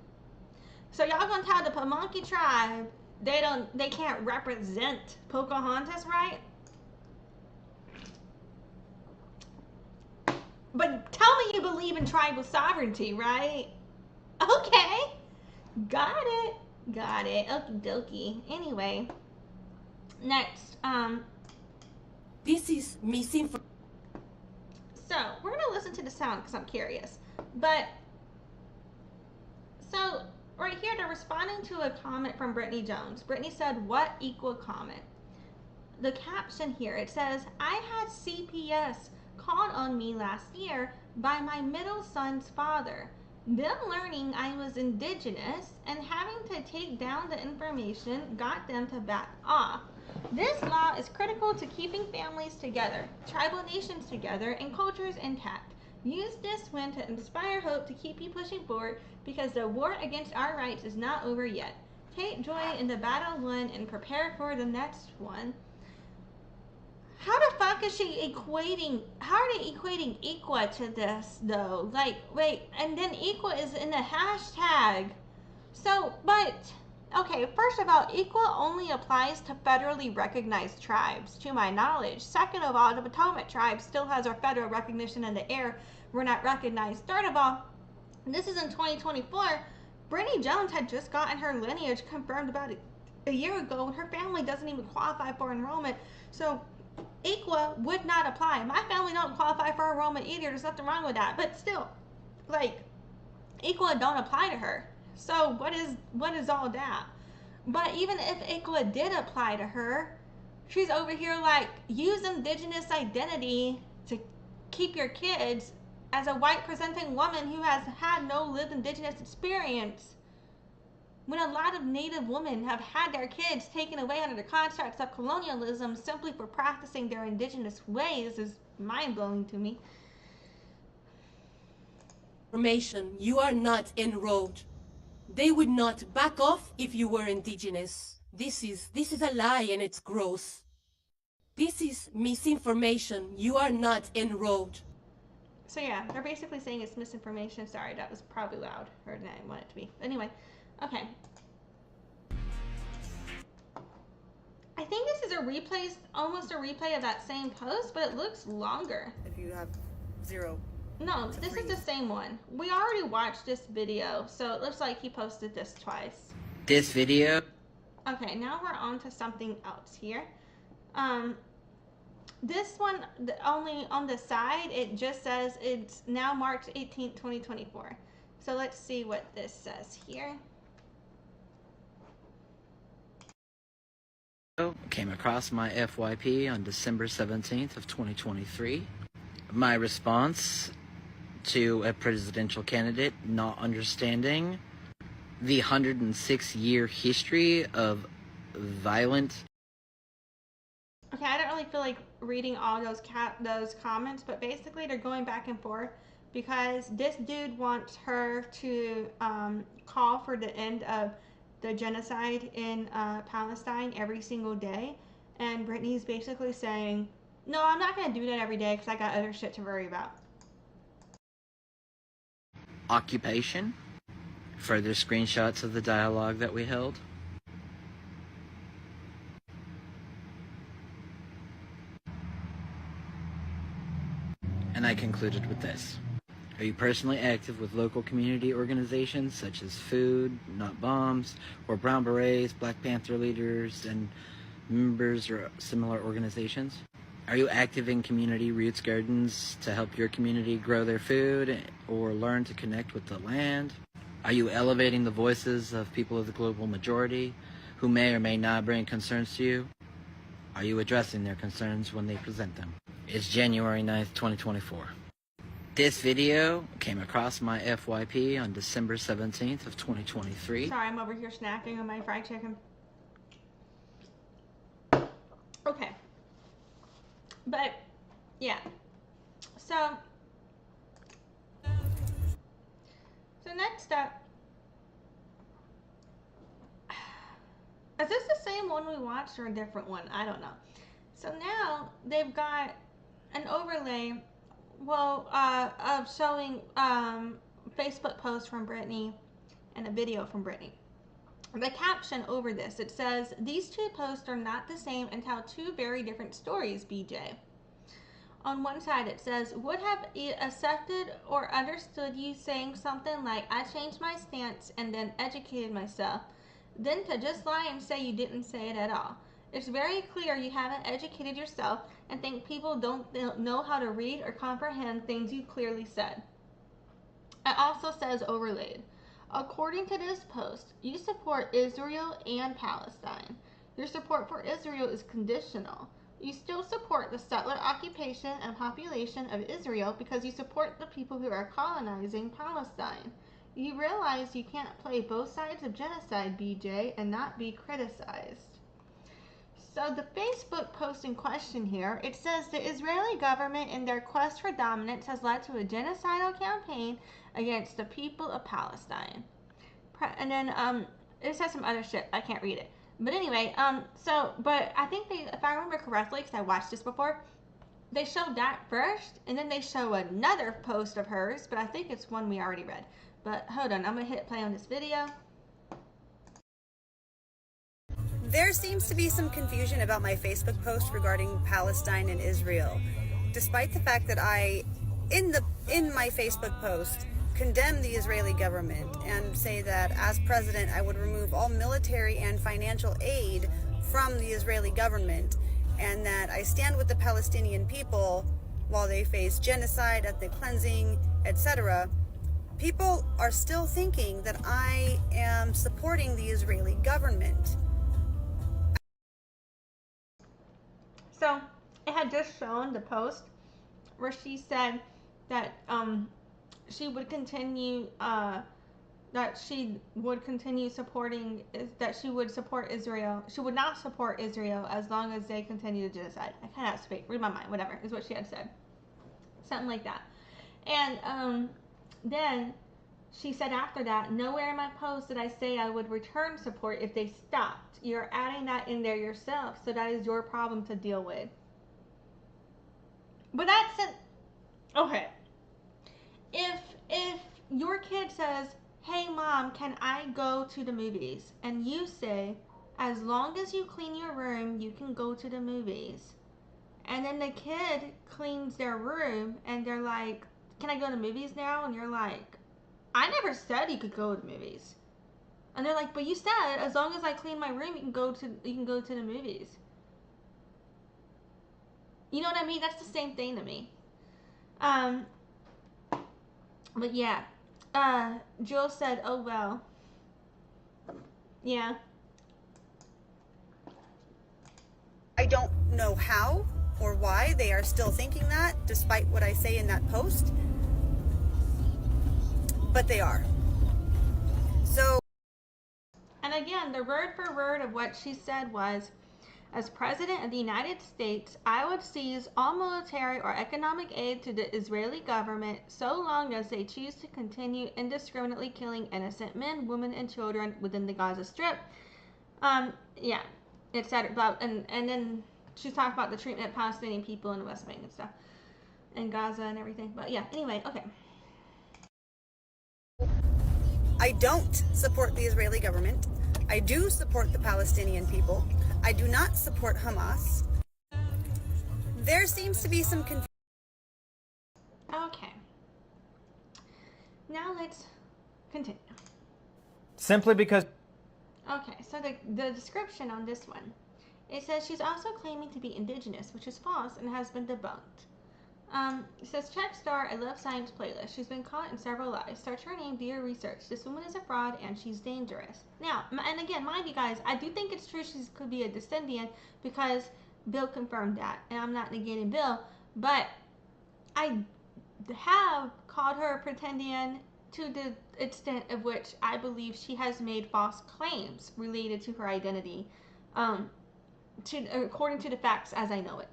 Speaker 1: So y'all gonna tell the Pamunkey tribe they can't represent Pocahontas, right? But tell me you believe in tribal sovereignty, right? Okay. Got it. Okie dokie. Anyway. Next.
Speaker 6: This is missing from.
Speaker 1: So, we're going to listen to the sound because I'm curious. But, so, right here, they're responding to a comment from Brittany Jones. Brittany said, what equal comment? The caption here, it says, I had CPS called on me last year by my middle son's father. Them learning I was indigenous and having to take down the information got them to back off. This law is critical to keeping families together, tribal nations together, and cultures intact. Use this win to inspire hope to keep you pushing forward because the war against our rights is not over yet. Take joy in the battle won and prepare for the next one. How the fuck is she equating, how are they equating ICWA to this though? Like, wait, and then ICWA is in the hashtag. So, but, okay, first of all, ICWA only applies to federally recognized tribes, to my knowledge. Second of all, the Potomac tribe still has our federal recognition in the air. We're not recognized. Third of all, this is in 2024. Brittany Jones had just gotten her lineage confirmed about a year ago, and her family doesn't even qualify for enrollment. So, ICWA would not apply. My family don't qualify for enrollment either. There's nothing wrong with that. But still, like, ICWA don't apply to her. So what is all that? But even if ICWA did apply to her, she's over here like, use indigenous identity to keep your kids as a white presenting woman who has had no lived Indigenous experience, when a lot of Native women have had their kids taken away under the constructs of colonialism simply for practicing their Indigenous ways, is mind-blowing to me.
Speaker 6: Information, you are not enrolled. They would not back off if you were Indigenous. This is a lie, and it's gross. This is misinformation. You are not enrolled.
Speaker 1: So yeah, they're basically saying it's misinformation. Sorry, that was probably loud, or than I want it to be. Anyway, okay. I think this is a replay, almost a replay of that same post, but it looks longer.
Speaker 3: If you have 0.
Speaker 1: No, this is the same one. We already watched this video, so it looks like he posted this twice.
Speaker 7: This video?
Speaker 1: Okay, now we're on to something else here. This one, only on the side, it just says it's now March 18th, 2024. So let's see what this says here.
Speaker 7: Came across my FYP on December 17th of 2023. My response to a presidential candidate not understanding the 106-year history of violent.
Speaker 1: Okay, I don't really feel like reading all those comments, but basically they're going back and forth because this dude wants her to call for the end of the genocide in Palestine every single day, and Brittany's basically saying, no, I'm not going to do that every day because I got other shit to worry about.
Speaker 7: Occupation. Further screenshots of the dialogue that we held. And I concluded with this. Are you personally active with local community organizations such as Food, Not Bombs, or Brown Berets, Black Panther leaders, and members or similar organizations? Are you active in community roots gardens to help your community grow their food or learn to connect with the land? Are you elevating the voices of people of the global majority who may or may not bring concerns to you? Are you addressing their concerns when they present them? It's January 9th, 2024. This video came across my FYP on December 17th of 2023.
Speaker 1: Sorry, I'm over here snacking on my fried chicken. Okay. But, yeah. So next up, is this the same one we watched or a different one? I don't know. So now they've got an overlay, well, of showing Facebook posts from Brittany and a video from Brittany. The caption over this, it says, these two posts are not the same and tell two very different stories, BJ. On one side it says, would have accepted or understood you saying something like, I changed my stance and then educated myself, then to just lie and say you didn't say it at all. It's very clear you haven't educated yourself and think people don't know how to read or comprehend things you clearly said. It also says overlaid. According to this post, you support Israel and Palestine. Your support for Israel is conditional. You still support the settler occupation and population of Israel because you support the people who are colonizing Palestine. You realize you can't play both sides of genocide, BJ, and not be criticized. So the Facebook post in question here, it says the Israeli government in their quest for dominance has led to a genocidal campaign against the people of Palestine. And then it says some other shit. I can't read it. But anyway, but I think they, if I remember correctly, because I watched this before, they showed that first, and then they show another post of hers, but I think it's one we already read. But hold on, I'm going to hit play on this video.
Speaker 3: There seems to be some confusion about my Facebook post regarding Palestine and Israel, despite the fact that I, in my Facebook post, condemn the Israeli government and say that as president I would remove all military and financial aid from the Israeli government, and that I stand with the Palestinian people while they face genocide, ethnic cleansing, etc. People are still thinking that I am supporting the Israeli government.
Speaker 1: So it had just shown the post where she said, that she would continue supporting that she would support Israel. She would not support Israel as long as they continue the genocide. I cannot speak. Read my mind. Whatever is what she had said. Something like that. And then she said after that, nowhere in my post did I say I would return support if they stopped. You're adding that in there yourself, so that is your problem to deal with. But that's it. Okay. If your kid says, hey mom, can I go to the movies? And you say, as long as you clean your room, you can go to the movies. And then the kid cleans their room and they're like, can I go to the movies now? And you're like, I never said you could go to the movies. And they're like, but you said as long as I clean my room, you can go to the movies. You know what I mean? That's the same thing to me. But yeah, Jill said, oh well. Yeah.
Speaker 3: I don't know how or why they are still thinking that, despite what I say in that post, but they are. So,
Speaker 1: and again, the word for word of what she said was, as President of the United States, I would seize all military or economic aid to the Israeli government so long as they choose to continue indiscriminately killing innocent men, women, and children within the Gaza Strip. Yeah, etc. And then she's talking about the treatment of Palestinian people in the West Bank and stuff, and Gaza and everything. But yeah, anyway, okay.
Speaker 3: I don't support the Israeli government. I do support the Palestinian people. I do not support Hamas. There seems to be some confusion.
Speaker 1: Okay. Now let's continue.
Speaker 8: Simply because...
Speaker 1: Okay, so the description on this one, it says she's also claiming to be indigenous, which is false and has been debunked. It says, check star, I love science playlist. She's been caught in several lies. Search her name, do your research. This woman is a fraud and she's dangerous. Now, and again, mind you guys, I do think it's true she could be a descendant because Bill confirmed that. And I'm not negating Bill, but I have called her a Pretendian to the extent of which I believe she has made false claims related to her identity, according to the facts as I know it.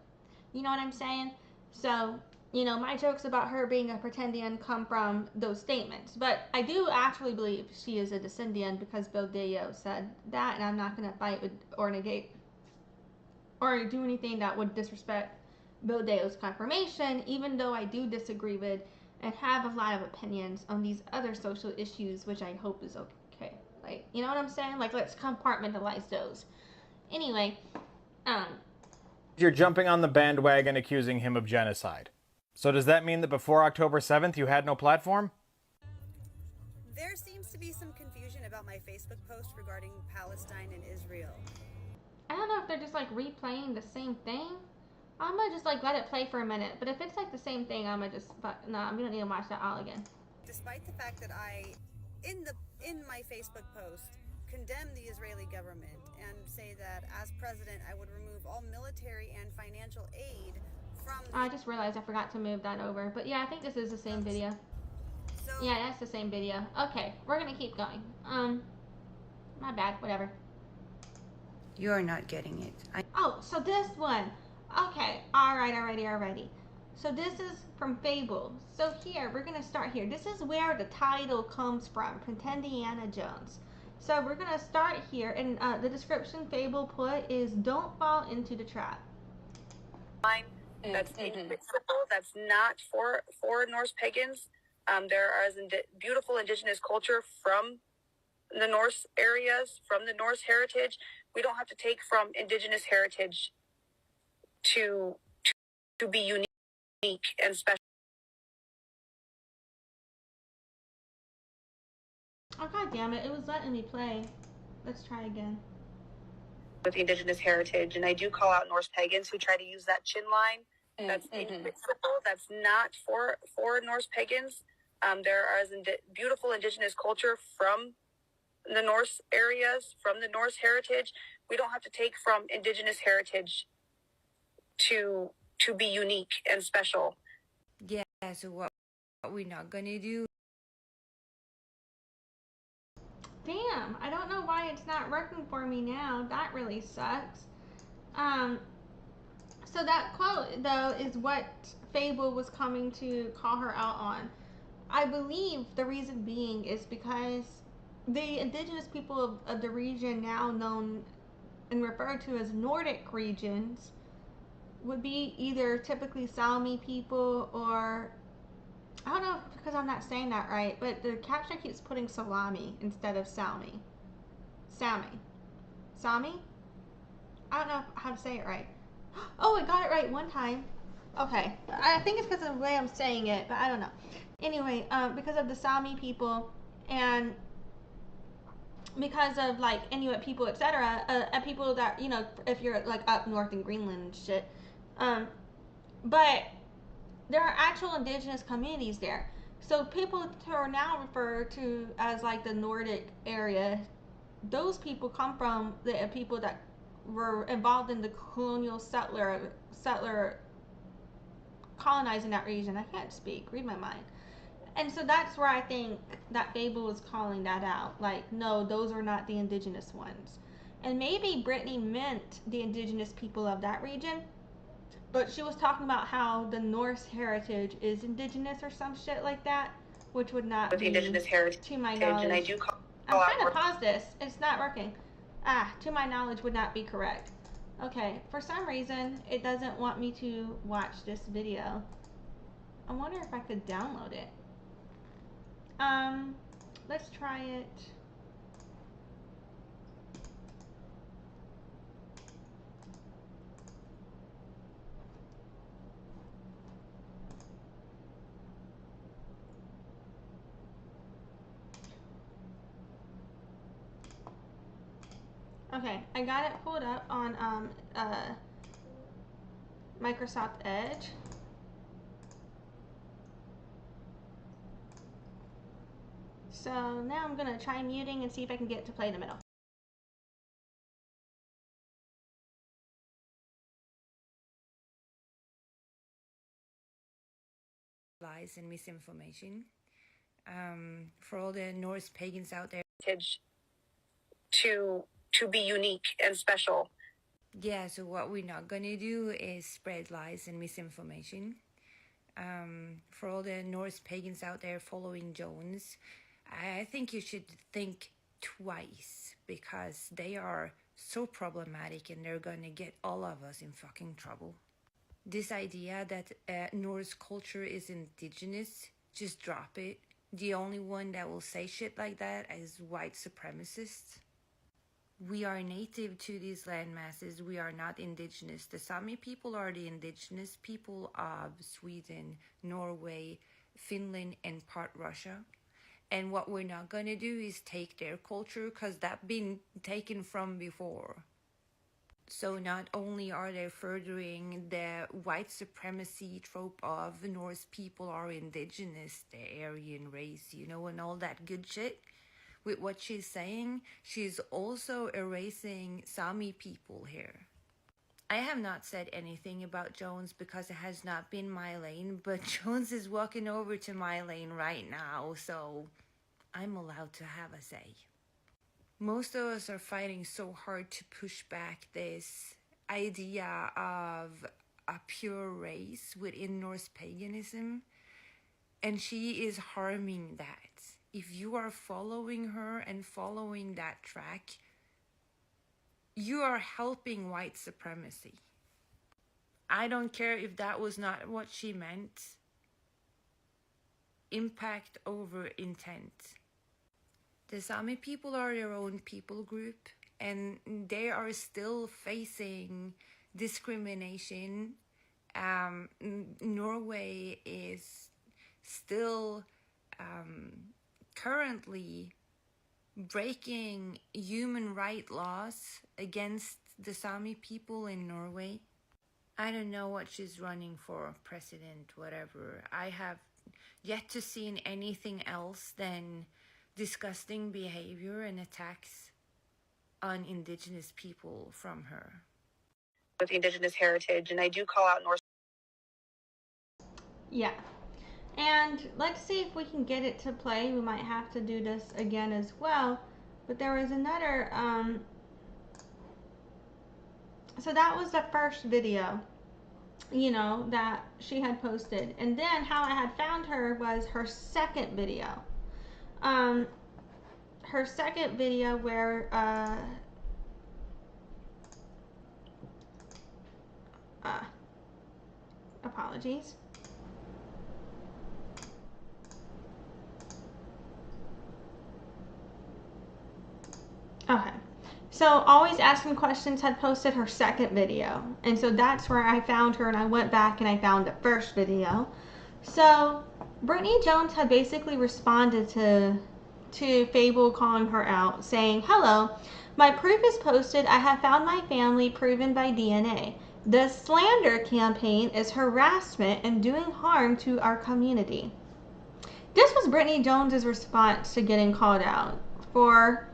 Speaker 1: You know what I'm saying? So, you know, my jokes about her being a Pretendian come from those statements. But I do actually believe she is a descendant because Bill Deyo said that, and I'm not going to fight with or negate or do anything that would disrespect Bill Deyo's confirmation, even though I do disagree with and have a lot of opinions on these other social issues, which I hope is okay. Like, you know what I'm saying? Like, let's compartmentalize those. Anyway,
Speaker 8: You're jumping on the bandwagon accusing him of genocide. So does that mean that before October 7th you had no platform?
Speaker 3: There seems to be some confusion about my Facebook post regarding Palestine and Israel.
Speaker 1: I don't know if they're just like replaying the same thing. I'm gonna just like let it play for a minute. But if it's like the same thing, I'm gonna just we don't need to watch that all again.
Speaker 3: Despite the fact that I, in my Facebook post, condemn the Israeli government and say that as president I would remove all military and financial aid from...
Speaker 1: I just realized I forgot to move that over. But yeah, I think this is the same video.
Speaker 3: So,
Speaker 1: yeah, that's the same video. Okay, we're gonna keep going. My bad, whatever.
Speaker 9: You're not getting it.
Speaker 1: Oh, so this one. Okay, alrighty. So this is from Fabel. So here, we're gonna start here. This is where the title comes from, Pretendiana Jones. So we're gonna start here, and the description Fabel put is "Don't fall into the trap."
Speaker 3: That's that's not for Norse pagans. There is beautiful indigenous culture from the Norse areas, from the Norse heritage. We don't have to take from indigenous heritage to be unique and special.
Speaker 1: Oh god damn it! It was letting me play. Let's try again.
Speaker 3: With the indigenous heritage, and I do call out Norse pagans who try to use that chin line. That's that's not for Norse pagans. There is beautiful indigenous culture from the Norse areas, from the Norse heritage. We don't have to take from indigenous heritage to be unique and special.
Speaker 9: Yeah, so what What we're not gonna do.
Speaker 1: Damn, I don't know why it's not working for me now. That really sucks. So that quote, though, is what Fabel was coming to call her out on. I believe the reason being is because the indigenous people of the region, now known and referred to as Nordic regions, would be either typically Sápmi people, or I don't know because I'm not saying that right, but the caption keeps putting salami instead of Sápmi. Sápmi? I don't know how to say it right. Oh, I got it right one time. Okay, I think it's because of the way I'm saying it, but I don't know. Anyway, because of the Sápmi people and because of like Inuit people, etc., and people that, you know, if you're like up north in Greenland and shit, but there are actual indigenous communities there. So people who are now referred to as like the Nordic area, those people come from the people that were involved in the colonial settler colonizing that region. I can't speak, read my mind. And so that's where I think that Fabel was calling that out. Like, no, those are not the indigenous ones. And maybe Brittany meant the indigenous people of that region, but she was talking about how the Norse heritage is indigenous or some shit like that, which would not be indigenous heritage, to my knowledge. And I do I'm trying to pause this. It's not working. To my knowledge, would not be correct. Okay, for some reason, it doesn't want me to watch this video. I wonder if I could download it. Let's try it. Okay, I got it pulled up on Microsoft Edge. So now I'm gonna try muting and see if I can get it to play in the middle.
Speaker 9: Lies and misinformation. For all the Norse pagans out there, to be unique and special. Yeah, so what we're not gonna do is spread lies and misinformation. For all the Norse pagans out there following Jones, I think you should think twice, because they are so problematic and they're gonna get all of us in fucking trouble. This idea that Norse culture is indigenous, just drop it. The only one that will say shit like that is white supremacists. We are native to these land masses. We are not indigenous. The Sápmi people are the indigenous people of Sweden, Norway, Finland, and part Russia. And what we're not going to do is take their culture, because that's been taken from before. So not only are they furthering the white supremacy trope of Norse people are indigenous, the Aryan race, you know, and all that good shit. With what she's saying, she's also erasing Sápmi people here. I have not said anything about Jones because it has not been my lane, but Jones is walking over to my lane right now, so I'm allowed to have a say. Most of us are fighting so hard to push back this idea of a pure race within Norse paganism, and she is harming that. If you are following her and following that track, you are helping white supremacy. I don't care if that was not what she meant. Impact over intent. The Sápmi people are their own people group, and they are still facing discrimination. Norway is still currently breaking human rights laws against the Sápmi people in Norway. I don't know what she's running for, president, whatever. I have yet to see anything else than disgusting behavior and attacks on indigenous people from her.
Speaker 3: With indigenous heritage, and I do call out Norse.
Speaker 1: Yeah. And let's see if we can get it to play. We might have to do this again as well. But there was another, so that was the first video, you know, that she had posted. And then how I had found her was her second video. Her second video where, apologies. Okay. So Always Asking Questions had posted her second video. And so that's where I found her, and I went back and I found the first video. So Brittany Jones had basically responded to Fabel calling her out, saying, "Hello, my proof is posted. I have found my family proven by DNA. The slander campaign is harassment and doing harm to our community." This was Brittany Jones's response to getting called out for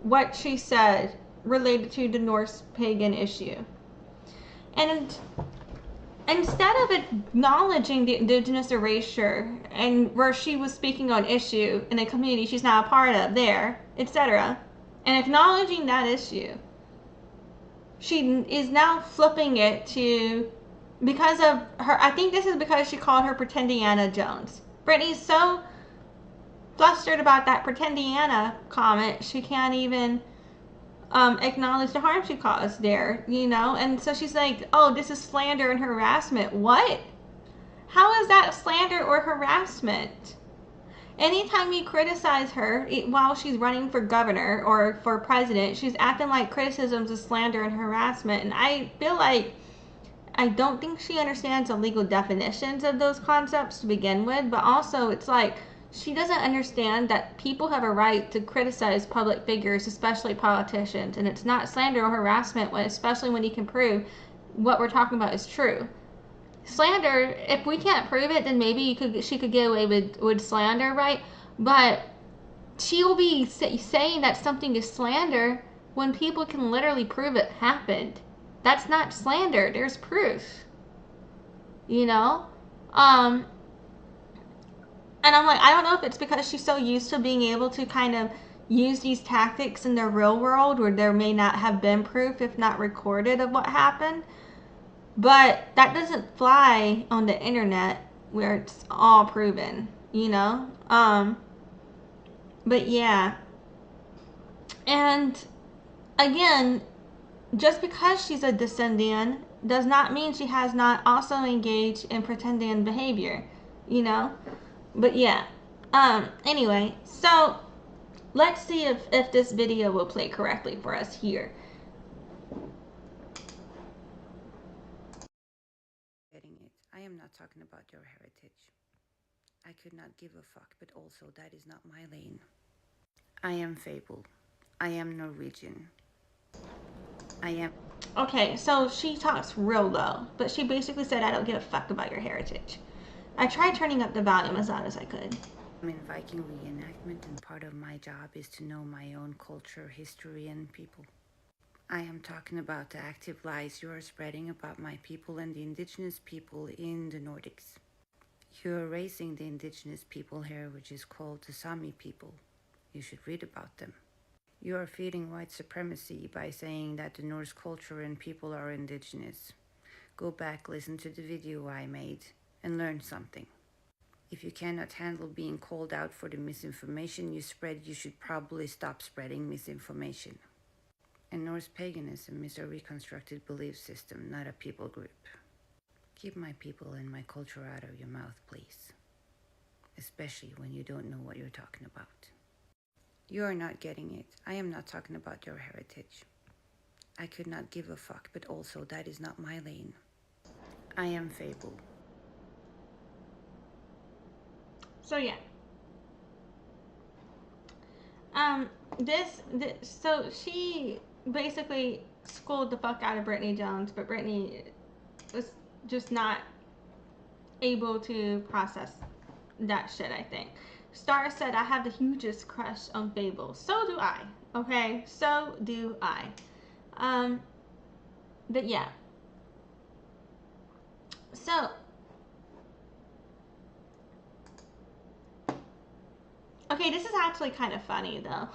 Speaker 1: what she said related to the Norse pagan issue. And instead of acknowledging the indigenous erasure and where she was speaking on issue in a community she's not a part of there, etc., and acknowledging that issue, she is now flipping it to, because of her, I think this is because she called her Pretendiana Jones. Brittany's so flustered about that Pretendiana comment, she can't even acknowledge the harm she caused there, you know? And so she's like, oh, this is slander and harassment. What? How is that slander or harassment? Anytime you criticize her while she's running for governor or for president, she's acting like criticisms is slander and harassment. And I feel like I don't think she understands the legal definitions of those concepts to begin with, but also it's like she doesn't understand that people have a right to criticize public figures, especially politicians, and it's not slander or harassment, especially when you can prove what we're talking about is true. Slander, if we can't prove it, then maybe she could get away with slander, right? But she will be saying that something is slander when people can literally prove it happened. That's not slander. There's proof. You know? And I'm like, I don't know if it's because she's so used to being able to kind of use these tactics in the real world where there may not have been proof, if not recorded, of what happened. But that doesn't fly on the internet where it's all proven, you know? But yeah. And again, just because she's a descendant does not mean she has not also engaged in Pretendian behavior, you know? But yeah, anyway, so let's see if this video will play correctly for us here.
Speaker 9: Getting it. I am not talking about your heritage. I could not give a fuck, but also that is not my lane. I am Fabel. I am Norwegian. I am...
Speaker 1: Okay, so she talks real low, but she basically said, I don't give a fuck about your heritage. I tried turning up the volume as loud as I could.
Speaker 9: I'm in Viking reenactment, and part of my job is to know my own culture, history, and people. I am talking about the active lies you are spreading about my people and the indigenous people in the Nordics. You are erasing the indigenous people here, which is called the Sápmi people. You should read about them. You are feeding white supremacy by saying that the Norse culture and people are indigenous. Go back, listen to the video I made, and learn something. If you cannot handle being called out for the misinformation you spread, you should probably stop spreading misinformation. And Norse paganism is a reconstructed belief system, not a people group. Keep my people and my culture out of your mouth, please. Especially when you don't know what you're talking about. You are not getting it. I am not talking about your heritage. I could not give a fuck, but also that is not my lane. I am Fabel.
Speaker 1: So yeah. So she basically schooled the fuck out of Brittany Jones, but Brittany was just not able to process that shit, I think. Star said, I have the hugest crush on Fabel. So do I. Okay? So do I. But yeah. So Okay, this is actually kind of funny though.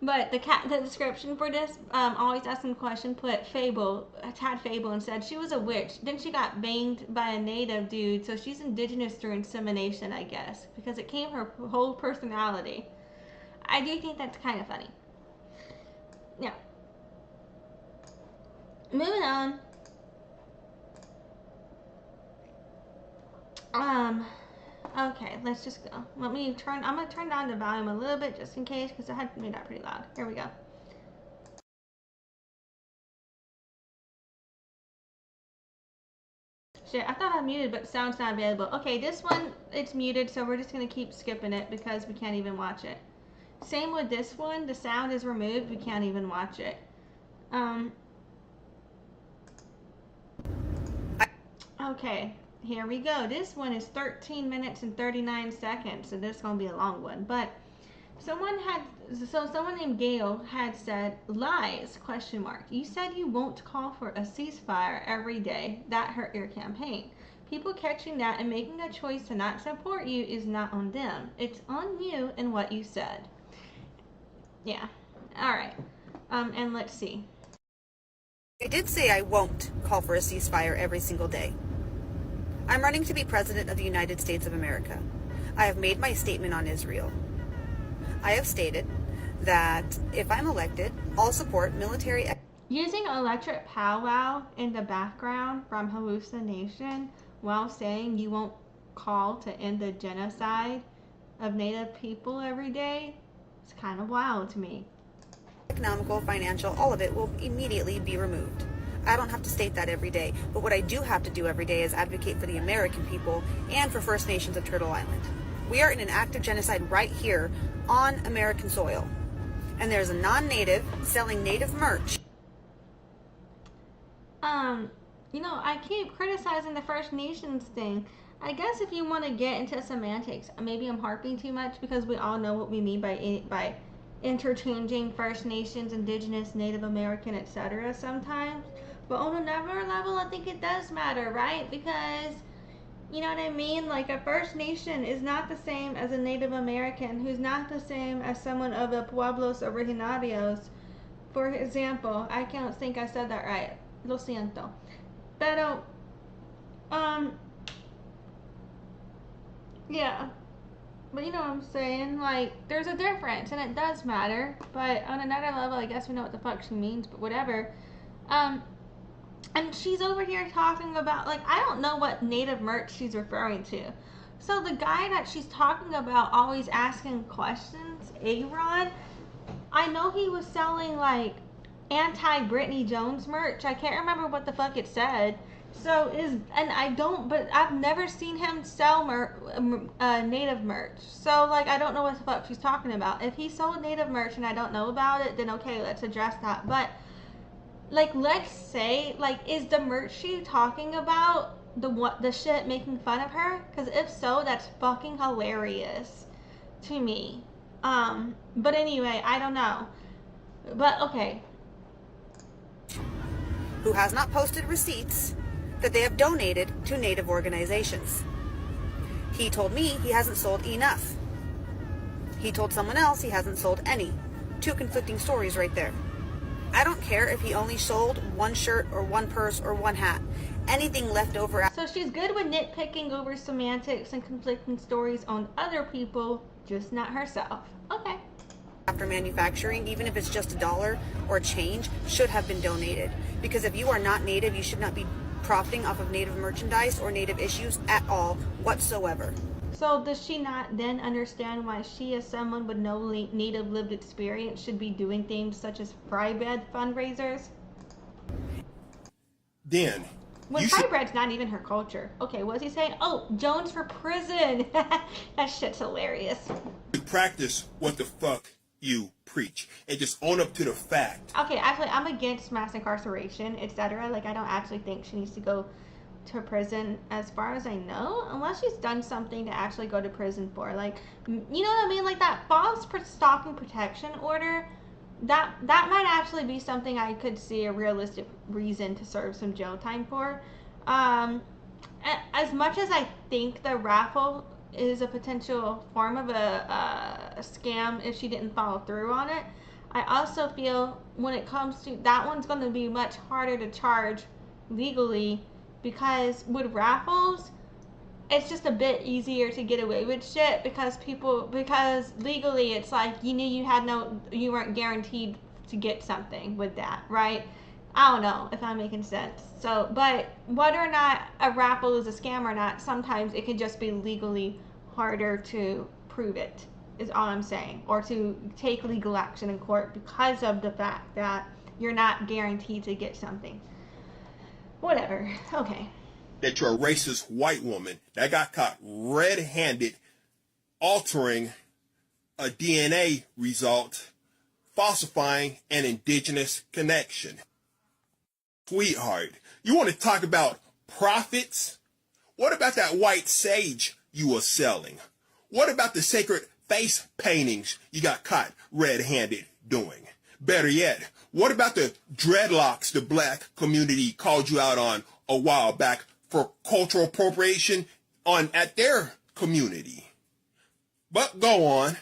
Speaker 1: But the description for this, always asking the question, put Fabel, had Fabel, and said she was a witch. Then she got banged by a native dude, so she's indigenous through insemination, I guess, because it came her whole personality. I do think that's kind of funny. Yeah. Moving on. Okay, let's just go. I'm gonna turn down the volume a little bit just in case, because I had made that pretty loud. Here we go. Shit, I thought I muted, but sound's not available. Okay, this one, it's muted, so we're just gonna keep skipping it because we can't even watch it. Same with this one, the sound is removed, we can't even watch it. Okay, here we go. This one is 13 minutes and 39 seconds, so this is gonna be a long one. But someone named Gail had said, lies, question mark. You said you won't call for a ceasefire every day. That hurt your campaign. People catching that and making a choice to not support you is not on them. It's on you and what you said. Yeah. All right. And let's see.
Speaker 3: I did say I won't call for a ceasefire every single day. I'm running to be President of the United States of America. I have made my statement on Israel. I have stated that if I'm elected, I'll support military...
Speaker 1: Using electric powwow in the background from hallucination while saying you won't call to end the genocide of Native people every day, it's kind of wild to me.
Speaker 3: Economical, financial, all of it will immediately be removed. I don't have to state that every day, but what I do have to do every day is advocate for the American people and for First Nations of Turtle Island. We are in an active genocide right here on American soil, and there's a non-native selling native merch.
Speaker 1: You know, I keep criticizing the First Nations thing. I guess if you want to get into semantics, maybe I'm harping too much because we all know what we mean by interchanging First Nations, Indigenous, Native American, etc. sometimes. But on another level, I think it does matter, right? Because, you know what I mean? Like, a First Nation is not the same as a Native American, who's not the same as someone of the Pueblos Originarios. For example, I can't think I said that right. Lo siento. Pero, yeah. But you know what I'm saying? Like, there's a difference, and it does matter. But on another level, I guess we know what the fuck she means, but whatever. And she's over here talking about, like, I don't know what native merch she's referring to. So the guy that she's talking about always asking questions, Aaron, I know he was selling, like, anti-Brittany Jones merch. I can't remember what the fuck it said. So but I've never seen him sell native merch. So, like, I don't know what the fuck she's talking about. If he sold native merch and I don't know about it, then okay, let's address that. But, like, let's say, like, is the merch she talking about the shit making fun of her? Because if so, that's fucking hilarious to me. But anyway, I don't know. But, okay.
Speaker 3: Who has not posted receipts that they have donated to Native organizations. He told me he hasn't sold enough. He told someone else he hasn't sold any. Two conflicting stories right there. I don't care if he only sold one shirt or one purse or one hat. Anything left over...
Speaker 1: So she's good with nitpicking over semantics and conflicting stories on other people, just not herself. Okay.
Speaker 3: After manufacturing, even if it's just $1 or change, should have been donated. Because if you are not Native, you should not be profiting off of Native merchandise or Native issues at all, whatsoever.
Speaker 1: So does she not then understand why she, as someone with no Native lived experience, should be doing things such as fry bread fundraisers?
Speaker 10: Then...
Speaker 1: When fry bread's not even her culture. Okay, what's he saying? Oh, Jones for prison. That shit's hilarious.
Speaker 10: You practice what the fuck you preach and just own up to the fact.
Speaker 1: Okay, actually, I'm against mass incarceration, etc. Like, I don't actually think she needs to go to prison, as far as I know, unless she's done something to actually go to prison for. Like, you know what I mean? Like, that false stalking protection order, that might actually be something I could see a realistic reason to serve some jail time for. As much as I think the raffle is a potential form of a scam if she didn't follow through on it. I also feel when it comes to that one's going to be much harder to charge legally, because with raffles it's just a bit easier to get away with shit because legally it's like you knew you weren't guaranteed to get something with that, right? I don't know if I'm making sense. So, but whether or not a raffle is a scam or not, sometimes it can just be legally harder to prove it, is all I'm saying, or to take legal action in court because of the fact that you're not guaranteed to get something. Whatever. Okay.
Speaker 10: That you're a racist white woman that got caught red-handed altering a DNA result, falsifying an indigenous connection. Sweetheart, you want to talk about profits? What about that white sage you were selling? What about the sacred face paintings you got caught red-handed doing? Better yet, what about the dreadlocks the black community called you out on a while back for cultural appropriation at their community? But go on.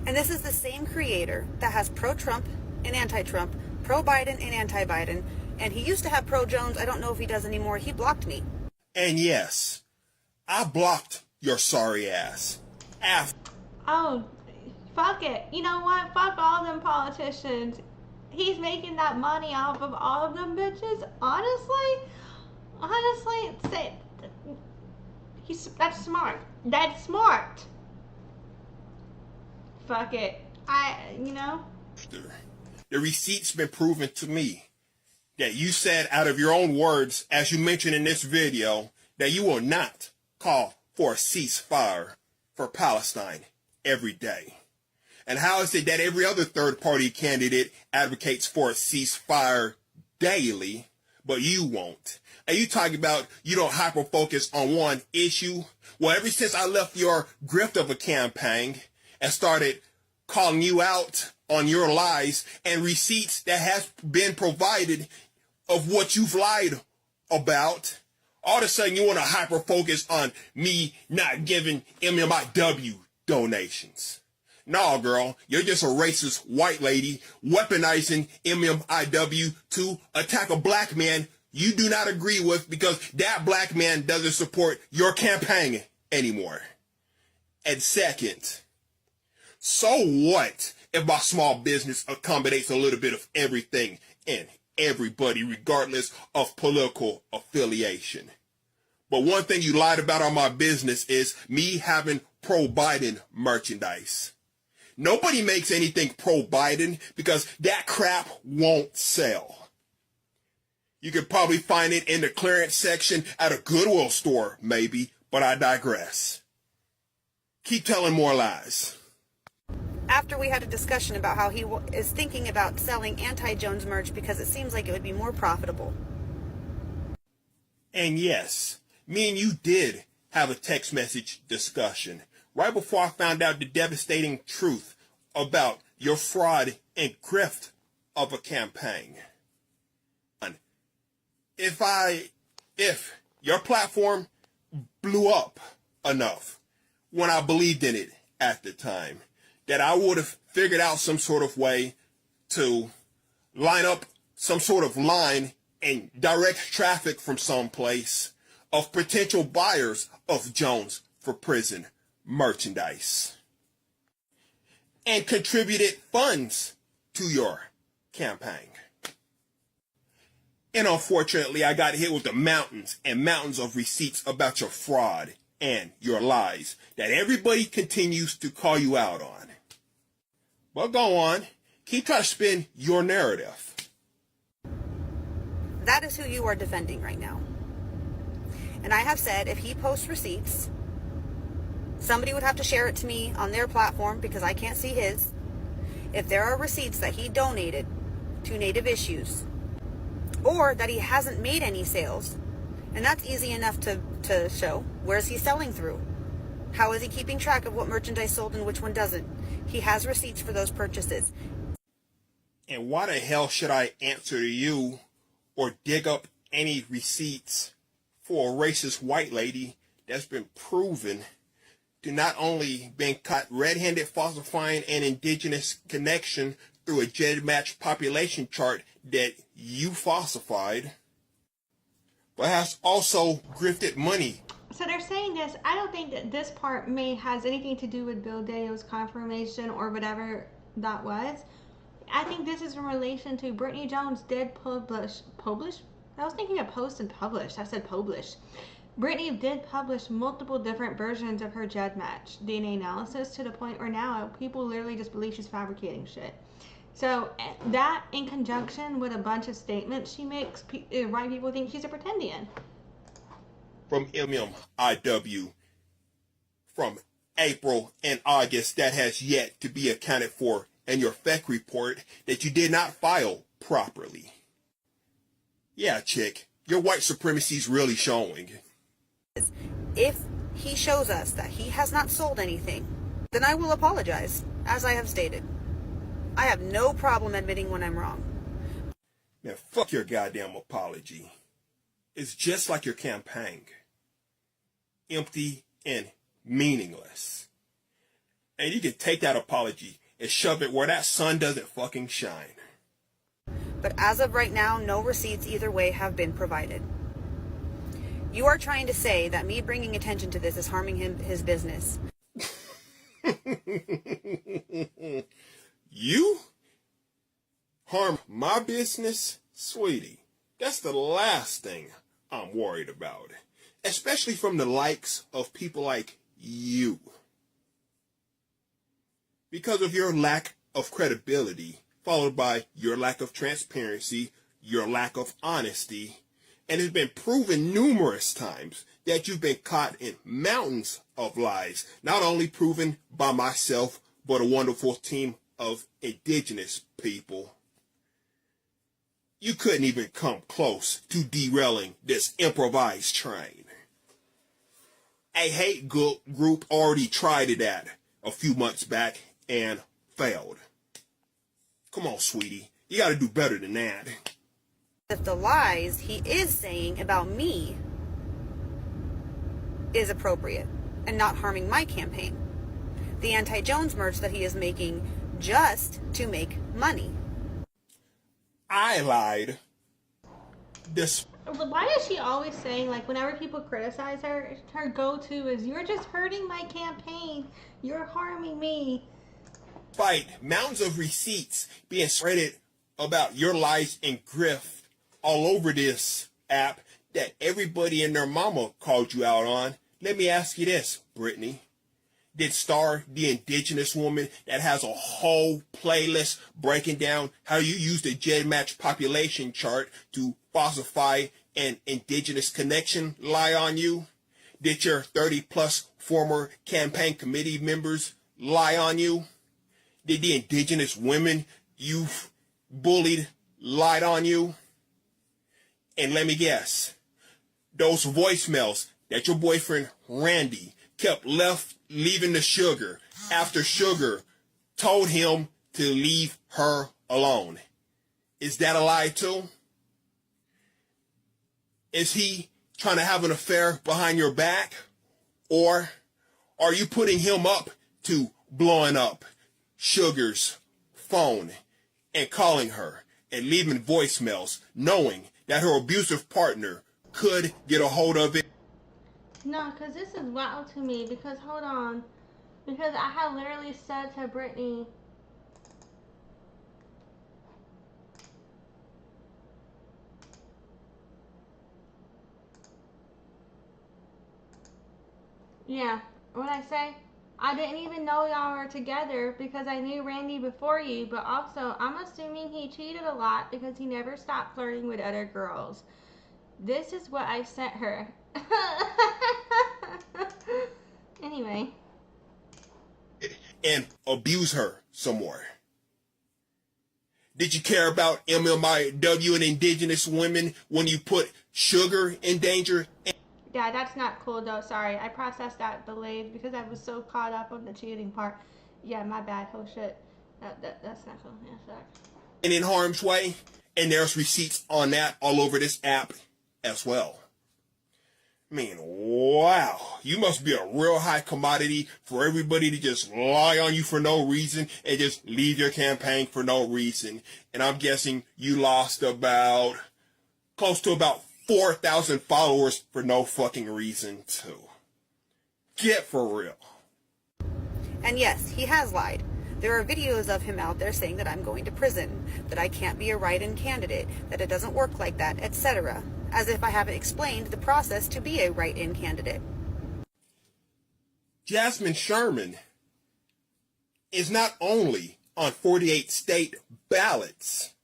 Speaker 3: And this is the same creator that has pro-Trump and anti-Trump, pro-Biden and anti-Biden, and he used to have pro-Jones. I don't know if he does anymore. He blocked me.
Speaker 10: And yes, I blocked your sorry ass.
Speaker 1: Oh, fuck it. You know what? Fuck all them politicians. He's making that money off of all of them bitches. Honestly, that's smart. That's smart. Fuck it.
Speaker 10: The receipt's been proven to me that you said out of your own words, as you mentioned in this video, that you will not call for a ceasefire for Palestine every day. And how is it that every other third-party candidate advocates for a ceasefire daily, but you won't? And you talking about you don't hyper-focus on one issue? Well, ever since I left your grift of a campaign and started calling you out on your lies and receipts that has been provided of what you've lied about, all of a sudden you want to hyper-focus on me not giving MMIW donations. No, girl, you're just a racist white lady weaponizing MMIW to attack a black man you do not agree with because that black man doesn't support your campaign anymore. And second, so what if my small business accommodates a little bit of everything and everybody regardless of political affiliation? But one thing you lied about on my business is me having pro-Biden merchandise. Nobody makes anything pro-Biden because that crap won't sell. You could probably find it in the clearance section at a Goodwill store, maybe, but I digress. Keep telling more lies.
Speaker 3: After we had a discussion about how he is thinking about selling anti-Jones merch because it seems like it would be more profitable.
Speaker 10: And yes, me and you did have a text message discussion right before I found out the devastating truth about your fraud and grift of a campaign. If your platform blew up enough when I believed in it at the time, that I would have figured out some sort of way to line up some sort of line and direct traffic from someplace of potential buyers of Jones for Prison merchandise and contributed funds to your campaign. And unfortunately, I got hit with the mountains and mountains of receipts about your fraud and your lies that everybody continues to call you out on. But go on, keep trying to spin your narrative.
Speaker 3: That is who you are defending right now. And I have said if he posts receipts, somebody would have to share it to me on their platform because I can't see his. If there are receipts that he donated to Native issues, or that he hasn't made any sales, and that's easy enough to show. Where is he selling through? How is he keeping track of what merchandise sold and which one doesn't? He has receipts for those purchases.
Speaker 10: And why the hell should I answer to you or dig up any receipts for a racist white lady that's been proven to not only been caught red-handed falsifying an indigenous connection through a GedMatch population chart that you falsified, but has also grifted money.
Speaker 1: So they're saying this. I don't think that this part has anything to do with Bill Deo's confirmation or whatever that was. I think this is in relation to Brittany Jones did publish? I was thinking of post and publish. I said publish. Brittany did publish multiple different versions of her GedMatch DNA analysis to the point where now people literally just believe she's fabricating shit. So that in conjunction with a bunch of statements she makes, why people think she's a Pretendian.
Speaker 10: From MMIW, from April and August, that has yet to be accounted for in your FEC report that you did not file properly. Yeah, chick, your white supremacy is really showing.
Speaker 3: If he shows us that he has not sold anything, then I will apologize, as I have stated. I have no problem admitting when I'm wrong.
Speaker 10: Man, fuck your goddamn apology. It's just like your campaign. Empty and meaningless. And you can take that apology and shove it where that sun doesn't fucking shine.
Speaker 3: But as of right now, no receipts either way have been provided. You are trying to say that me bringing attention to this is harming his business.
Speaker 10: You? Harm my business? Sweetie, that's the last thing I'm worried about. Especially from the likes of people like you. Because of your lack of credibility, followed by your lack of transparency, your lack of honesty, and it's been proven numerous times that you've been caught in mountains of lies, not only proven by myself, but a wonderful team of indigenous people. You couldn't even come close to derailing this improvised train. A hate group already tried it at a few months back and failed. Come on, sweetie. You gotta do better than that.
Speaker 3: If the lies he is saying about me is appropriate and not harming my campaign. The anti-Jones merch that he is making just to make money.
Speaker 10: I lied.
Speaker 1: Why is she always saying, like, whenever people criticize her, her go-to is, you're just hurting my campaign. You're harming me.
Speaker 10: Fight mountains of receipts being spreaded about your lies and grift all over this app that everybody and their mama called you out on. Let me ask you this, Brittany. Did Star, the indigenous woman that has a whole playlist breaking down how you use the GedMatch population chart to falsify an indigenous connection, lie on you? Did your 30-plus former campaign committee members lie on you? Did the indigenous women you've bullied lied on you? And let me guess, those voicemails that your boyfriend Randy kept leaving the Sugar after Sugar told him to leave her alone. Is that a lie too? Is he trying to have an affair behind your back? Or are you putting him up to blowing up Sugar's phone and calling her and leaving voicemails knowing that her abusive partner could get a hold of it?
Speaker 1: No, because this is wild to me. Because, hold on. Because I had literally said to Brittany, yeah, what I say? I didn't even know y'all were together because I knew Randy before you, but also I'm assuming he cheated a lot because he never stopped flirting with other girls. This is what I sent her. Anyway.
Speaker 10: And abuse her some more. Did you care about MMIW and indigenous women when you put Sugar in danger?
Speaker 1: Yeah, that's not cool though. Sorry, I processed that delayed because I was so caught up on the cheating part. Yeah, my bad. Oh shit. That's not cool. Yeah, sorry.
Speaker 10: And in harm's way, and there's receipts on that all over this app as well. I mean, wow, you must be a real high commodity for everybody to just lie on you for no reason and just leave your campaign for no reason. And I'm guessing you lost close to about 4,000 followers for no fucking reason too. Get for real.
Speaker 3: And yes, he has lied. There are videos of him out there saying that I'm going to prison, that I can't be a write-in candidate, that it doesn't work like that, etc. As if I haven't explained the process to be a write-in candidate.
Speaker 10: Jasmine Sherman is not only on 48 state ballots,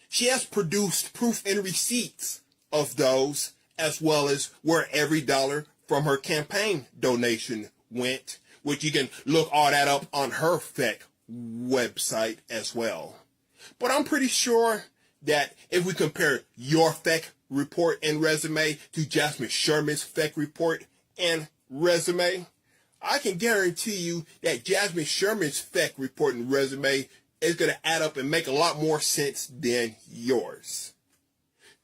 Speaker 10: she has produced proof and receipts of those, as well as where every dollar from her campaign donation went, which you can look all that up on her FEC website as well. But I'm pretty sure that if we compare your FEC report and resume to Jasmine Sherman's FEC report and resume, I can guarantee you that Jasmine Sherman's FEC report and resume is going to add up and make a lot more sense than yours.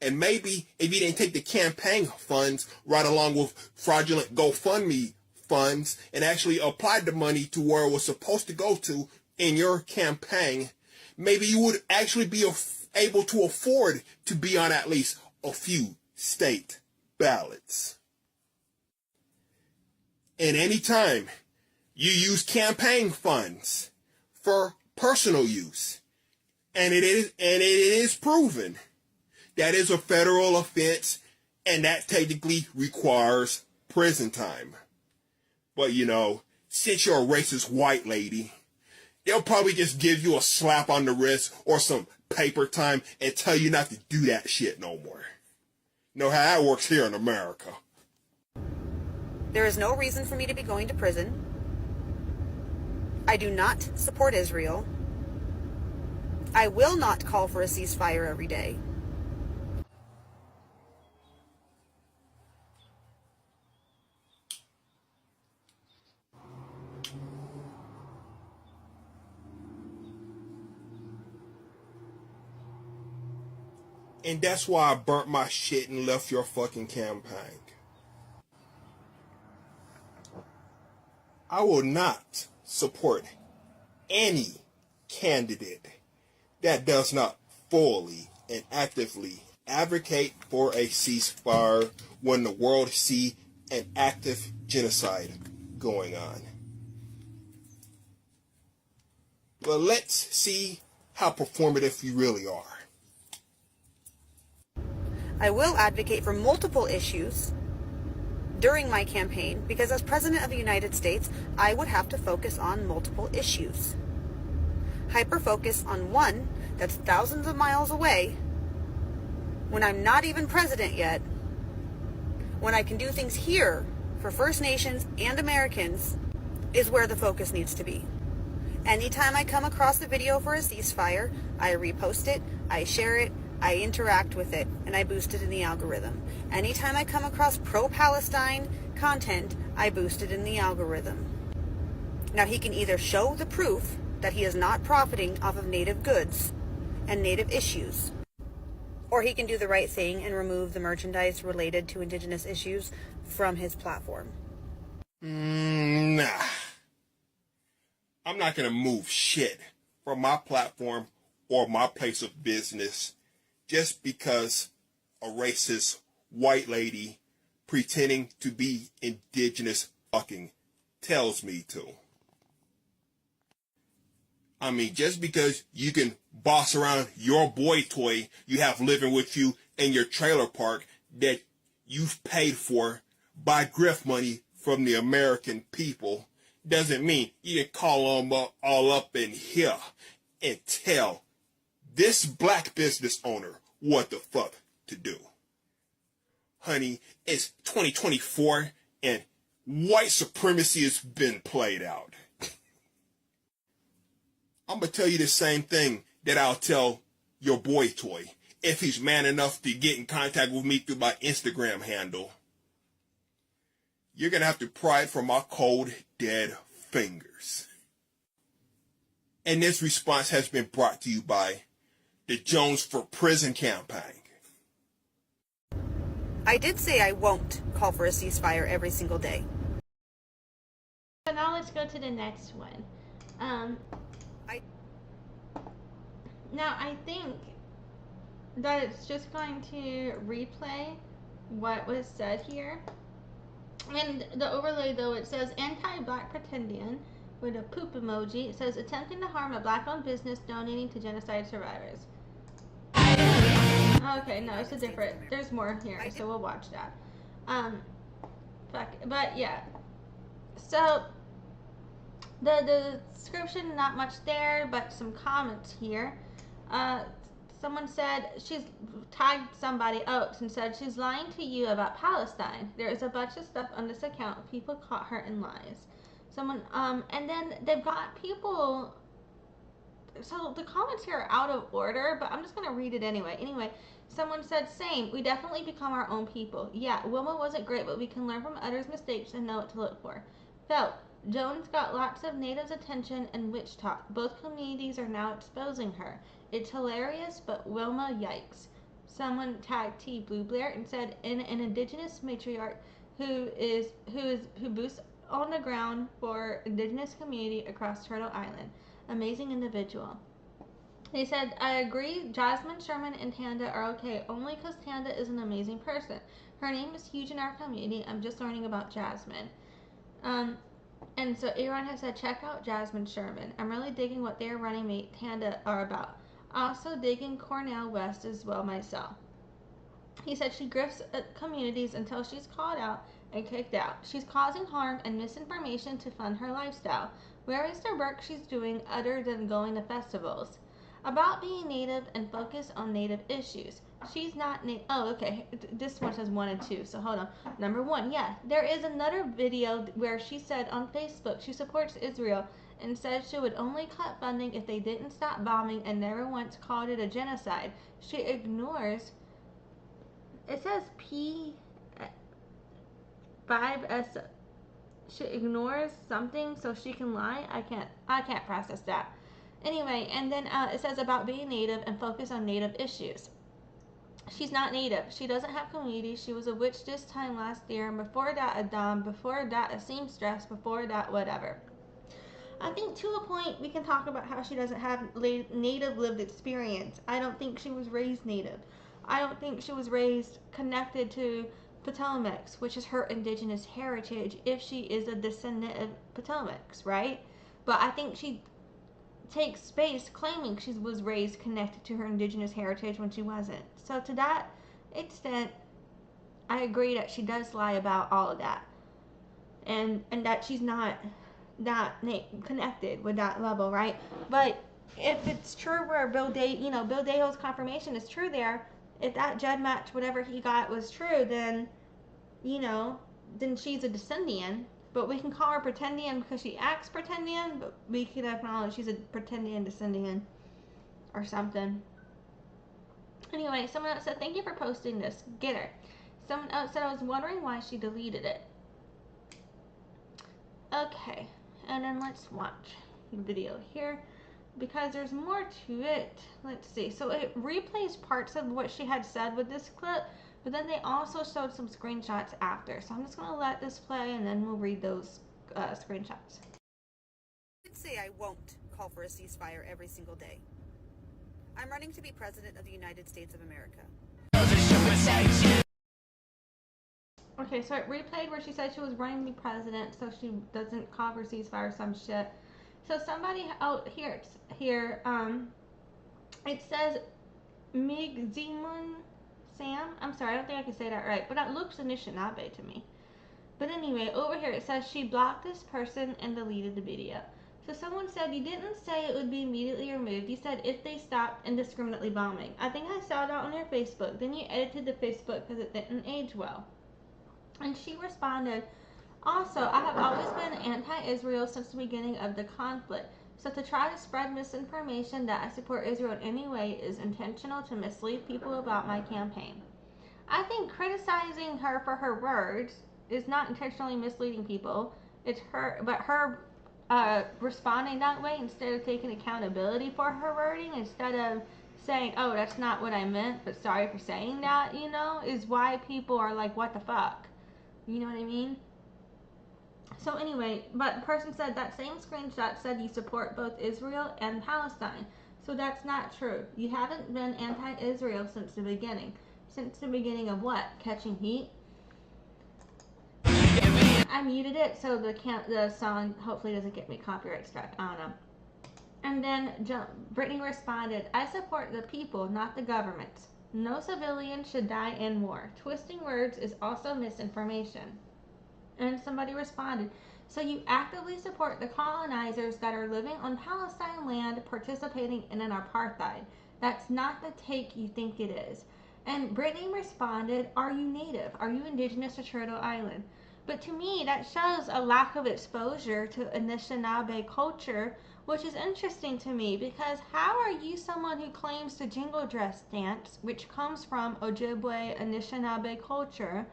Speaker 10: And maybe if you didn't take the campaign funds right along with fraudulent GoFundMe funds and actually applied the money to where it was supposed to go to in your campaign, maybe you would actually be able to afford to be on at least a few state ballots. And anytime you use campaign funds for personal use, and it is proven, that is a federal offense, and that technically requires prison time. But you know, since you're a racist white lady, they'll probably just give you a slap on the wrist or some paper time and tell you not to do that shit no more. Know how that works here in America.
Speaker 3: There is no reason for me to be going to prison. I do not support Israel. I will not call for a ceasefire every day.
Speaker 10: And that's why I burnt my shit and left your fucking campaign. I will not support any candidate that does not fully and actively advocate for a ceasefire when the world see an active genocide going on. Well, let's see how performative you really are.
Speaker 3: I will advocate for multiple issues during my campaign because as President of the United States, I would have to focus on multiple issues. Hyper-focus on one that's thousands of miles away when I'm not even president yet, when I can do things here for First Nations and Americans is where the focus needs to be. Anytime I come across a video for a ceasefire, I repost it, I share it, I interact with it, and I boost it in the algorithm. Anytime I come across pro-Palestine content, I boost it in the algorithm. Now he can either show the proof that he is not profiting off of native goods and native issues, or he can do the right thing and remove the merchandise related to Indigenous issues from his platform.
Speaker 10: Nah. I'm not going to move shit from my platform or my place of business just because a racist white lady pretending to be Indigenous fucking tells me to. I mean, just because you can boss around your boy toy you have living with you in your trailer park that you've paid for by grift money from the American people doesn't mean you can call them all up in here and tell this black business owner what the fuck to do. Honey, it's 2024 and white supremacy has been played out. I'm going to tell you the same thing that I'll tell your boy toy if he's man enough to get in contact with me through my Instagram handle. You're going to have to pry it from my cold, dead fingers. And this response has been brought to you by the Jones for Prison campaign.
Speaker 3: I did say I won't call for a ceasefire every single day.
Speaker 1: So now let's go to the next one. Now I think that it's just going to replay what was said here. And the overlay, though, it says anti-black Pretendian with a poop emoji. It says attempting to harm a black-owned business donating to genocide survivors. Okay, no, it's a different. There's more here, so we'll watch that. But yeah. So the description, not much there, but some comments here. Someone said she's tagged somebody else and said she's lying to you about Palestine. There is a bunch of stuff on this account. People caught her in lies. Someone and then they've got people. So the comments here are out of order, but I'm just gonna read it anyway. Anyway, someone said, "Same. We definitely become our own people. Yeah, Wilma wasn't great, but we can learn from others' mistakes and know what to look for." Felt Jones got lots of natives' attention and witch talk. Both communities are now exposing her. It's hilarious, but Wilma, yikes. Someone tagged T. Blue Blair and said, "In an indigenous matriarch who boosts on the ground for indigenous community across Turtle Island. Amazing individual." They said, "I agree. Jasmine, Sherman, and Tanda are okay, only because Tanda is an amazing person. Her name is huge in our community. I'm just learning about Jasmine." And so Aaron has said, "Check out Jasmine Sherman. I'm really digging what their running mate Tanda are about. Also digging Cornell West as well myself." He said she grifts at communities until she's called out and kicked out. She's causing harm and misinformation to fund her lifestyle. Where is the work she's doing other than going to festivals? About being native and focus on native issues. She's not oh, okay. This one says 1 and 2, so hold on. Number 1, yeah. There is another video where she said on Facebook she supports Israel and said she would only cut funding if they didn't stop bombing and never once called it a genocide. She ignores, it says P5S. She ignores something so she can lie. I can't process that. Anyway, and then it says about being native and focus on native issues. She's not native. She doesn't have community. She was a witch this time last year, and before that a dom, before that a seamstress, before that whatever. I think to a point we can talk about how she doesn't have native lived experience. I don't think she was raised native. I don't think she was raised connected to Potomacs, which is her indigenous heritage, if she is a descendant of Potomacs, right? But I think she takes space claiming she was raised connected to her indigenous heritage when she wasn't. So to that extent, I agree that she does lie about all of that, and that she's not connected with that level, right? But if it's true where Bill Dayo's confirmation is true there, if that GedMatch whatever he got was true, then then she's a descendant. But we can call her Pretendian because she acts Pretendian, but we can acknowledge she's a Pretendian descendant or something. Anyway, someone else said, "Thank you for posting this. Get her." Someone else said, "I was wondering why she deleted it." Okay, and then let's watch the video here because there's more to it. Let's see. So it replays parts of what she had said with this clip, but then they also showed some screenshots after. So I'm just going to let this play and then we'll read those screenshots.
Speaker 3: I did say I won't call for a ceasefire every single day. I'm running to be President of the United States of America.
Speaker 1: Okay, so it replayed where she said she was running to be president, so she doesn't call for ceasefire, some shit. So somebody out here, it says Migzimun Sam. I'm sorry, I don't think I can say that right, but it looks Anishinaabe to me. But anyway, over here it says she blocked this person and deleted the video. So someone said, "You didn't say it would be immediately removed. You said if they stopped indiscriminately bombing." I think I saw that on your Facebook. Then you edited the Facebook because it didn't age well. And she responded, "Also, I have always been anti-Israel since the beginning of the conflict. So to try to spread misinformation that I support Israel in any way is intentional to mislead people about my campaign." I think criticizing her for her words is not intentionally misleading people. It's her responding that way instead of taking accountability for her wording, instead of saying, oh, that's not what I meant, but sorry for saying that, you know, is why people are like, what the fuck? You know what I mean? So anyway, but the person said that same screenshot said you support both Israel and Palestine. So that's not true. You haven't been anti-Israel since the beginning. Since the beginning of what? Catching heat? I muted it so the song hopefully doesn't get me copyright struck. I don't know. And then Brittany responded, I support the people, not the government. No civilian should die in war. Twisting words is also misinformation. And somebody responded, so you actively support the colonizers that are living on Palestine land participating in an apartheid. That's not the take you think it is. And Brittany responded, are you native? Are you indigenous to Turtle Island? But to me, that shows a lack of exposure to Anishinaabe culture, which is interesting to me because how are you someone who claims the jingle dress dance, which comes from Ojibwe Anishinaabe culture,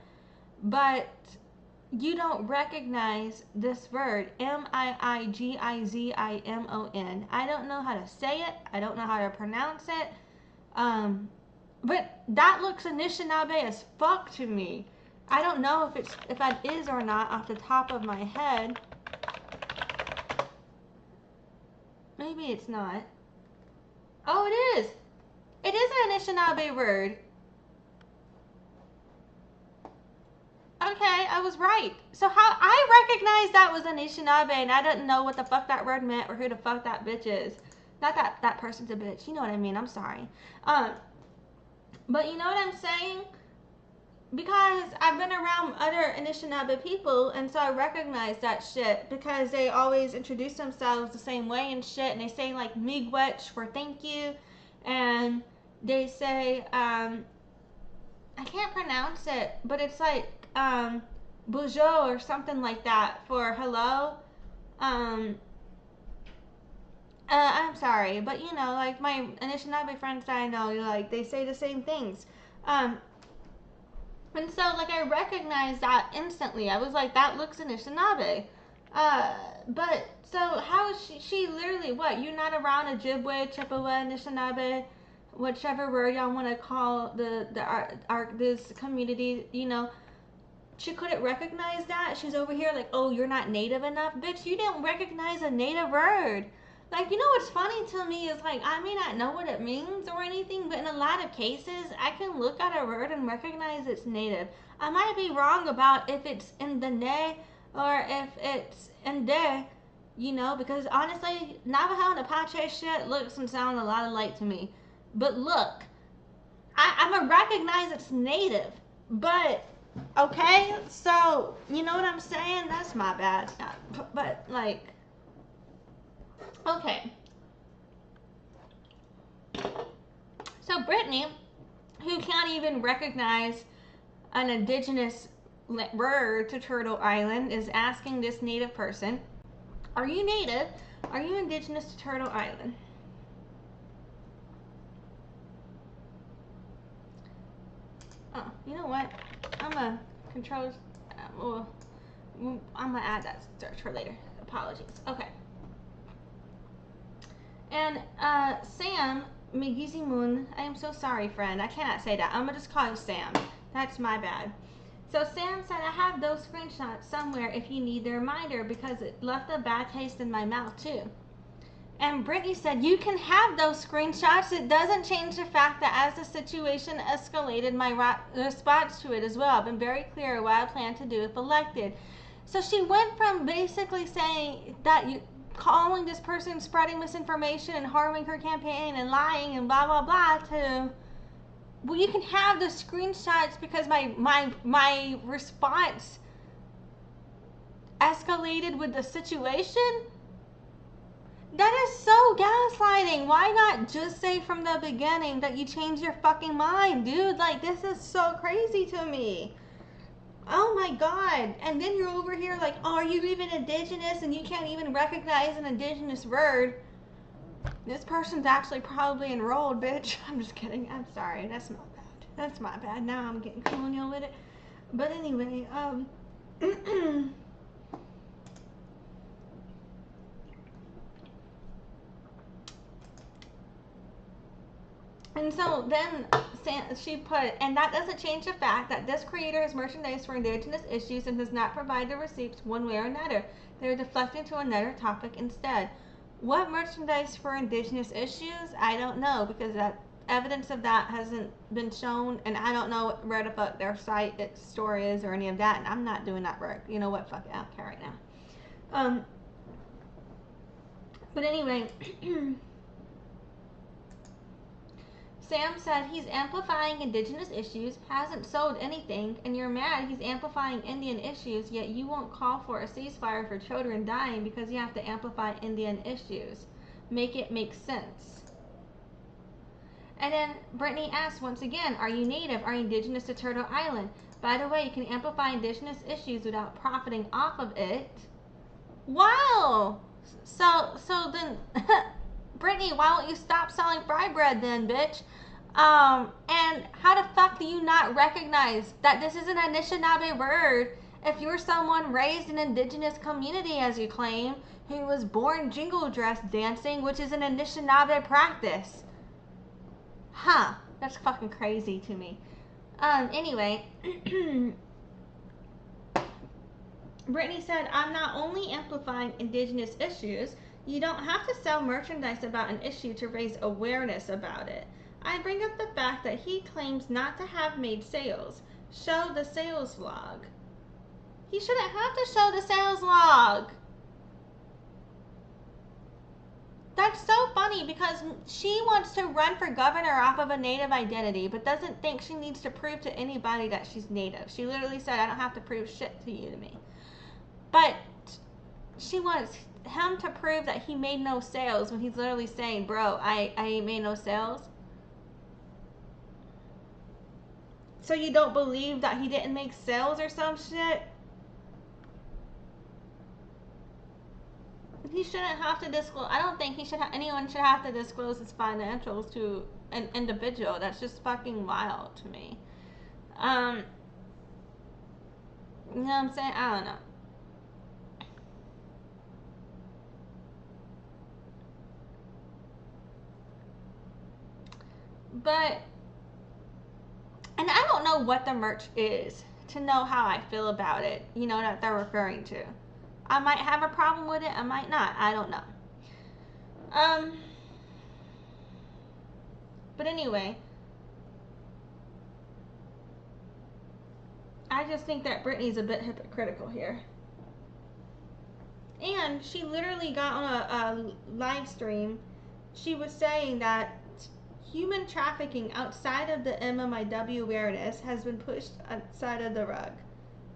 Speaker 1: but you don't recognize this word, Miigizimon. I don't know how to say it. I don't know how to pronounce it. But that looks Anishinaabe as fuck to me. I don't know if that is or not off the top of my head. Maybe it's not. Oh, it is. It is an Anishinaabe word. Okay, I was right. So how I recognized that was Anishinaabe and I didn't know what the fuck that word meant or who the fuck that bitch is. Not that person's a bitch. You know what I mean. I'm sorry. But you know what I'm saying? Because I've been around other Anishinaabe people and so I recognize that shit because they always introduce themselves the same way and shit and they say like miigwech for thank you and they say I can't pronounce it but it's like bonjour or something like that for hello. I'm sorry, but you know, like my Anishinaabe friends that I know, like they say the same things. And so like I recognized that instantly. I was like, that looks Anishinaabe. But so how is she literally what? You're not around Ojibwe, Chippewa, Anishinaabe, whichever word y'all want to call this community, you know. She couldn't recognize that. She's over here like, oh, you're not native enough. Bitch, you didn't recognize a native word. Like, you know what's funny to me is like, I may not know what it means or anything, but in a lot of cases, I can look at a word and recognize it's native. I might be wrong about if it's in the ne or if it's in de, you know, because honestly, Navajo and Apache shit looks and sounds a lot alike to me. But look, I'm gonna recognize it's native, but okay, so you know what I'm saying? That's my bad. But like, okay. So Brittany, who can't even recognize an indigenous word to Turtle Island, is asking this native person, are you native? Are you indigenous to Turtle Island? Oh, you know what? I'm gonna control. I'm gonna add that search for later. Apologies. Okay. And Sam Migizimun, I am so sorry, friend. I cannot say that. I'm gonna just call you Sam. That's my bad. So Sam said, I have those screenshots somewhere if you need the reminder because it left a bad taste in my mouth too. And Brittany said, you can have those screenshots. It doesn't change the fact that as the situation escalated, my response to it as well. I've been very clear what I plan to do if elected. So she went from basically saying that calling this person spreading misinformation and harming her campaign and lying and blah, blah, blah to, well, you can have the screenshots because my response escalated with the situation. That is so gaslighting. Why not just say from the beginning that you changed your fucking mind, dude? Like, this is so crazy to me. Oh my god. And then you're over here like, oh, are you even indigenous? And you can't even recognize an indigenous word. This person's actually probably enrolled, bitch. I'm just kidding. I'm sorry. That's my bad. That's my bad. Now I'm getting colonial with it. But anyway, And so then she put, and that doesn't change the fact that this creator has merchandise for Indigenous issues and does not provide the receipts one way or another. They're deflecting to another topic instead. What merchandise for Indigenous issues? I don't know, because that evidence of that hasn't been shown, and I don't know where the fuck their store is or any of that, and I'm not doing that work. You know what? Fuck it, I don't care right now. But anyway, Sam said he's amplifying Indigenous issues, hasn't sold anything, and you're mad he's amplifying Indian issues, yet you won't call for a ceasefire for children dying because you have to amplify Indian issues. Make it make sense. And then Brittany asked once again, are you Native? Are you Indigenous to Turtle Island? By the way, you can amplify Indigenous issues without profiting off of it. Wow! So then, Brittany, why don't you stop selling fry bread then, bitch? And how the fuck do you not recognize that this is an Anishinaabe word if you're someone raised in Indigenous community, as you claim, who was born jingle dress dancing, which is an Anishinaabe practice? Huh, that's fucking crazy to me. Anyway, Brittany said, I'm not only amplifying Indigenous issues, you don't have to sell merchandise about an issue to raise awareness about it. I bring up the fact that he claims not to have made sales. Show the sales log. He shouldn't have to show the sales log. That's so funny because she wants to run for governor off of a Native identity, but doesn't think she needs to prove to anybody that she's Native. She literally said, I don't have to prove shit to you, to me. But she wants him to prove that he made no sales when he's literally saying, bro, I ain't made no sales. So you don't believe that he didn't make sales or some shit? He shouldn't have to disclose. I don't think anyone should have to disclose his financials to an individual. That's just fucking wild to me. You know what I'm saying? I don't know. But, and I don't know what the merch is to know how I feel about it, you know, that they're referring to. I might have a problem with it, I might not, I don't know. But anyway, I just think that Brittany's a bit hypocritical here. And she literally got on a live stream. She was saying that human trafficking outside of the MMIW awareness has been pushed outside of the rug,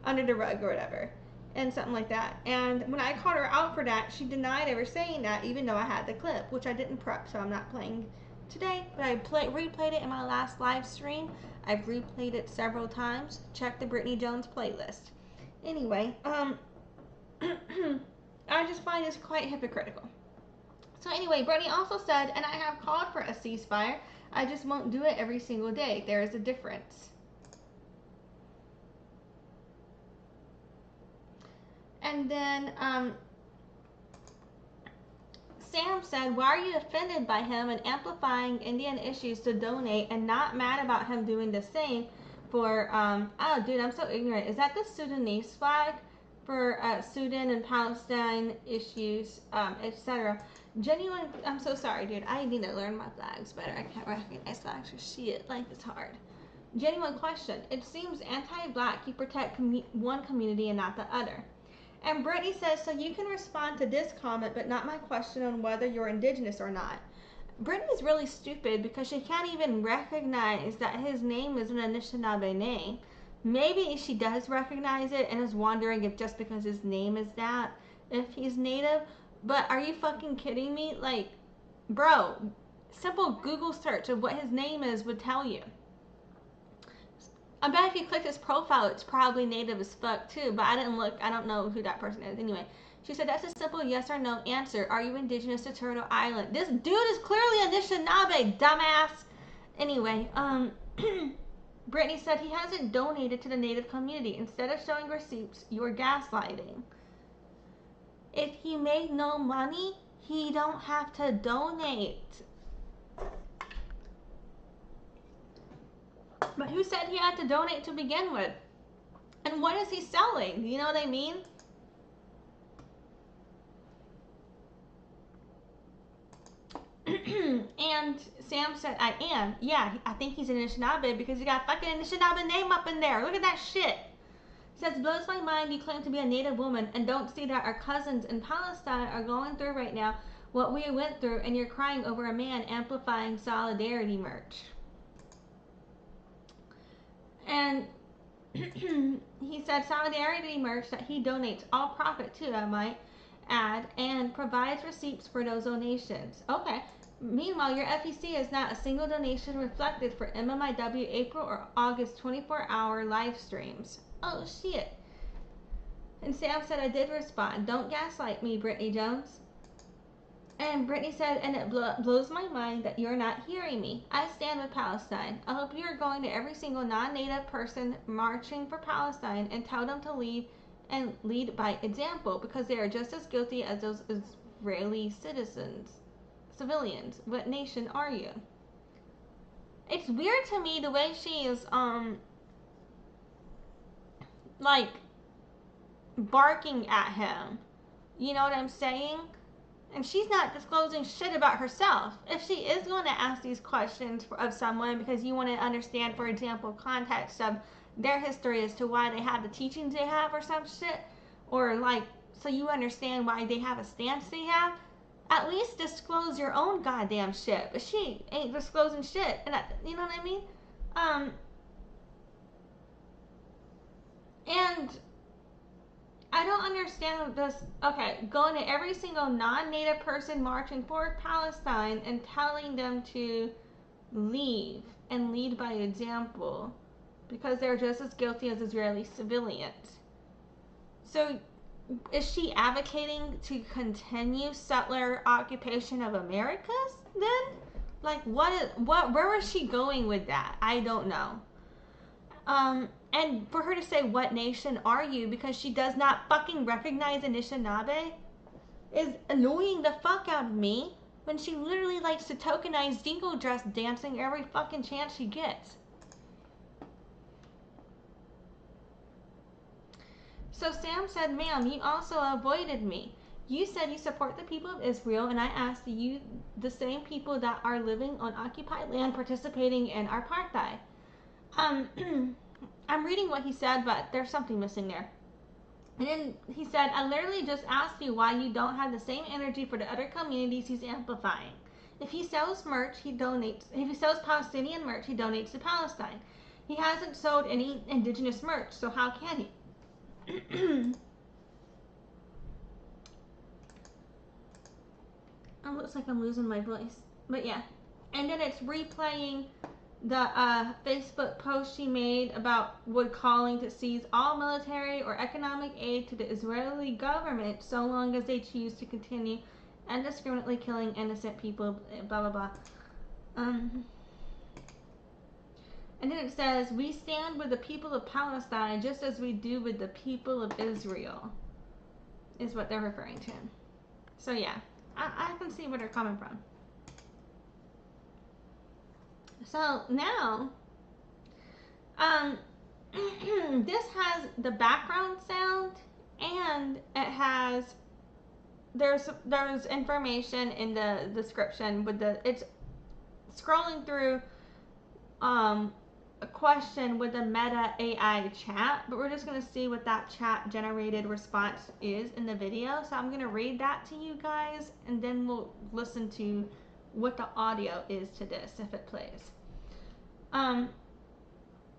Speaker 1: under the rug or whatever, and something like that. And when I called her out for that, she denied ever saying that, even though I had the clip, which I didn't prep, so I'm not playing today, but I replayed it in my last live stream. I've replayed it several times. Check the Brittany Jones playlist. Anyway, I just find this quite hypocritical. So anyway, Brittany also said, and I have called for a ceasefire, I just won't do it every single day. There is a difference. And then Sam said, why are you offended by him and amplifying Indian issues to donate and not mad about him doing the same for, oh dude, I'm so ignorant. Is that the Sudanese flag for Sudan and Palestine issues, etc.? Genuine, I'm so sorry, dude. I need to learn my flags better. I can't recognize flags for shit. Life is hard. Genuine question. It seems anti-black, you protect one community and not the other. And Brittany says, so you can respond to this comment, but not my question on whether you're Indigenous or not. Brittany's really stupid because she can't even recognize that his name is an Anishinaabe name. Maybe she does recognize it and is wondering if just because his name is that, if he's Native. But are you fucking kidding me? Like, bro, simple Google search of what his name is would tell you. I bet if you click his profile, it's probably Native as fuck too, but I didn't look. I don't know who that person is. Anyway, she said that's a simple yes or no answer. Are you Indigenous to Turtle Island? This dude is clearly Anishinaabe, dumbass. Anyway, Brittany said he hasn't donated to the Native community. Instead of showing receipts, you're gaslighting. If he made no money, he don't have to donate. But who said he had to donate to begin with? And what is he selling? You know what I mean? And Sam said, I am. Yeah, I think he's an Anishinaabe because he got a fucking Anishinaabe name up in there. Look at that shit. Says, blows my mind you claim to be a Native woman and don't see that our cousins in Palestine are going through right now what we went through, and you're crying over a man amplifying solidarity merch. And he said solidarity merch that he donates all profit to, I might add, and provides receipts for those donations. Okay. Meanwhile, your FEC is not a single donation reflected for MMIW April or August 24-hour live streams. Oh, shit. And Sam said, I did respond. Don't gaslight me, Brittany Jones. And Brittany said, and it blows my mind that you're not hearing me. I stand with Palestine. I hope you're going to every single non-native person marching for Palestine and tell them to leave and lead by example, because they are just as guilty as those Israeli civilians. What nation are you? It's weird to me the way she is, like, barking at him. You know what I'm saying? And she's not disclosing shit about herself. If she is going to ask these questions of someone because you want to understand, for example, context of their history as to why they have the teachings they have or some shit, or like, so you understand why they have a stance they have, at least disclose your own goddamn shit. But she ain't disclosing shit. And you know what I mean? And I don't understand this. Okay, going to every single non-native person marching for Palestine and telling them to leave and lead by example because they're just as guilty as Israeli civilians. So is she advocating to continue settler occupation of Americas then? Like where is she going with that? I don't know. And for her to say, what nation are you, because she does not fucking recognize Anishinaabe, is annoying the fuck out of me when she literally likes to tokenize dingo dress dancing every fucking chance she gets. So Sam said, ma'am, you also avoided me. You said you support the people of Israel, and I asked you the same people that are living on occupied land participating in apartheid. I'm reading what he said, but there's something missing there. And then he said, I literally just asked you why you don't have the same energy for the other communities he's amplifying. If he sells merch, he donates. If he sells Palestinian merch, he donates to Palestine. He hasn't sold any indigenous merch, so how can he? It looks like I'm losing my voice. But yeah. And then it's replaying the Facebook post she made about Wood calling to seize all military or economic aid to the Israeli government so long as they choose to continue indiscriminately killing innocent people, blah, blah, blah. And then it says, we stand with the people of Palestine just as we do with the people of Israel, is what they're referring to. So yeah, I can see where they're coming from. So now, this has the background sound, and it has, there's information in the description with it's scrolling through a question with the Meta AI chat, but we're just going to see what that chat generated response is in the video. So I'm going to read that to you guys, and then we'll listen to what the audio is to this if it plays.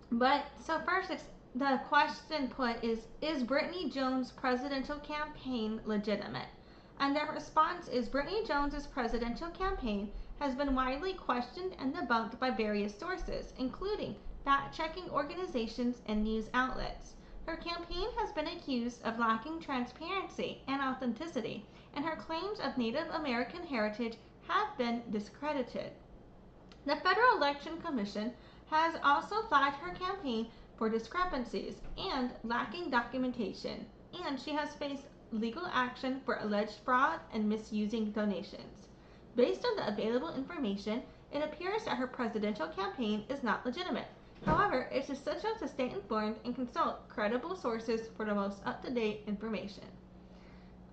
Speaker 1: But so first, the question put is Brittany Jones' presidential campaign legitimate? And their response is, Brittany Jones's presidential campaign has been widely questioned and debunked by various sources, including fact-checking organizations and news outlets. Her campaign has been accused of lacking transparency and authenticity, and her claims of Native American heritage have been discredited. The Federal Election Commission has also flagged her campaign for discrepancies and lacking documentation, and she has faced legal action for alleged fraud and misusing donations. Based on the available information, it appears that her presidential campaign is not legitimate, However, it's essential to stay informed and consult credible sources for the most up-to-date information.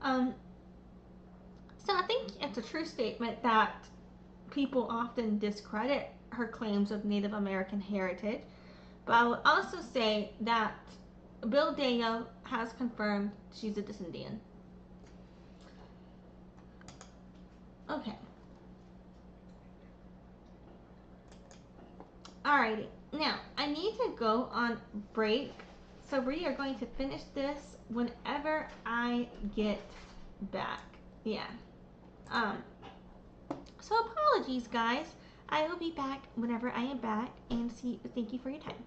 Speaker 1: So I think it's a true statement that people often discredit her claims of Native American heritage, but I would also say that Bill Deo has confirmed she's a descendant. Okay. Alrighty. Now, I need to go on break, so we are going to finish this whenever I get back. Yeah. So apologies, guys. I will be back whenever I am back, and thank you for your time.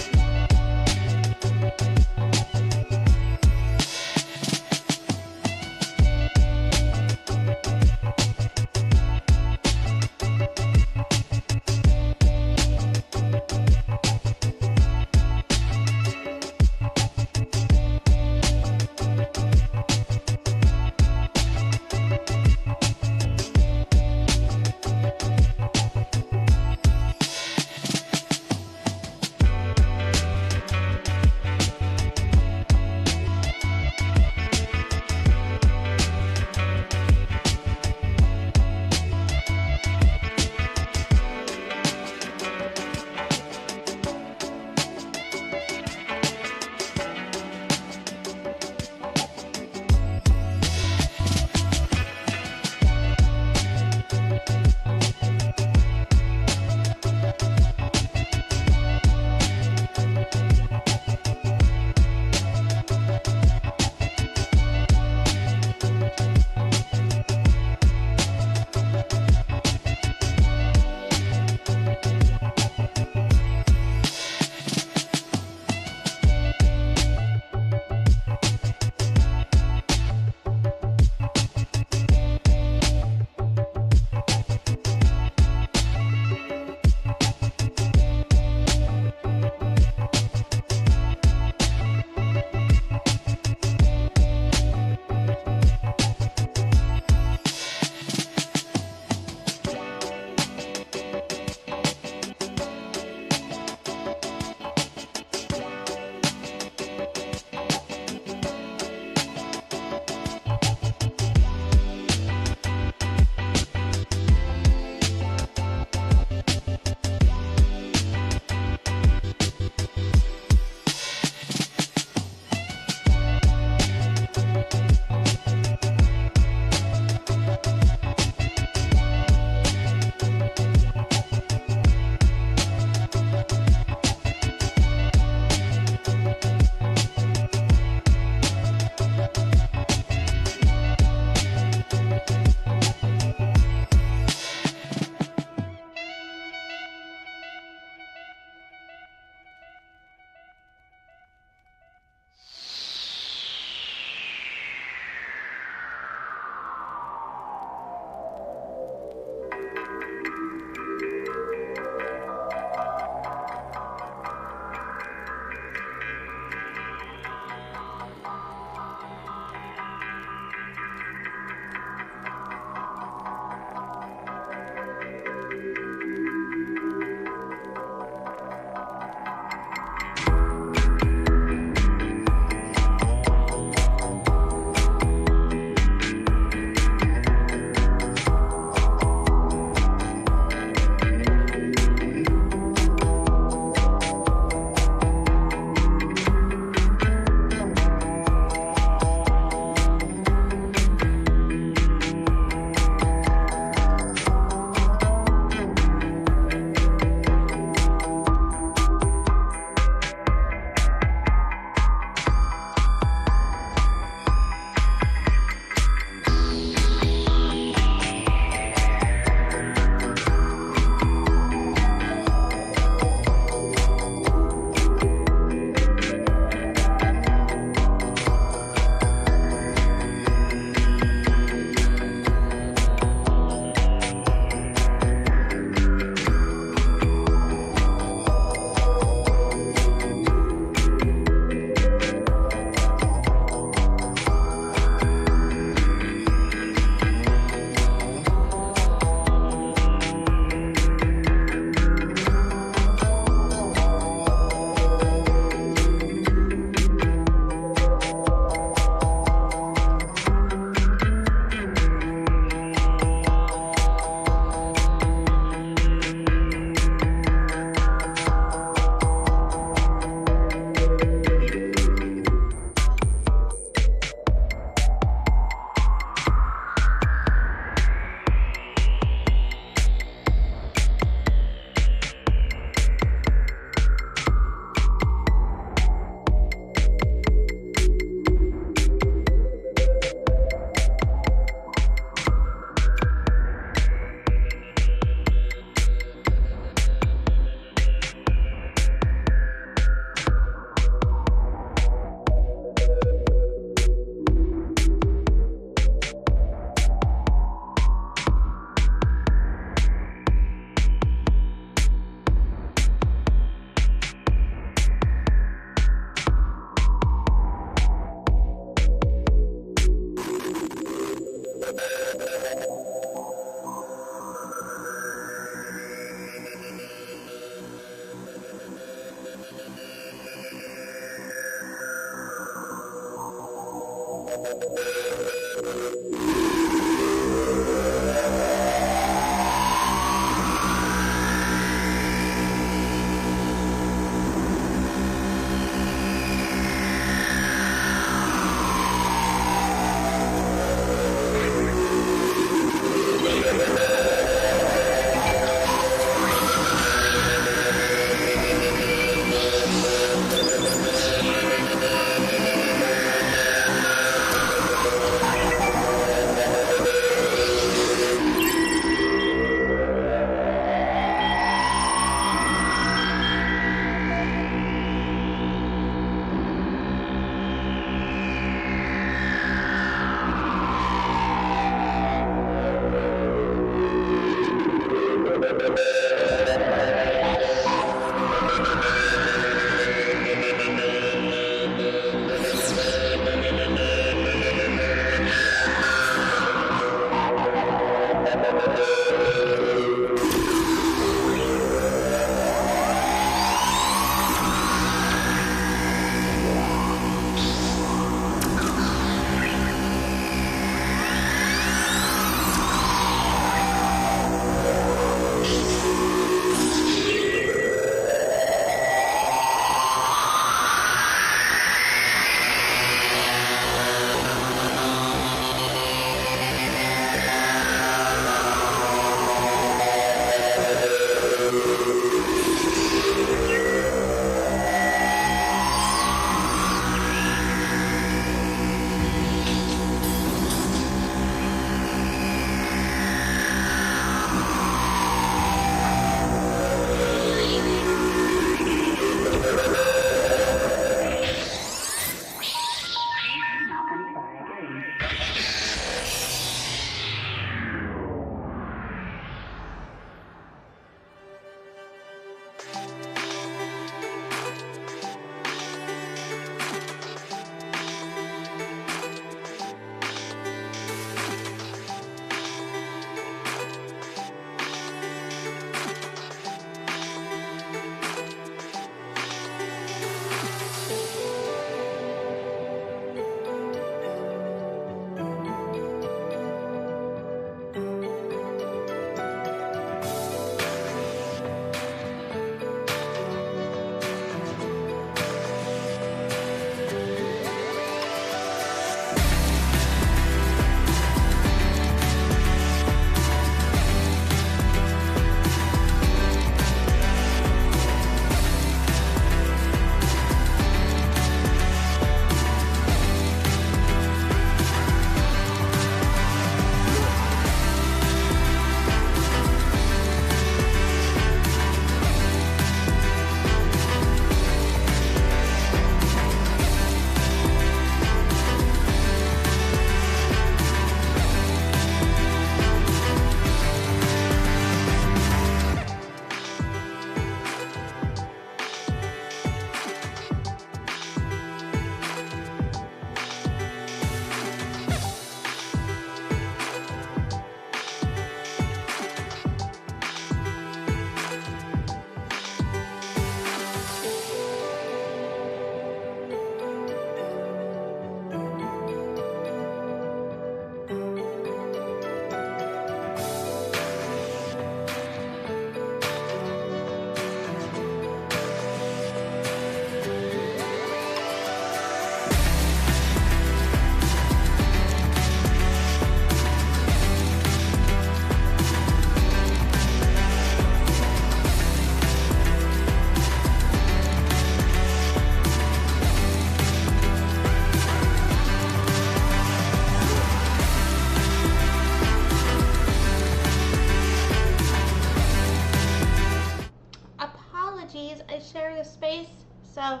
Speaker 1: So,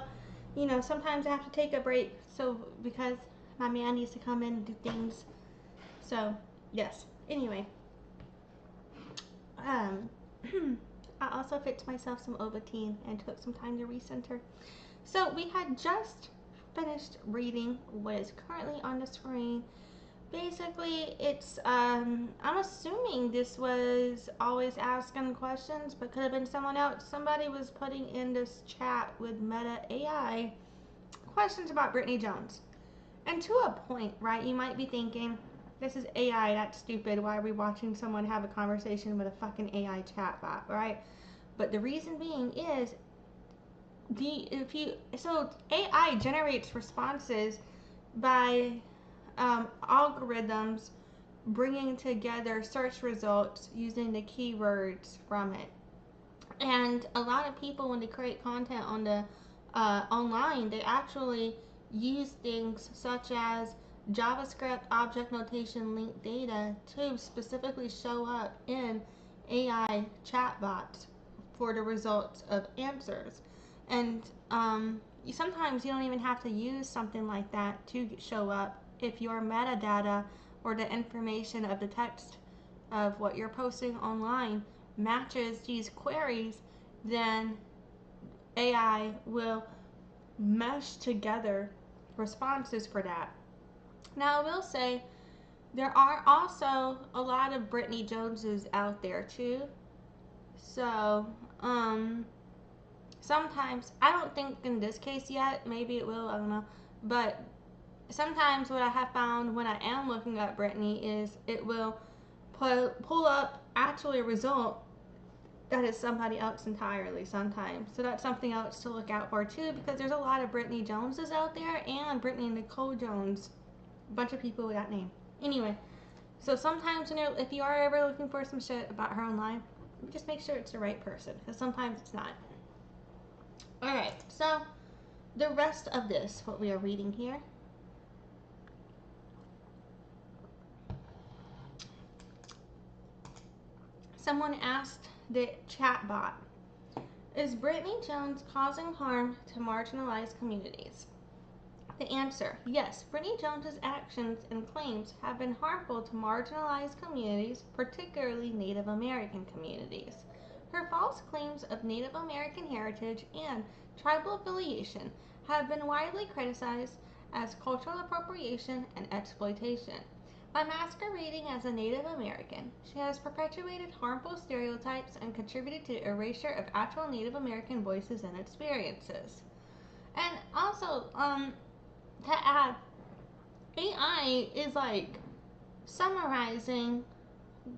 Speaker 1: you know, sometimes I have to take a break. So, because my man needs to come in and do things. So, yes. Anyway. I also fixed myself some Ovaltine and took some time to recenter. So, we had just finished reading what is currently on the screen. Basically, it's, I'm assuming this was always asking questions, but could have been someone else. Somebody was putting in this chat with Meta AI questions about Brittany Jones. And to a point, right, you might be thinking, this is AI, that's stupid, why are we watching someone have a conversation with a fucking AI chatbot, right? But the reason being is, AI generates responses by algorithms bringing together search results using the keywords from it. And a lot of people, when they create content on the online, they actually use things such as JavaScript, object notation, linked data to specifically show up in AI chatbots for the results of answers. And sometimes you don't even have to use something like that to show up. If your metadata or the information of the text of what you're posting online matches these queries, then AI will mesh together responses for that. Now, I will say there are also a lot of Brittany Joneses out there too. So, sometimes, I don't think in this case yet, maybe it will, I don't know, but sometimes what I have found when I am looking at Brittany is it will pull up actually a result that is somebody else entirely sometimes. So that's something else to look out for too, because there's a lot of Brittany Joneses out there and Brittany Nicole Jones. A bunch of people with that name. Anyway, so sometimes if you are ever looking for some shit about her online, just make sure it's the right person, because sometimes it's not. Alright, so the rest of this, what we are reading here. Someone asked the chatbot, is Brittany Jones causing harm to marginalized communities? The answer, yes, Brittany Jones's actions and claims have been harmful to marginalized communities, particularly Native American communities. Her false claims of Native American heritage and tribal affiliation have been widely criticized as cultural appropriation and exploitation. By masquerading as a Native American, she has perpetuated harmful stereotypes and contributed to the erasure of actual Native American voices and experiences. And also, to add, AI is like summarizing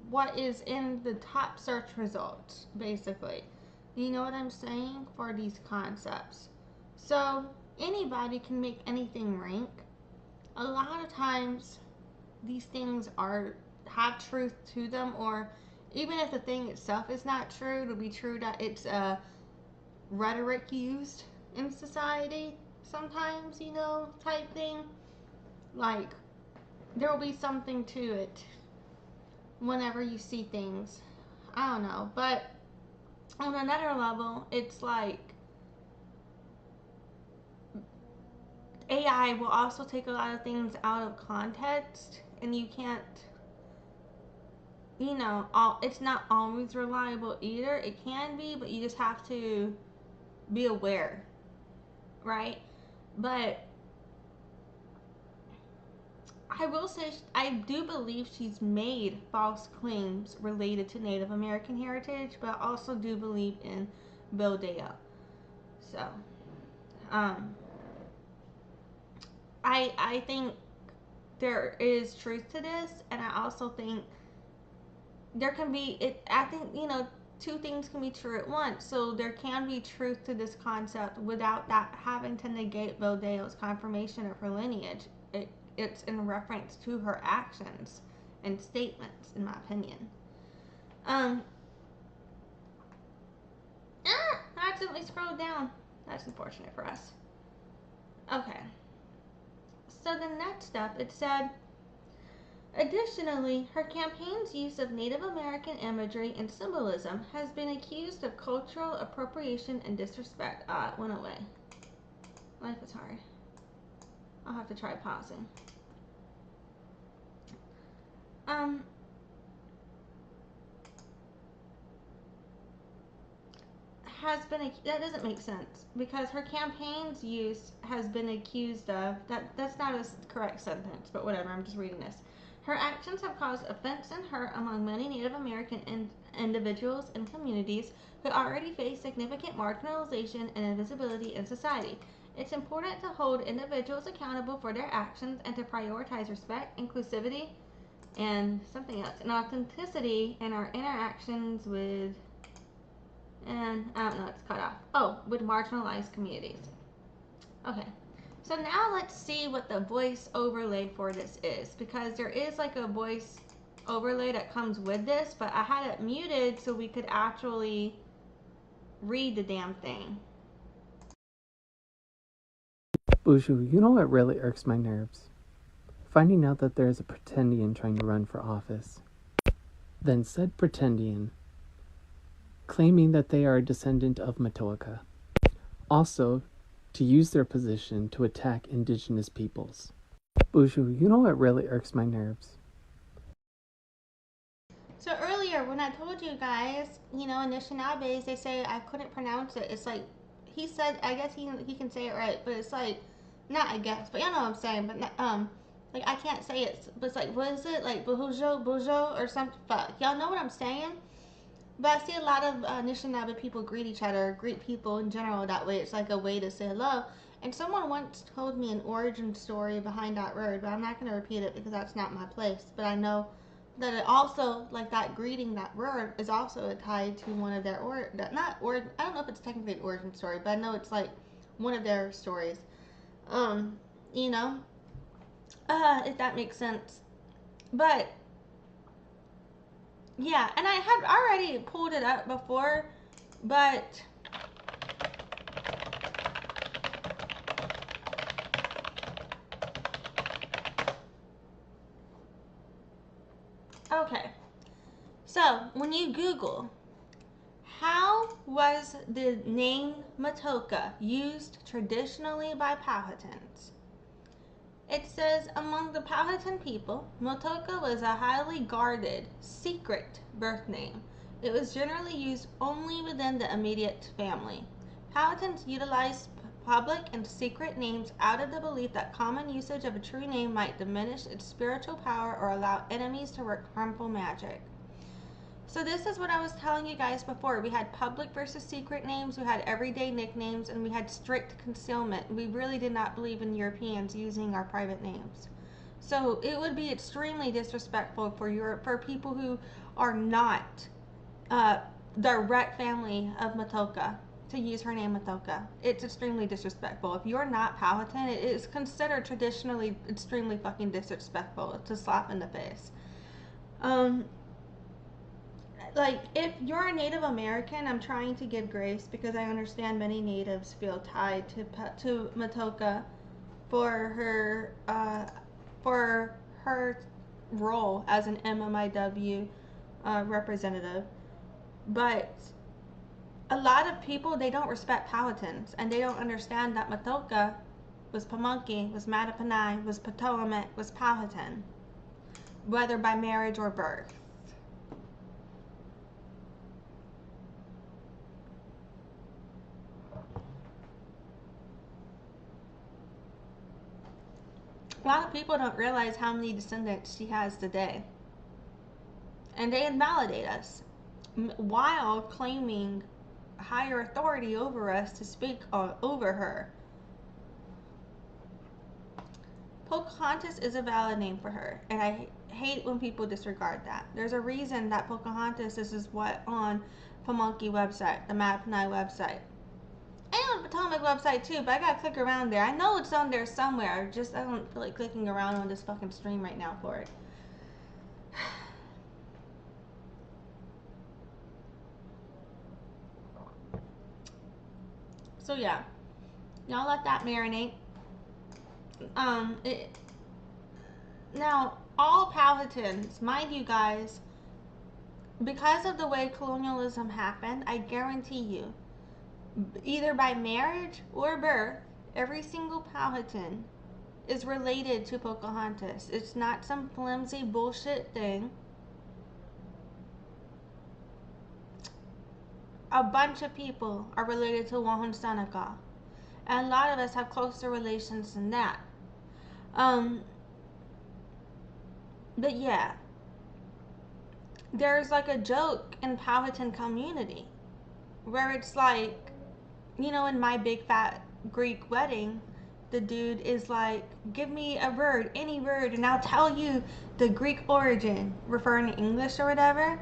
Speaker 1: what is in the top search results, basically. You know what I'm saying? For these concepts. So anybody can make anything rank. A lot of times these things have truth to them, or even if the thing itself is not true, it'll be true that it's a rhetoric used in society sometimes, type thing. Like, there will be something to it whenever you see things. I don't know, but on another level, it's like AI will also take a lot of things out of context, and you can't, it's not always reliable either. It can be, but you just have to be aware, right? But I will say, I do believe she's made false claims related to Native American heritage, but I also do believe in Bildea. So, I think there is truth to this, and I also think there can be, two things can be true at once. So there can be truth to this concept without that having to negate Bildea's confirmation of her lineage. It's in reference to her actions and statements, in my opinion. I accidentally scrolled down. That's unfortunate for us. Okay. So the next up, it said, additionally, her campaign's use of Native American imagery and symbolism has been accused of cultural appropriation and disrespect. It went away. Life is hard. I'll have to try pausing. That doesn't make sense, because her campaign's use has been accused of, that's not a correct sentence, but whatever, I'm just reading this. Her actions have caused offense and hurt among many Native American individuals and communities who already face significant marginalization and invisibility in society. It's important to hold individuals accountable for their actions and to prioritize respect, inclusivity, and something else, and authenticity in our interactions with, and I don't know, it's cut off. Oh, with marginalized communities. Okay, so now let's see what the voice overlay for this is, because there is like a voice overlay that comes with this, but I had it muted so we could actually read the damn thing.
Speaker 11: Buju, you know what really irks my nerves? Finding out that there is a Pretendian trying to run for office. Then said Pretendian, claiming that they are a descendant of Matoaka. Also, to use their position to attack indigenous peoples. Buju, you know what really irks my nerves?
Speaker 1: So earlier when I told you guys, you know, Anishinaabe, they say I couldn't pronounce it. It's like, he said, I guess he can say it right, but it's like, not I guess, but y'all know what I'm saying, but like I can't say it, but it's like, what is it, like Bujo or something, fuck, y'all know what I'm saying? But I see a lot of Anishinaabe people greet each other, greet people in general that way. It's like a way to say hello. And someone once told me an origin story behind that word, but I'm not going to repeat it because that's not my place. But I know that it also, like that greeting, that word is also tied to one of their, I don't know if it's technically an origin story, but I know it's like one of their stories. You know, if that makes sense. But yeah, and I had already pulled it up before, but okay. So when you Google, how was the name Matoaka used traditionally by Powhatans? It says, among the Powhatan people, Matoaka was a highly guarded, secret birth name. It was generally used only within the immediate family. Powhatans utilized public and secret names out of the belief that common usage of a true name might diminish its spiritual power or allow enemies to work harmful magic. So this is what I was telling you guys before. We had public versus secret names, we had everyday nicknames, and we had strict concealment. We really did not believe in Europeans using our private names. So it would be extremely disrespectful for people who are not direct family of Matoaka to use her name Matoaka. It's extremely disrespectful. If you're not Powhatan, it is considered traditionally extremely fucking disrespectful to slap in the face. Like, if you're a Native American, I'm trying to give grace because I understand many natives feel tied to Matoaka for her role as an MMIW representative. But a lot of people, they don't respect Powhatans, and they don't understand that Matoaka was Pamunkey, was Mattaponi, was Potomac, was Powhatan, whether by marriage or birth. A lot of people don't realize how many descendants she has today. And they invalidate us while claiming higher authority over us to speak over her. Pocahontas is a valid name for her, and I hate when people disregard that. There's a reason that Pocahontas is what on Pamunkey website, the Mattaponi website. And on the Potomac website too, but I gotta click around there. I know it's on there somewhere, just I don't feel like clicking around on this fucking stream right now for it. So yeah, y'all let that marinate. Now, all Powhatans, mind you guys, because of the way colonialism happened, I guarantee you, either by marriage or birth, every single Powhatan is related to Pocahontas. It's not some flimsy bullshit thing. A bunch of people are related to Wahun Seneca, and a lot of us have closer relations than that. But yeah, there's like a joke in Powhatan community where it's like, you know, in My Big Fat Greek wedding, the dude is like, give me a word, any word, and I'll tell you the Greek origin, referring to English or whatever.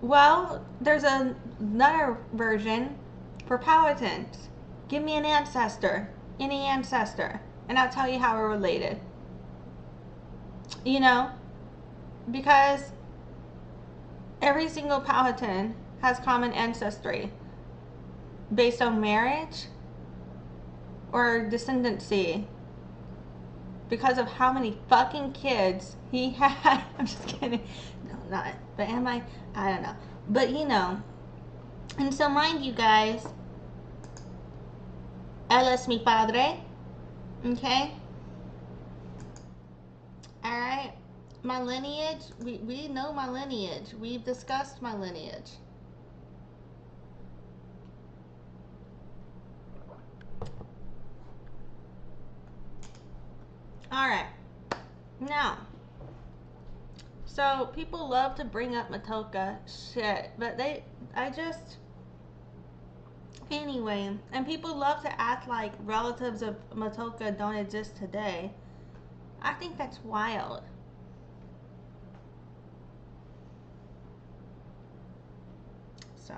Speaker 1: Well, there's another version for Powhatans. Give me an ancestor, any ancestor, and I'll tell you how we're related. You know, because every single Powhatan has common ancestry based on marriage or descendancy because of how many fucking kids he had. I'm just kidding. No, not. But am I? I don't know. But you know. And so mind you guys, él es mi padre. Okay? Alright? My lineage, we know my lineage. We've discussed my lineage. Alright. Now, so people love to bring up Matoaka shit, but anyway, and people love to act like relatives of Matoaka don't exist today. I think that's wild. So,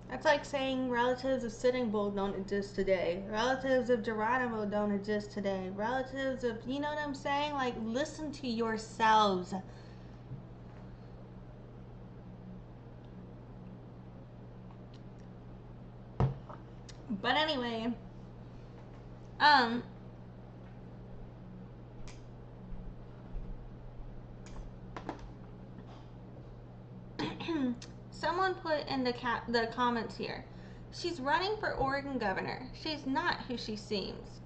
Speaker 1: that's like saying relatives of Sitting Bull don't exist today. Relatives of Geronimo don't exist today. Relatives of, you know what I'm saying? Like, listen to yourselves. But anyway, someone put in the comments here, she's running for Oregon governor. She's not who she seems.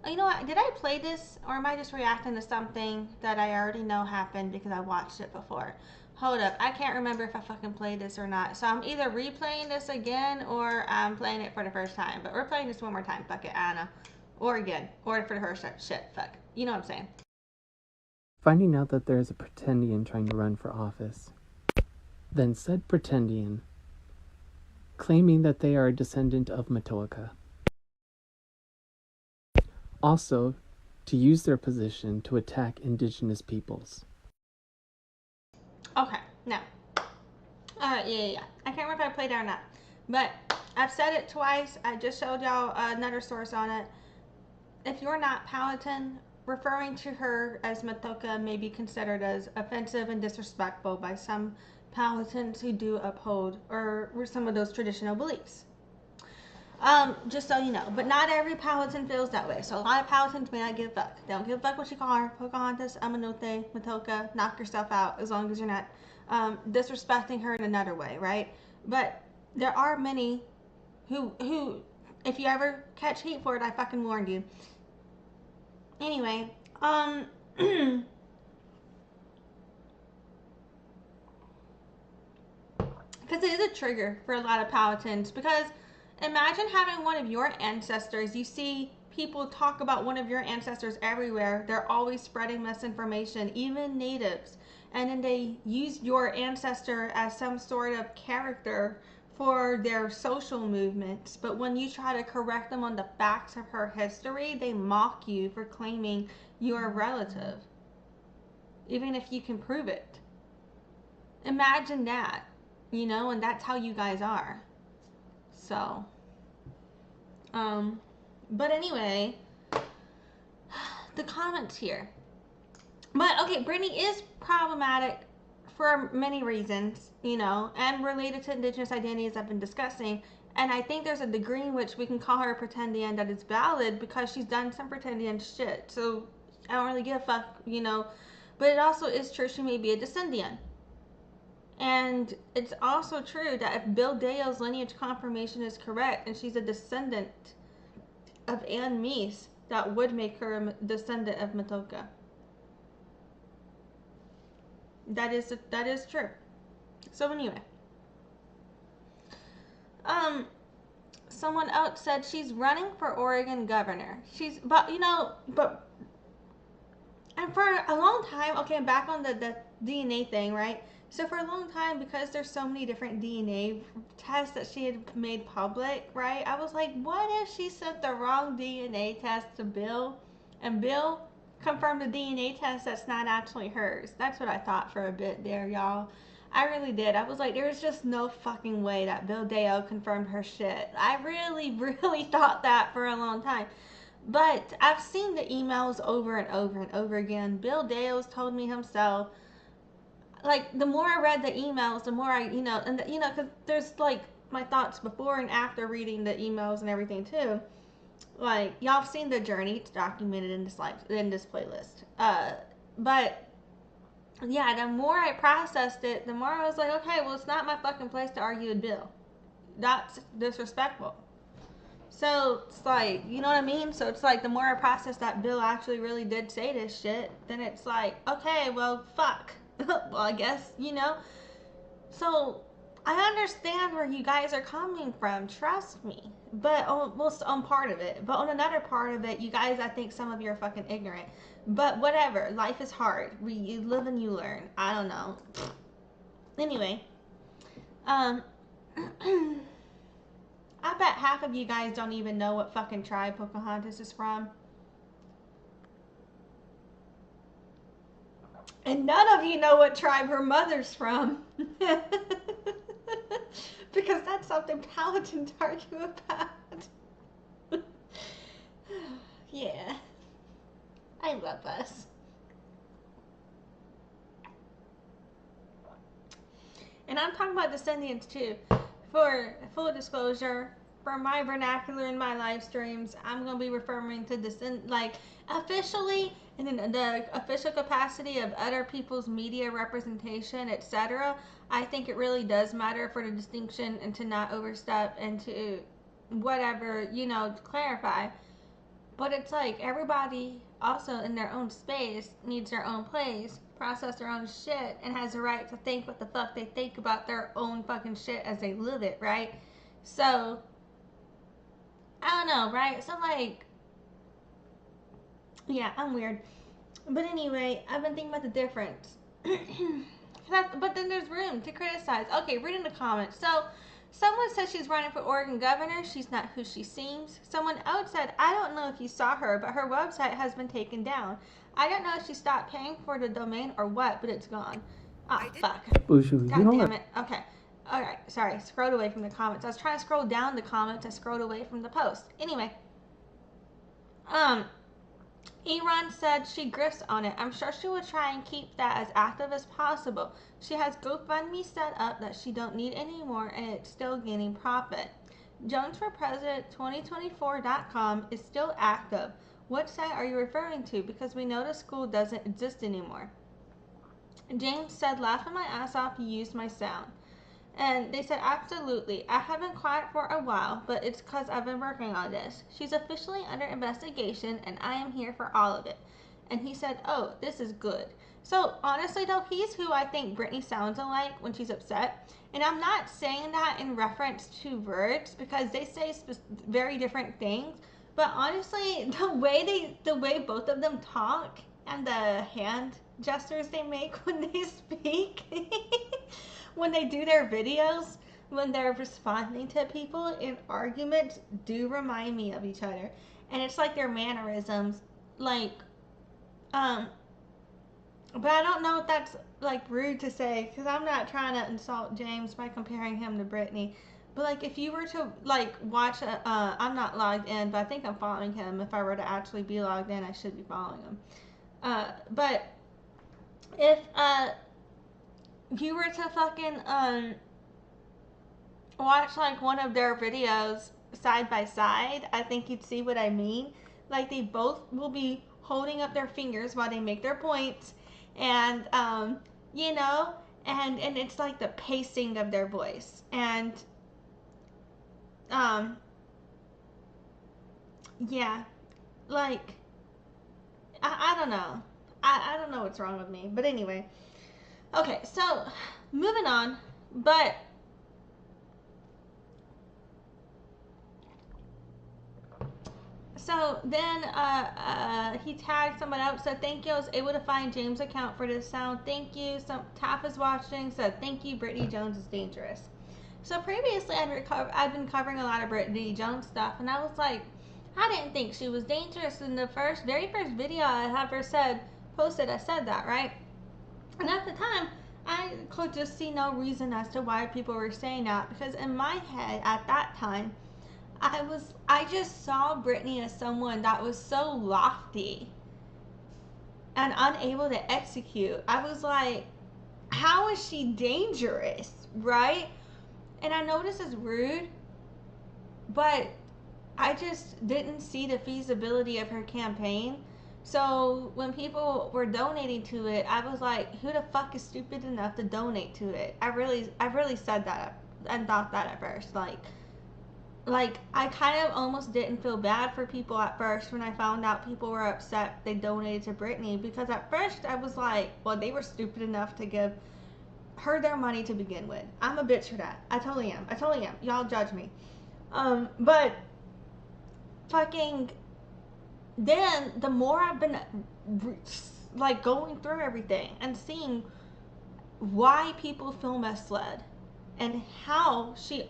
Speaker 1: You know what? Did I play this, or am I just reacting to something that I already know happened because I watched it before? Hold up. I can't remember if I fucking played this or not. So I'm either replaying this again or I'm playing it for the first time. But we're playing this one more time. Fuck it, Anna. Or again. Or for the first time. Shit. Fuck. You know what I'm saying.
Speaker 11: Finding out that there is a Pretendian trying to run for office. Then said Pretendian, claiming that they are a descendant of Matoaka. Also, to use their position to attack indigenous peoples.
Speaker 1: Okay, now. Yeah. I can't remember if I played it or not. But I've said it twice. I just showed y'all another source on it. If you're not Powhatan, referring to her as Matoaka may be considered as offensive and disrespectful by some Powhatans who do uphold or some of those traditional beliefs. Just so you know. But not every Powhatan feels that way. So a lot of Powhatans may not give a fuck. They don't give a fuck what you call her. Pocahontas, Amanote, Matoaka, knock yourself out as long as you're not disrespecting her in another way, right? But there are many who, if you ever catch heat for it, I fucking warned you. Anyway, because it is a trigger for a lot of Powhatans, because imagine having one of your ancestors. You see people talk about one of your ancestors everywhere. They're always spreading misinformation, even natives. And then they use your ancestor as some sort of character for their social movements. But when you try to correct them on the facts of her history, they mock you for claiming you're a relative, even if you can prove it. Imagine that, you know, and that's how you guys are. So, but anyway, the comments here. But, okay, Brittany is problematic for many reasons, you know, and related to indigenous identities I've been discussing. And I think there's a degree in which we can call her a Pretendian that is valid because she's done some Pretendian shit. So, I don't really give a fuck, you know. But it also is true she may be a descendant. And it's also true that if Bill Dale's lineage confirmation is correct and she's a descendant of Ann Meese, that would make her a descendant of Matoaka. That is true. So anyway, someone else said she's running for Oregon governor. And for a long time, okay, back on the DNA thing, right? So for a long time, because there's so many different DNA tests that she had made public, right? I was like, what if she sent the wrong DNA test to Bill, and Bill confirmed a DNA test that's not actually hers? That's what I thought for a bit there, y'all. I really did. I was like, there's just no fucking way that Bill Deo confirmed her shit. I really, really thought that for a long time. But I've seen the emails over and over and over again. Bill Deo's told me himself. Like, the more I read the emails, the more I, because there's, like, my thoughts before and after reading the emails and everything, too. Like, y'all have seen the journey. It's documented in this playlist. But, yeah, the more I processed it, the more I was like, okay, well, it's not my fucking place to argue with Bill. That's disrespectful. So, it's like, you know what I mean? So, it's like, the more I process that Bill actually really did say this shit, then it's like, okay, well, fuck. Well, I guess, So, I understand where you guys are coming from, trust me. But, on part of it. But on another part of it, you guys, I think some of you are fucking ignorant. But whatever, life is hard. You live and you learn. I don't know. Anyway. I bet half of you guys don't even know what fucking tribe Pocahontas is from. And none of you know what tribe her mother's from. Because that's something Powhatans argue about. Yeah. I love us. And I'm talking about descendants too. For full disclosure, for my vernacular in my live streams, I'm going to be referring to officially, and in the official capacity of other people's media representation, etc. I think it really does matter for the distinction and to not overstep and to whatever, clarify. But it's like everybody also in their own space needs their own place, process their own shit, and has the right to think what the fuck they think about their own fucking shit as they live it, right? So, I don't know, right? So, like, yeah, I'm weird. But anyway, I've been thinking about the difference. But then there's room to criticize. Okay, reading the comments. So, someone said she's running for Oregon governor. She's not who she seems. Someone else said, I don't know if you saw her, but her website has been taken down. I don't know if she stopped paying for the domain or what, but it's gone. Ah, fuck.
Speaker 11: Bushu,
Speaker 1: God damn it. Okay. Alright, sorry. Scrolled away from the comments. I was trying to scroll down the comments. I scrolled away from the post. Anyway. Iran said she grifts on it. I'm sure she will try and keep that as active as possible. She has GoFundMe set up that she don't need anymore, and it's still gaining profit. Jones for President 2024.com is still active. What site are you referring to? Because we know the school doesn't exist anymore. James said, laughing my ass off, you used my sound. And they said, absolutely. I haven't quiet for a while, but it's because I've been working on this. She's officially under investigation, and I am here for all of it. And he said, oh, this is good. So, honestly, though, he's who I think Brittany sounds alike when she's upset. And I'm not saying that in reference to words, because they say very different things. But honestly, the way both of them talk and the hand gestures they make when they speak... when they do their videos, when they're responding to people in arguments, do remind me of each other. And it's like their mannerisms, like, but I don't know if that's, like, rude to say, because I'm not trying to insult James by comparing him to Brittany. But, like, if you were to, like, watch, I'm not logged in, but I think I'm following him. If I were to actually be logged in, I should be following him. But if, you were to fucking watch like one of their videos side by side, I think you'd see what I mean. Like, they both will be holding up their fingers while they make their points, and and it's like the pacing of their voice, and yeah, like I don't know. I don't know what's wrong with me, but anyway. Okay, so, moving on, but So then he tagged someone else, said thank you, I was able to find James' account for this sound, thank you. Some Taff is watching, said thank you, Brittany Jones is dangerous. So previously I'd been covering a lot of Brittany Jones stuff, and I was like, I didn't think she was dangerous. In the very first video I ever posted, I said that, right? And at the time, I could just see no reason as to why people were saying that, because in my head at that time, I just saw Brittany as someone that was so lofty and unable to execute. I was like, how is she dangerous, right? And I know this is rude, but I just didn't see the feasibility of her campaign. So when people were donating to it, I was like, who the fuck is stupid enough to donate to it? I really said that and thought that at first. Like I kind of almost didn't feel bad for people at first when I found out people were upset they donated to Brittany, because at first I was like, well, they were stupid enough to give her their money to begin with. I'm a bitch for that. I totally am. Y'all judge me. But fucking then the more I've been like going through everything and seeing why people feel misled and how she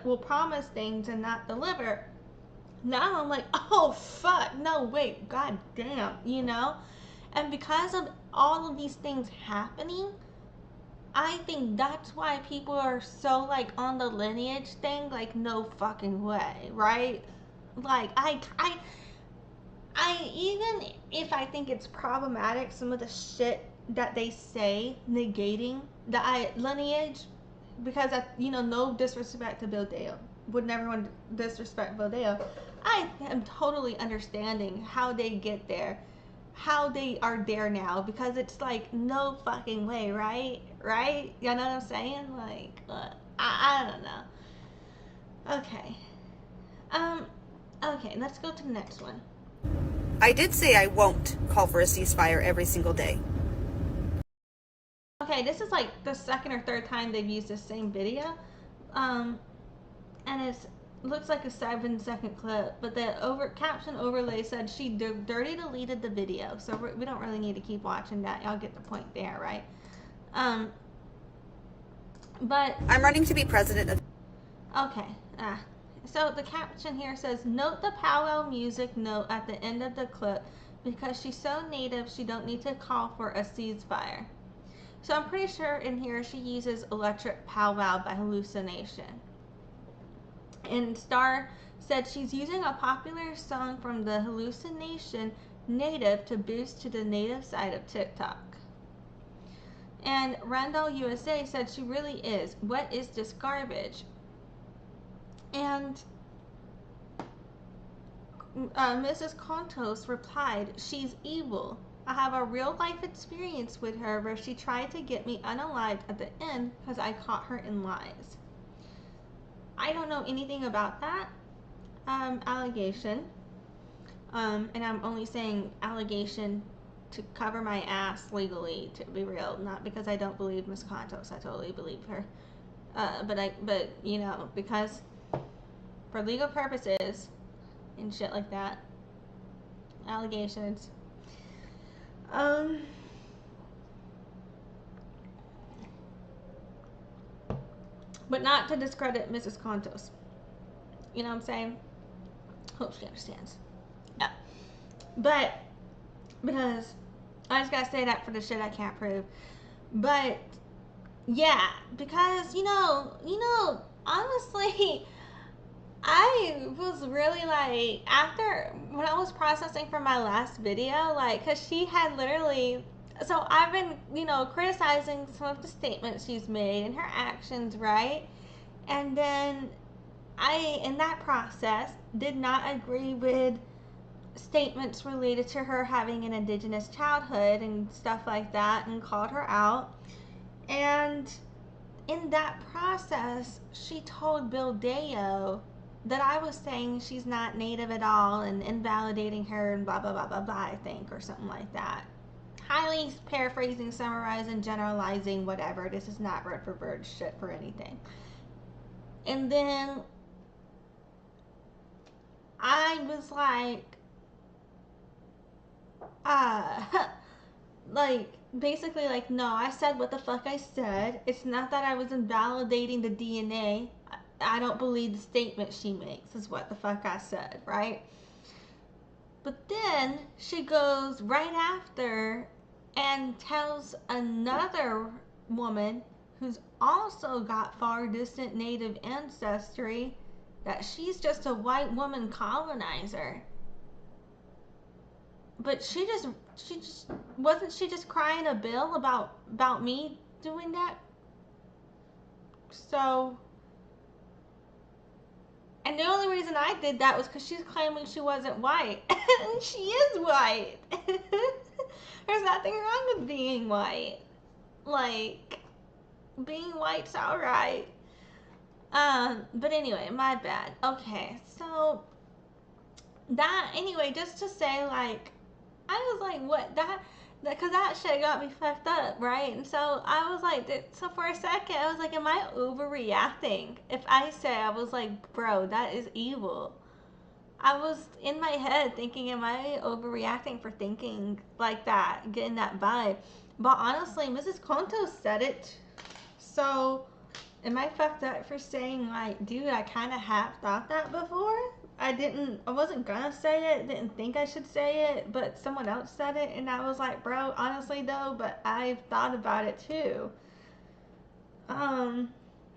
Speaker 1: will promise things and not deliver, now I'm like, oh fuck, no wait, god damn, you know? And because of all of these things happening, I think that's why people are so like on the lineage thing, like no fucking way, right? Like I even if I think it's problematic, some of the shit that they say negating the lineage, because no disrespect to Bill Dale, would never want to disrespect Bill Dale. I am totally understanding how they get there, how they are there now, because it's like no fucking way, right? You know what I'm saying? Like I don't know. Okay, let's go to the next one.
Speaker 3: I did say I won't call for a ceasefire every single day.
Speaker 1: Okay, this is like the second or third time they've used the same video. And it looks like a 7-second clip, but the caption overlay said she dirty deleted the video, so we don't really need to keep watching that. Y'all get the point there, right? But
Speaker 3: I'm running to be president of...
Speaker 1: Okay, so the caption here says, note the powwow music note at the end of the clip, because she's so native she don't need to call for a ceasefire. So I'm pretty sure in here she uses Electric Powwow by Hallucination. And Star said she's using a popular song from the Hallucination Native to boost to the native side of TikTok. And Randall USA said she really is. What is this garbage? And Mrs. Contos replied, she's evil. I have a real life experience with her where she tried to get me unalived at the end because I caught her in lies. I don't know anything about that allegation. And I'm only saying allegation to cover my ass legally, to be real, not because I don't believe Miss Contos. I totally believe her. But you know, because for legal purposes and shit like that, allegations. But not to discredit Mrs. Contos. You know what I'm saying? Hope she understands. Yeah. But because I just gotta say that for the shit I can't prove. But yeah, because you know, honestly, I was really like, after when I was processing for my last video, like, cause she had literally, so I've been, criticizing some of the statements she's made and her actions, right? And then I, in that process, did not agree with statements related to her having an indigenous childhood and stuff like that, and called her out. And in that process, she told Bill Deo that I was saying she's not native at all and invalidating her and blah, blah, blah, blah, blah, I think, or something like that. Highly paraphrasing, summarizing, generalizing, whatever. This is not word for word shit for anything. And then I was like, like, basically like, no, I said what the fuck I said. It's not that I was invalidating the DNA. I don't believe the statement she makes is what the fuck I said, right? But then she goes right after and tells another woman who's also got far distant native ancestry that she's just a white woman colonizer. But she just wasn't she just crying a bill about me doing that? So, and the only reason I did that was because she's claiming she wasn't white. And she is white. There's nothing wrong with being white. Like, being white's alright. But anyway, my bad. Okay, so that, anyway, just to say, like, I was like, what, because that shit got me fucked up, right? And so I was like, so for a second, I was like, am I overreacting? If I say, I was like, bro, that is evil. I was in my head thinking, am I overreacting for thinking like that, getting that vibe? But honestly, Mrs. Conto said it. So, am I fucked up for saying, like, dude, I kind of have thought that before? I wasn't gonna say it, didn't think I should say it, but someone else said it, and I was like, bro, honestly though, but I've thought about it too.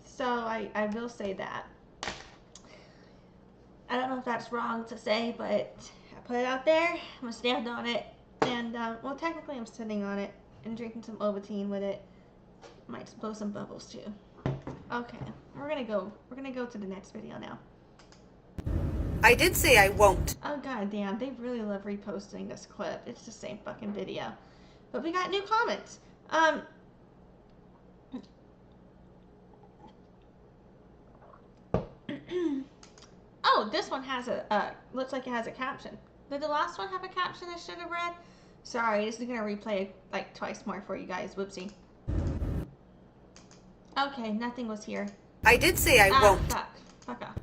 Speaker 1: So I will say that. I don't know if that's wrong to say, but I put it out there, I'm gonna stand on it, and, well, technically I'm sitting on it, and drinking some Ovaltine with it. Might blow some bubbles too. Okay, we're gonna go to the next video now.
Speaker 3: I did say I won't.
Speaker 1: Oh god damn, they really love reposting this clip. It's the same fucking video. But we got new comments. Oh, this one has looks like it has a caption. Did the last one have a caption I should have read? Sorry, this is gonna replay like twice more for you guys. Whoopsie. Okay, nothing was here.
Speaker 3: I did say I won't.
Speaker 1: Fuck off.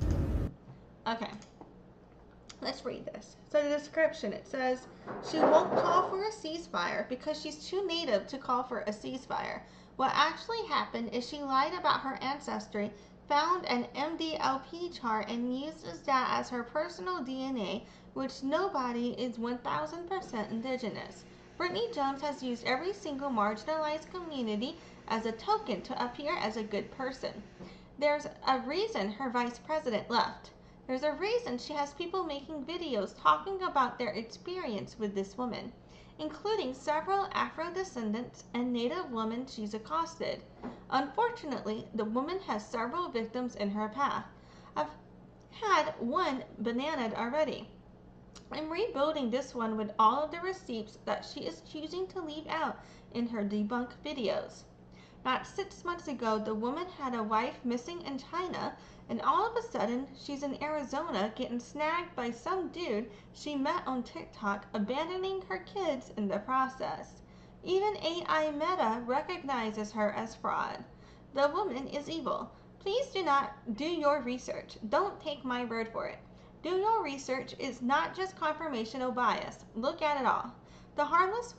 Speaker 1: Okay. Let's read this. So the description, it says, she won't call for a ceasefire because she's too native to call for a ceasefire. What actually happened is she lied about her ancestry, found an MDLP chart, and uses that as her personal DNA, which nobody is 1000% indigenous. Brittany Jones has used every single marginalized community as a token to appear as a good person. There's a reason her vice president left. There's a reason she has people making videos talking about their experience with this woman, including several Afro-descendants and Native women she's accosted. Unfortunately, the woman has several victims in her path. I've had one bananaed already. I'm rebuilding this one with all of the receipts that she is choosing to leave out in her debunk videos. Not 6 months ago, the woman had a wife missing in China, and all of a sudden, she's in Arizona getting snagged by some dude she met on TikTok, abandoning her kids in the process. Even AI Meta recognizes her as fraud. The woman is evil. Please do not do your research. Don't take my word for it. Do your research is not just confirmational bias. Look at it all. The harmless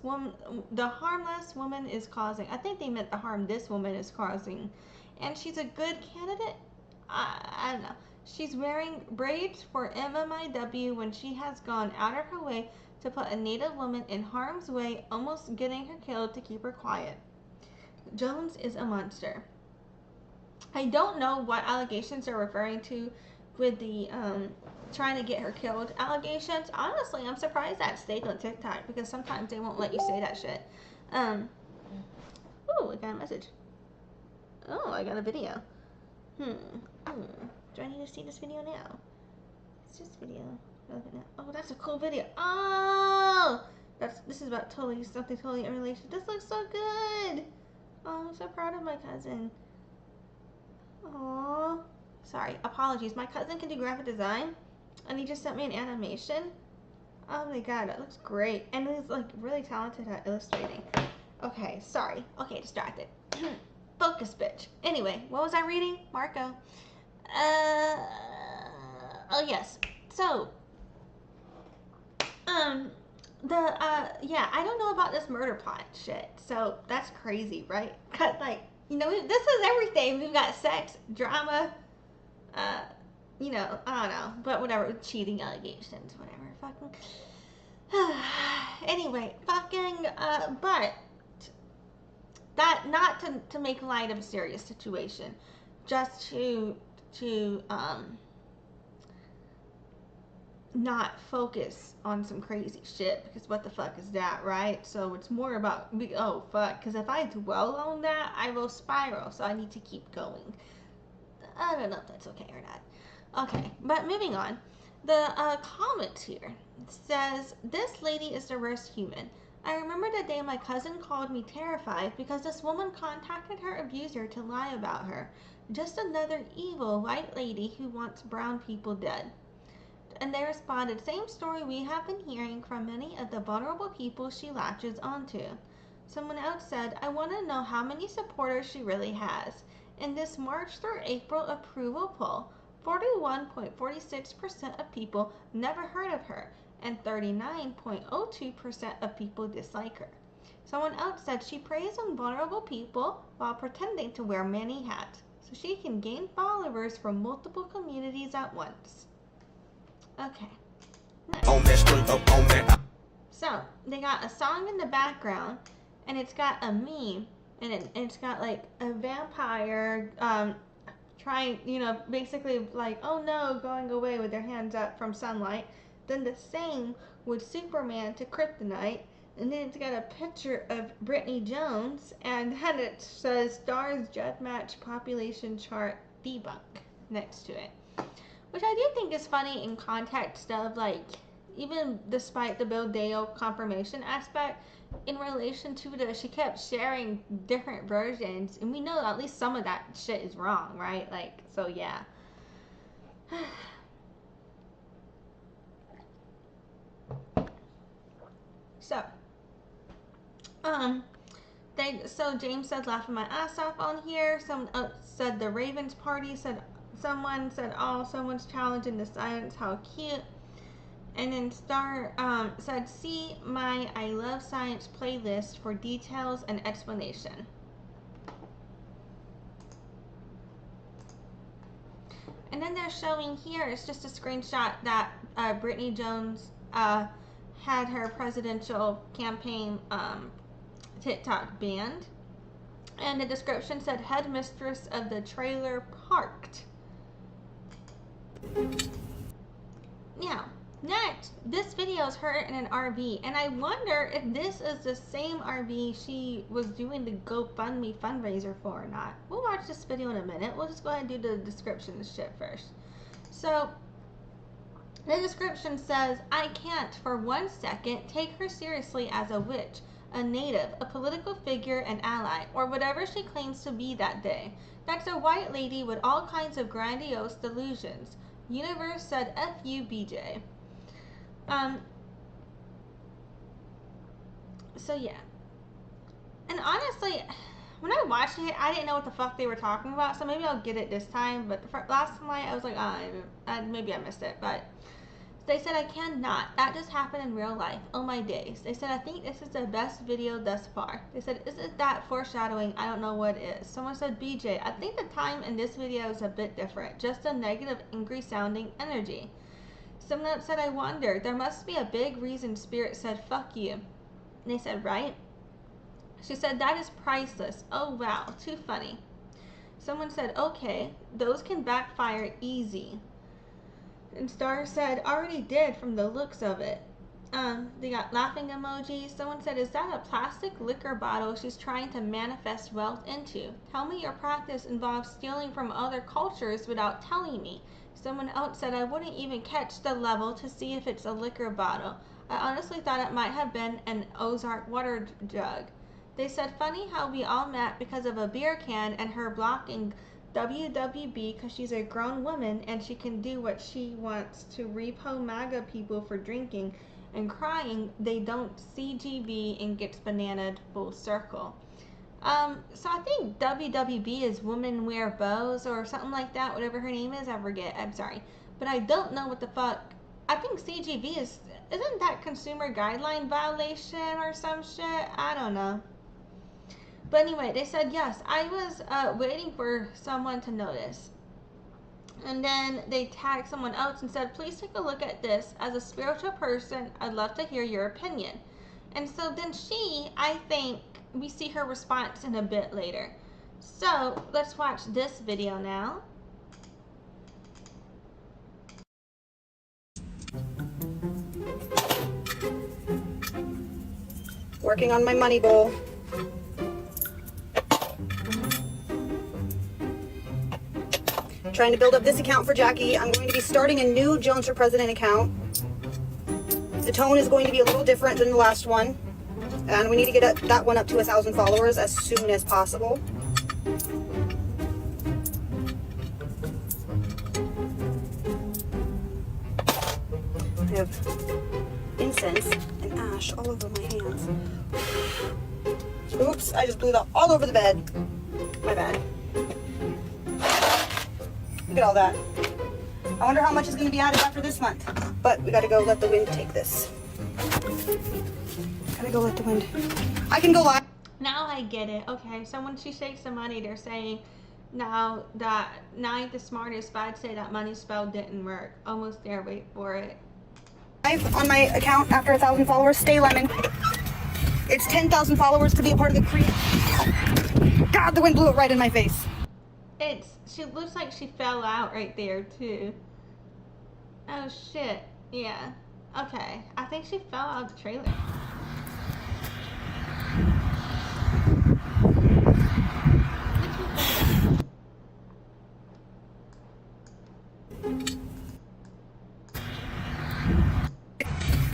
Speaker 1: woman is causing, I think they meant the harm this woman is causing, and she's a good candidate? I don't know. She's wearing braids for MMIW when she has gone out of her way to put a Native woman in harm's way, almost getting her killed to keep her quiet. Jones is a monster. I don't know what allegations they're referring to with the trying to get her killed allegations. Honestly, I'm surprised that stayed on TikTok because sometimes they won't let you say that shit. Oh, I got a message. Oh, I got a video. Do I need to see this video now? It's this video. Oh, that's a cool video. Oh, this is about something totally unrelated. This looks so good. Oh, I'm so proud of my cousin. Oh, sorry, apologies. My cousin can do graphic design, and he just sent me an animation. Oh my god, that looks great. And he's like really talented at illustrating. Okay, sorry. Okay, distracted. Focus, bitch. Anyway, what was I reading? Marco. Oh yes. So, Yeah, I don't know about this murder plot shit. So that's crazy, right? Cause like, you know, this is everything. We've got sex, drama, you know, I don't know, but whatever, cheating allegations, whatever, fucking. Anyway, fucking, but that not to make light of a serious situation, just to not focus on some crazy shit, because what the fuck is that, right? So it's more about, oh fuck, because if I dwell on that, I will spiral, so I need to keep going. I don't know if that's okay or not. Okay, but moving on. The comment here says, this lady is the worst human. I remember the day my cousin called me terrified because this woman contacted her abuser to lie about her. Just another evil white lady who wants brown people dead. And they responded, same story we have been hearing from many of the vulnerable people she latches onto. Someone else said, I want to know how many supporters she really has. In this March through April approval poll, 41.46% of people never heard of her, and 39.02% of people dislike her. Someone else said she preys on vulnerable people while pretending to wear many hats, so she can gain followers from multiple communities at once. Okay. Next. So, they got a song in the background, and it's got a meme, and it's got like a vampire trying, you know, basically like, oh no, going away with their hands up from sunlight. Then the same with Superman to kryptonite, and then it's got a picture of Brittany Jones, and then it says stars GedMatch population chart debunk next to it. Which I do think is funny in context of, like, even despite the Bill Dale confirmation aspect, in relation to she kept sharing different versions, and we know at least some of that shit is wrong, right? Like, so yeah. So, James said laughing my ass off on here. Someone said the Ravens party, someone said, oh, someone's challenging the science, how cute. And then Star said, see my I Love Science playlist for details and explanation. And then they're showing here, it's just a screenshot that Brittany Jones had her presidential campaign TikTok banned. And the description said, headmistress of the trailer parked. Now, next, this video is her in an RV, and I wonder if this is the same RV she was doing the GoFundMe fundraiser for or not. We'll watch this video in a minute. We'll just go ahead and do the description of shit first. So, the description says, I can't for 1 second take her seriously as a witch, a native, a political figure, an ally, or whatever she claims to be that day. That's a white lady with all kinds of grandiose delusions. Universe said F you, BJ. So yeah. And honestly, when I watched it, I didn't know what the fuck they were talking about, so maybe I'll get it this time. But last night, I was like, maybe I missed it. But they said, I cannot. That just happened in real life. Oh my days. They said, I think this is the best video thus far. They said, isn't that foreshadowing? I don't know what is. Someone said, BJ, I think the time in this video is a bit different. Just a negative, angry sounding energy. Someone else said, I wonder. There must be a big reason Spirit said, fuck you. And they said, right? She said, that is priceless. Oh wow, too funny. Someone said, okay, those can backfire easy. And Star said, already did from the looks of it. They got laughing emojis. Someone said, is that a plastic liquor bottle she's trying to manifest wealth into? Tell me your practice involves stealing from other cultures without telling me. Someone else said, I wouldn't even catch the level to see if it's a liquor bottle. I honestly thought it might have been an Ozark water jug. They said, funny how we all met because of a beer can and her blocking WWB because she's a grown woman and she can do what she wants to repo MAGA people for drinking and crying they don't CGB and gets bananaed full circle. So I think WWB is Women Wear Bows or something like that, whatever her name is, I forget, I'm sorry. But I don't know what the fuck I think CGV isn't that consumer guideline violation or some shit? I don't know. But anyway, they said, yes, I was waiting for someone to notice. And then they tagged someone else and said, please take a look at this. As a spiritual person, I'd love to hear your opinion. And so then I think, we see her response in a bit later. So let's watch this video now.
Speaker 3: Working on my money goal. Trying to build up this account for Jackie. I'm going to be starting a new Jones for President account. The tone is going to be a little different than the last one. And we need to get that one up to 1,000 followers as soon as possible. I have incense and ash all over my hands. Oops, I just blew that all over the bed. My bad. Look at all that. I wonder how much is going to be added after this month. But we got to go let the wind take this. Gotta go let the wind. I can go live.
Speaker 1: Now I get it. Okay, so when she shakes the money, they're saying now ain't the smartest, but I'd say that money spell didn't work. Almost there, wait for it.
Speaker 3: Live on my account after 1,000 followers. Stay lemon. It's 10,000 followers to be a part of the crew. God, the wind blew it right in my face.
Speaker 1: She looks like she fell out right there too. Oh shit. Yeah. Okay. I think she fell out of the trailer.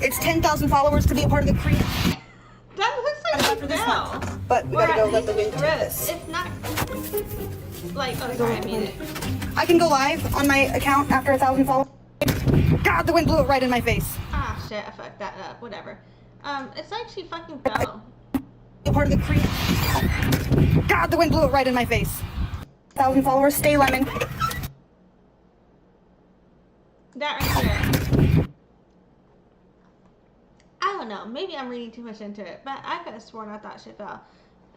Speaker 3: It's 10,000 followers to be a part of the crew.
Speaker 1: That looks like she fell.
Speaker 3: But we gotta go let the wind take this.
Speaker 1: It's not like, oh sorry, I mean it.
Speaker 3: I can go live on my account after 1,000 followers. God, the wind blew it right in my face.
Speaker 1: Ah shit, I fucked that up. Whatever. It's like she fucking fell.
Speaker 3: A part of the crew. God, the wind blew it right in my face. 1,000 followers. Stay lemon.
Speaker 1: That right there. I don't know. Maybe I'm reading too much into it, but I could have sworn I thought she fell.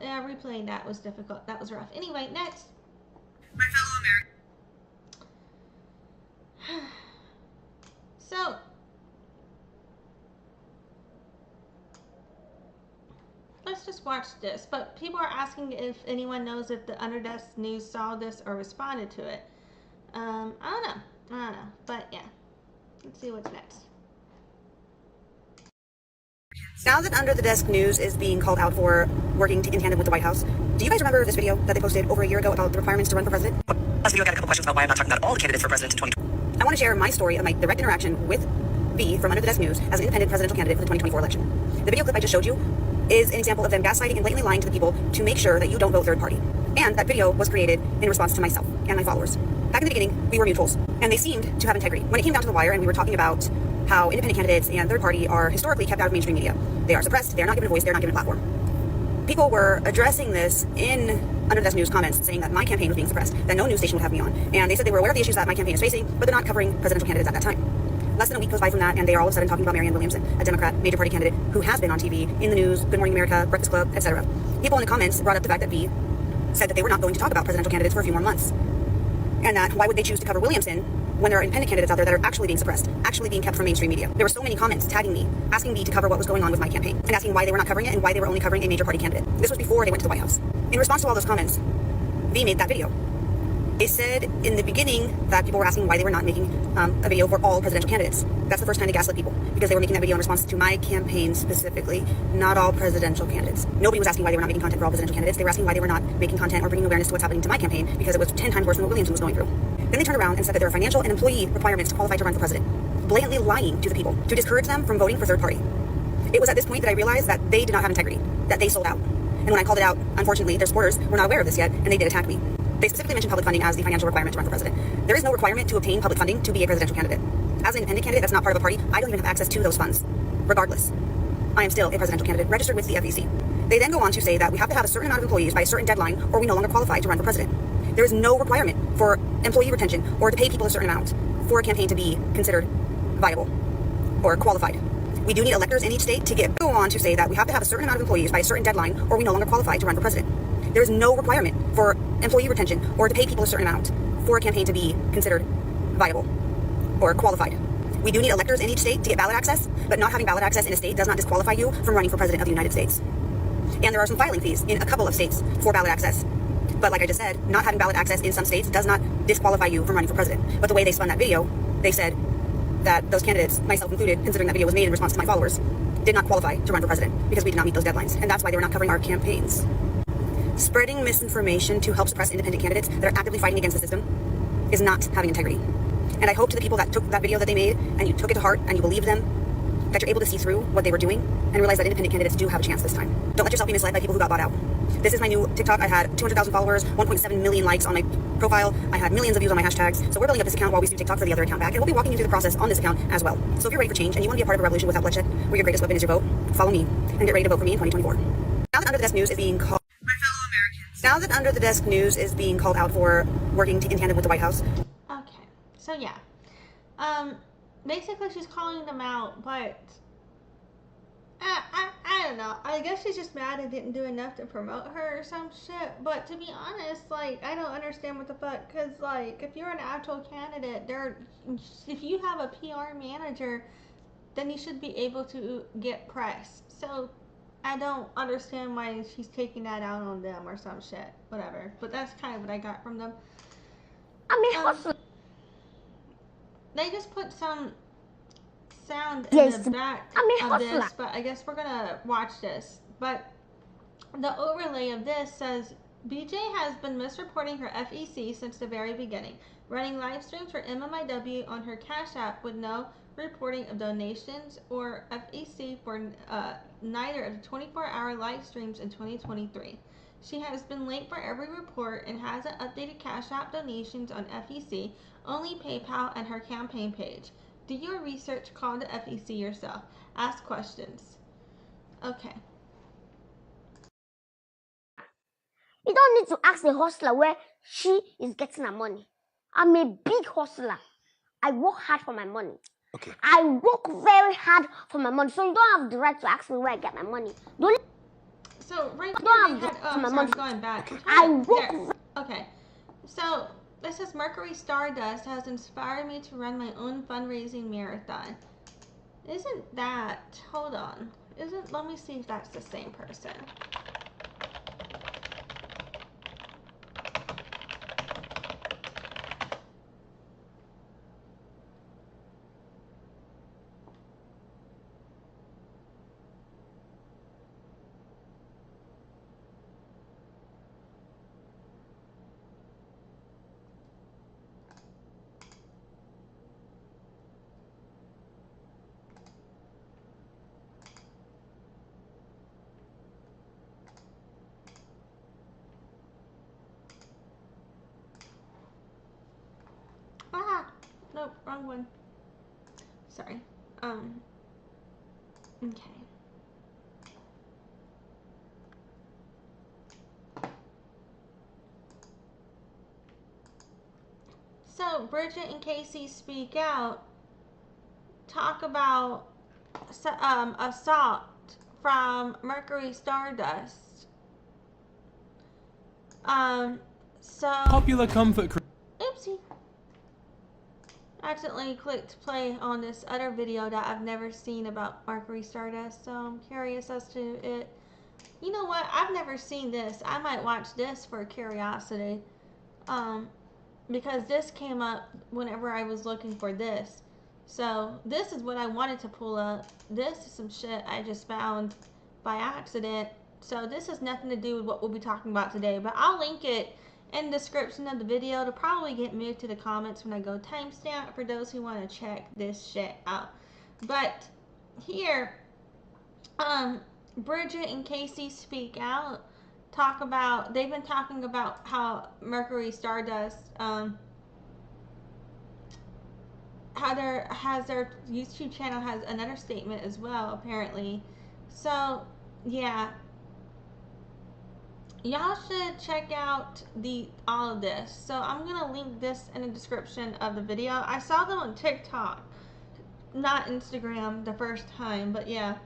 Speaker 1: Yeah, replaying that was difficult. That was rough. Anyway, next.
Speaker 3: My fellow Americans.
Speaker 1: So, let's just watch this. But people are asking if anyone knows if the Underdesk News saw this or responded to it. I don't know. But yeah, let's see what's next.
Speaker 3: Now that Under the Desk News is being called out for working in tandem with the White House, do you guys remember this video that they posted over a year ago about the requirements to run for president? Last video got a couple questions about why I'm not talking about all the candidates for president in 2020. I want to share my story of my direct interaction with V from Under the Desk News as an independent presidential candidate for the 2024 election. The video clip I just showed you is an example of them gaslighting and blatantly lying to the people to make sure that you don't vote third party. And that video was created in response to myself and my followers. Back in the beginning, we were mutuals, and they seemed to have integrity. When it came down to the wire and we were talking about how independent candidates and third party are historically kept out of mainstream media. They are suppressed, they are not given a voice, they are not given a platform. People were addressing this in Under the Desk News comments, saying that my campaign was being suppressed, that no news station would have me on. And they said they were aware of the issues that my campaign is facing, but they're not covering presidential candidates at that time. Less than a week goes by from that, and they are all of a sudden talking about Marianne Williamson, a Democrat, major party candidate, who has been on TV, in the news, Good Morning America, Breakfast Club, etc. People in the comments brought up the fact that V said that they were not going to talk about presidential candidates for a few more months. And that why would they choose to cover Williamson when there are independent candidates out there that are actually being suppressed, actually being kept from mainstream media. There were so many comments tagging me, asking me to cover what was going on with my campaign, and asking why they were not covering it and why they were only covering a major party candidate. This was before they went to the White House. In response to all those comments, V made that video. They said in the beginning that people were asking why they were not making a video for all presidential candidates. That's the first time they gaslit people, because they were making that video in response to my campaign specifically, not all presidential candidates. Nobody was asking why they were not making content for all presidential candidates. They were asking why they were not making content or bringing awareness to what's happening to my campaign, because it was 10 times worse than what Williamson was going through. Then they turned around and said that there are financial and employee requirements to qualify to run for president, blatantly lying to the people to discourage them from voting for third party. It was at this point that I realized that they did not have integrity, that they sold out. And when I called it out, unfortunately, their supporters were not aware of this yet, and they did attack me. They specifically mentioned public funding as the financial requirement to run for president. There is no requirement to obtain public funding to be a presidential candidate. As an independent candidate that's not part of a party, I don't even have access to those funds. Regardless, I am still a presidential candidate registered with the FEC. They then go on to say that we have to have a certain amount of employees by a certain deadline, or we no longer qualify to run for president. There is no requirement for employee retention or to pay people a certain amount for a campaign to be considered
Speaker 12: viable or qualified. We do need electors in each state to go on to say that we have to have a certain amount of employees by a certain deadline, or we no longer qualify to run for president. There is no requirement for employee retention or to pay people a certain amount for a campaign to be considered viable or qualified. We do need electors in each state to get ballot access, but not having ballot access in a state does not disqualify you from running for president of the United States. And there are some filing fees in a couple of states for ballot access. But like I just said, not having ballot access in some states does not disqualify you from running for president. But the way they spun that video, they said that those candidates, myself included, considering that video was made in response to my followers, did not qualify to run for president because we did not meet those deadlines. And that's why they were not covering our campaigns. Spreading misinformation to help suppress independent candidates that are actively fighting against the system is not having integrity. And I hope to the people that took that video that they made and you took it to heart and you believed them, that you're able to see through what they were doing and realize that independent candidates do have a chance this time. Don't let yourself be misled by people who got bought out. This is my new TikTok. I had 200,000 followers, 1.7 million likes on my profile. I had millions of views on my hashtags. So we're building up this account while we do TikTok for the other account back. And we'll be walking you through the process on this account as well. So if you're ready for change and you want to be a part of a revolution without bloodshed, where your greatest weapon is your vote, follow me and get ready to vote for me in 2024. Now that Under the Desk News is being called... My fellow Americans. Now that Under the Desk News is being called out for working in tandem with the White House.
Speaker 1: Okay, so yeah. Basically she's calling them out, but I don't know. I guess she's just mad I didn't do enough to promote her or some shit. But to be honest, like, I don't understand what the fuck. Because, like, if you're an actual candidate, if you have a PR manager, then you should be able to get press. So I don't understand why she's taking that out on them or some shit. Whatever. But that's kind of what I got from them. They just put some sound in the back of this, but I guess we're gonna watch this. But the overlay of this says BJ has been misreporting her FEC since the very beginning, running live streams for MMIW on her Cash App with no reporting of donations or FEC for neither of the 24-hour live streams in 2023. She has been late for every report and hasn't updated Cash App donations on FEC, only PayPal and her campaign page. Do your research, call the FEC yourself. Ask questions. Okay.
Speaker 13: You don't need to ask the hustler where she is getting her money. I'm a big hustler. I work hard for my money.
Speaker 14: Okay.
Speaker 13: I work very hard for my money, so you don't have the right to ask me where I get my money.
Speaker 1: So right here they had, going back. Okay. So this says Mercury Stardust has inspired me to run my own fundraising marathon. Isn't that, hold on. Let me see if that's the same person. Nope, wrong one. Sorry. Okay. So, Bridget and Casey Speak Out talk about assault from Mercury Stardust. So...
Speaker 15: Popular comfort...
Speaker 1: Oopsie. I accidentally clicked play on this other video that I've never seen about Mercury Stardust, so I'm curious as to it. You know what? I've never seen this. I might watch this for curiosity. Because this came up whenever I was looking for this. So, this is what I wanted to pull up. This is some shit I just found by accident. So, this has nothing to do with what we'll be talking about today, but I'll link it in the description of the video. It'll probably get moved to the comments when I go timestamp for those who want to check this shit out. But here, Bridget and Casey Speak Out talk about, they've been talking about how Mercury Stardust has their YouTube channel has another statement as well, apparently. So yeah, y'all should check out all of this. So I'm gonna link this in the description of the video. I saw them on TikTok not Instagram the first time, but yeah.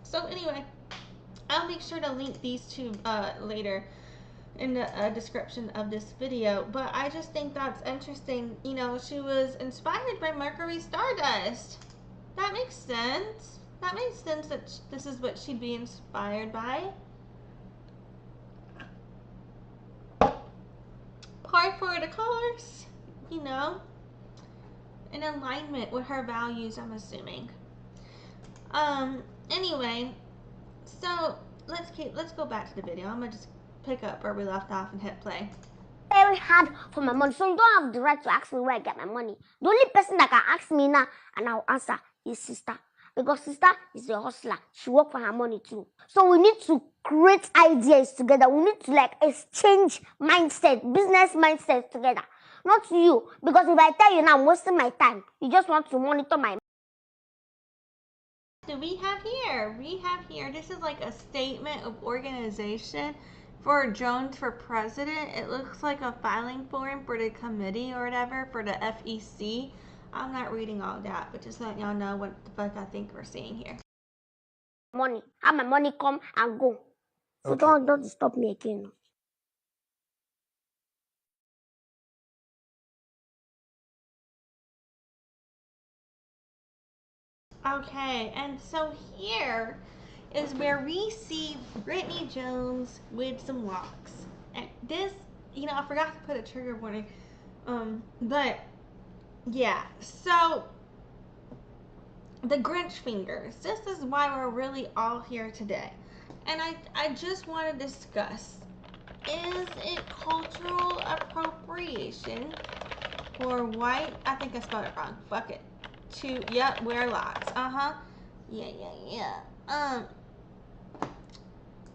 Speaker 1: So anyway, I'll make sure to link these two later in the description of this video. But I just think that's interesting. You know, she was inspired by Mercury Stardust. That makes sense. That makes sense that this is what she'd be inspired by. Par for the course, you know, in alignment with her values, I'm assuming. Anyway, so let's go back to the video. I'm gonna just pick up where we left off and hit play.
Speaker 13: Very hard for my money, so you don't have the right to ask me where I get my money. The only person that can ask me now and I'll answer is sister, because sister is a hustler. She works for her money too. So we need to create ideas together. We need to like exchange mindset, business mindset together. Not you, because if I tell you now I'm wasting my time, you just want to monitor my.
Speaker 1: Do we have here? We have here. This is like a statement of organization for Jones for president. It looks like a filing form for the committee or whatever for the FEC. I'm not reading all that, but just letting y'all know what the fuck I think we're seeing here.
Speaker 13: Money, have my money come and go. So
Speaker 8: Okay.
Speaker 13: don't stop me again.
Speaker 1: Okay, and so here is where we see Brittany Jones with some locks. And this, you know, I forgot to put a trigger warning. But yeah, so the Grinch fingers. This is why we're really all here today. And I just want to discuss, is it cultural appropriation for white, I think I spelled it wrong, fuck it, to, yep, wear locks, yeah.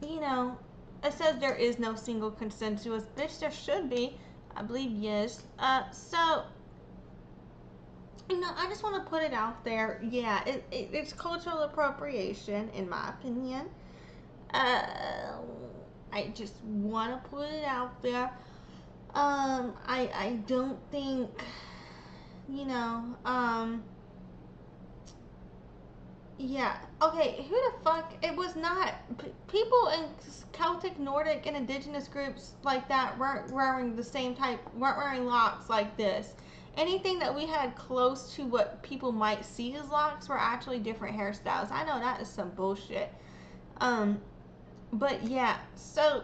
Speaker 1: You know, it says there is no single consensus, which there should be, I believe, yes. So, you know, I just want to put it out there, yeah, it's cultural appropriation, in my opinion. I just want to put it out there. I don't think, you know, yeah, okay, who the fuck, it was not, people in Celtic, Nordic, and indigenous groups like that weren't wearing the same type, weren't wearing locks like this. Anything that we had close to what people might see as locks were actually different hairstyles. I know that is some bullshit. But yeah, so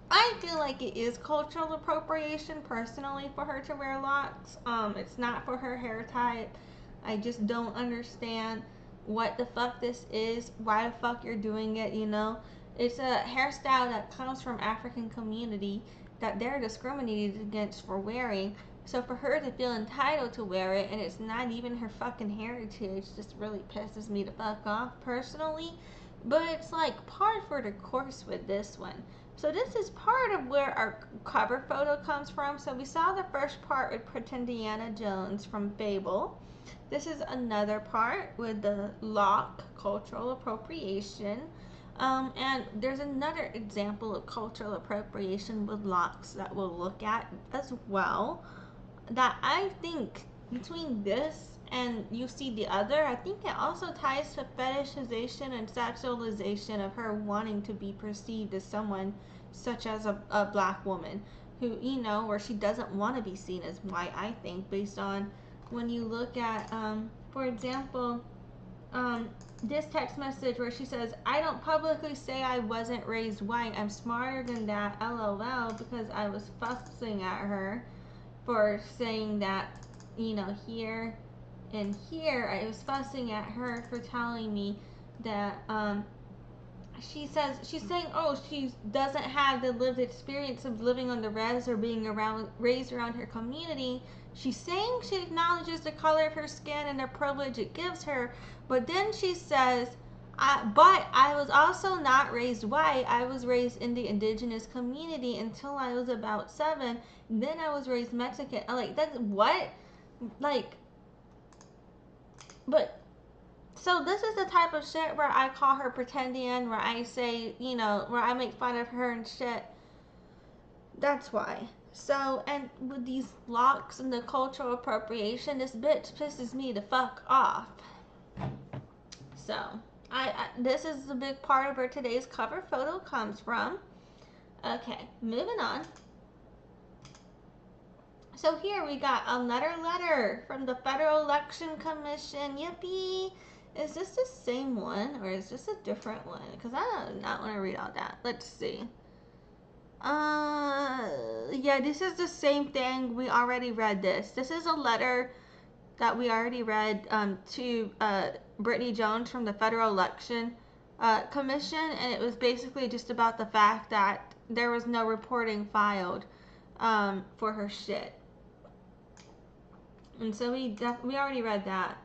Speaker 1: I feel like it is cultural appropriation personally for her to wear locks. It's not for her hair type. I just don't understand what the fuck this is, why the fuck you're doing it, you know. It's a hairstyle that comes from African community that they're discriminated against for wearing. So for her to feel entitled to wear it, and it's not even her fucking heritage, just really pisses me the fuck off personally. But it's like par for the course with this one. So this is part of where our cover photo comes from. So we saw the first part with Pretendiana Jones from Fabel. This is another part with the lock, cultural appropriation. And there's another example of cultural appropriation with locks that we'll look at as well. That I think between this and you see the other, I think it also ties to fetishization and sexualization of her wanting to be perceived as someone such as a black woman who, you know, where she doesn't want to be seen as white, I think, based on when you look at, for example, this text message where she says, I don't publicly say I wasn't raised white. I'm smarter than that, LOL, because I was fussing at her for saying that, you know, here and here. I was fussing at her for telling me that, she says, she's saying, oh, she doesn't have the lived experience of living on the res or being raised around her community. She's saying she acknowledges the color of her skin and the privilege it gives her, but then she says, but I was also not raised white. I was raised in the indigenous community until I was about 7. Then I was raised Mexican. I'm like, that's what? Like, but, so this is the type of shit where I call her Pretendian, where I say, you know, where I make fun of her and shit. That's why. So, and with these locks and the cultural appropriation, this bitch pisses me the fuck off. So, this is a big part of where today's cover photo comes from. Okay, moving on. So here we got another letter from the Federal Election Commission. Yippee! Is this the same one or is this a different one? Because I do not want to read all that. Let's see. Yeah, this is the same thing. We already read this. This is a letter that we already read to Brittany Jones from the Federal Election Commission, and it was basically just about the fact that there was no reporting filed for her shit. And so we already read that.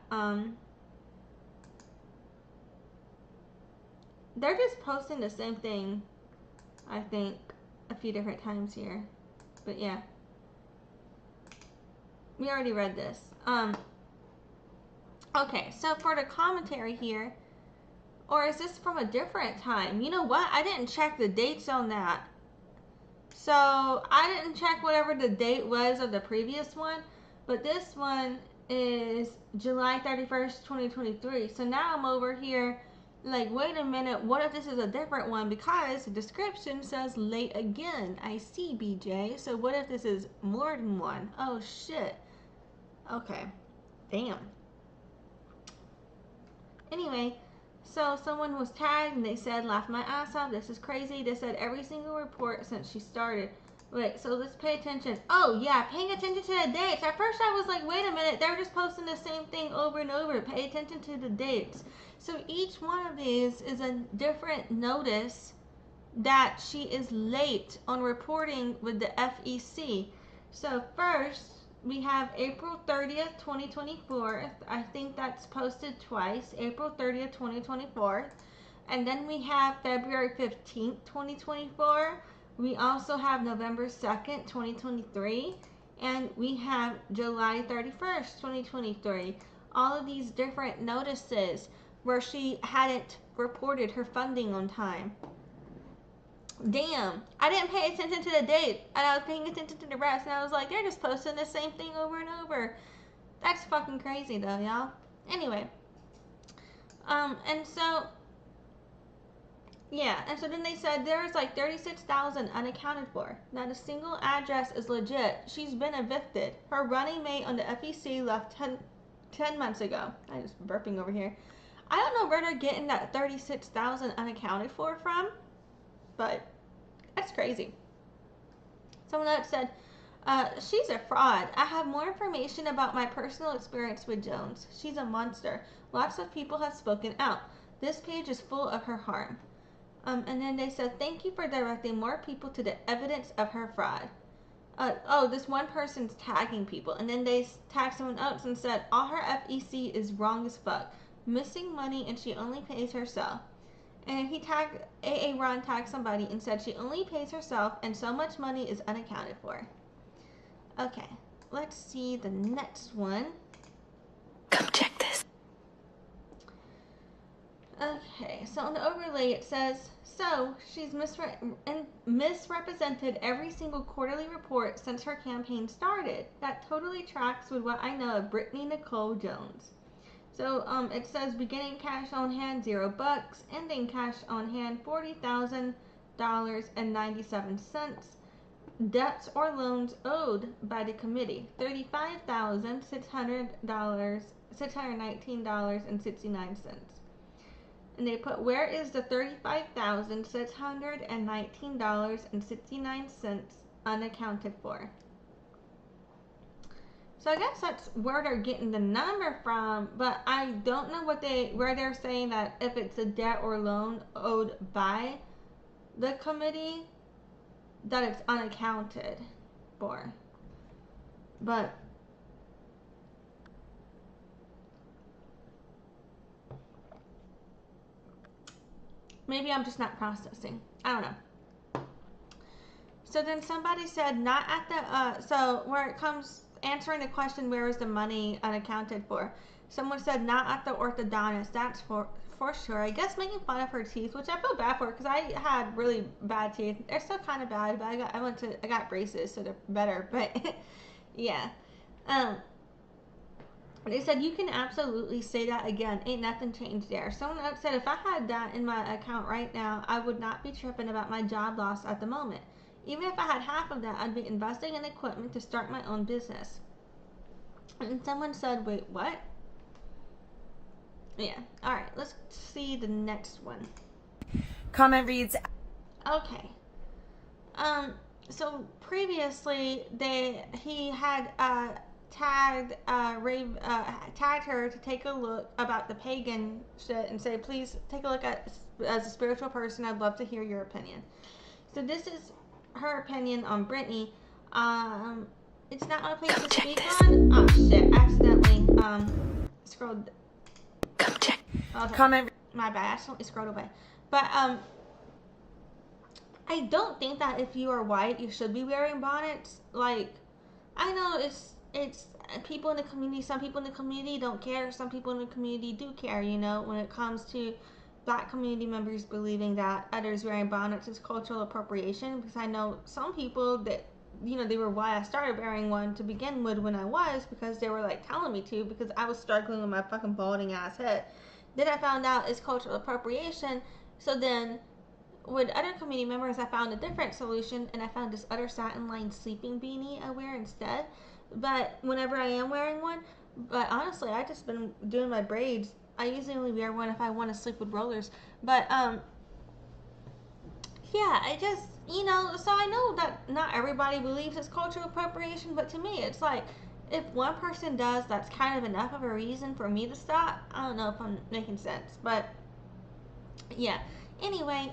Speaker 1: They're just posting the same thing, I think, a few different times here. But yeah. We already read this. Okay, so for the commentary here, or is this from a different time? You know what? I didn't check the dates on that. So I didn't check whatever the date was of the previous one, but this one is July 31st, 2023. So now I'm over here like, wait a minute, what if this is a different one? Because the description says late again. I see, BJ. So what if this is more than one? Oh shit. Okay. Damn. Anyway, so someone was tagged and they said, laugh my ass off, this is crazy. They said every single report since she started. Wait, so let's pay attention. Oh yeah, paying attention to the dates. At first I was like, wait a minute, they're just posting the same thing over and over. Pay attention to the dates. So each one of these is a different notice that she is late on reporting with the FEC. So first, we have April 30th, 2024. I think that's posted twice. April 30th, 2024. And then we have February 15th, 2024. We also have November 2nd, 2023. And we have July 31st, 2023. All of these different notices where she hadn't reported her funding on time. Damn, I didn't pay attention to the date, and I was paying attention to the rest, and I was like, they're just posting the same thing over and over. That's fucking crazy though, y'all. Anyway, and so, yeah, and so then they said there's like 36,000 unaccounted for. Not a single address is legit. She's been evicted. Her running mate on the FEC left 10 months ago. I'm just burping over here. I don't know where they're getting that 36,000 unaccounted for from, but that's crazy. Someone else said, she's a fraud. I have more information about my personal experience with Jones. She's a monster. Lots of people have spoken out. This page is full of her harm. And then they said, thank you for directing more people to the evidence of her fraud. Oh, this one person's tagging people. And then they tagged someone else and said, all her FEC is wrong as fuck. Missing money and she only pays herself. And he tagged, AA Ron tagged somebody and said she only pays herself and so much money is unaccounted for. Okay, let's see the next one.
Speaker 14: Come check this.
Speaker 1: Okay, so on the overlay it says, so she's misrepresented every single quarterly report since her campaign started. That totally tracks with what I know of Brittany Nicole Jones. So it says beginning cash on hand $0, ending cash on hand $40,000.97. Debts or loans owed by the committee $35,619.69. And they put, where is the $35,619.69 unaccounted for? So I guess that's where they're getting the number from, but I don't know where they're saying that if it's a debt or loan owed by the committee, that it's unaccounted for. But maybe I'm just not processing. I don't know. So then somebody said not at the, so where it comes, answering the question, where is the money unaccounted for? Someone said, not at the orthodontist. That's for sure. I guess making fun of her teeth, which I feel bad for because I had really bad teeth. They're still kind of bad, but I got braces, so they're better. But yeah, they said you can absolutely say that again. Ain't nothing changed there. Someone else said, if I had that in my account right now, I would not be tripping about my job loss at the moment. Even if I had half of that, I'd be investing in equipment to start my own business. And someone said, wait, what? Yeah. All right. Let's see the next one.
Speaker 15: Comment reads.
Speaker 1: Okay. So previously, he had tagged tagged her to take a look about the pagan shit and say, please take a look at, as a spiritual person, I'd love to hear your opinion. So this is her opinion on Brittany. It's not my place to speak on. Oh shit! Accidentally scrolled.
Speaker 14: Come check.
Speaker 1: Okay.
Speaker 15: Comment.
Speaker 1: My bad. I accidentally scrolled away. But I don't think that if you are white, you should be wearing bonnets. Like, I know it's people in the community. Some people in the community don't care. Some people in the community do care. You know, when it comes to Black community members believing that others wearing bonnets is cultural appropriation, because I know some people that, you know, they were why I started wearing one to begin with when I was, because they were like telling me to, because I was struggling with my fucking balding ass head. Then I found out it's cultural appropriation. So then with other community members, I found a different solution, and I found this other satin lined sleeping beanie I wear instead. But whenever I am wearing one, but honestly, I just been doing my braids. I usually only wear one if I want to sleep with rollers. But yeah, I just, you know, so I know that not everybody believes it's cultural appropriation, but to me, it's like, if one person does, that's kind of enough of a reason for me to stop. I don't know if I'm making sense, but yeah. Anyway,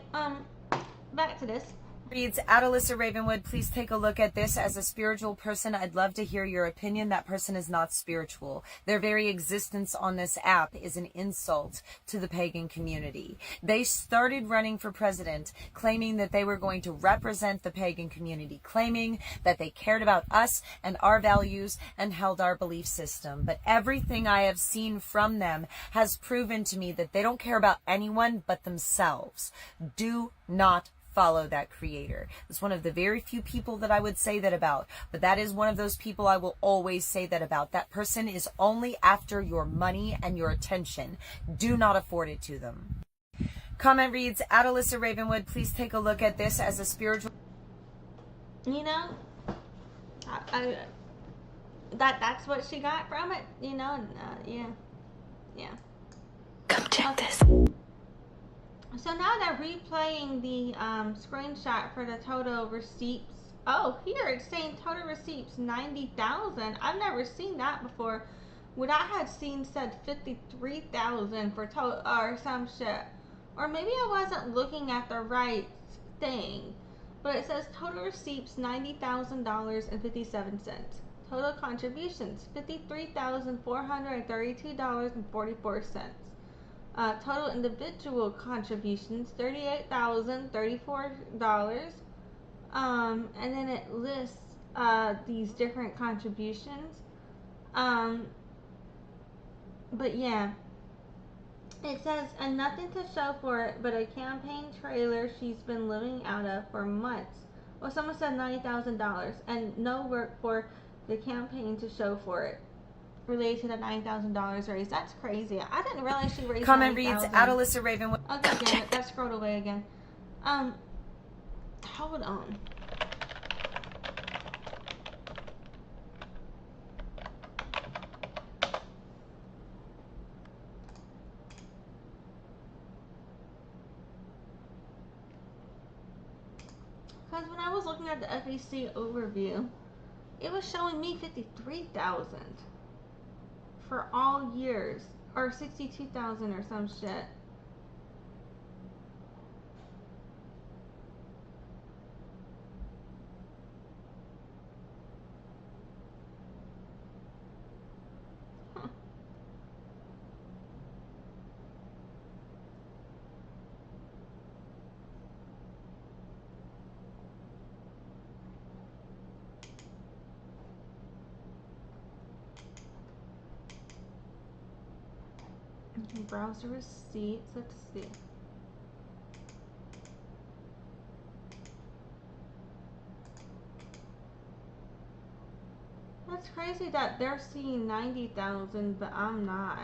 Speaker 1: back to this.
Speaker 15: Reads, at Alyssa Ravenwood, please take a look at this. As a spiritual person, I'd love to hear your opinion. That person is not spiritual. Their very existence on this app is an insult to the pagan community. They started running for president claiming that they were going to represent the pagan community, claiming that they cared about us and our values and held our belief system. But everything I have seen from them has proven to me that they don't care about anyone but themselves. Do not follow that creator. It's one of the very few people that I would say that about, but that is one of those people I will always say that about. That person is only after your money and your attention. Do not afford it to them. Comment reads, at Alyssa Ravenwood, please take a look at this. As a spiritual...
Speaker 1: You know, that's what she got from it, you know, and, yeah.
Speaker 14: Come check this.
Speaker 1: So now they're replaying the screenshot for the total receipts. Oh, here it's saying total receipts 90,000. I've never seen that before. What I had seen said 53,000 for total or some shit. Or maybe I wasn't looking at the right thing. But it says total receipts $90,000.57. Total contributions $53,432.44. Total individual contributions $38,034. And then it lists these different contributions. But yeah, it says, and nothing to show for it but a campaign trailer she's been living out of for months. Well, someone said $90,000 and no work for the campaign to show for it. Related to the $9,000 raise. That's crazy. I didn't realize she raised
Speaker 15: Comment
Speaker 1: 90,000.
Speaker 15: reads, at Alyssa Ravenwood.
Speaker 1: Okay, damn it. That scrolled away again. Hold on. Because when I was looking at the FEC overview, it was showing me 53,000 for all years, or 62,000 or some shit. Huh. Okay, browse the receipts. Let's see. That's crazy that they're seeing 90,000, but I'm not.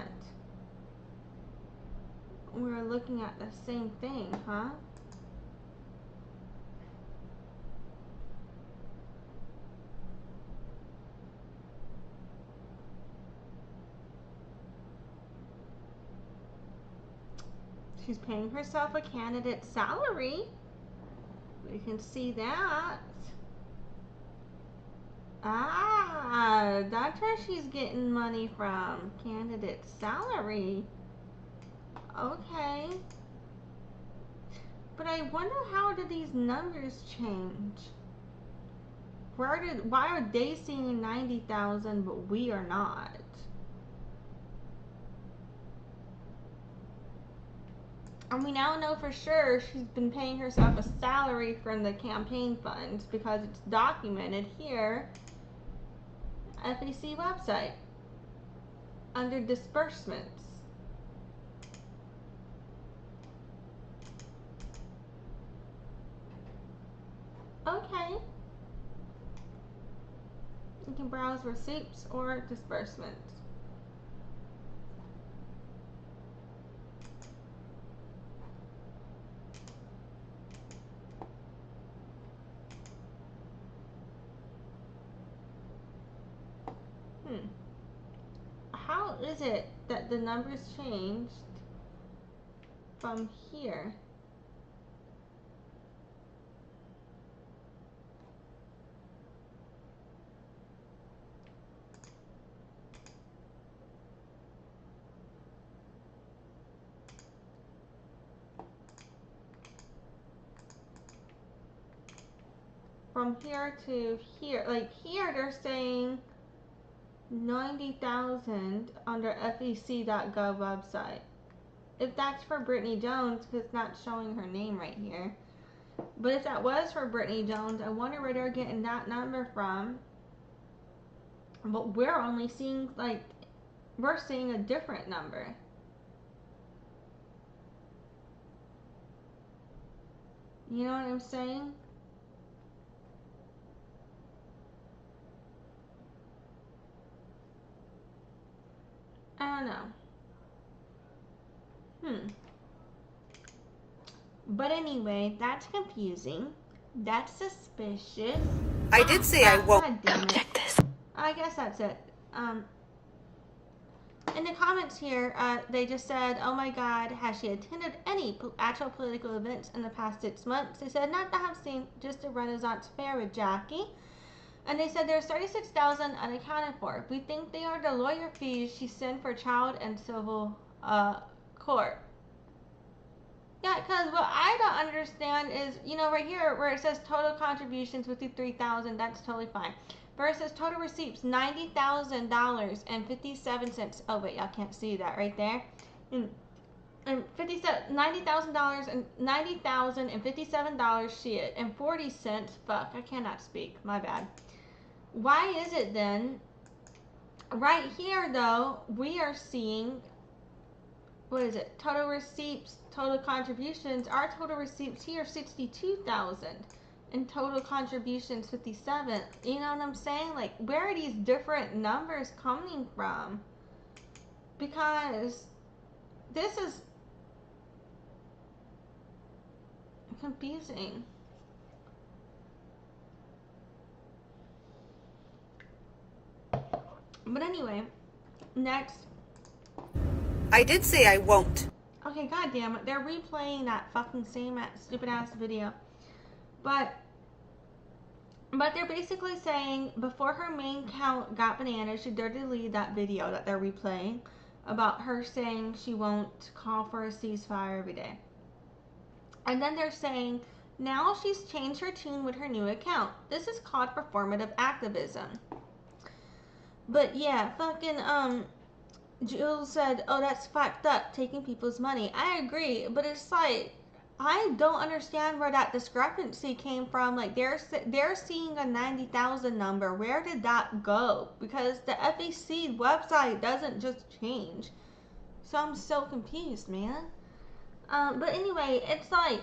Speaker 1: We're looking at the same thing, huh? She's paying herself a candidate salary. We can see that. Ah, that's where she's getting money from. Candidate salary. Okay. But I wonder, how did these numbers change? Why are they seeing 90,000 but we are not? And we now know for sure she's been paying herself a salary from the campaign funds because it's documented here. FEC website under disbursements. Okay. You can browse receipts or disbursements. How is it that the numbers changed from here? From here to here, like here they're saying 90,000 under FEC.gov website. If that's for Brittany Jones, because it's not showing her name right here. But if that was for Brittany Jones, I wonder where they're getting that number from. But we're only seeing, like, we're seeing a different number. You know what I'm saying? I don't know. But anyway, that's confusing. That's suspicious.
Speaker 12: I did say I won't.
Speaker 1: God damn it. I guess that's it. In the comments here, they just said, oh my god, has she attended any actual political events in the past 6 months? They said, not that I've seen, just a Renaissance fair with Jackie. And they said there's 36,000 unaccounted for. We think they are the lawyer fees she sent for child and civil court. Yeah, because what I don't understand is, you know, right here where it says total contributions 53,000, that's totally fine. Versus total receipts $90,000 and 57 cents. Oh wait, y'all can't see that right there. And $90,000 and $90,057 shit and 40 cents. Fuck, I cannot speak. My bad. Why is it then? Right here though, we are seeing, what is it? Total receipts, total contributions. Our total receipts here 62,000. And total contributions 57. You know what I'm saying? Like, where are these different numbers coming from? Because this is confusing. But anyway, next.
Speaker 12: I did say I won't.
Speaker 1: Okay, goddamn it. They're replaying that fucking same stupid ass video. But they're basically saying before her main count got bananas, she dared to delete that video that they're replaying about her saying she won't call for a ceasefire every day. And then they're saying now she's changed her tune with her new account. This is called performative activism. But yeah, fucking Jules said, oh, that's fucked up, taking people's money. I agree, but it's like, I don't understand where that discrepancy came from. Like, they're seeing a 90,000 number. Where did that go? Because the FEC website doesn't just change. So I'm so confused, man. But anyway, it's like,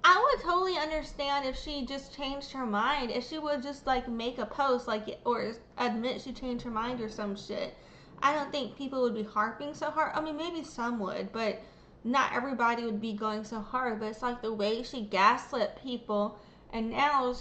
Speaker 1: I would totally understand if she just changed her mind. If she would just like make a post like, or admit she changed her mind or some shit. I don't think people would be harping so hard. I mean, maybe some would, but not everybody would be going so hard. But it's like the way she gaslit people, and now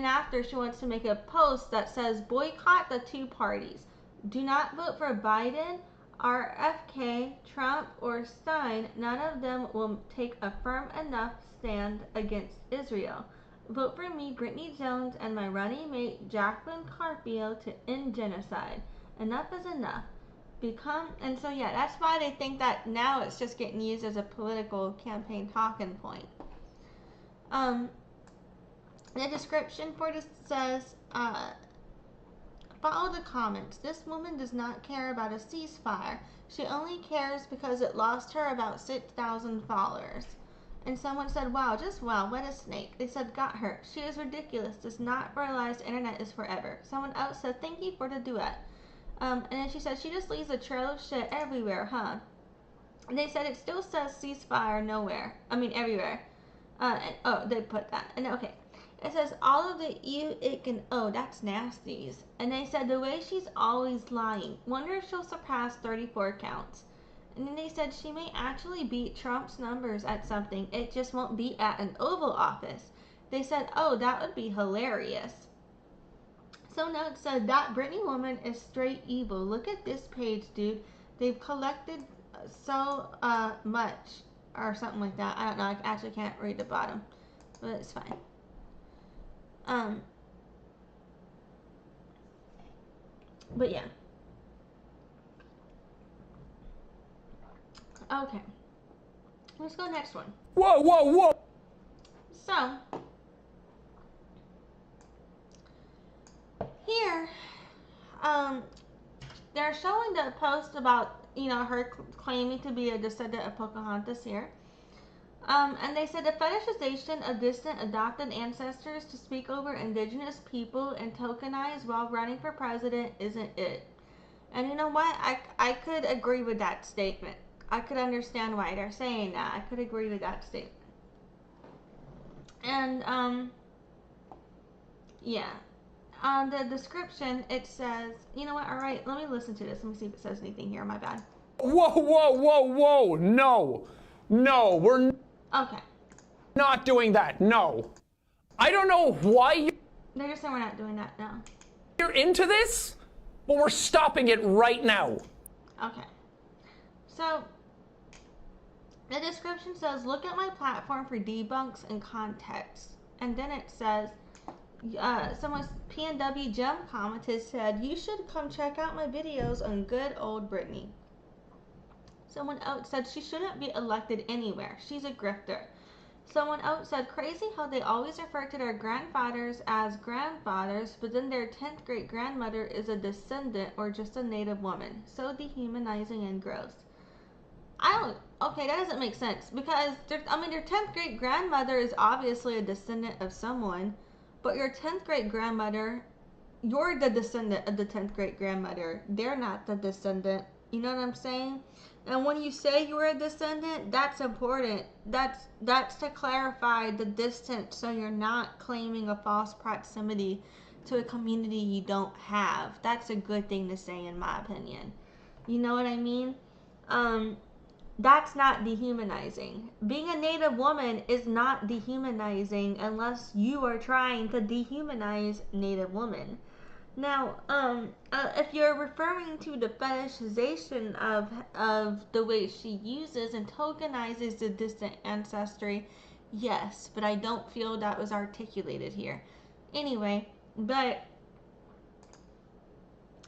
Speaker 1: after she wants to make a post that says boycott the two parties. Do not vote for Biden, RFK, Trump, or Stein. None of them will take a firm enough stand against Israel. Vote for me, Brittany Jones, and my running mate Jacqueline Carpio to end genocide. Enough is enough. And so yeah, that's why they think that now it's just getting used as a political campaign talking point. The description for this says, follow the comments. This woman does not care about a ceasefire. She only cares because it lost her about 6,000 followers. And someone said, wow, just wow, what a snake. They said, got her. She is ridiculous. Does not realize the internet is forever. Someone else said, thank you for the duet. And then she said, she just leaves a trail of shit everywhere, huh? And they said, it still says ceasefire nowhere. I mean, everywhere. They put that. And okay. It says, all of the ew, ick, and oh, that's nasties. And they said, the way she's always lying. Wonder if she'll surpass 34 counts. And then they said she may actually beat Trump's numbers at something. It just won't be at an Oval Office. They said, oh, that would be hilarious. So now it said, that Brittany woman is straight evil. Look at this page, dude. They've collected so much. Or something like that. I don't know. I actually can't read the bottom. But it's fine. But yeah. Okay. Let's go next one.
Speaker 16: Whoa, whoa, whoa!
Speaker 1: So, here, they're showing the post about, her claiming to be a descendant of Pocahontas here. And they said the fetishization of distant adopted ancestors to speak over indigenous people and tokenize while running for president isn't it. And you know what? I could agree with that statement. I could understand why they're saying that. I could agree with that statement. And, yeah. On the description, it says, you know what? All right, let me listen to this. Let me see if it says anything here. My bad.
Speaker 16: Whoa, whoa, whoa, whoa! No, we're
Speaker 1: okay.
Speaker 16: Not doing that. No, I don't know why
Speaker 1: They're just saying we're not doing that now.
Speaker 16: You're into this, but we're stopping it right now.
Speaker 1: Okay. So the description says, look at my platform for debunks and context. And then it says, someone's PNW Gem commented, said, you should come check out my videos on good old Brittany. Someone else said, she shouldn't be elected anywhere. She's a grifter. Someone else said, crazy how they always refer to their grandfathers as grandfathers, but then their 10th great grandmother is a descendant or just a native woman. So dehumanizing and gross. Okay, that doesn't make sense because, their 10th great grandmother is obviously a descendant of someone, but your 10th great grandmother, you're the descendant of the 10th great grandmother. They're not the descendant. You know what I'm saying? And when you say you're a descendant, that's important. That's to clarify the distance, so you're not claiming a false proximity to a community you don't have. That's a good thing to say, in my opinion. You know what I mean? That's not dehumanizing. Being a native woman is not dehumanizing unless you are trying to dehumanize native women. Now, if you're referring to the fetishization of the way she uses and tokenizes the distant ancestry, yes, but I don't feel that was articulated here. Anyway, but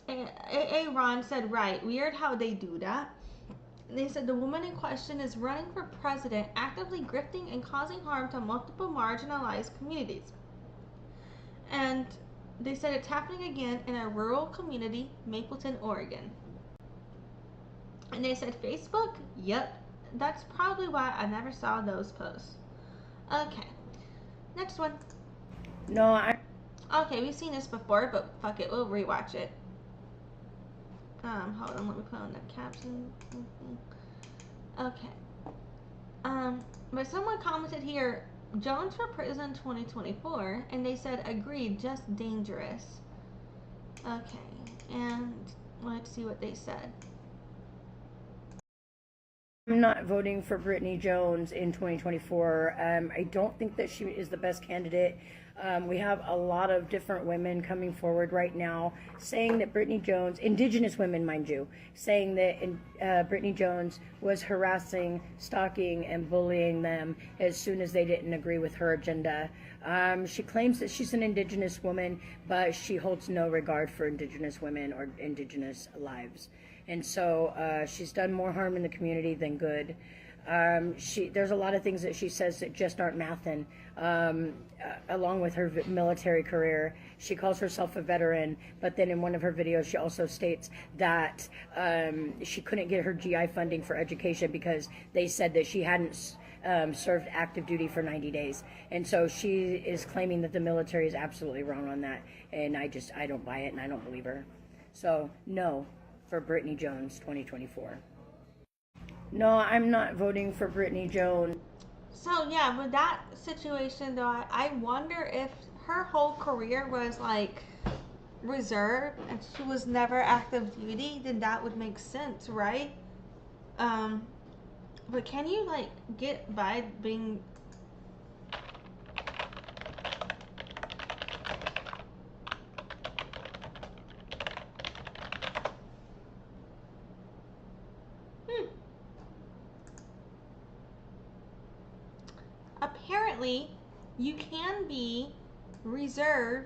Speaker 1: Ron said, right, weird how they do that. They said the woman in question is running for president, actively grifting and causing harm to multiple marginalized communities. And they said it's happening again in a rural community, Mapleton, Oregon. And they said Facebook? Yep. That's probably why I never saw those posts. Okay. Next one.
Speaker 17: No,
Speaker 1: Okay, we've seen this before, but fuck it, we'll rewatch it. Hold on, let me put on the caption. Okay. But someone commented here, Jones for prison 2024, and they said, agreed, just dangerous. Okay, and let's see what they said.
Speaker 17: I'm not voting for Brittany Jones in 2024. I don't think that she is the best candidate. We have a lot of different women coming forward right now saying that Brittany Jones, Indigenous women, mind you, saying that Brittany Jones was harassing, stalking, and bullying them as soon as they didn't agree with her agenda. She claims that she's an Indigenous woman, but she holds no regard for Indigenous women or Indigenous lives. And so she's done more harm in the community than good. There's a lot of things that she says that just aren't mathin'. Along with her military career, she calls herself a veteran, but then in one of her videos she also states that she couldn't get her GI funding for education because they said that she hadn't served active duty for 90 days. And so she is claiming that the military is absolutely wrong on that, and I don't buy it and I don't believe her. So no for Brittany Jones 2024. No, I'm not voting for Brittany Jones.
Speaker 1: So yeah, with that situation though, I wonder if her whole career was like reserve and she was never active duty, then that would make sense, right? But can you like get by being apparently you can be reserve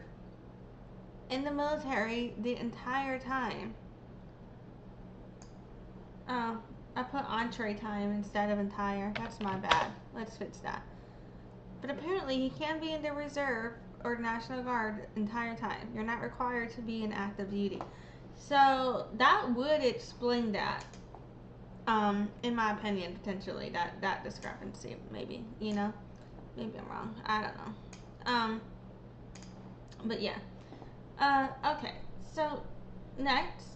Speaker 1: in the military the entire time. Oh, I put entree time instead of entire. That's my bad. Let's fix that. But apparently he can be in the reserve or National Guard the entire time. You're not required to be in active duty. So that would explain that. In my opinion, potentially that discrepancy, maybe, you know, maybe I'm wrong. I don't know. But yeah. Okay. So next.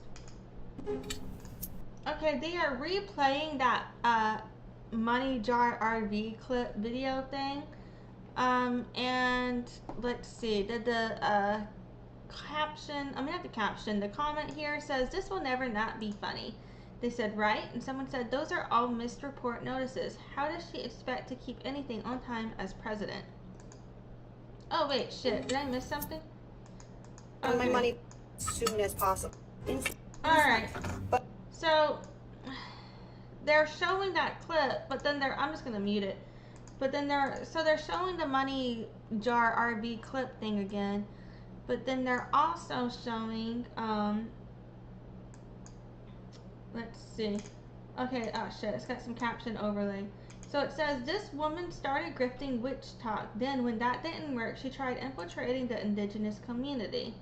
Speaker 1: Okay, they are replaying that money jar RV clip video thing. And let's see. The caption. I mean, not the caption. The comment here says, "This will never not be funny." They said, right? And someone said, those are all missed report notices. How does she expect to keep anything on time as president? Oh, wait, shit. Did I miss something?
Speaker 12: Okay. My money as soon as possible.
Speaker 1: Alright. So, they're showing that clip, but then I'm just going to mute it. But then they're showing the money jar RV clip thing again. But then they're also showing, let's see. Okay, oh shit, it's got some caption overlay. So it says, this woman started grifting witch talk. Then when that didn't work, she tried infiltrating the indigenous community.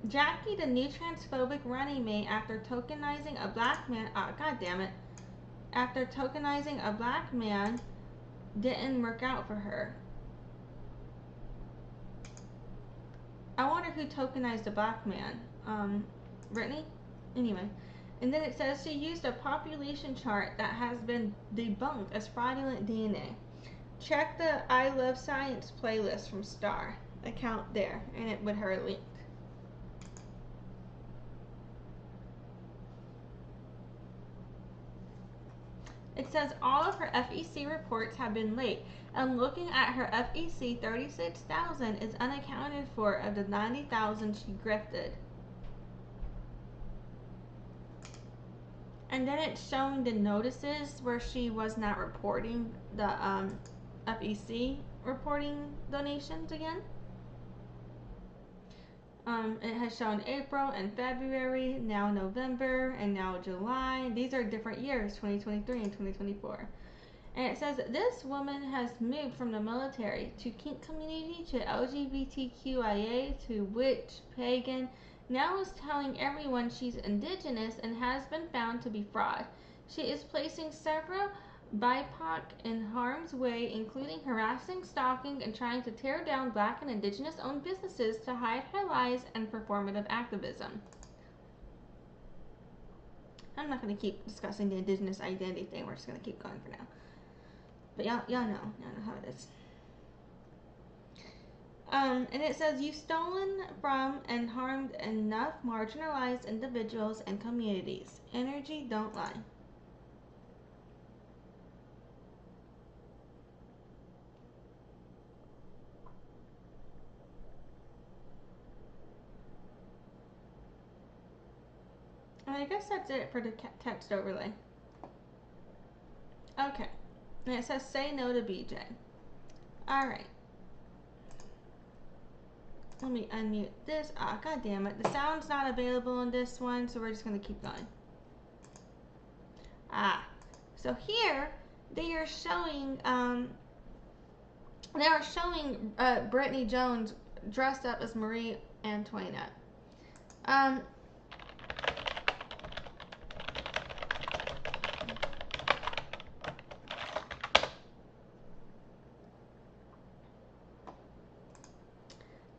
Speaker 1: Jackie, the new transphobic running mate, after tokenizing a black man, oh god damn it. After tokenizing a black man, didn't work out for her. I wonder who tokenized a black man. Brittany? Anyway. And then it says she used a population chart that has been debunked as fraudulent DNA. Check the I Love Science playlist from Star account there, and it with her link. It says all of her FEC reports have been late, and looking at her FEC, 36,000 is unaccounted for of the 90,000 she grifted. And then it's showing the notices where she was not reporting the FEC reporting donations again. It has shown April and February, now November, and now July. These are different years, 2023 and 2024. And it says, this woman has moved from the military to kink community to LGBTQIA to witch, pagan, now is telling everyone she's indigenous and has been found to be fraud. She is placing several BIPOC in harm's way, including harassing, stalking, and trying to tear down Black and Indigenous-owned businesses to hide her lies and performative activism. I'm not going to keep discussing the Indigenous identity thing. We're just going to keep going for now. But y'all know how it is. And it says, you've stolen from and harmed enough marginalized individuals and communities. Energy don't lie. And I guess that's it for the text overlay. Okay. And it says, say no to BJ. Alright. Let me unmute this. Ah, god damn it. The sound's not available on this one, so we're just going to keep going. So here, they are showing, Brittany Jones dressed up as Marie Antoinette.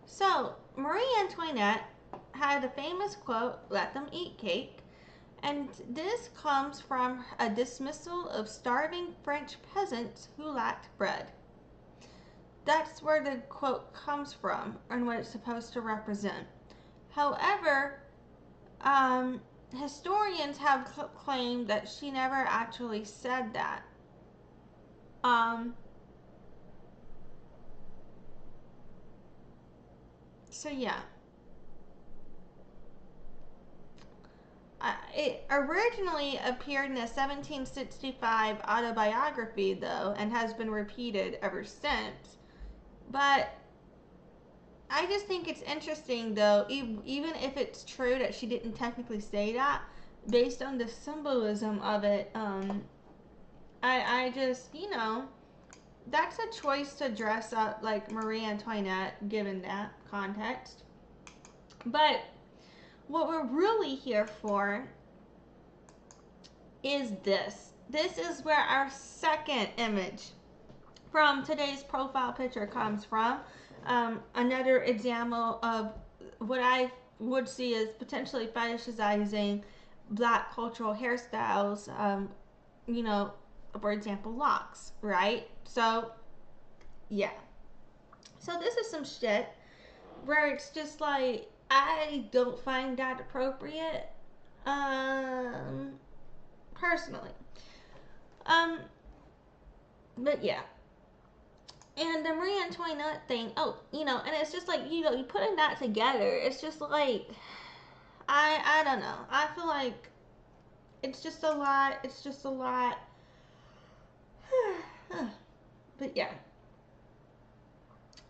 Speaker 1: So, Marie Antoinette had a famous quote, "Let them eat cake," and this comes from a dismissal of starving French peasants who lacked bread. That's where the quote comes from and what it's supposed to represent. However, historians have claimed that she never actually said that. So yeah. It originally appeared in a 1765 autobiography, though, and has been repeated ever since. But I just think it's interesting, though, even if it's true that she didn't technically say that, based on the symbolism of it, I just, you know, that's a choice to dress up like Marie Antoinette, given that context. But what we're really here for is this. This is where our second image from today's profile picture comes from. Another example of what I would see as potentially fetishizing Black cultural hairstyles, you know, for example, locks, right? So, yeah. So this is some shit where it's just like, I don't find that appropriate, personally. But yeah. And the Marie Antoinette thing, oh, you know, and it's just like, you know, you putting that together, it's just like, I don't know. I feel like it's just a lot. It's just a lot. But yeah.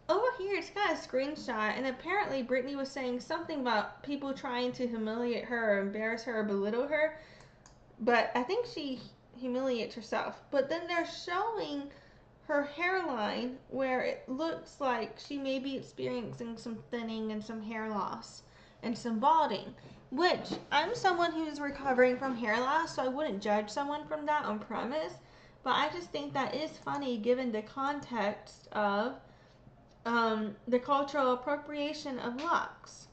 Speaker 1: Over here, it's got a screenshot, and apparently Brittany was saying something about people trying to humiliate her, or embarrass her, or belittle her. But I think she humiliates herself. But then they're showing her hairline, where it looks like she may be experiencing some thinning and some hair loss and some balding. Which, I'm someone who's recovering from hair loss, so I wouldn't judge someone from that on premise. But I just think that is funny given the context of the cultural appropriation of locks.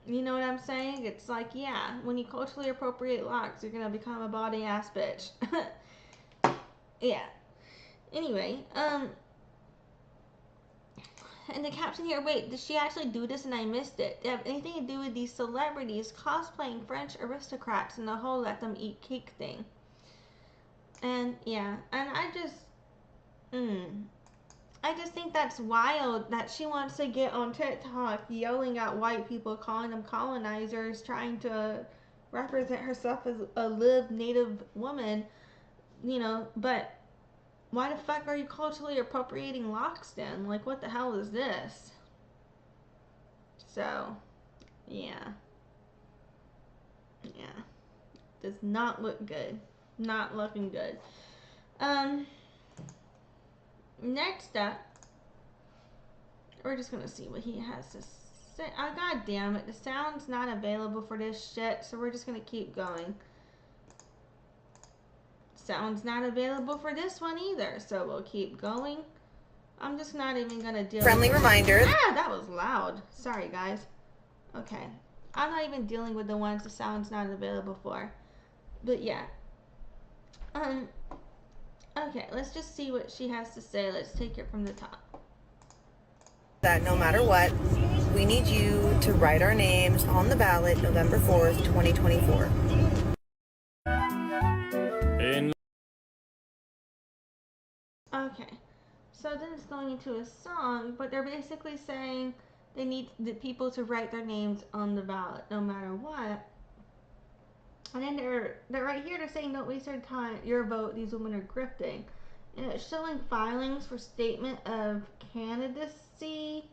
Speaker 1: You know what I'm saying? It's like, yeah, when you culturally appropriate locks, you're gonna become a balding ass bitch. Yeah. Anyway, and the caption here, wait, did she actually do this and I missed it? Did it have anything to do with these celebrities cosplaying French aristocrats and the whole let them eat cake thing? And yeah, and I just think that's wild that she wants to get on TikTok yelling at white people, calling them colonizers, trying to represent herself as a lived native woman, you know, but why the fuck are you culturally appropriating locks then? Like, what the hell is this? So, yeah. Yeah. Does not look good. Not looking good. Next up, we're just gonna see what he has to say. Oh, god damn it. The sound's not available for this shit, so we're just gonna keep going. sounds not available for this one either, so we'll keep going. I'm just not even gonna deal
Speaker 12: Friendly
Speaker 1: with
Speaker 12: reminder.
Speaker 1: Ah, that was loud. Sorry, guys. Okay. I'm not even dealing with the ones the sound's not available for. But yeah. Okay, let's just see what she has to say. Let's take it from the top.
Speaker 12: That no matter what, we need you to write our names on the ballot November 4th, 2024.
Speaker 1: Okay. So then it's going into a song, but they're basically saying they need the people to write their names on the ballot no matter what. And then they're right here, they're saying don't waste your time, your vote, these women are grifting. And it's showing filings for statement of candidacy.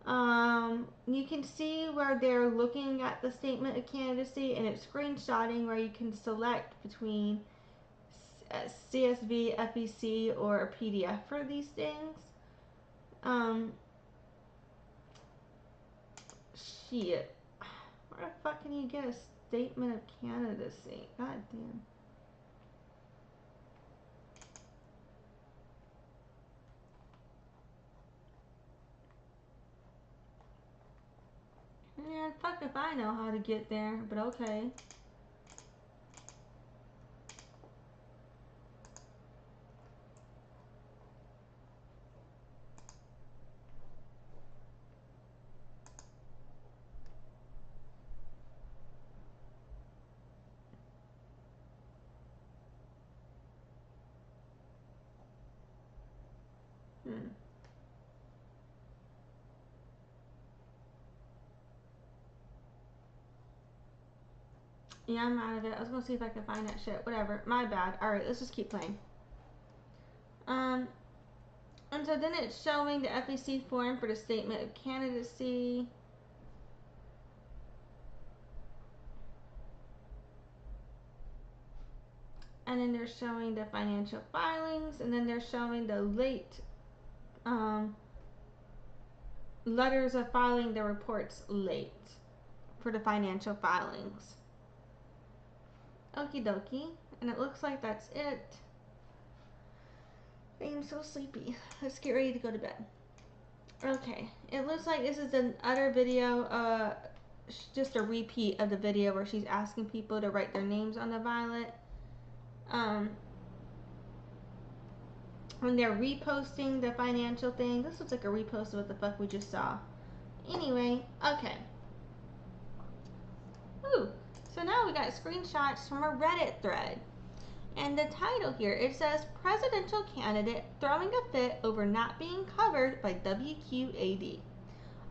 Speaker 1: You can see where they're looking at the statement of candidacy, and it's screenshotting where you can select between CSV, FEC, or a PDF for these things. Shit. Where the fuck can you get a statement of candidacy? God damn. Man, fuck if I know how to get there, but okay. Yeah, I'm out of it. I was gonna see if I could find that shit. Whatever. My bad. Alright, let's just keep playing. And so then it's showing the FEC form for the statement of candidacy. And then they're showing the financial filings, and then they're showing the late letters of filing the reports late for the financial filings. Okie dokie. And it looks like that's it. I am so sleepy. Let's get ready to go to bed. Okay. It looks like this is another video, just a repeat of the video where she's asking people to write their names on the ballot. When they're reposting the financial thing. This looks like a repost of what the fuck we just saw. Anyway, okay. Ooh. So now we got screenshots from a Reddit thread. And the title here, it says, Presidential Candidate Throwing a Fit Over Not Being Covered by WQAD.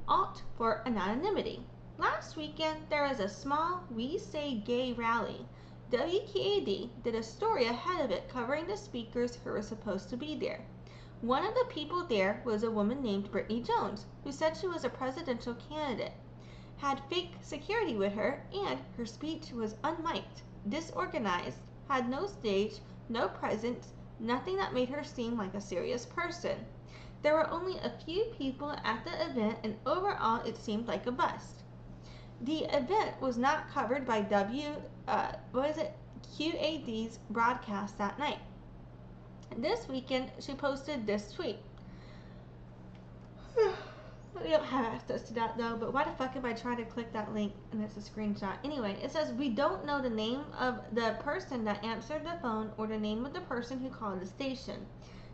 Speaker 1: Alt for Anonymity. Last weekend, there was a small We Say Gay rally. WQAD did a story ahead of it covering the speakers who were supposed to be there. One of the people there was a woman named Brittany Jones, who said she was a presidential candidate, had fake security with her, and her speech was unmiked, disorganized, had no stage, no presence, nothing that made her seem like a serious person. There were only a few people at the event, and overall it seemed like a bust. The event was not covered by QAD's broadcast that night. This weekend, she posted this tweet. We don't have access to that though, but why the fuck if I try to click that link and it's a screenshot? Anyway, it says we don't know the name of the person that answered the phone or the name of the person who called the station.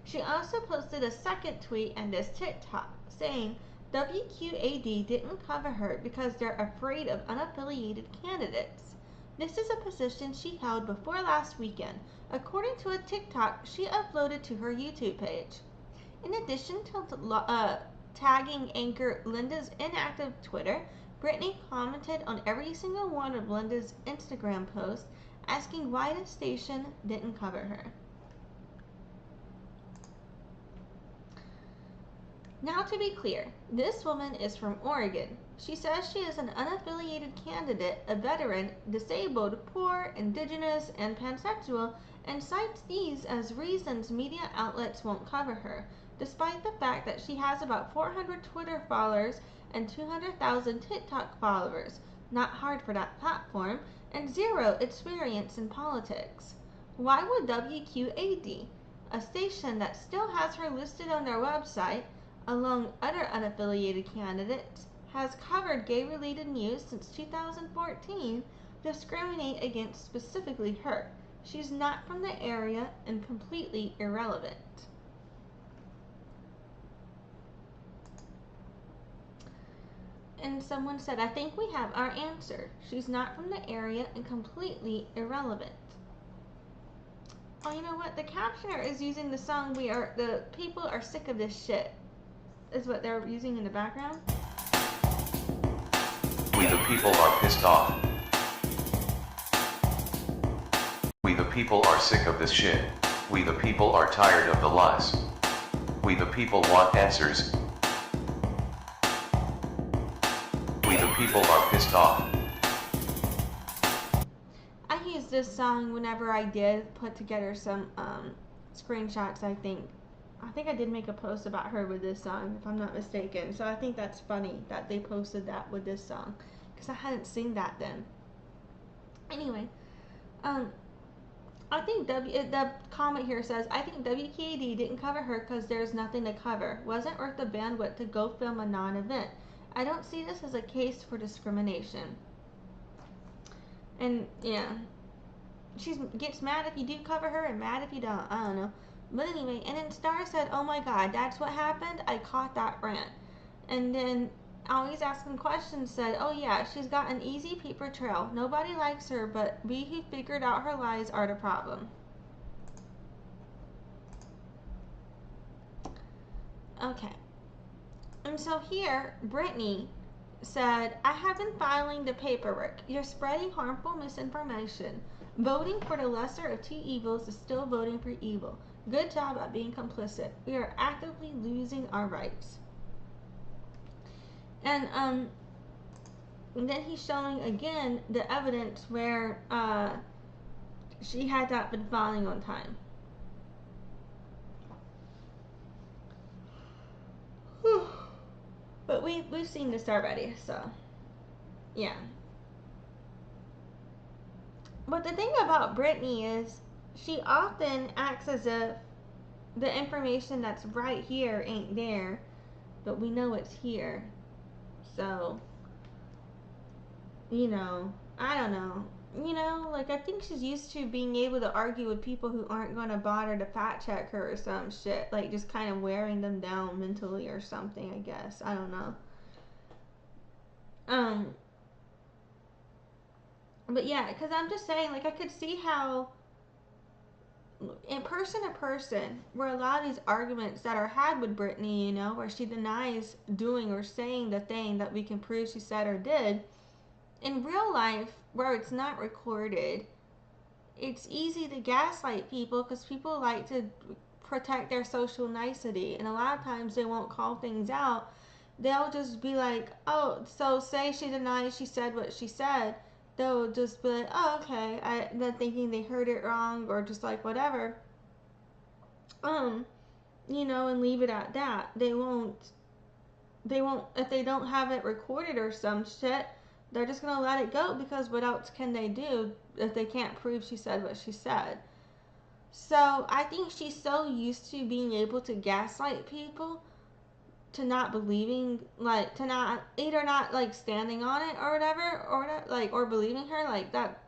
Speaker 1: She also posted a second tweet and this TikTok saying WQAD didn't cover her because they're afraid of unaffiliated candidates. This is a position she held before last weekend, according to a TikTok she uploaded to her YouTube page. In addition to tagging anchor Linda's inactive Twitter, Brittany commented on every single one of Linda's Instagram posts, asking why the station didn't cover her. Now to be clear, this woman is from Oregon. She says she is an unaffiliated candidate, a veteran, disabled, poor, indigenous, and pansexual, and cites these as reasons media outlets won't cover her, despite the fact that she has about 400 Twitter followers and 200,000 TikTok followers, not hard for that platform, and zero experience in politics. Why would WQAD, a station that still has her listed on their website, along other unaffiliated candidates, has covered gay-related news since 2014, discriminate against specifically her? She's not from the area and completely irrelevant. And someone said, I think we have our answer. She's not from the area and completely irrelevant. Oh, you know what? The captioner is using the song the people are sick of this shit, is what they're using in the background.
Speaker 18: We the people are pissed off. We the people are sick of this shit. We the people are tired of the lies. We the people want answers. We the people are pissed off.
Speaker 1: I used this song whenever I did put together some screenshots. I think I did make a post about her with this song, if I'm not mistaken. So I think that's funny that they posted that with this song, because I hadn't seen that then. Anyway, I think the comment here says, I think WKAD didn't cover her because there's nothing to cover. Wasn't worth the bandwidth to go film a non-event. I don't see this as a case for discrimination. And yeah, she gets mad if you do cover her and mad if you don't. I don't know. But anyway, and then Star said, oh my god, that's what happened? I caught that rant. And then Always Asking Questions said, oh yeah, she's got an easy paper trail. Nobody likes her, but we who figured out her lies are the problem. Okay. And so here, Brittany said, I have been filing the paperwork. You're spreading harmful misinformation. Voting for the lesser of two evils is still voting for evil. Good job at being complicit. We are actively losing our rights. And then he's showing again the evidence where she had not been filing on time. But we've seen this already, so yeah. But the thing about Brittany is she often acts as if the information that's right here ain't there, but we know it's here. So, you know, I don't know. You know, like, I think she's used to being able to argue with people who aren't going to bother to fact check her or some shit. Like, just kind of wearing them down mentally or something, I guess. I don't know. But yeah, because I'm just saying, like, I could see how in person to person, where a lot of these arguments that are had with Brittany, you know, where she denies doing or saying the thing that we can prove she said or did, in real life, where it's not recorded, it's easy to gaslight people because people like to protect their social nicety, and a lot of times they won't call things out. They'll just be like, oh, so say she denies she said what she said. They'll just be like, oh, okay, they're thinking they heard it wrong or just like whatever. You know, and leave it at that. They won't, if they don't have it recorded or some shit, they're just going to let it go, because what else can they do if they can't prove she said what she said? So I think she's so used to being able to gaslight people, to not believing, like, to not, either not, like, standing on it or whatever, or, like, or believing her, like, that,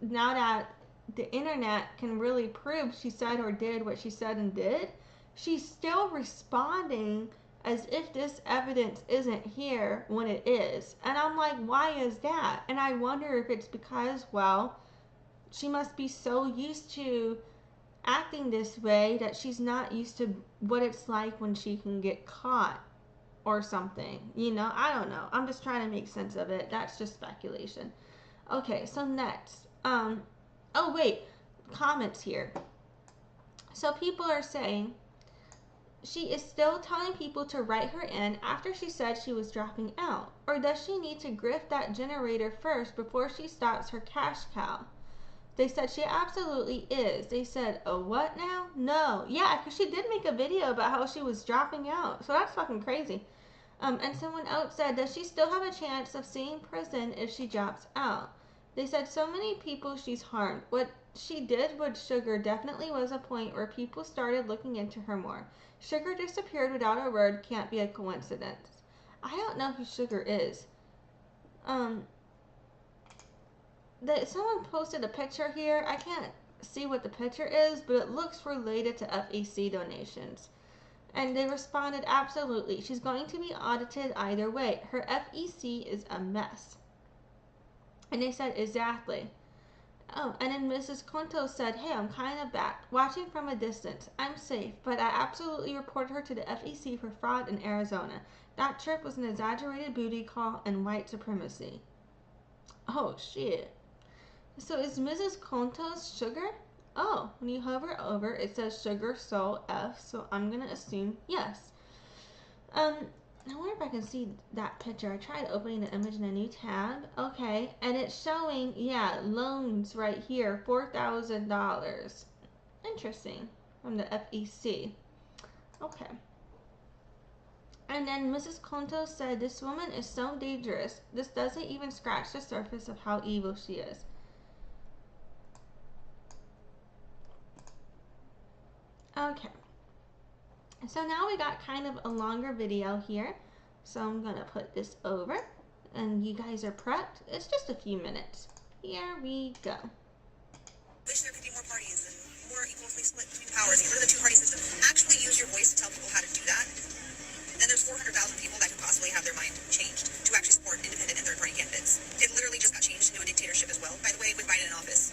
Speaker 1: now that the internet can really prove she said or did what she said and did, she's still responding as if this evidence isn't here when it is. And I'm like, why is that? And I wonder if it's because, well, she must be so used to acting this way that she's not used to what it's like when she can get caught or something. You know, I don't know. I'm just trying to make sense of it. That's just speculation. Okay, so next. Oh wait, comments here. So people are saying, she is still telling people to write her in after she said she was dropping out. Or does she need to grift that generator first before she starts her cash cow? They said she absolutely is. They said, oh, what now? No. Yeah, because she did make a video about how she was dropping out. So that's fucking crazy. And someone else said, does she still have a chance of seeing prison if she drops out? They said so many people she's harmed. What she did with Sugar definitely was a point where people started looking into her more. Sugar disappeared without a word can't be a coincidence. I don't know who Sugar is. Someone posted a picture here. I can't see what the picture is, but it looks related to FEC donations. And they responded, absolutely. She's going to be audited either way. Her FEC is a mess. And they said, exactly. Oh, and then Mrs. Conto said, hey, I'm kind of back, watching from a distance. I'm safe, but I absolutely reported her to the FEC for fraud in Arizona. That trip was an exaggerated booty call and white supremacy. Oh, shit. So is Mrs. Conto's Sugar? Oh, when you hover over, it says Sugar Soul F, so I'm going to assume yes. I wonder if I can see that picture. I tried opening the image in a new tab. Okay, and it's showing, yeah, loans right here, $4,000. Interesting, from the FEC. Okay. And then Mrs. Conto said, this woman is so dangerous. This doesn't even scratch the surface of how evil she is. Okay. So now we got kind of a longer video here. So I'm going to put this over. And you guys are prepped. It's just a few minutes. Here we go.
Speaker 12: Wish there could be more parties and more equally split between powers. Get rid of the two-party system. Actually use your voice to tell people how to do that. Then there's 400,000 people that could possibly have their mind changed to actually support independent and third-party candidates. It literally just got changed into a dictatorship as well, by the way, with Biden in office.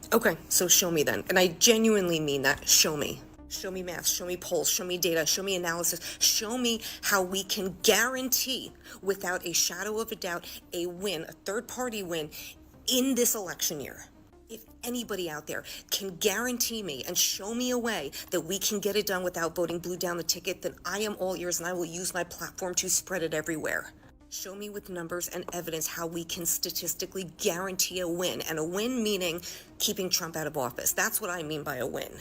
Speaker 12: Okay, so show me then. And I genuinely mean that. Show me. Show me math, show me polls, show me data, show me analysis, show me how we can guarantee, without a shadow of a doubt, a win, a third-party win in this election year. If anybody out there can guarantee me and show me a way that we can get it done without voting blue down the ticket, then I am all ears and I will use my platform to spread it everywhere. Show me with numbers and evidence how we can statistically guarantee a win, and a win meaning keeping Trump out of office. That's what I mean by a win.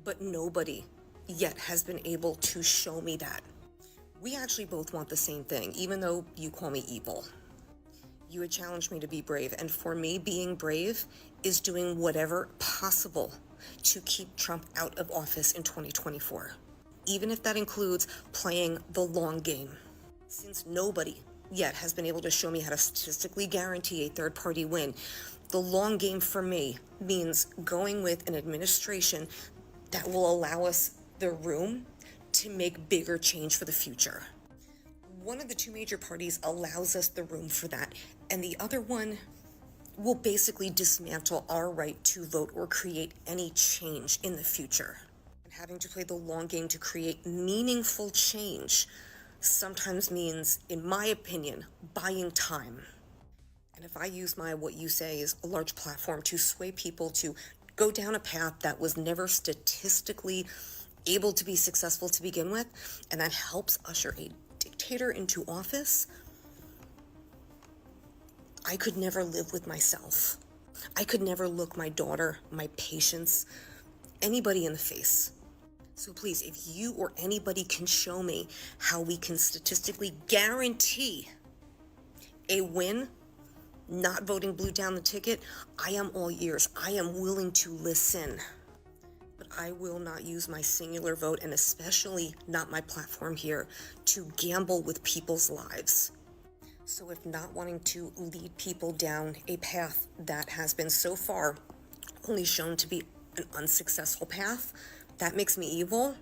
Speaker 12: But nobody yet has been able to show me that. We actually both want the same thing, even though you call me evil. You had challenged me to be brave, and for me, being brave is doing whatever possible to keep Trump out of office in 2024, even if that includes playing the long game. Since nobody yet has been able to show me how to statistically guarantee a third-party win, the long game for me means going with an administration that will allow us the room to make bigger change for the future. One of the two major parties allows us the room for that, and the other one will basically dismantle our right to vote or create any change in the future. And having to play the long game to create meaningful change sometimes means, in my opinion, buying time. And if I use my what you say is a large platform to sway people to go down a path that was never statistically able to be successful to begin with, and that helps usher a dictator into office, I could never live with myself. I could never look my daughter, my patients, anybody in the face. So please, if you or anybody can show me how we can statistically guarantee a win, not voting blue down the ticket, I am all ears. I am willing to listen. But I will not use my singular vote, and especially not my platform here, to gamble with people's lives. So if not wanting to lead people down a path that has been so far only shown to be an unsuccessful path, that makes me evil.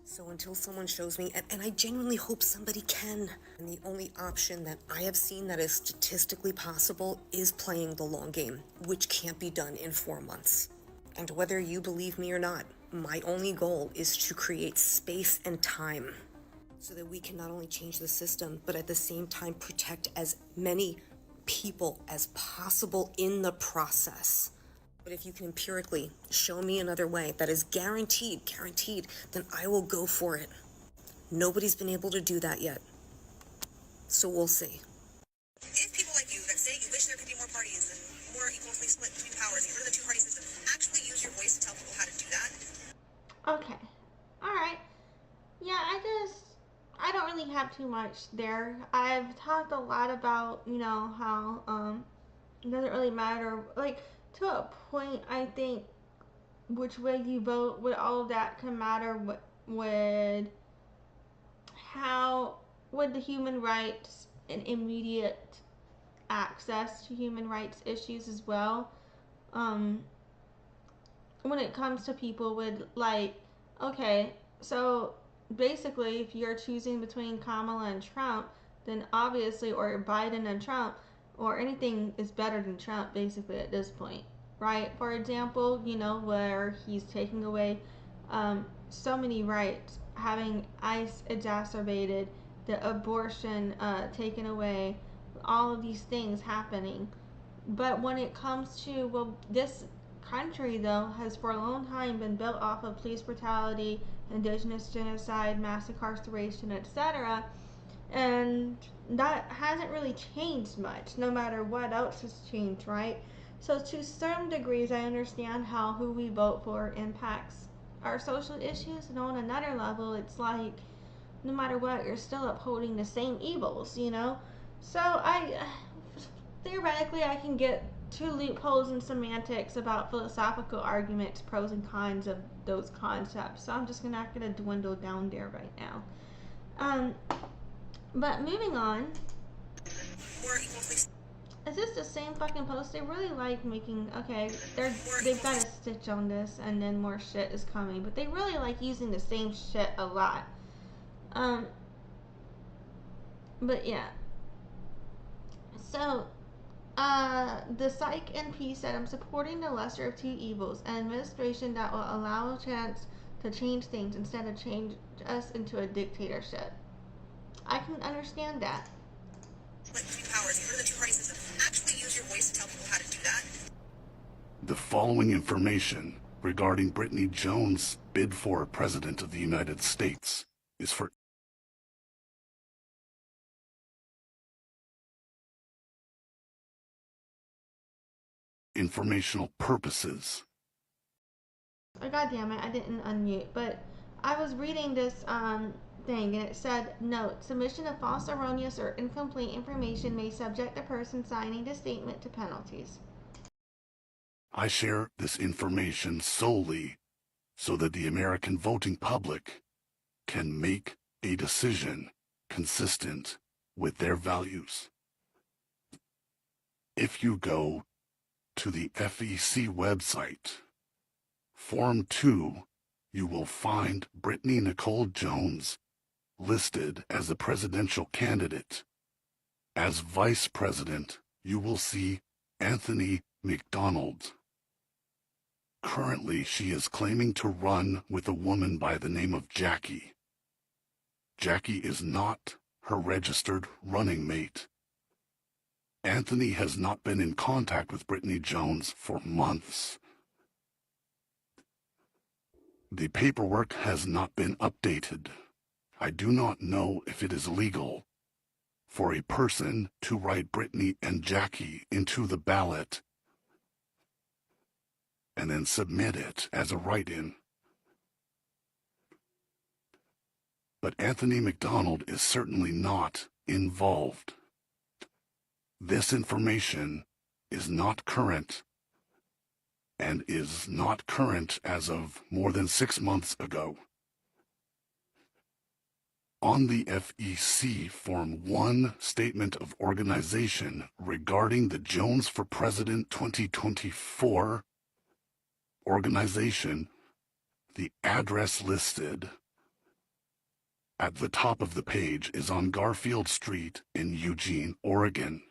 Speaker 12: So until someone shows me, and I genuinely hope somebody can, and the only option that I have seen that is statistically possible is playing the long game, which can't be done in 4 months. And whether you believe me or not, my only goal is to create space and time so that we can not only change the system, but at the same time protect as many people as possible in the process. But if you can empirically show me another way that is guaranteed, then I will go for it. Nobody's been able to do that yet. So we'll see. If people like you that say you wish there could be more parties and more equally split between powers, get rid of the two-party system, actually use your voice to tell people how to do that.
Speaker 1: Okay. Alright. Yeah, I just I don't really have too much there. I've talked a lot about, how it doesn't really matter. Like, to a point, I think which way you vote with all of that can matter with how with the human rights and immediate access to human rights issues as well. Um, when it comes to people with, like, okay, so basically if you're choosing between Kamala and Trump, then obviously, or Biden and Trump, or anything is better than Trump basically at this point, right? For example, where he's taking away so many rights, having ICE exacerbated, the abortion taken away, all of these things happening. But when it comes to, well, this country, though, has for a long time been built off of police brutality, indigenous genocide, mass incarceration, etc. And that hasn't really changed much, no matter what else has changed, right? So, to some degrees, I understand how who we vote for impacts our social issues, and on another level, it's like no matter what, you're still upholding the same evils. So, theoretically, I can get to loopholes and semantics about philosophical arguments, pros and cons of those concepts. So I'm just not gonna dwindle down there right now. But moving on. Is this the same fucking post? They really like making, okay, they've got a stitch on this and then more shit is coming, but they really like using the same shit a lot. But yeah. So, the Psych NP said, I'm supporting the lesser of two evils, an administration that will allow a chance to change things instead of change us into a dictatorship. I can understand that.
Speaker 12: Actually use your voice to tell people how to do that.
Speaker 19: The following information regarding Brittany Jones' bid for President of the United States is for informational purposes.
Speaker 1: Oh, God damn it, I didn't unmute, but I was reading this thing and it said, note, submission of false, erroneous, or incomplete information may subject the person signing the statement to penalties.
Speaker 19: I share this information solely so that the American voting public can make a decision consistent with their values. If you go to the FEC website, Form 2, you will find Brittany Nicole Jones listed as a presidential candidate. As vice president, you will see Anthony McDonald. Currently, she is claiming to run with a woman by the name of Jackie. Jackie is not her registered running mate. Anthony has not been in contact with Brittany Jones for months. The paperwork has not been updated. I do not know if it is legal for a person to write Brittany and Jackie into the ballot and then submit it as a write-in. But Anthony McDonald is certainly not involved. This information is not current and is not current as of more than 6 months ago. On the FEC Form 1 Statement of Organization regarding the Jones for President 2024 organization, the address listed at the top of the page is on Garfield Street in Eugene, Oregon.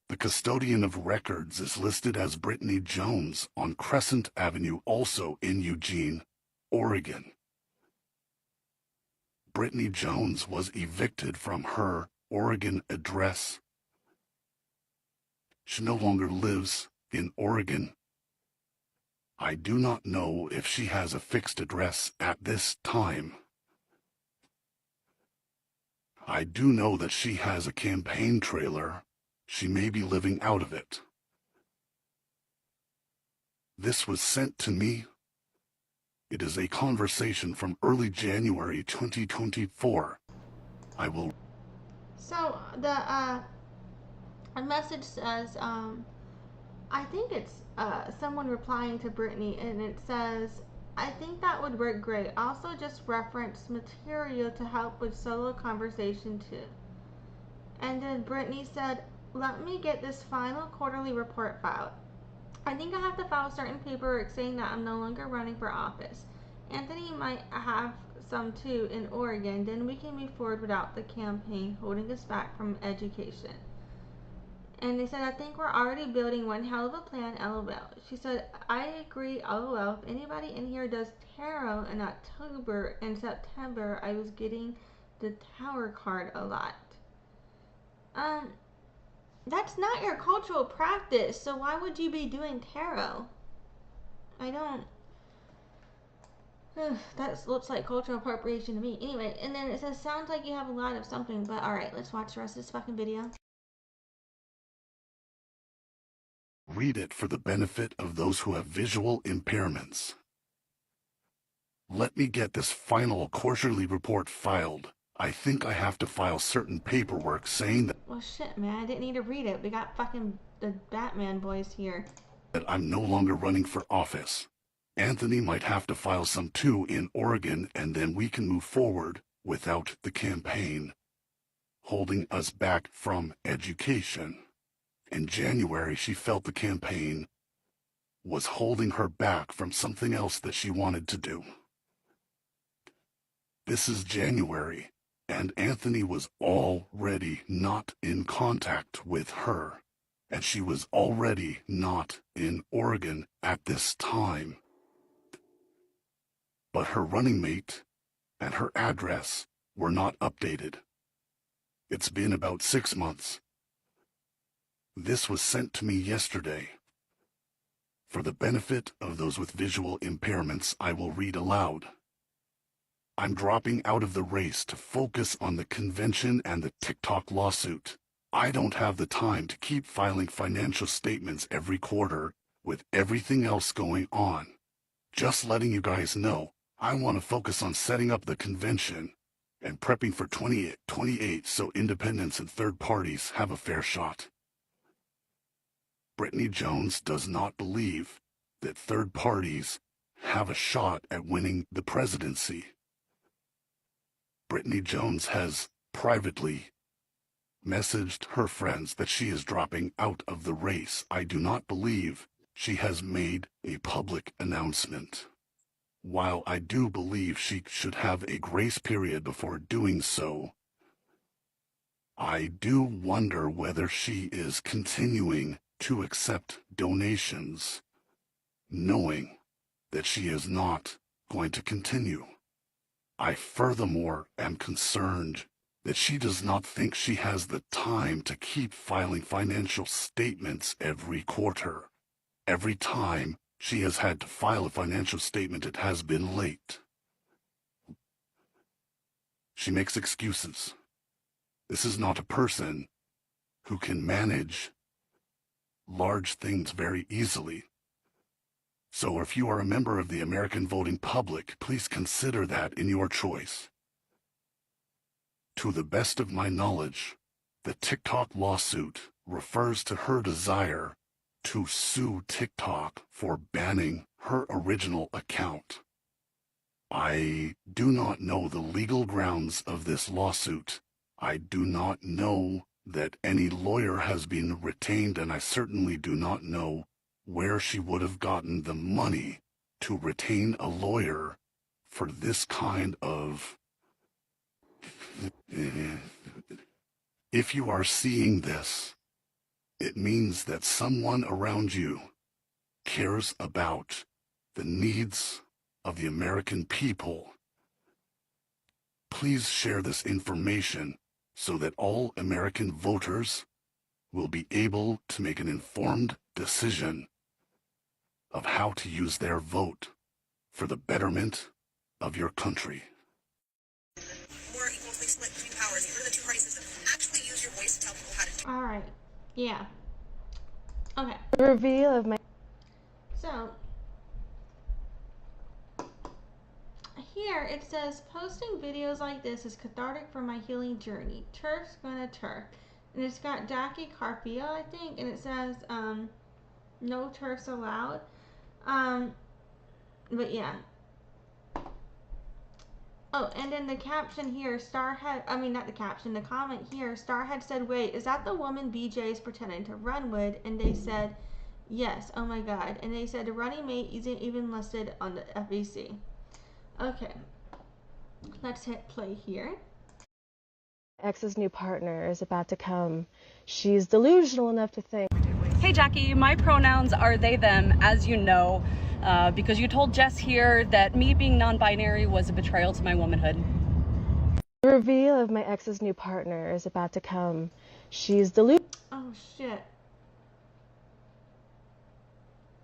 Speaker 19: The custodian of records is listed as Brittany Jones on Crescent Avenue, also in Eugene, Oregon. Brittany Jones was evicted from her Oregon address. She no longer lives in Oregon. I do not know if she has a fixed address at this time. I do know that she has a campaign trailer. She may be living out of it. This was sent to me. It is a conversation from early January 2024. I will.
Speaker 1: So the a message says, I think it's someone replying to Brittany, and it says, I think that would work great. Also, just reference material to help with solo conversation too. And then Brittany said, let me get this final quarterly report filed. I think I have to file certain paperwork saying that I'm no longer running for office. Anthony might have some too in Oregon. Then we can move forward without the campaign holding us back from education. And they said, I think we're already building one hell of a plan, LOL. She said, I agree, LOL. If anybody in here does tarot in October and September, I was getting the Tower card a lot. That's not your cultural practice, so why would you be doing tarot? I don't... that looks like cultural appropriation to me. Anyway, and then it says, sounds like you have a lot of something, but alright, let's watch the rest of this fucking video.
Speaker 19: Read it for the benefit of those who have visual impairments. Let me get this final quarterly report filed. I think I have to file certain paperwork saying that.
Speaker 1: Well, shit, man, I didn't need to read it. We got fucking the Batman boys here.
Speaker 19: That I'm no longer running for office. Anthony might have to file some too in Oregon, and then we can move forward without the campaign holding us back from education. In January, she felt the campaign was holding her back from something else that she wanted to do. This is January, and Anthony was already not in contact with her, and she was already not in Oregon at this time. But her running mate and her address were not updated. It's been about 6 months. This was sent to me yesterday. For the benefit of those with visual impairments, I will read aloud. I'm dropping out of the race to focus on the convention and the TikTok lawsuit. I don't have the time to keep filing financial statements every quarter with everything else going on. Just letting you guys know, I want to focus on setting up the convention and prepping for 2028 so independents and third parties have a fair shot. Brittany Jones does not believe that third parties have a shot at winning the presidency. Brittany Jones has privately messaged her friends that she is dropping out of the race. I do not believe she has made a public announcement. While I do believe she should have a grace period before doing so, I do wonder whether she is continuing to accept donations, knowing that she is not going to continue. I furthermore am concerned that she does not think she has the time to keep filing financial statements every quarter. Every time she has had to file a financial statement, it has been late. She makes excuses. This is not a person who can manage large things very easily. So if you are a member of the American voting public, please consider that in your choice. To the best of my knowledge, the TikTok lawsuit refers to her desire to sue TikTok for banning her original account. I do not know the legal grounds of this lawsuit. I do not know that any lawyer has been retained, and I certainly do not know where she would have gotten the money to retain a lawyer for this kind of... If you are seeing this, it means that someone around you cares about the needs of the American people. Please share this information so that all American voters will be able to make an informed decision of how to use their vote for the betterment of your country.
Speaker 12: More equally split between powers, get rid of the two-party system. Actually use your voice to tell people how to...
Speaker 1: Alright. Yeah. Okay.
Speaker 20: Reveal of my...
Speaker 1: So, here it says, posting videos like this is cathartic for my healing journey. Turk's gonna Turk. And it's got Jackie Carpio, I think, and it says, no Turks allowed. But yeah. Oh, and then the caption here, the comment here, Star had said, wait, is that the woman BJ is pretending to run with? And they said, yes, oh my god. And they said the running mate isn't even listed on the FEC. Okay, let's hit play here.
Speaker 20: Ex's new partner is about to come. She's delusional enough to think.
Speaker 21: Hey Jackie, my pronouns are they, them, as you know, because you told Jess here that me being non-binary was a betrayal to my womanhood.
Speaker 20: The reveal of my ex's new partner is about to come. She's delusional.
Speaker 1: Oh shit.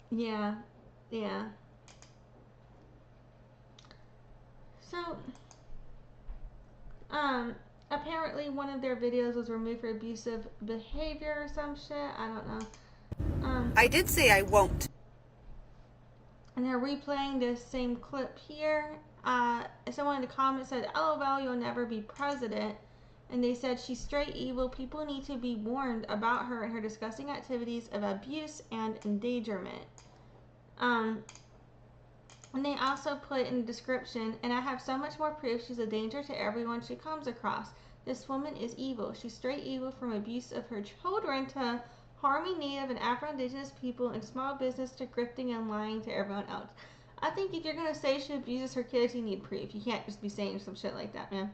Speaker 1: Yeah. So, apparently one of their videos was removed for abusive behavior or some shit. I don't know.
Speaker 12: I did say I won't.
Speaker 1: And they're replaying this same clip here. Someone in the comments said, LOL, you'll never be president. And they said, she's straight evil. People need to be warned about her and her disgusting activities of abuse and endangerment. And they also put in the description, and I have so much more proof she's a danger to everyone she comes across. This woman is evil. She's straight evil, from abuse of her children to harming Native and Afro-Indigenous people and small business to grifting and lying to everyone else. I think if you're going to say she abuses her kids, you need proof. You can't just be saying some shit like that, man.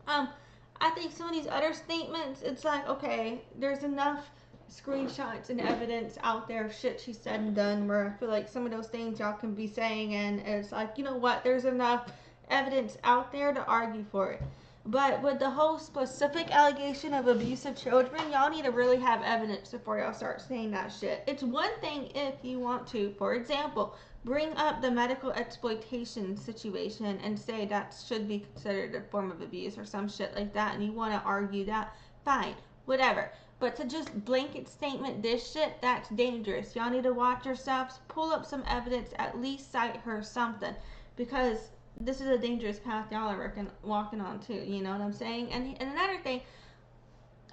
Speaker 1: I think some of these other statements, it's like, okay, there's enough screenshots and evidence out there of shit she said and done where I feel like some of those things y'all can be saying, and it's like, you know what, there's enough evidence out there to argue for it. But with the whole specific allegation of abuse of children, y'all need to really have evidence before y'all start saying that shit. It's one thing if you want to, for example, bring up the medical exploitation situation and say that should be considered a form of abuse or some shit like that, and you want to argue that, fine, whatever. But to just blanket statement this shit, that's dangerous. Y'all need to watch yourselves, pull up some evidence, at least cite her something, because this is a dangerous path y'all are walking on too, you know what I'm saying? And another thing,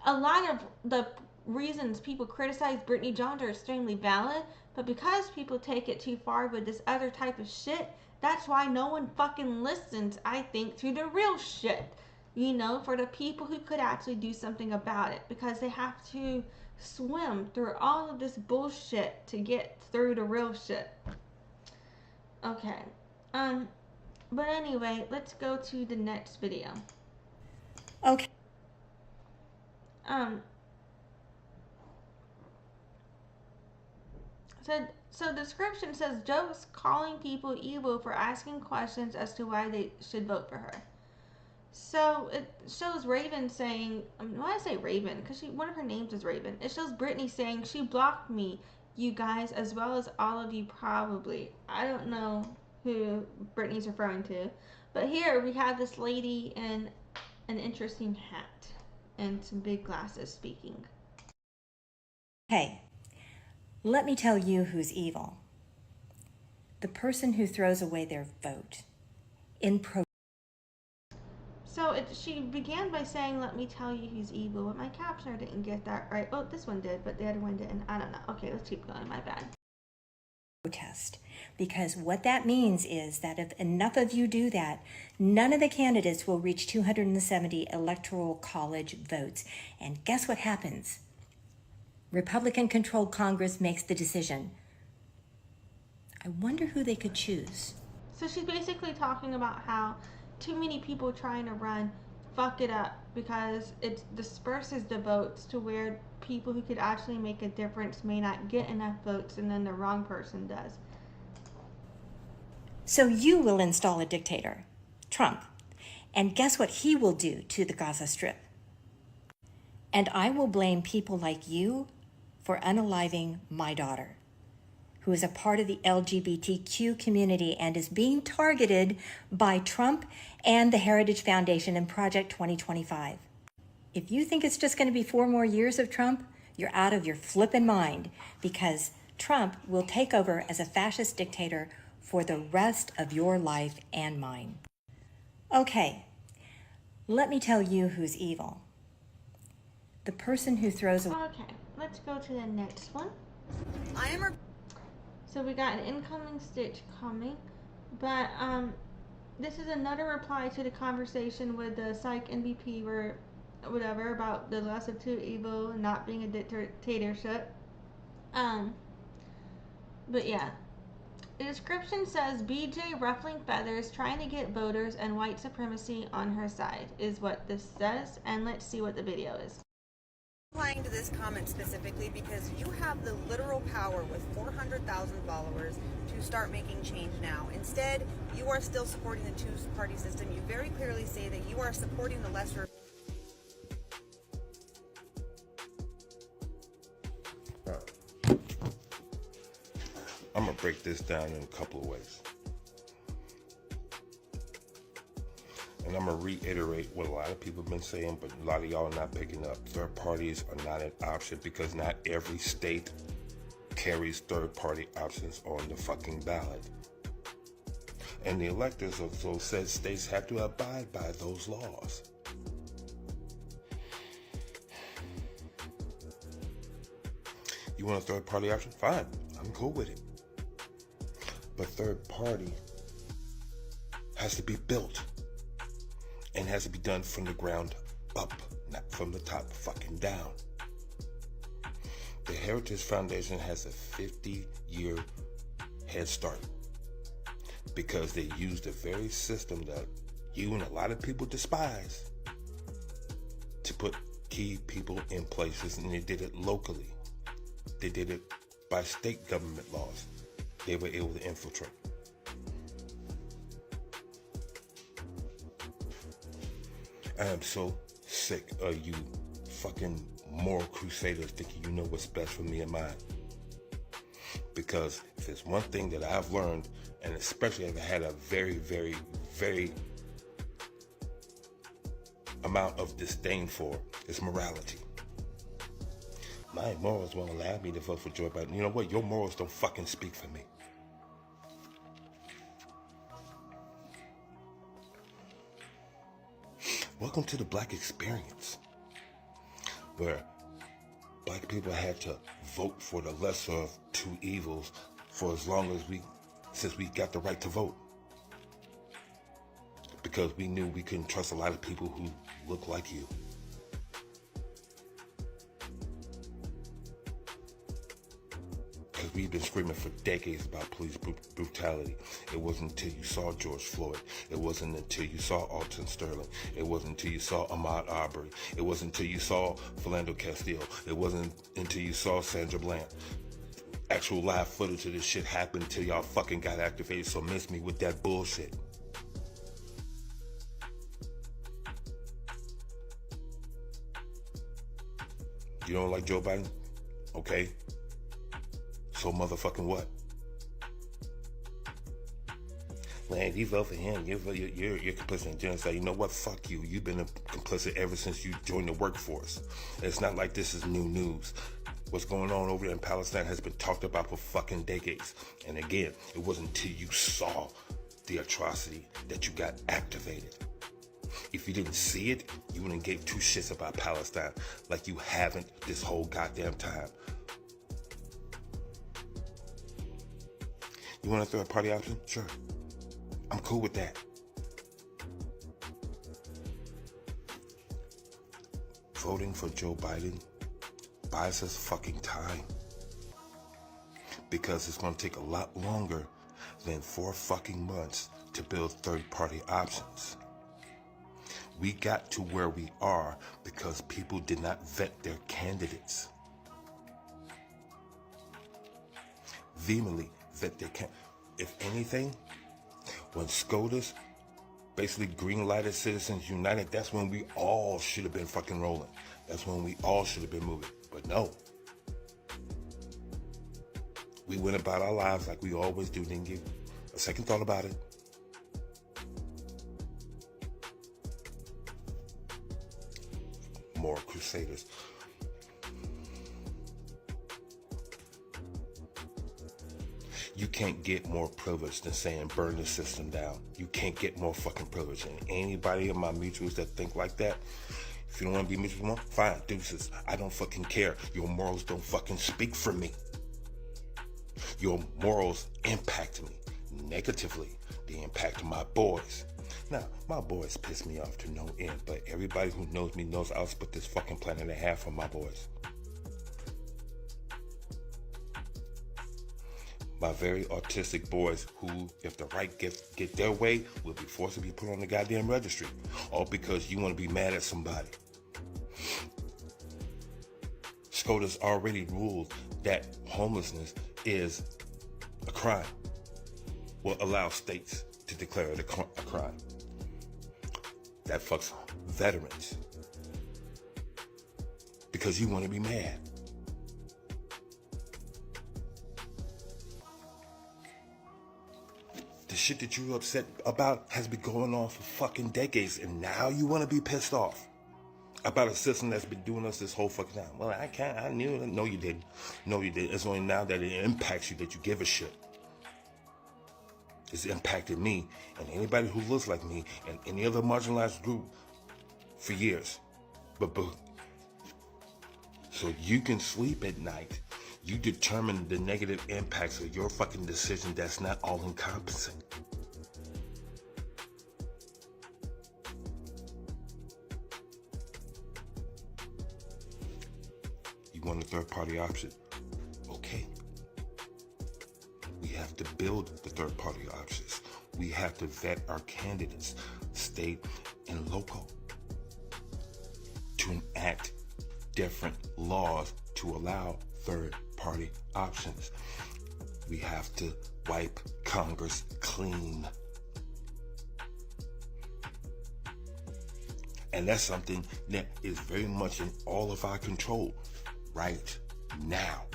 Speaker 1: a lot of the reasons people criticize Brittany Jones are extremely valid, but because people take it too far with this other type of shit, that's why no one fucking listens, I think, to the real shit. You know, for the people who could actually do something about it, because they have to swim through all of this bullshit to get through the real shit. Okay. But anyway, let's go to the next video.
Speaker 22: Okay.
Speaker 1: So the description says, Joe's calling people evil for asking questions as to why they should vote for her. So it shows Raven saying, why I say Raven? Because one of her names is Raven. It shows Brittany saying, she blocked me, you guys, as well as all of you probably. I don't know who Brittany's referring to. But here we have this lady in an interesting hat and some big glasses speaking.
Speaker 22: Hey, let me tell you who's evil. The person who throws away their vote in
Speaker 1: So she began by saying, let me tell you who's evil, but my captioner didn't get that right. Oh, this one did, but the other one didn't. I don't know. Okay, let's keep going. My bad.
Speaker 22: protest. Because what that means is that if enough of you do that, none of the candidates will reach 270 electoral college votes. And guess what happens? Republican-controlled Congress makes the decision. I wonder who they could choose.
Speaker 1: So she's basically talking about how too many people trying to run fuck it up because it disperses the votes to where people who could actually make a difference may not get enough votes, and then the wrong person does.
Speaker 22: So you will install a dictator, Trump, and guess what he will do to the Gaza Strip? And I will blame people like you for unaliving my daughter, who is a part of the LGBTQ community and is being targeted by Trump and the Heritage Foundation and Project 2025. If you think it's just going to be 4 more years of Trump, you're out of your flippin' mind, because Trump will take over as a fascist dictator for the rest of your life and mine. Okay, let me tell you who's evil. The person who throws away.
Speaker 1: Okay, let's go to the next one. So we got an incoming stitch coming, but this is another reply to the conversation with the psych NBP or whatever about the lesser of two evil and not being a dictatorship. But yeah. The description says BJ ruffling feathers trying to get voters and white supremacy on her side is what this says, and let's see what the video is.
Speaker 12: Replying to this comment specifically because you have the literal power with 400,000 followers to start making change now. Instead, you are still supporting the two-party system. You very clearly say that you are supporting the lesser.
Speaker 2: I'm going to break this down in a couple of ways. And I'm going to reiterate what a lot of people have been saying, but a lot of y'all are not picking up. Third parties are not an option because not every state carries third party options on the fucking ballot. And the electors of those said states have to abide by those laws. You want a third party option? Fine, I'm cool with it. But third party has to be built and has to be done from the ground up, not from the top fucking down. The Heritage Foundation has a 50-year head start because they used the very system that you and a lot of people despise to put key people in places, and they did it locally. They did it by state government laws. They were able to infiltrate. I am so sick of you fucking moral crusaders thinking you know what's best for me and mine. Because if there's one thing that I've learned, and especially if I had a very, very, very amount of disdain for, is morality. My morals won't allow me to vote for Joe Biden. You know what? Your morals don't fucking speak for me. Welcome to the Black experience, where Black people had to vote for the lesser of two evils for as long as since we got the right to vote. Because we knew we couldn't trust a lot of people who look like you. Because we've been screaming for decades about police brutality. It wasn't until you saw George Floyd. It wasn't until you saw Alton Sterling. It wasn't until you saw Ahmaud Arbery. It wasn't until you saw Philando Castile. It wasn't until you saw Sandra Bland. Actual live footage of this shit happened until y'all fucking got activated, so miss me with that bullshit. You don't like Joe Biden? Okay. So motherfucking what? Man, you vote for him. You're complicit in genocide. You know what? Fuck you. You've been complicit ever since you joined the workforce. It's not like this is new news. What's going on over there in Palestine has been talked about for fucking decades. And again, it wasn't until you saw the atrocity that you got activated. If you didn't see it, you wouldn't give two shits about Palestine like you haven't this whole goddamn time. You want a third party option? Sure. I'm cool with that. Voting for Joe Biden buys us fucking time. Because it's going to take a lot longer than 4 fucking months to build third party options. We got to where we are because people did not vet their candidates. Vehemently vet their candidates. If anything, when SCOTUS basically green-lighted Citizens United, that's when we all should have been fucking rolling. That's when we all should have been moving. But no. We went about our lives like we always do, didn't give a second thought about it. More crusaders. You can't get more privilege than saying burn the system down. You can't get more fucking privilege. And anybody in my mutuals that think like that, if you don't want to be mutual more, fine, deuces. I don't fucking care. Your morals don't fucking speak for me. Your morals impact me negatively. They impact my boys. Now, my boys piss me off to no end, but everybody who knows me knows I'll split this fucking planet in half for my boys. My very autistic boys who, if the right get their way, will be forced to be put on the goddamn registry. All because you want to be mad at somebody. SCOTUS already ruled that homelessness is a crime. Will allow states to declare it a crime. That fucks veterans. Because you want to be mad. The shit that you're upset about has been going on for fucking decades, and now you want to be pissed off about a system that's been doing us this whole fucking time. Well, I knew it. No, you didn't. No, you didn't. It's only now that it impacts you that you give a shit. It's impacted me and anybody who looks like me and any other marginalized group for years. But so you can sleep at night. You determine the negative impacts of your fucking decision that's not all-encompassing. You want a third-party option? Okay. We have to build the third-party options. We have to vet our candidates, state and local, to enact different laws to allow third-party options. We have to wipe Congress clean. And that's something that is very much in all of our control right now.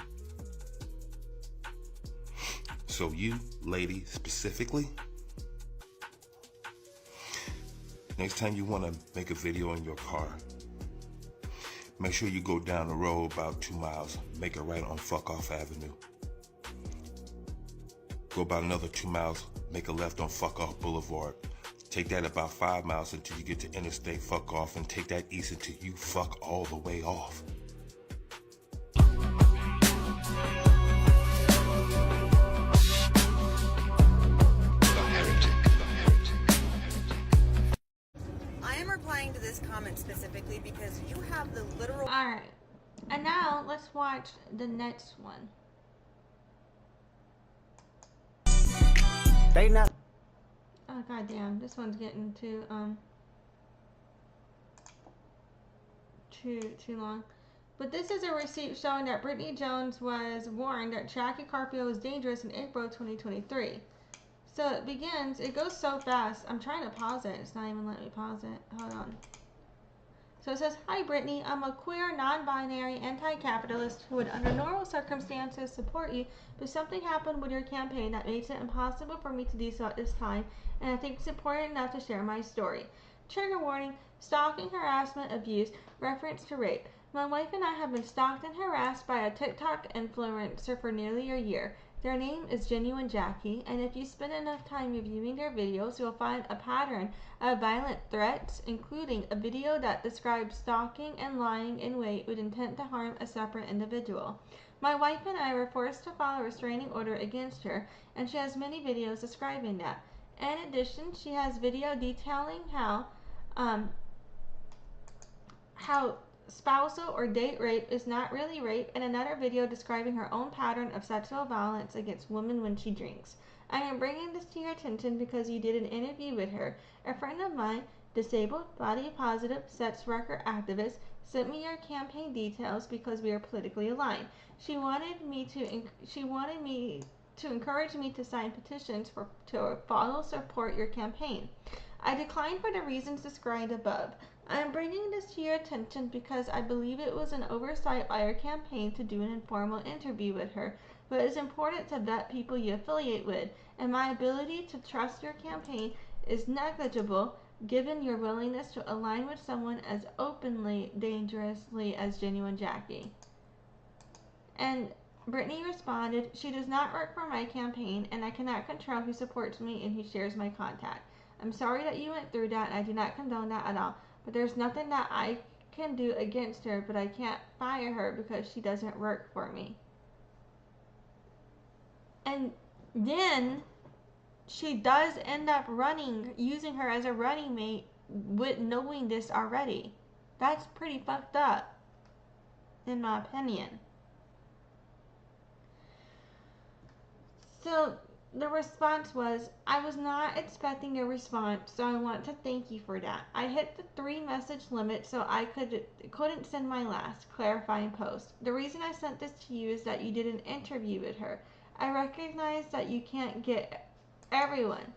Speaker 2: So you, lady, specifically, next time you want to make a video in your car, make sure you go down the road about 2 miles, make a right on Fuck Off Avenue. Go about another 2 miles, make a left on Fuck Off Boulevard. Take that about 5 miles until you get to Interstate Fuck Off, and take that east until you fuck all the way off.
Speaker 12: To this comment specifically because you have the literal.
Speaker 1: Alright, and now let's watch the next one.
Speaker 4: They not.
Speaker 1: Oh goddamn, this one's getting too long. But this is a receipt showing that Brittany Jones was warned that Jackie Carpio was dangerous in April 2023. So it begins, it goes so fast. I'm trying to pause it. It's not even letting me pause it. Hold on. So it says, "Hi Brittany, I'm a queer, non-binary, anti-capitalist who would under normal circumstances support you, but something happened with your campaign that makes it impossible for me to do so at this time, and I think it's important enough to share my story. Trigger warning, stalking, harassment, abuse, reference to rape. My wife and I have been stalked and harassed by a TikTok influencer for nearly a year. Their name is Genuine Jackie, and if you spend enough time reviewing their videos, you'll find a pattern of violent threats, including a video that describes stalking and lying in wait with intent to harm a separate individual. My wife and I were forced to file a restraining order against her, and she has many videos describing that. In addition, she has video detailing how spousal or date rape is not really rape, and another video describing her own pattern of sexual violence against women when she drinks. I am bringing this to your attention because you did an interview with her. A friend of mine, disabled, body positive, sex worker activist, sent me your campaign details because we are politically aligned. She wanted me to encourage me to sign petitions to follow support your campaign. I declined for the reasons described above. I am bringing this to your attention because I believe it was an oversight by your campaign to do an informal interview with her, but it is important to vet people you affiliate with, and my ability to trust your campaign is negligible given your willingness to align with someone as openly dangerously as Genuine Jackie. And Brittany responded, "She does not work for my campaign, and I cannot control who supports me and who shares my contact. I'm sorry that you went through that, and I do not condone that at all. But there's nothing that I can do against her, but I can't fire her because she doesn't work for me." And then she does end up using her as a running mate with knowing this already. That's pretty fucked up, in my opinion. So the response was, "I was not expecting a response, so I want to thank you for that. I hit the 3 message limit, so I couldn't send my last clarifying post. The reason I sent this to you is that you did an interview with her. I recognize that you can't get everyone,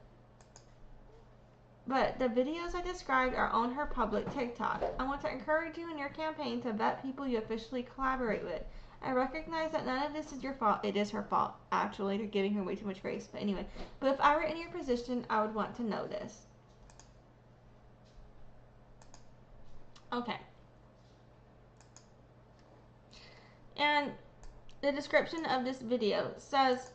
Speaker 1: but the videos I described are on her public TikTok. I want to encourage you in your campaign to vet people you officially collaborate with. I recognize that none of this is your fault." It is her fault, actually. They're giving her way too much grace. But anyway, "but if I were in your position, I would want to know this." Okay. And the description of this video says,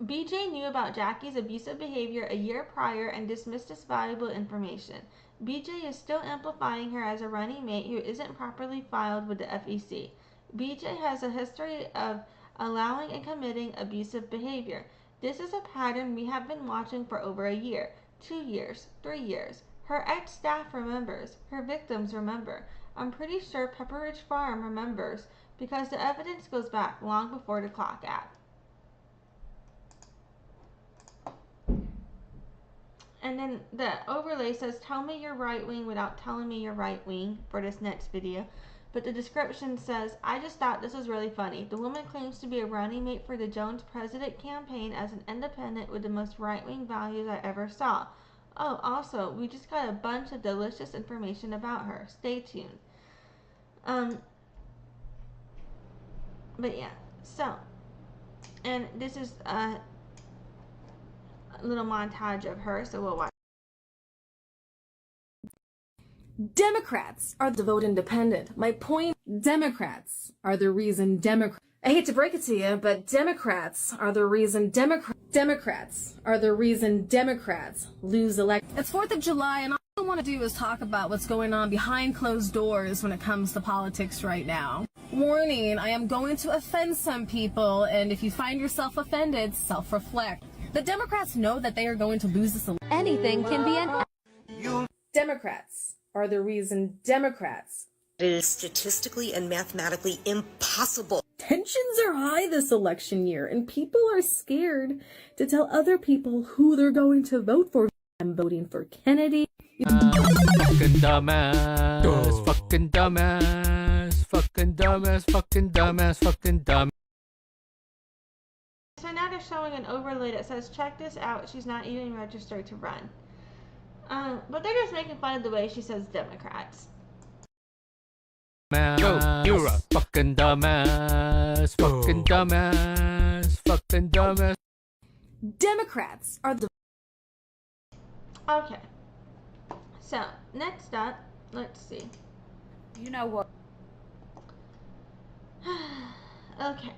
Speaker 1: "BJ knew about Jackie's abusive behavior a year prior and dismissed this valuable information. BJ is still amplifying her as a running mate who isn't properly filed with the FEC. BJ has a history of allowing and committing abusive behavior. This is a pattern we have been watching for over a year, 2 years, 3 years. Her ex-staff remembers. Her victims remember. I'm pretty sure Pepperidge Farm remembers because the evidence goes back long before the Clock Act." And then the overlay says, "Tell me you're right wing without telling me you're right wing," for this next video. But the description says, "I just thought this was really funny. The woman claims to be a running mate for the Jones president campaign as an independent with the most right-wing values I ever saw. Oh, also, we just got a bunch of delicious information about her. Stay tuned." But yeah, so, and this is a little montage of her, so we'll watch.
Speaker 4: Democrats are the vote independent. My point, Democrats are the reason I hate to break it to you, but Democrats are the reason Democrats are the reason Democrats lose elections. It's 4th of July, and all I want to do is talk about what's going on behind closed doors when it comes to politics right now. Warning, I am going to offend some people, and if you find yourself offended, self-reflect. The Democrats know that they are going to lose this election. Anything can be an... Democrats are the reason Democrats.
Speaker 5: It is statistically and mathematically impossible.
Speaker 4: Tensions are high this election year, and people are scared to tell other people who they're going to vote for. I'm voting for Kennedy.
Speaker 23: Fucking dumbass, fucking dumbass, fucking dumbass, fucking dumbass, fucking dumbass.
Speaker 1: So now they're showing an overlay that says, "Check this out, she's not even registered to run." But they're just making fun of the way she says Democrats.
Speaker 23: Yo, you're a fucking dumbass, fucking dumbass, fucking dumbass.
Speaker 4: Democrats are the...
Speaker 1: Okay. So, next up, let's see.
Speaker 3: You know what?
Speaker 1: Okay.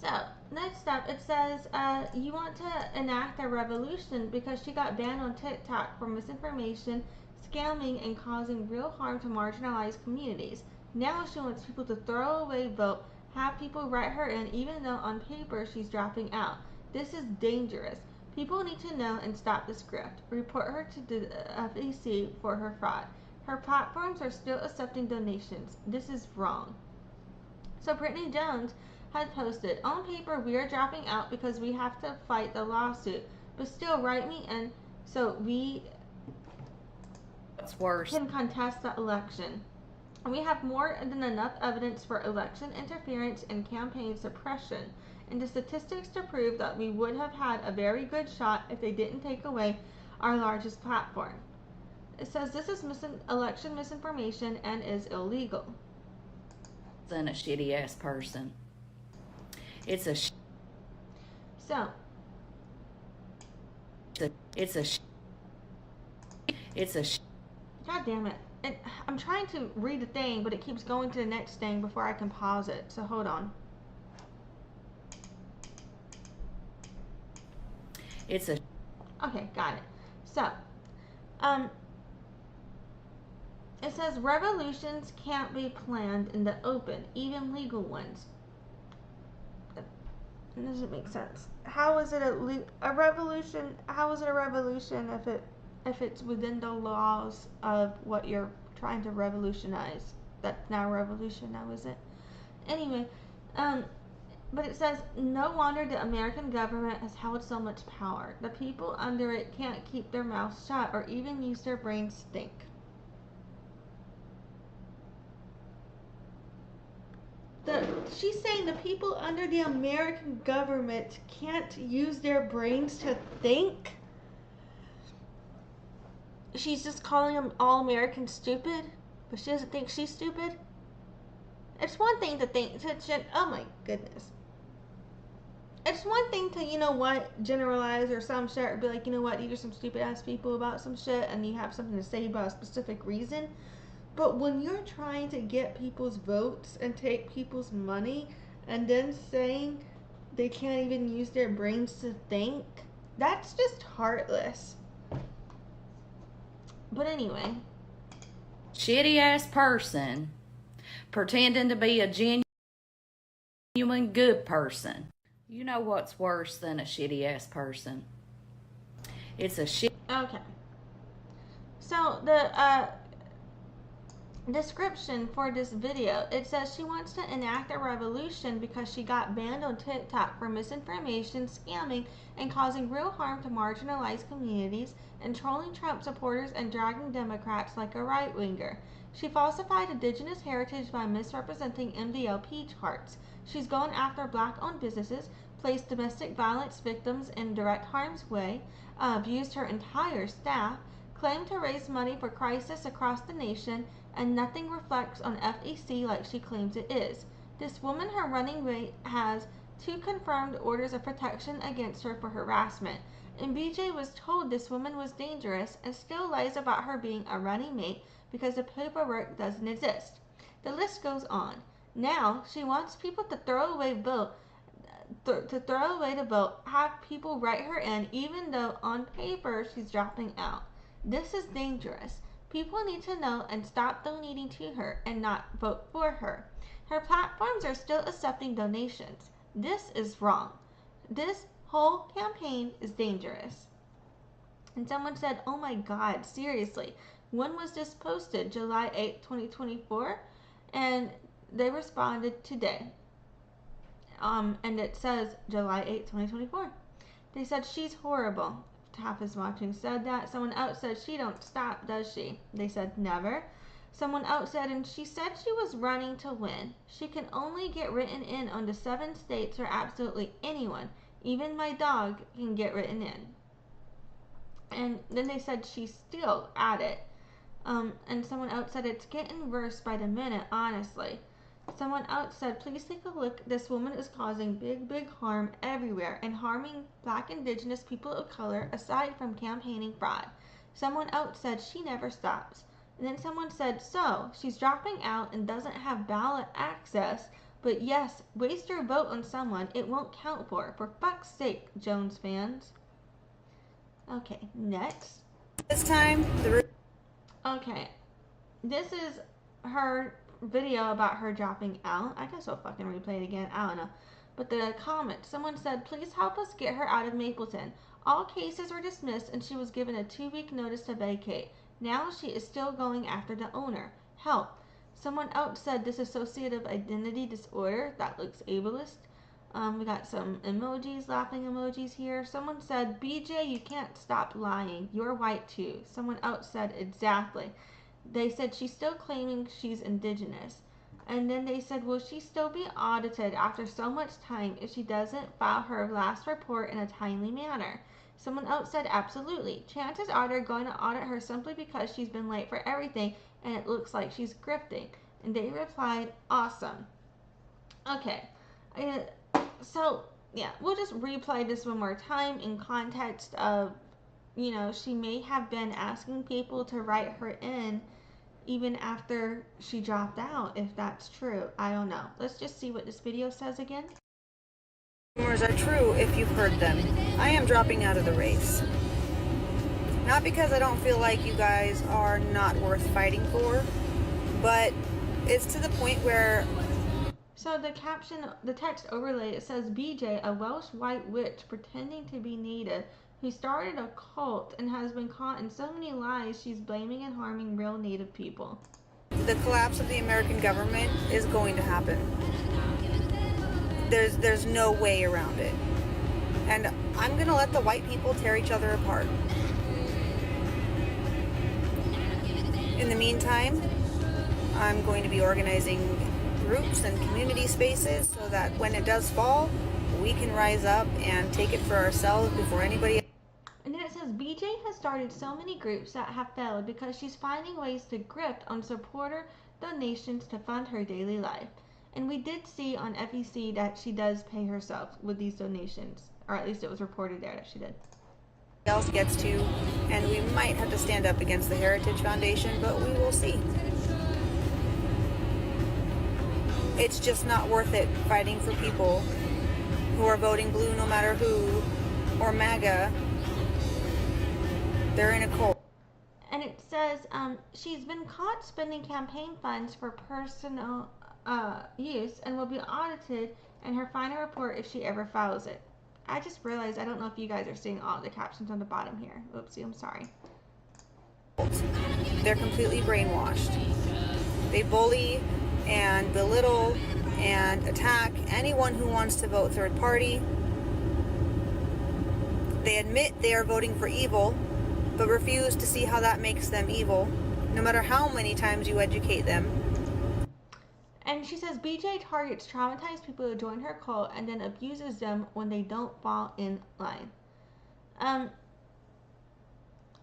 Speaker 1: So, next up, it says, "You want to enact a revolution because she got banned on TikTok for misinformation, scamming, and causing real harm to marginalized communities. Now she wants people to throw away vote, have people write her in even though on paper she's dropping out. This is dangerous. People need to know and stop the script. Report her to the FEC for her fraud. Her platforms are still accepting donations. This is wrong." So Brittany Jones had posted, "On paper we are dropping out because we have to fight the lawsuit, but still write me in so we can contest the election. We have more than enough evidence for election interference and campaign suppression, and the statistics to prove that we would have had a very good shot if they didn't take away our largest platform." It says this is election misinformation and is illegal.
Speaker 24: Than a shitty ass person. It's a
Speaker 1: So
Speaker 24: it's a
Speaker 1: God damn it. I'm trying to read the thing, but it keeps going to the next thing before I can pause it. So hold on.
Speaker 24: It's a...
Speaker 1: Okay, got it. So, it says revolutions can't be planned in the open, even legal ones. It doesn't make sense. How is it a revolution? How is it a revolution if it's within the laws of what you're trying to revolutionize? That's not a revolution now, is it? Anyway, but it says, no wonder the American government has held so much power. The people under it can't keep their mouths shut or even use their brains to think. She's saying the people under the American government can't use their brains to think? She's just calling them all Americans stupid, but she doesn't think she's stupid? It's one thing to think, oh my goodness. It's one thing to, you know what, generalize or some shit, or be like, you know what, these are some stupid ass people about some shit, and you have something to say about a specific reason. But when you're trying to get people's votes and take people's money, and then saying they can't even use their brains to think, that's just heartless. But anyway.
Speaker 24: Shitty ass person pretending to be a genuine good person. You know what's worse than a shitty ass person? It's a shit.
Speaker 1: Okay. So the description for this video, it says she wants to enact a revolution because she got banned on TikTok for misinformation, scamming, and causing real harm to marginalized communities, and trolling Trump supporters and dragging Democrats like a right-winger. She falsified Indigenous heritage by misrepresenting MDLP charts. She's gone after Black-owned businesses, placed domestic violence victims in direct harm's way, abused her entire staff, claimed to raise money for crisis across the nation, and nothing reflects on FEC like she claims it is. This woman, her running mate, has 2 confirmed orders of protection against her for harassment, and BJ was told this woman was dangerous and still lies about her being a running mate because the paperwork doesn't exist. The list goes on. Now, she wants people to throw away the vote, have people write her in even though on paper she's dropping out. This is dangerous. People need to know and stop donating to her and not vote for her. Her platforms are still accepting donations. This is wrong. This whole campaign is dangerous. And someone said, oh my God, seriously, when was this posted? July 8, 2024? And they responded today. And it says July 8, 2024. They said she's horrible. Half is watching said that. Someone else said she don't stop, does she? They said never. Someone else said, and she said she was running to win. She can only get written in on the 7 states where absolutely anyone, even my dog, can get written in. And then they said she's still at it. And someone else said it's getting worse by the minute, honestly. Someone else said, please take a look. This woman is causing big harm everywhere and harming Black, Indigenous, people of color, aside from campaigning fraud. Someone else said she never stops. And then someone said, so, she's dropping out and doesn't have ballot access, but yes, waste your vote on someone it won't count for fuck's sake, Jones fans. Okay, next.
Speaker 12: This time,
Speaker 1: okay, this is her video about her dropping out. I guess I'll fucking replay it again. I don't know. But the comment, someone said, please help us get her out of Mapleton. All cases were dismissed and she was given a 2-week notice to vacate. Now she is still going after the owner. Help. Someone else said dissociative identity disorder. That looks ableist. We got some emojis, laughing emojis here. Someone said, BJ, you can't stop lying. You're white too. Someone else said, exactly. They said she's still claiming she's Indigenous. And then they said, will she still be audited after so much time if she doesn't file her last report in a timely manner? Someone else said, absolutely. Chances are they're going to audit her simply because she's been late for everything and it looks like she's grifting. And they replied, awesome. Okay. So, yeah, we'll just replay this one more time in context of, you know, she may have been asking people to write her in even after she dropped out, if that's true. I don't know. Let's just see what this video says again.
Speaker 12: Rumors are true if you've heard them. I am dropping out of the race. Not because I don't feel like you guys are not worth fighting for, but it's to the point where...
Speaker 1: So the caption, the text overlay, it says BJ, a Welsh white witch pretending to be native, who started a cult and has been caught in so many lies she's blaming and harming real native people.
Speaker 12: The collapse of the American government is going to happen. There's no way around it. And I'm gonna let the white people tear each other apart. In the meantime, I'm going to be organizing groups and community spaces so that when it does fall, we can rise up and take it for ourselves before anybody else.
Speaker 1: And then it says BJ has started so many groups that have failed because she's finding ways to grift on supporter donations to fund her daily life. And we did see on FEC that she does pay herself with these donations, or at least it was reported there that she did.
Speaker 12: Else gets to, and we might have to stand up against the Heritage Foundation, but we will see. It's just not worth it fighting for people who are voting blue no matter who, or MAGA. They're in a cult.
Speaker 1: And it says she's been caught spending campaign funds for personal use and will be audited in her final report if she ever files it. I just realized I don't know if you guys are seeing all the captions on the bottom here. Oopsie, I'm sorry.
Speaker 12: They're completely brainwashed. They bully and belittle and attack anyone who wants to vote third party. They admit they are voting for evil, but refuse to see how that makes them evil, no matter how many times you educate them.
Speaker 1: And she says BJ targets traumatized people who join her cult and then abuses them when they don't fall in line.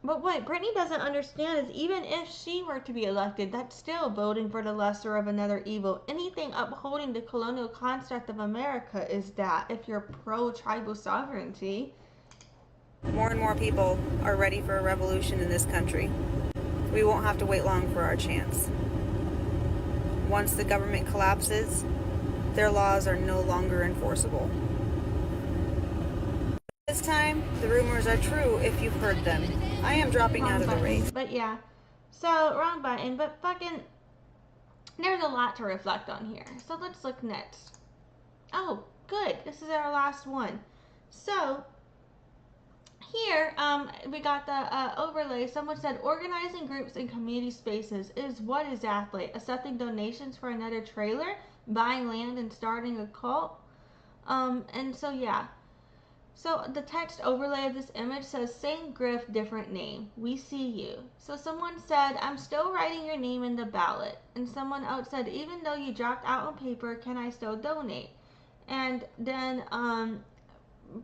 Speaker 1: But what Brittany doesn't understand is even if she were to be elected, that's still voting for the lesser of another evil. Anything upholding the colonial construct of America is that, if you're pro-tribal sovereignty.
Speaker 12: More and more people are ready for a revolution in this country. We won't have to wait long for our chance. Once the government collapses, their laws are no longer enforceable. This time, the rumors are true if you've heard them. I am dropping out of the race.
Speaker 1: But yeah, so wrong button, but fucking, there's a lot to reflect on here. So let's look next. Oh, good, this is our last one. So, here, we got the overlay. Someone said, organizing groups in community spaces is what exactly? Accepting donations for another trailer? Buying land and starting a cult? And so, yeah. So, the text overlay of this image says, same grift, different name. We see you. So, someone said, I'm still writing your name in the ballot. And someone else said, even though you dropped out on paper, can I still donate? And then,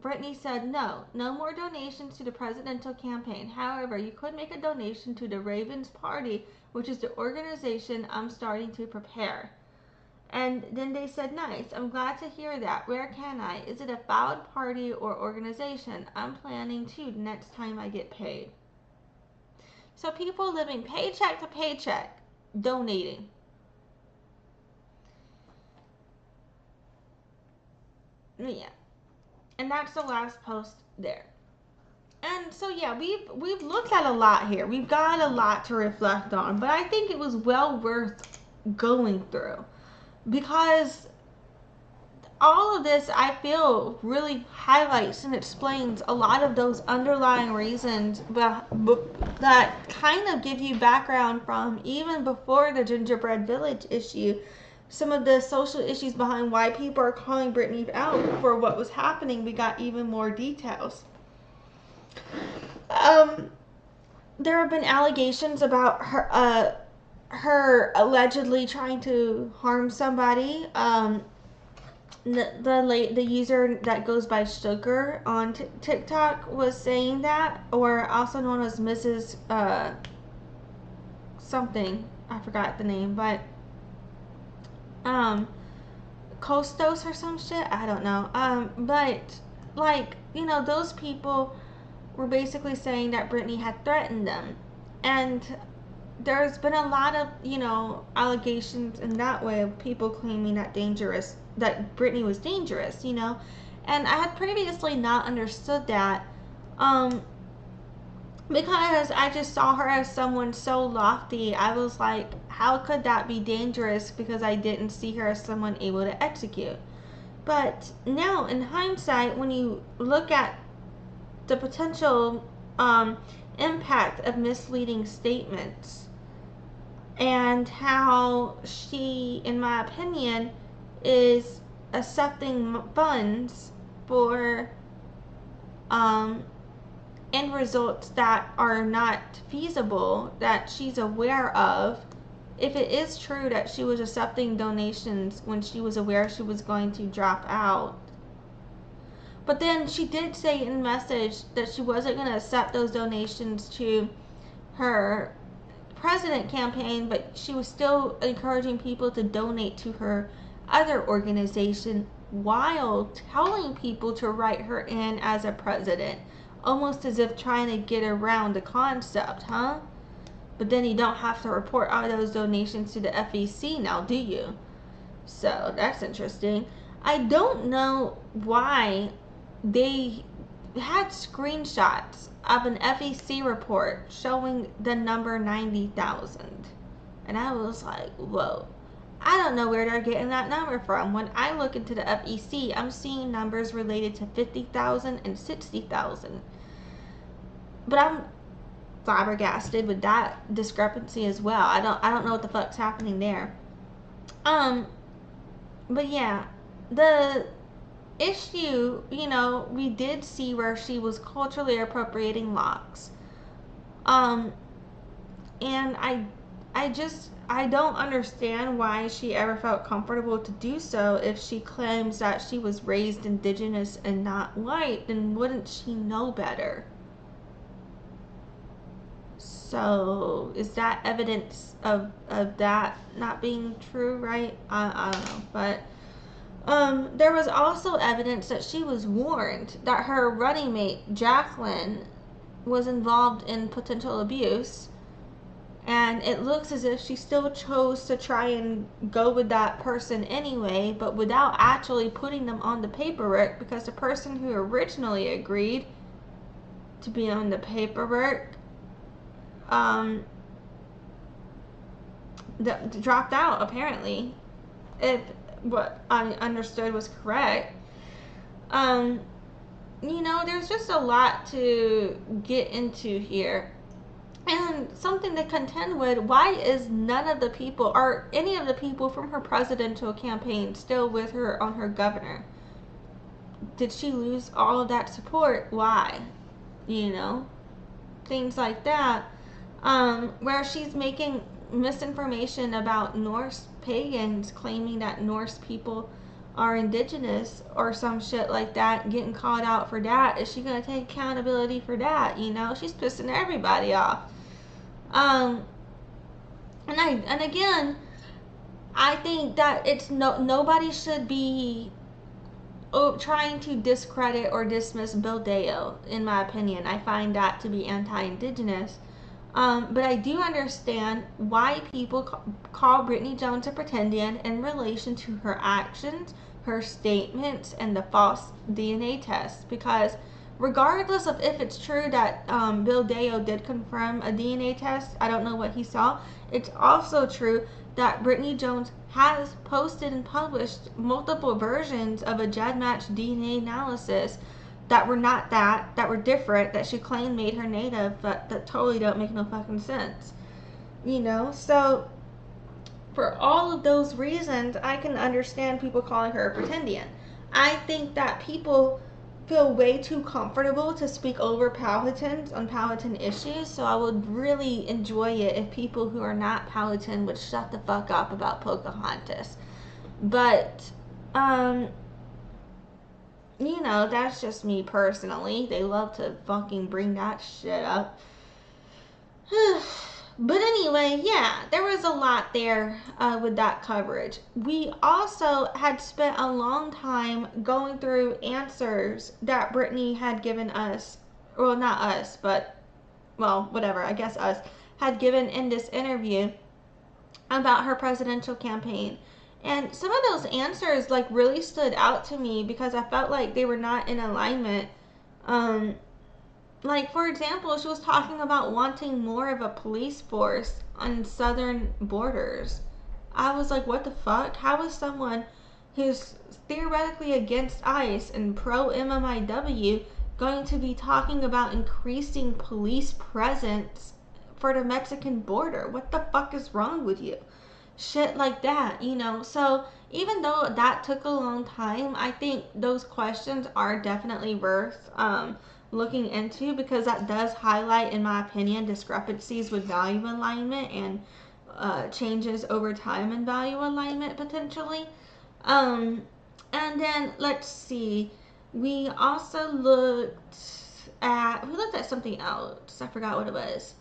Speaker 1: Brittany said, no more donations to the presidential campaign. However, you could make a donation to the Ravens Party, which is the organization I'm starting to prepare. And then they said, nice, I'm glad to hear that. Where can I? Is it a filed party or organization? I'm planning to next time I get paid. So people living paycheck to paycheck, donating. Yeah. And that's the last post there. And so yeah, we've looked at a lot here. We've got a lot to reflect on, but I think it was well worth going through because all of this, I feel, really highlights and explains a lot of those underlying reasons that kind of give you background from even before the Gingerbread Village issue. Some of the social issues behind why people are calling Brittany out for what was happening, we got even more details. There have been allegations about her allegedly trying to harm somebody. The user that goes by Sugar on TikTok was saying that, or also known as Mrs. Something, I forgot the name, but Costos or some shit, I don't know. But like, you know, those people were basically saying that Brittany had threatened them, and there's been a lot of, allegations in that way of people claiming that Brittany was dangerous, and I had previously not understood that, because I just saw her as someone so lofty. I was like, how could that be dangerous? Because I didn't see her as someone able to execute. But now, in hindsight, when you look at the potential impact of misleading statements and how she, in my opinion, is accepting funds for end results that are not feasible, that she's aware of. If it is true that she was accepting donations when she was aware she was going to drop out, but then she did say in message that she wasn't going to accept those donations to her president campaign, but she was still encouraging people to donate to her other organization while telling people to write her in as a president, almost as if trying to get around the concept, huh? But then you don't have to report all those donations to the FEC now, do you? So that's interesting. I don't know why they had screenshots of an FEC report showing the number 90,000. And I was like, whoa. I don't know where they're getting that number from. When I look into the FEC, I'm seeing numbers related to 50,000 and 60,000. But I'm flabbergasted with that discrepancy as well. I don't know what the fuck's happening there. But yeah, the issue, we did see where she was culturally appropriating locks. And I don't understand why she ever felt comfortable to do so. If she claims that she was raised indigenous and not white, then wouldn't she know better? So is that evidence of that not being true, right? I don't know. But there was also evidence that she was warned that her running mate, Jacqueline, was involved in potential abuse. And it looks as if she still chose to try and go with that person anyway, but without actually putting them on the paperwork, because the person who originally agreed to be on the paperwork dropped out, apparently, if what I understood was correct. There's just a lot to get into here. And something to contend with, why is none of the people, or any of the people from her presidential campaign still with her on her governor? Did she lose all of that support? Why? Things like that. Where she's making misinformation about Norse pagans, claiming that Norse people are indigenous or some shit like that, getting called out for that. Is she going to take accountability for that? She's pissing everybody off. And again, I think that it's nobody should be trying to discredit or dismiss Bill Dale, in my opinion. I find that to be anti-indigenous. But I do understand why people call Brittany Jones a pretendian in relation to her actions, her statements, and the false DNA test. Because regardless of if it's true that Bill Dale did confirm a DNA test, I don't know what he saw, it's also true that Brittany Jones has posted and published multiple versions of a GedMatch DNA analysis that were not that were different, that she claimed made her native, but that totally don't make no fucking sense. So for all of those reasons, I can understand people calling her a pretendian. I think that people feel way too comfortable to speak over Powhatans on Powhatan issues, so I would really enjoy it if people who are not Powhatan would shut the fuck up about Pocahontas. But that's just me personally. They love to fucking bring that shit up. But anyway, yeah, there was a lot there with that coverage. We also had spent a long time going through answers that Brittany had given us. Well, not us, but, well, whatever, I guess us. had given in this interview about her presidential campaign. And some of those answers like really stood out to me because I felt like they were not in alignment. Like, for example, she was talking about wanting more of a police force on southern borders. I was like, what the fuck? How is someone who's theoretically against ICE and pro MMIW going to be talking about increasing police presence for the Mexican border? What the fuck is wrong with you? Shit like that, you know? So even though that took a long time, I think those questions are definitely worth looking into, because that does highlight, in my opinion, discrepancies with value alignment and changes over time in value alignment potentially. And then let's see, we also looked at something else. I forgot what it was.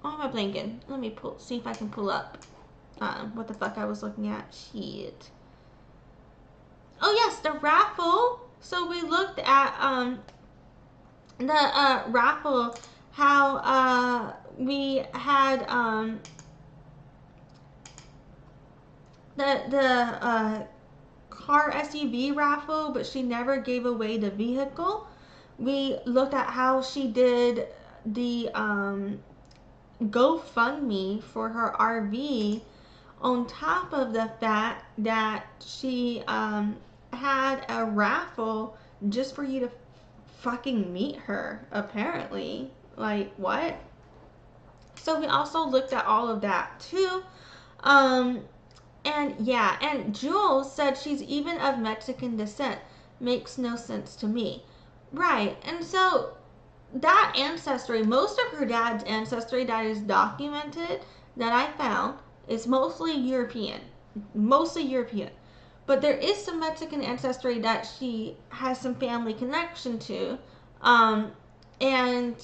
Speaker 1: Oh, am I blanking? Let me see if I can pull up what the fuck I was looking at. Shit. Oh yes, the raffle. So we looked at the raffle, how we had the car SUV raffle, but she never gave away the vehicle. We looked at how she did the GoFundMe for her RV, on top of the fact that she had a raffle just for you to fucking meet her, apparently. Like, what? So we also looked at all of that too. And yeah, and Jules said she's even of Mexican descent. Makes no sense to me. Right, and so that ancestry, most of her dad's ancestry that is documented, that I found, is mostly European. Mostly European. But there is some Mexican ancestry that she has some family connection to. And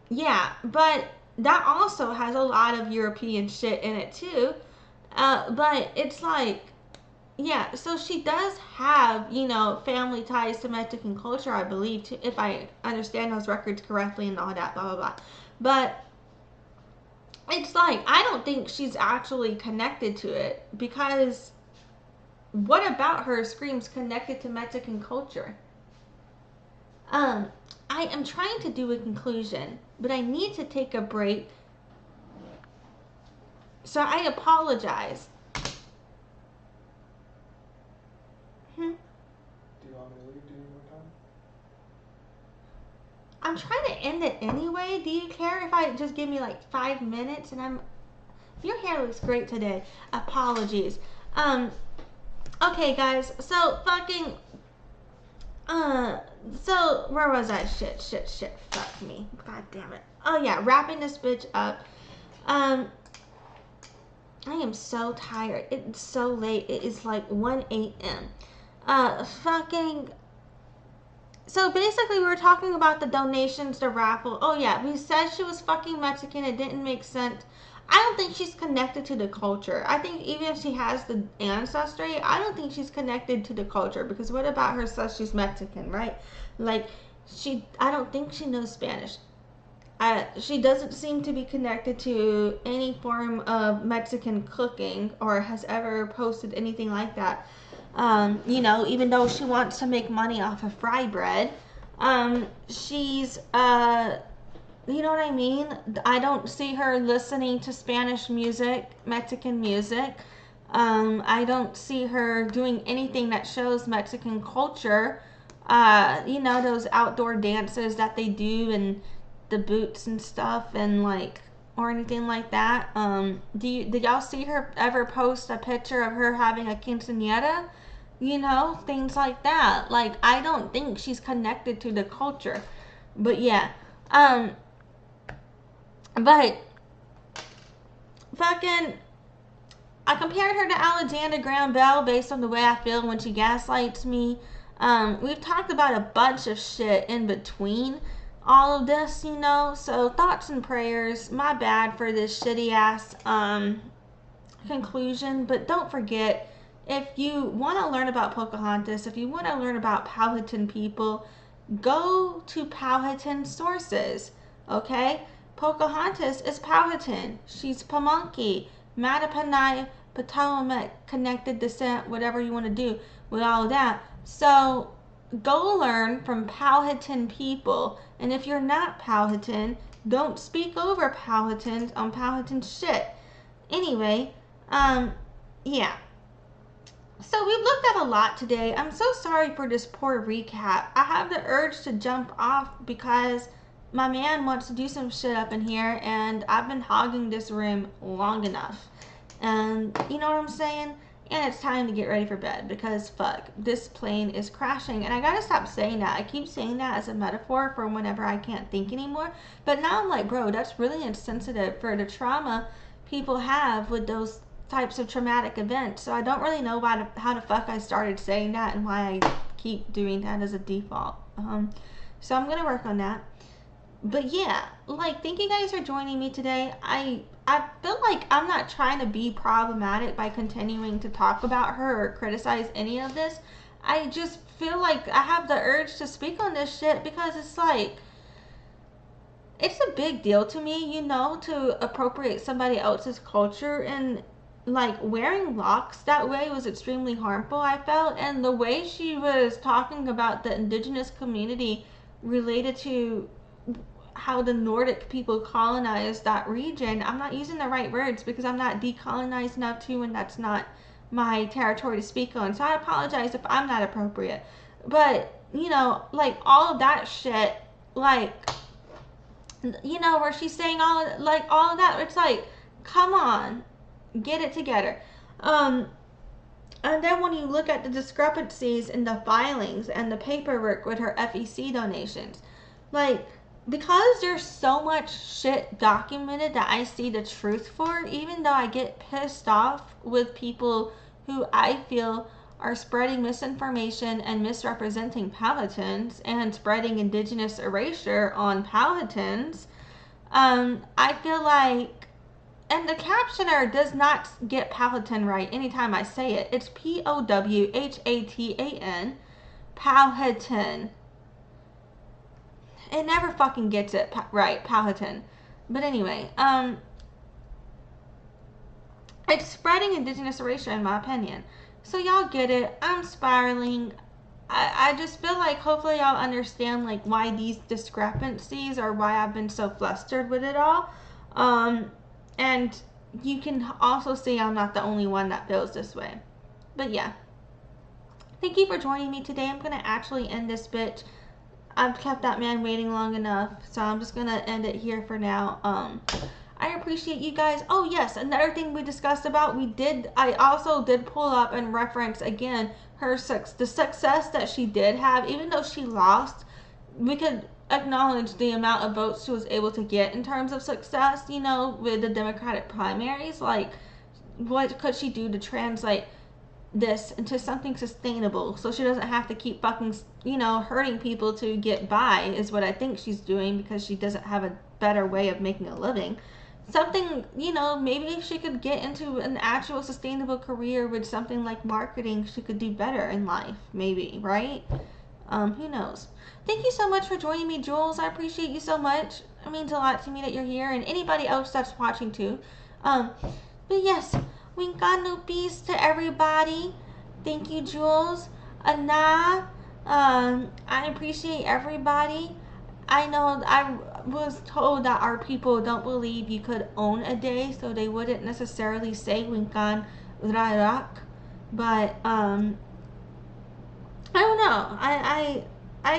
Speaker 1: yeah, but that also has a lot of European shit in it too. But it's like, yeah, so she does have, you know, family ties to Mexican culture, I believe, too, if I understand those records correctly and all that, blah, blah, blah. But it's like, I don't think she's actually connected to it, because what about her screams connected to Mexican culture? I am trying to do a conclusion, but I need to take a break. So I apologize. Do you want me to leave? Do you need more time? I'm trying to end it anyway. Do you care if I just give me like 5 minutes? And your hair looks great today. Apologies. Okay, guys. So fucking. So where was I? Shit. Fuck me. God damn it. Oh yeah, wrapping this bitch up. I am so tired. It's so late. It is like 1 a.m. So basically we were talking about the donations, the raffle. Oh yeah, we said she was fucking Mexican. It didn't make sense. I don't think she's connected to the culture. I think even if she has the ancestry, I don't think she's connected to the culture, because what about her says she's Mexican, right? Like, I don't think she knows Spanish. She doesn't seem to be connected to any form of Mexican cooking, or has ever posted anything like that. You know, even though she wants to make money off of fry bread, she's, you know what I mean? I don't see her listening to Spanish music, Mexican music. I don't see her doing anything that shows Mexican culture. You know, those outdoor dances that they do, and the boots and stuff, and like, or anything like that. Did y'all see her ever post a picture of her having a quinceañera? You know, things like that. Like, I don't think she's connected to the culture. But yeah, but fucking, I compared her to Alexander Graham Bell based on the way I feel when she gaslights me. We've talked about a bunch of shit in between all of this, you know, so thoughts and prayers. My bad for this shitty ass conclusion, but don't forget, if you want to learn about Pocahontas, if you want to learn about Powhatan people, go to Powhatan sources, okay? Pocahontas is Powhatan. She's Pamunkey Mattaponi connected descent, whatever you want to do with all of that. So go learn from Powhatan people, and if you're not Powhatan, don't speak over Powhatans on Powhatan shit. Anyway, yeah. So we've looked at a lot today. I'm so sorry for this poor recap. I have the urge to jump off because my man wants to do some shit up in here, and I've been hogging this room long enough. And you know what I'm saying? And it's time to get ready for bed because fuck, this plane is crashing. And I gotta stop saying that. I keep saying that as a metaphor for whenever I can't think anymore. But now I'm like, bro, that's really insensitive for the trauma people have with those types of traumatic events. So I don't really know how the fuck I started saying that and why I keep doing that as a default. So I'm gonna work on that. But yeah, like, thank you guys for joining me today. I feel like I'm not trying to be problematic by continuing to talk about her or criticize any of this. I just feel like I have the urge to speak on this shit because it's like, it's a big deal to me, you know, to appropriate somebody else's culture, and like wearing locks that way was extremely harmful, I felt. And the way she was talking about the indigenous community related to how the Nordic people colonized that region, I'm not using the right words because I'm not decolonized enough to, and that's not my territory to speak on. So I apologize if I'm not appropriate. But, you know, like all of that shit, like, you know, where she's saying all of that, it's like, come on, get it together. And then when you look at the discrepancies in the filings and the paperwork with her FEC donations, like, because there's so much shit documented that I see the truth for, even though I get pissed off with people who I feel are spreading misinformation and misrepresenting Powhatans and spreading indigenous erasure on Powhatans, I feel like, and the captioner does not get Powhatan right anytime I say it. It's Powhatan, Powhatan. It never fucking gets it right, Powhatan. But anyway, it's spreading indigenous erasure in my opinion. So y'all get it. I'm spiraling. I just feel like hopefully y'all understand like why these discrepancies or why I've been so flustered with it all. And you can also see I'm not the only one that feels this way. But yeah. Thank you for joining me today. I'm going to actually end this bitch. I've kept that man waiting long enough, so I'm just gonna end it here for now. I appreciate you guys. Oh yes, another thing we discussed about, I also did pull up and reference again the success that she did have. Even though she lost, we could acknowledge the amount of votes she was able to get in terms of success, you know, with the Democratic primaries. Like, what could she do to translate this into something sustainable so she doesn't have to keep fucking, you know, hurting people to get by, is what I think she's doing, because she doesn't have a better way of making a living. Something, you know, maybe she could get into an actual sustainable career with something like marketing. She could do better in life, maybe, right? Who knows? Thank you so much for joining me, Jules. I appreciate you so much. It means a lot to me that you're here, and anybody else that's watching too. But yes, we got no peace to everybody. Thank you, Jules. Anna, I appreciate everybody. I know I was told that our people don't believe you could own a day, so they wouldn't necessarily say Winkan Rarak. But I don't know. I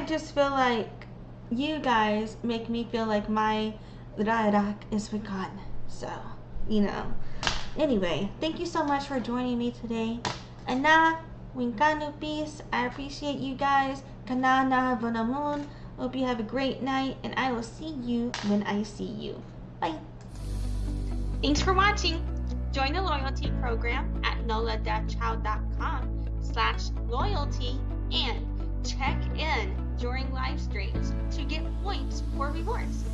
Speaker 1: just feel like you guys make me feel like my Rarak is Winkan. So, you know. Anyway, thank you so much for joining me today. Anna, Winkano peace. I appreciate you guys. Kanana Vanamun. Hope you have a great night, and I will see you when I see you. Bye. Thanks for watching. Join the loyalty program at nola-chow.com/loyalty and check in during live streams to get points for rewards.